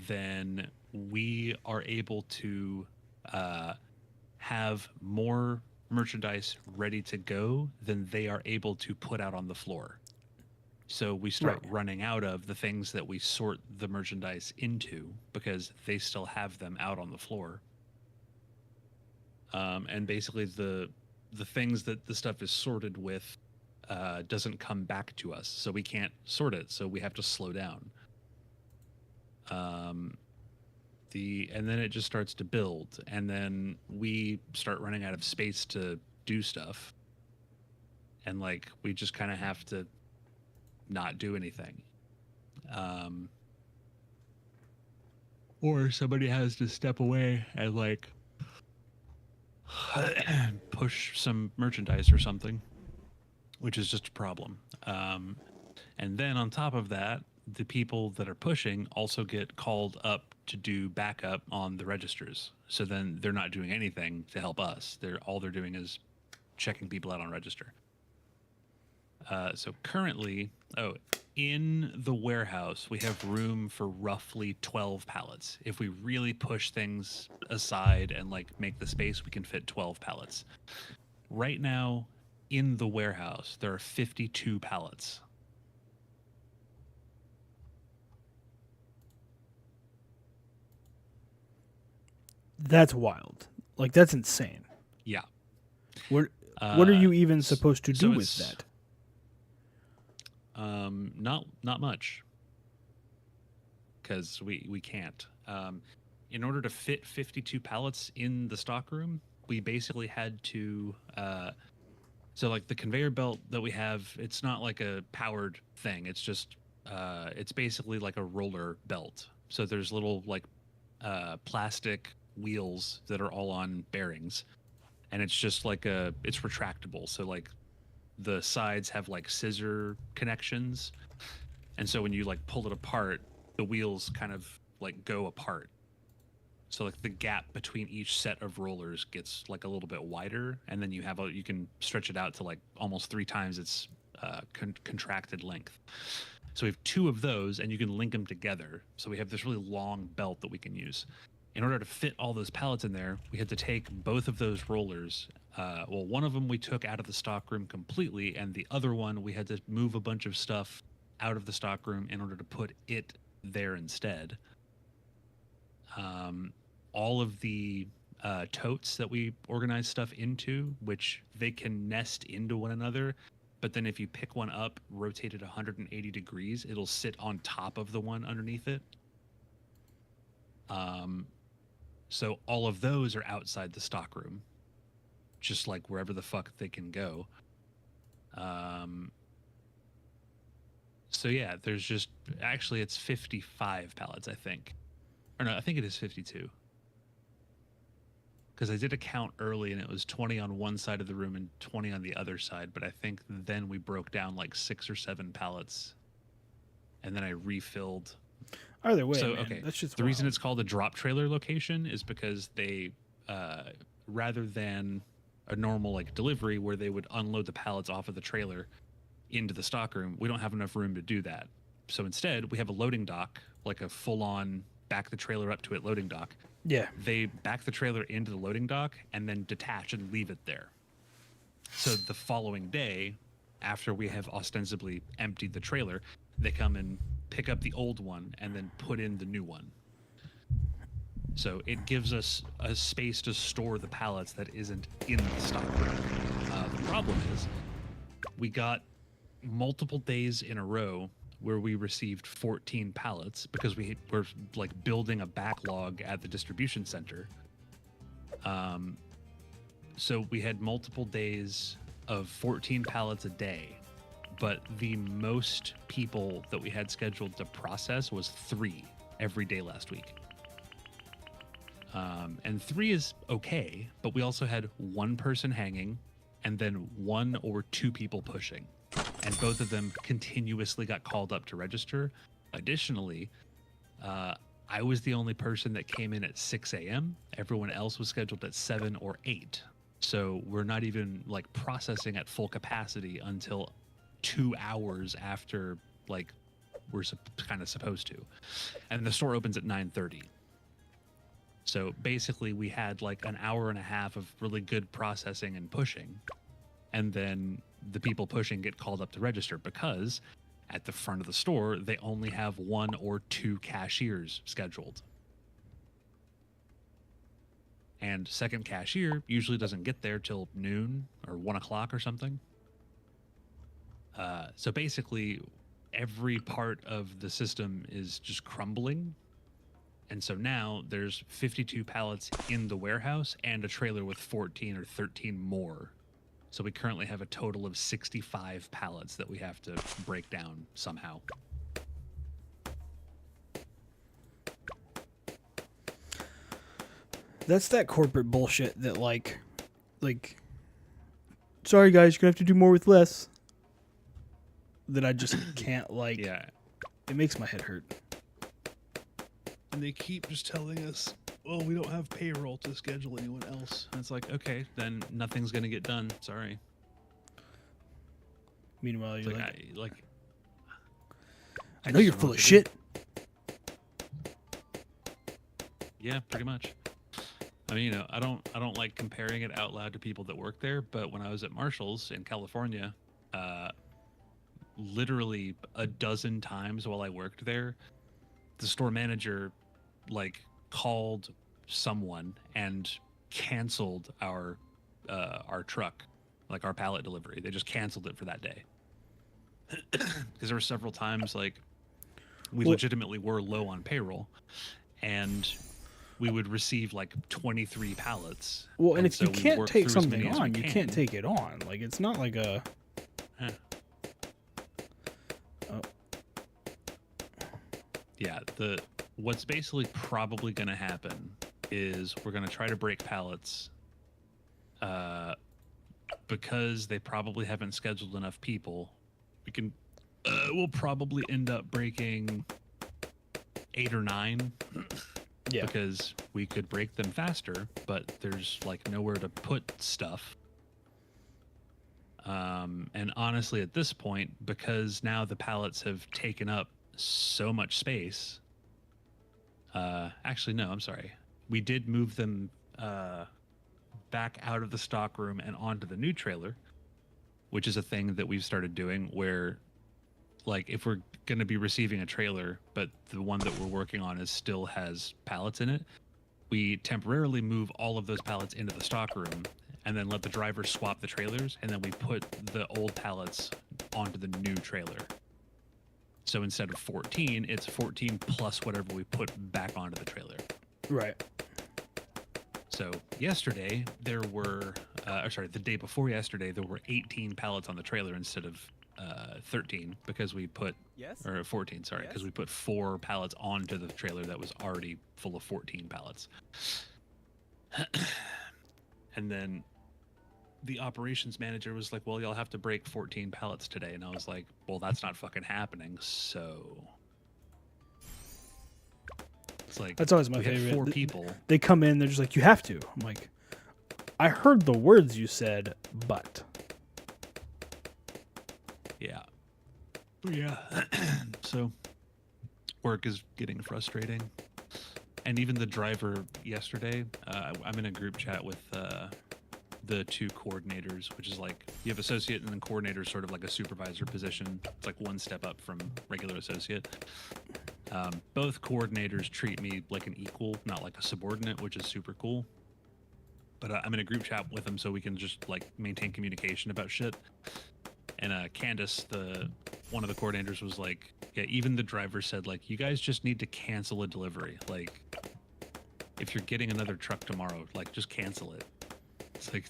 then we are able to have more merchandise ready to go than they are able to put out on the floor. So we start running out of the things that we sort the merchandise into because they still have them out on the floor. And basically the things that the stuff is sorted with doesn't come back to us. So we can't sort it. So we have to slow down. And then it just starts to build, and then we start running out of space to do stuff. And like, we just kind of have to not do anything. Or somebody has to step away and like push some merchandise or something, which is just a problem. And then on top of that, the people that are pushing also get called up to do backup on the registers. So then they're not doing anything to help us. All they're doing is checking people out on register. So currently, in the warehouse, we have room for roughly 12 pallets. If we really push things aside and like make the space, we can fit 12 pallets. Right now, in the warehouse, there are 52 pallets. That's wild. Like, that's insane. Yeah. What are you even supposed to do with that? Not much. Because we can't. In order to fit 52 pallets in the stock room, we basically had to so like the conveyor belt that we have, it's not like a powered thing. It's just it's basically like a roller belt. So there's little like plastic wheels that are all on bearings, and it's just like it's retractable. So like the sides have like scissor connections, and so when you like pull it apart, the wheels kind of like go apart. So like the gap between each set of rollers gets like a little bit wider, and then you can stretch it out to like almost 3 times its contracted length. So we have 2 of those, and you can link them together. So we have this really long belt that we can use. In order to fit all those pallets in there, we had to take both of those rollers. Well, one of them we took out of the stock room completely, and the other one we had to move a bunch of stuff out of the stock room in order to put it there instead. All of the totes that we organize stuff into, which they can nest into one another, but then if you pick one up, rotate it 180 degrees, it'll sit on top of the one underneath it. So all of those are outside the stockroom, just like wherever the fuck they can go. So yeah, there's just, actually it's 55 pallets, I think. Or no, I think it is 52. Because I did a count early and it was 20 on one side of the room and 20 on the other side, but I think then we broke down like 6 or 7 pallets and then I refilled. Either way, so man, okay, that's just the wild. reason it's called a drop trailer location is because they rather than a normal like delivery where they would unload the pallets off of the trailer into the stockroom, we don't have enough room to do that. So instead we have a loading dock, like a full-on back the trailer up to it loading dock. Yeah. They back the trailer into the loading dock and then detach and leave it there. So the following day, after we have ostensibly emptied the trailer, they come and pick up the old one and then put in the new one. So it gives us a space to store the pallets that isn't in the stockroom. The problem is we got multiple days in a row where we received 14 pallets because we were like building a backlog at the distribution center. So we had multiple days of 14 pallets a day, but the most people that we had scheduled to process was 3 every day last week. And 3 is okay, but we also had 1 person hanging and then 1 or 2 people pushing. And both of them continuously got called up to register. Additionally, I was the only person that came in at 6 a.m. Everyone else was scheduled at 7 or 8. So we're not even like processing at full capacity until 2 hours after like we're kind of supposed to. And the store opens at 9:30. So basically we had like an hour and a half of really good processing and pushing. And then the people pushing get called up to register because at the front of the store, they only have 1 or 2 cashiers scheduled. And second cashier usually doesn't get there till noon or 1 o'clock or something. So basically every part of the system is just crumbling. And so now there's 52 pallets in the warehouse and a trailer with 14 or 13 more. So we currently have a total of 65 pallets that we have to break down somehow. That's that corporate bullshit that like, sorry guys, you're gonna have to do more with less. That I just can't like. Yeah. It makes my head hurt. And they keep just telling us, oh, we don't have payroll to schedule anyone else. And it's like, okay, then nothing's going to get done. Sorry. Meanwhile, you're like, I know you're full of shit. Yeah, pretty much. I mean, you know, I don't like comparing it out loud to people that work there, but when I was at Marshall's in California, literally a dozen times while I worked there, the store manager like called someone and canceled our truck, like our pallet delivery. They just canceled it for that day. Because there were several times like we legitimately were low on payroll and we would receive like 23 pallets. Well, and if so you can't take something on, you can. can't take it on. Like it's not like a Yeah, what's basically probably going to happen is we're going to try to break pallets because they probably haven't scheduled enough people. We'll probably end up breaking 8 or 9. Yeah. Because we could break them faster, but there's like nowhere to put stuff. And honestly, at this point, because now the pallets have taken up so much space. Actually, no, I'm sorry. We did move them back out of the stock room and onto the new trailer, which is a thing that we've started doing where, like, if we're going to be receiving a trailer, but the one that we're working on still has pallets in it, we temporarily move all of those pallets into the stock room and then let the driver swap the trailers, and then we put the old pallets onto the new trailer. So instead of 14, it's 14 plus whatever we put back onto the trailer. Right. So yesterday there were, the day before yesterday, there were 18 pallets on the trailer instead of 13 because we put, or 14, sorry, because we put 4 pallets onto the trailer that was already full of 14 pallets. And then the operations manager was like, well, y'all have to break 14 pallets today. And I was like, well, that's not fucking happening. So it's like, that's always my we favorite. Had 4 people. They come in, they're just like, you have to. I'm like, I heard the words you said, but. Yeah. Yeah. So work is getting frustrating. And even the driver yesterday, I'm in a group chat with the 2 coordinators, which is like you have associate and then coordinator, sort of like a supervisor position. It's like one step up from regular associate. Both coordinators treat me like an equal, not like a subordinate, which is super cool. But I'm in a group chat with them so we can just like maintain communication about shit. And Candace, one of the coordinators, was like, yeah, even the driver said, like, you guys just need to cancel a delivery. Like, if you're getting another truck tomorrow, like, just cancel it. It's like,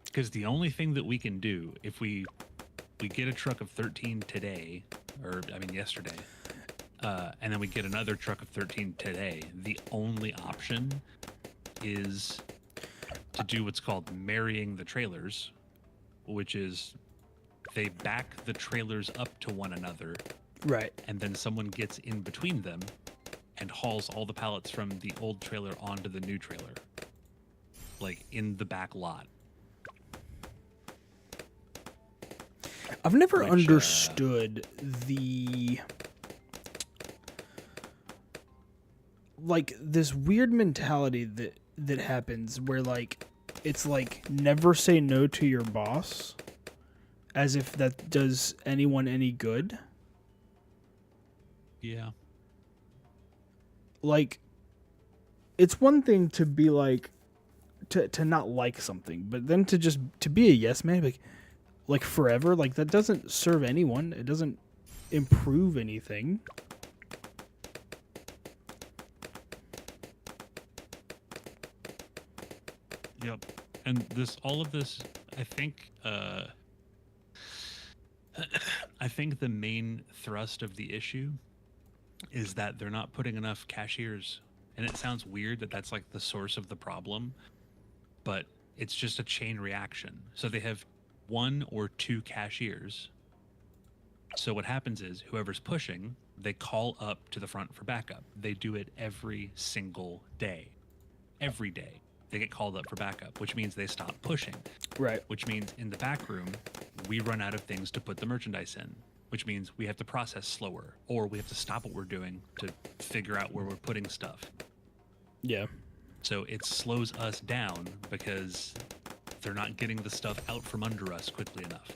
because the only thing that we can do, if we get a truck of 13 today, or, I mean, yesterday, and then we get another truck of 13 today, the only option is to do what's called marrying the trailers, which is they back the trailers up to one another. Right. And then someone gets in between them and hauls all the pallets from the old trailer onto the new trailer. Like in the back lot. I've never understood the like this weird mentality that happens where like it's like never say no to your boss, as if that does anyone any good. Yeah. Like, it's one thing to be like, to not like something, but then to be a yes man, like forever, like that doesn't serve anyone. It doesn't improve anything. Yep. And all of this, I think, I think the main thrust of the issue is that they're not putting enough cashiers. And it sounds weird that that's like the source of the problem, but it's just a chain reaction. So they have 1 or 2 cashiers. So what happens is whoever's pushing, they call up to the front for backup. They do it every single day. Every day they get called up for backup, which means they stop pushing. Right. Which means in the back room, we run out of things to put the merchandise in, which means we have to process slower, or we have to stop what we're doing to figure out where we're putting stuff. Yeah. So it slows us down because they're not getting the stuff out from under us quickly enough.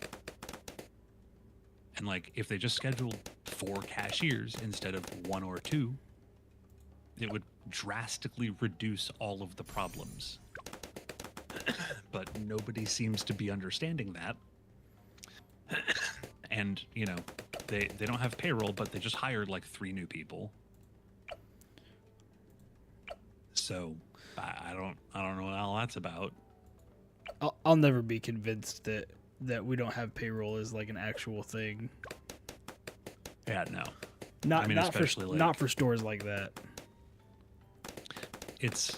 And like, if they just scheduled 4 cashiers instead of 1 or 2, it would drastically reduce all of the problems. But nobody seems to be understanding that. And, you know, they don't have payroll, but they just hired like 3 new people. So I don't know what all that's about. I'll never be convinced that we don't have payroll is like an actual thing. Yeah, no. Not for stores like that. It's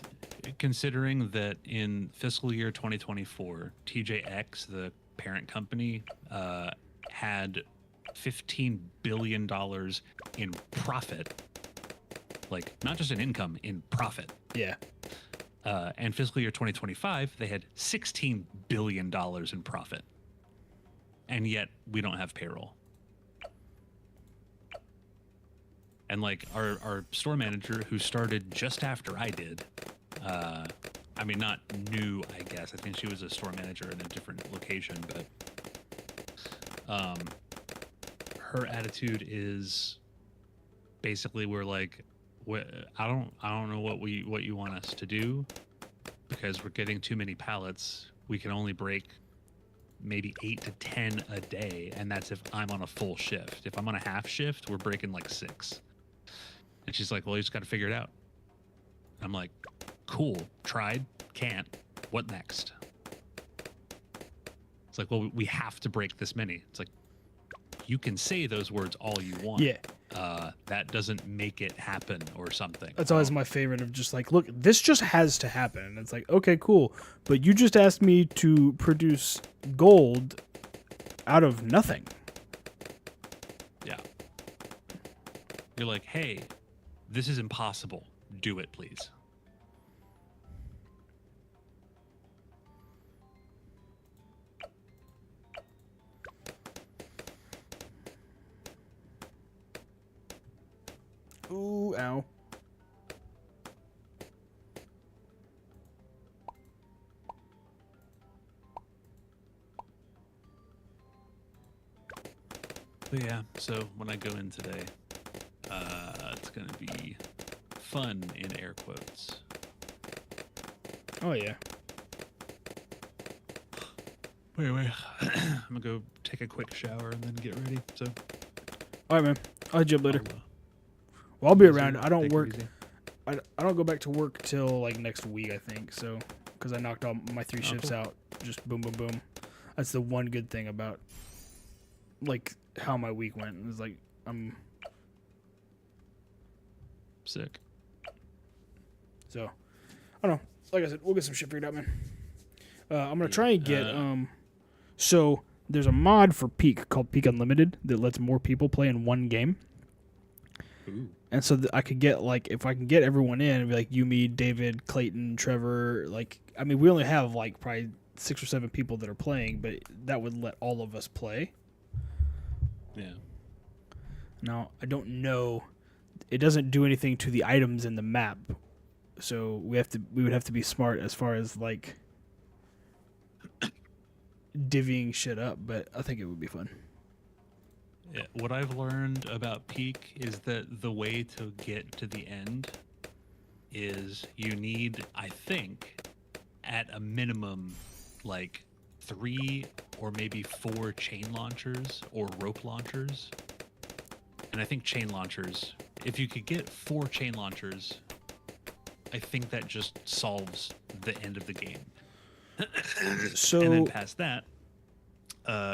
considering that in fiscal year 2024, TJX, the parent company, had $15 billion in profit. Like, not just in income, in profit. Yeah. And fiscal year 2025, they had $16 billion in profit. And yet, we don't have payroll. And like our store manager, who started just after I did, I mean, not new, I guess. I think she was a store manager in a different location, but her attitude is basically, we're like, I don't know what you want us to do, because we're getting too many pallets. we can only break maybe 8 to 10 a day, and that's if I'm on a full shift. If I'm on a half shift, we're breaking like 6. And she's like, well, you just got to figure it out. I'm like, cool, tried, can't, what next? It's like, well, we have to break this many. It's like, you can say those words all you want. Yeah. That doesn't make it happen or something. That's always my favorite of just like, look, this just has to happen. And it's like, okay, cool. But you just asked me to produce gold out of nothing. Yeah. You're like, hey, this is impossible. Do it, please. Ooh, ow. But yeah, so when I go in today, it's going to be fun in air quotes. Oh, yeah. Wait. I'm going to go take a quick shower and then get ready. So, all right, man. I'll hit you up later. Well, I'll be around. I don't work. I don't go back to work till like next week, I think. So, because I knocked all my 3 shifts out, just boom, boom, boom. That's the one good thing about like how my week went. It was like I'm sick. So, I don't know. Like I said, we'll get some shit figured out, man. I'm gonna try and get So there's a mod for Peak called Peak Unlimited that lets more people play in one game. Ooh. And so I could get, like, if I can get everyone in, it'd be like you, me, David, Clayton, Trevor. Like, I mean, we only have like probably 6 or 7 people that are playing, but that would let all of us play. Yeah. Now, I don't know. It doesn't do anything to the items in the map. So we would have to be smart as far as like divvying shit up, but I think it would be fun. Yeah, what I've learned about Peak is that the way to get to the end is you need, I think, at a minimum, like 3 or maybe 4 chain launchers or rope launchers. And I think chain launchers, if you could get 4 chain launchers, I think that just solves the end of the game. So, and then past that,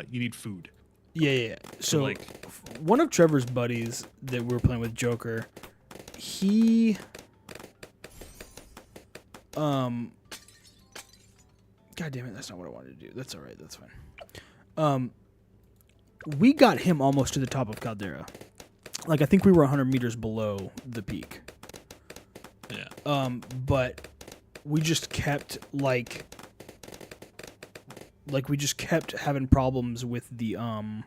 you need food. Yeah. So like, one of Trevor's buddies that we were playing with, Joker, he God damn it, that's not what I wanted to do. That's all right, that's fine. We got him almost to the top of Caldera. Like, I think we were 100 meters below the peak. Yeah. But we just kept we just kept having problems with the what am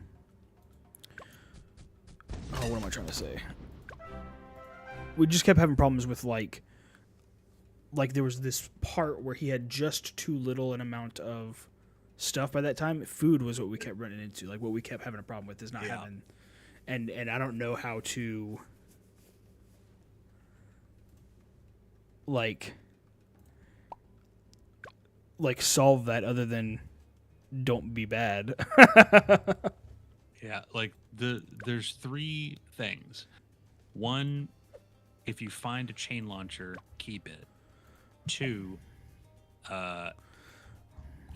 I trying to say? We just kept having problems with like there was this part where he had just too little an amount of stuff by that time. Food was what we kept running into. Like, what we kept having a problem with is not having, and I don't know how to like solve that other than don't be bad. Yeah, like there's 3 things. 1, if you find a chain launcher, keep it. 2,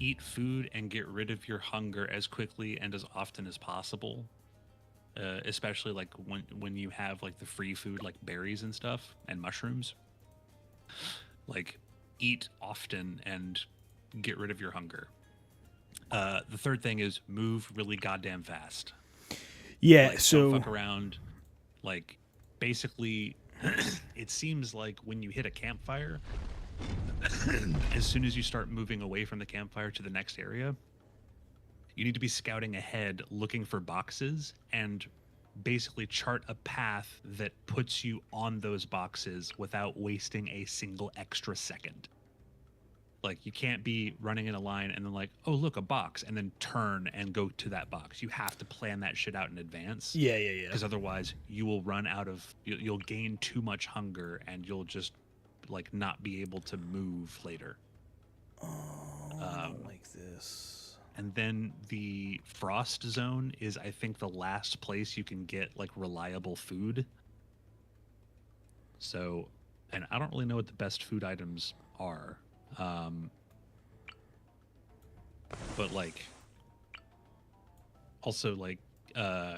eat food and get rid of your hunger as quickly and as often as possible. Especially like when you have like the free food, like berries and stuff and mushrooms. Like, eat often and get rid of your hunger. The 3rd thing is move really goddamn fast. Yeah, like, so don't fuck around. Like, basically, it seems like when you hit a campfire, as soon as you start moving away from the campfire to the next area, you need to be scouting ahead, looking for boxes, and basically chart a path that puts you on those boxes without wasting a single extra second. Like, you can't be running in a line and then like, oh, look, a box, and then turn and go to that box. You have to plan that shit out in advance. Yeah. Because otherwise you will run out of, you'll gain too much hunger and you'll just like not be able to move later. I don't like this. And then the Frost Zone is, I think, the last place you can get like reliable food. So, and I don't really know what the best food items are. But like, also like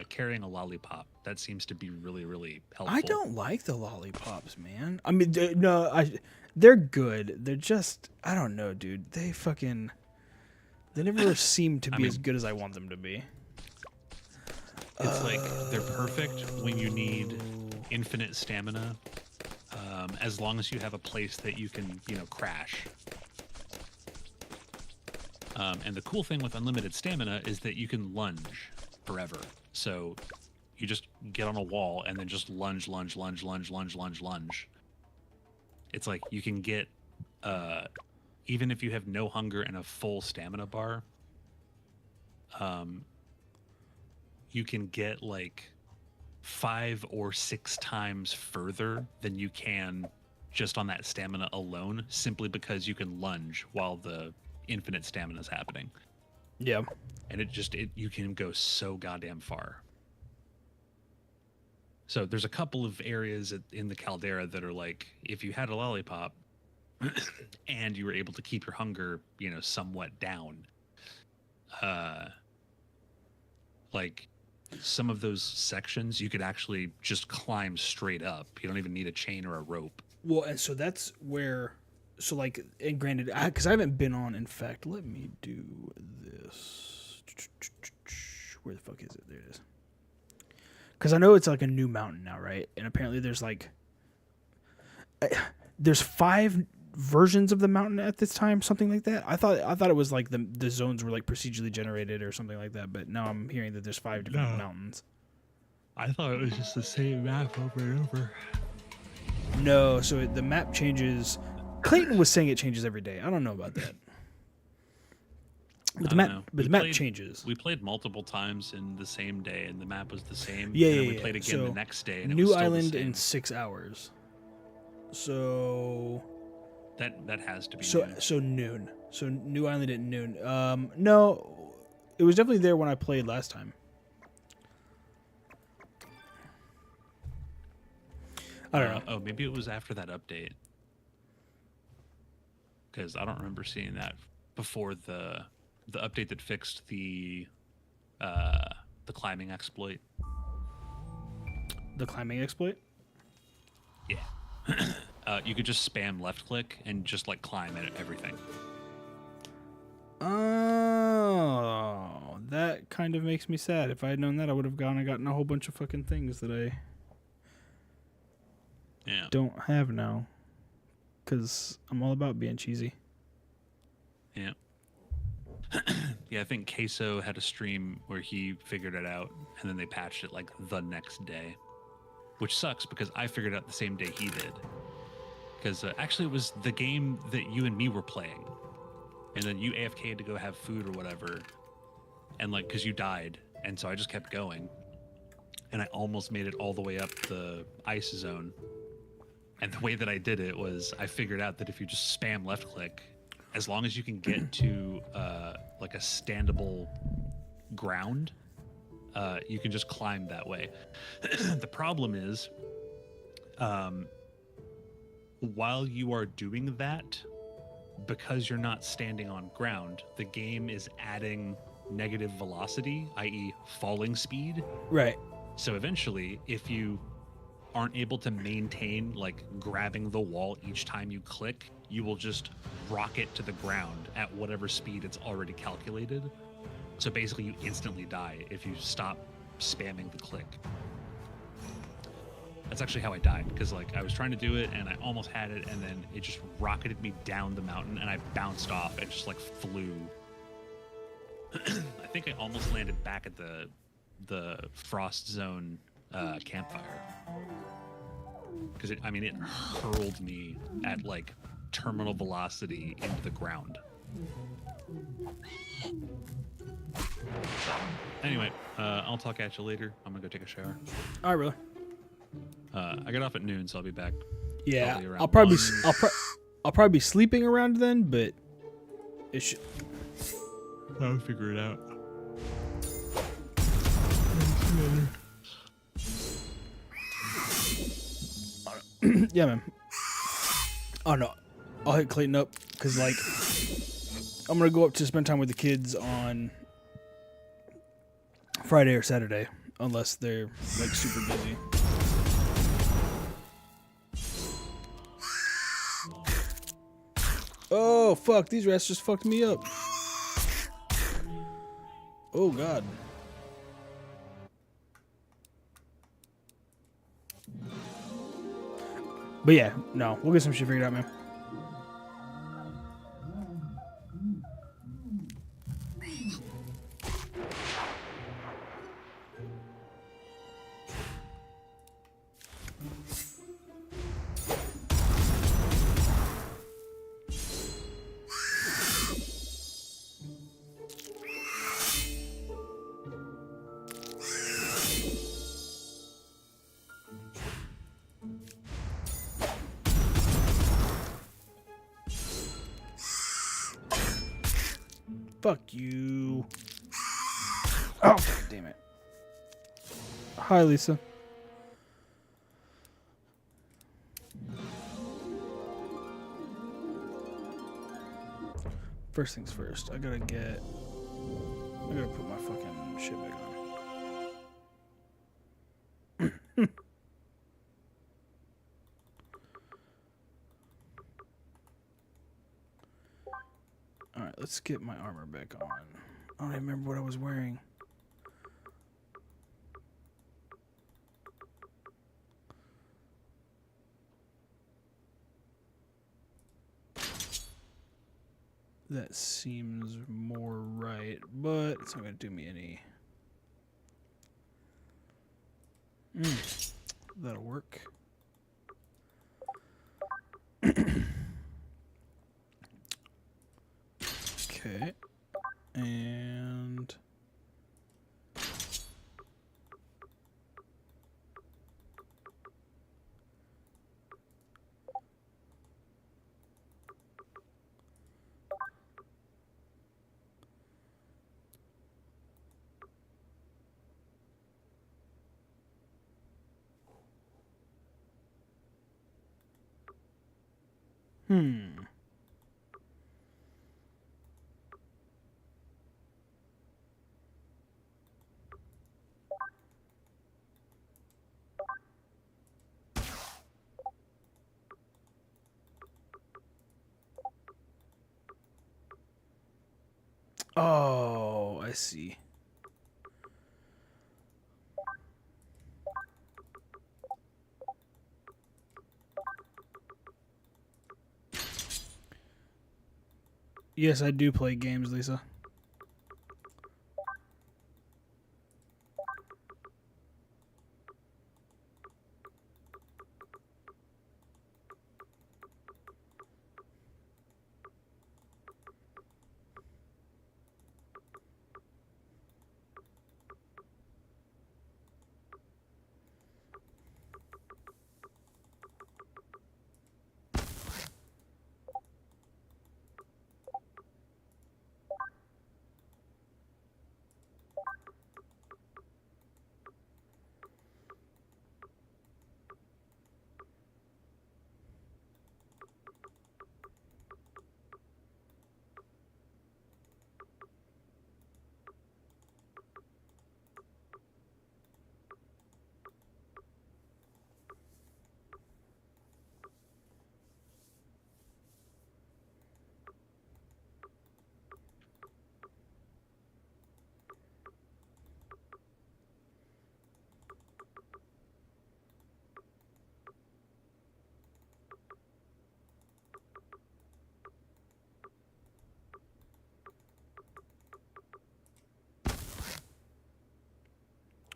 carrying a lollipop, that seems to be really, really helpful. I don't like the lollipops, man. I mean, they're good. They're just, I don't know, dude. They never seem to be as good as I want them to be. It's like they're perfect when you need infinite stamina, as long as you have a place that you can, crash. And the cool thing with unlimited stamina is that you can lunge forever. So you just get on a wall and then just lunge. It's like you can get, even if you have no hunger and a full stamina bar, you can get like 5 or 6 times further than you can just on that stamina alone, simply because you can lunge while the infinite stamina is happening. Yeah. And you can go so goddamn far. So there's a couple of areas in the Caldera that are like, if you had a lollipop and you were able to keep your hunger, somewhat down, like some of those sections you could actually just climb straight up. You don't even need a chain or a rope. Well, and so that's where, so like, and granted, because I haven't been on, in fact, let me do this. Where the fuck is it? There it is. Because I know it's like a new mountain now, right? And apparently there's like, there's 5 versions of the mountain at this time, something like that. I thought it was like the zones were like procedurally generated or something like that, but now I'm hearing that there's 5 different mountains. I thought it was just the same map over and over. No, so the map changes. Clayton was saying it changes every day. I don't know about that. But the map changes. We played multiple times in the same day, and the map was the same. Yeah, and then we played again the next day, and it New was still Island the same. in 6 hours. So that has to be noon. So noon. So New Island at noon. No, it was definitely there when I played last time. I don't know. Oh, maybe it was after that update, because I don't remember seeing that before the update that fixed the climbing exploit. The climbing exploit? Yeah. You could just spam left click and just like climb at everything. Oh, that kind of makes me sad. If I had known that, I would have gone and gotten a whole bunch of fucking things that I don't have now. Because I'm all about being cheesy. Yeah. Yeah, I think Queso had a stream where he figured it out, and then they patched it like the next day, which sucks because I figured it out the same day he did. Because actually, it was the game that you and me were playing, and then you AFK'd to go have food or whatever, and like because you died, and so I just kept going, and I almost made it all the way up the ice zone. And the way that I did it was I figured out that if you just spam left click, as long as you can get to like a standable ground, you can just climb that way. The problem is, while you are doing that, because you're not standing on ground, the game is adding negative velocity, i.e. falling speed. Right. So eventually, if you aren't able to maintain like grabbing the wall each time you click, you will just rocket to the ground at whatever speed it's already calculated. So basically you instantly die if you stop spamming the click. That's actually how I died, because like I was trying to do it and I almost had it, and then it just rocketed me down the mountain and I bounced off and just like flew. I think I almost landed back at the Frost Zone campfire, because it hurled me at like terminal velocity into the ground. Anyway, I'll talk at you later. I'm gonna go take a shower. All right, really. I get off at noon, so I'll be back. Yeah, I'll probably be sleeping around then, but I'll figure it out. Yeah, man. Oh no, I'll hit Clayton up because like I'm gonna go up to spend time with the kids on Friday or Saturday, unless they're like super busy. Oh fuck! These rats just fucked me up. Oh god. But yeah, no, we'll get some shit figured out, man. Fuck you. Oh, God damn it. Hi, Lisa. First things first, I gotta put my fucking shit back on. Alright, let's get my armor back on. I don't even remember what I was wearing. That seems more right, but it's not going to do me any. That'll work. Okay. And oh, I see. Yes, I do play games, Lisa.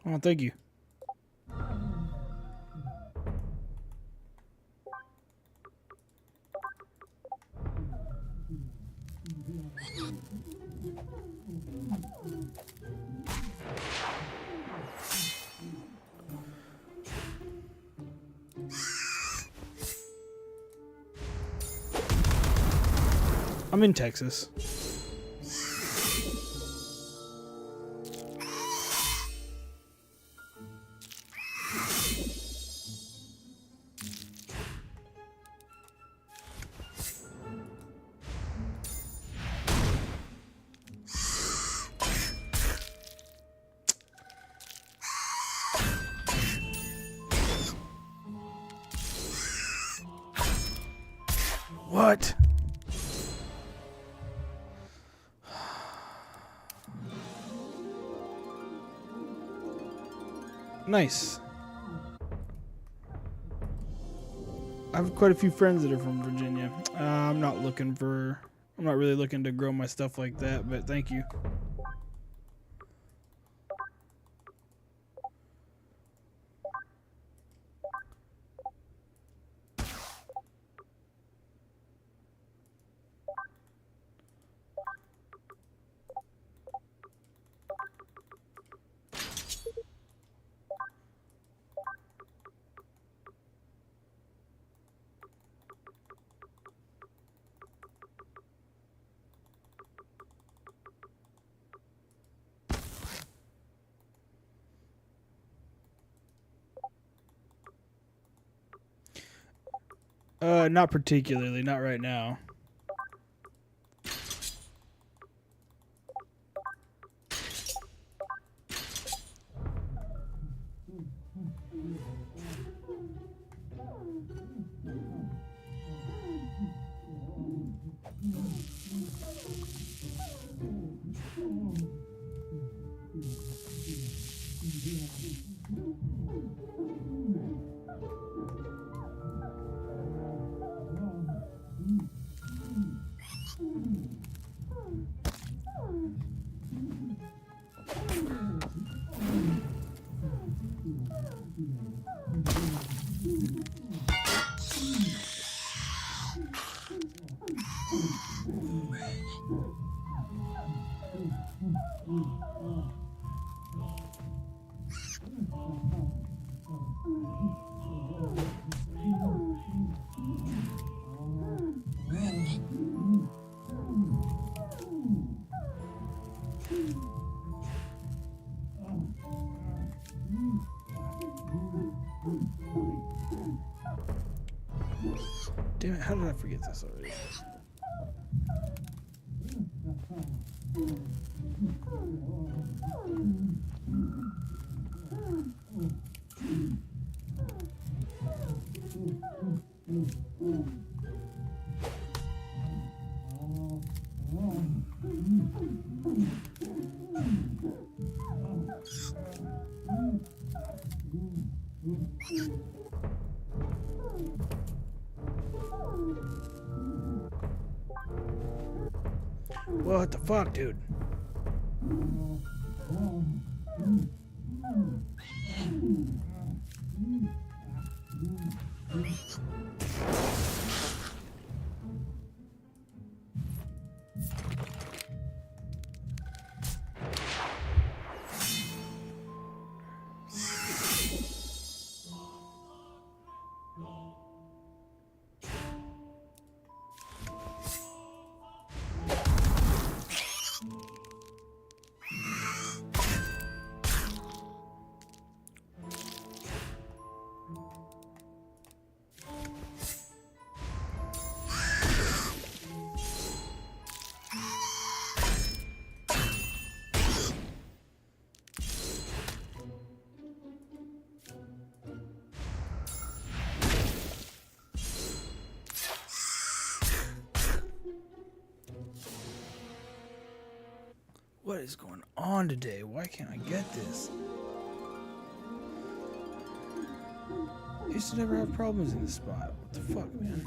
Oh, thank you. I'm in Texas. What? Nice. I have quite a few friends that are from Virginia. I'm not really looking to grow my stuff like that, but thank you. Not particularly, not right now. Damn it, how did I forget this already? What the fuck, dude? What is going on today? Why can't I get this? I used to never have problems in this spot. What the fuck, man?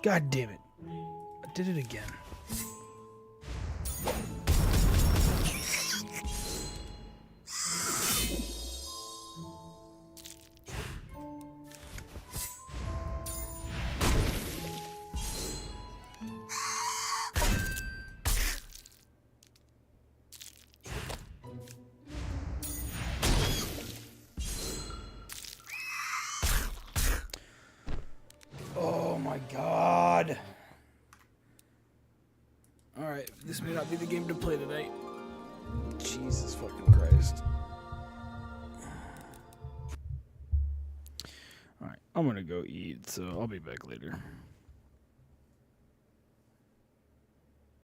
God damn it. I did it again. This may not be the game to play tonight. Jesus fucking Christ. Alright, I'm gonna go eat, so I'll be back later.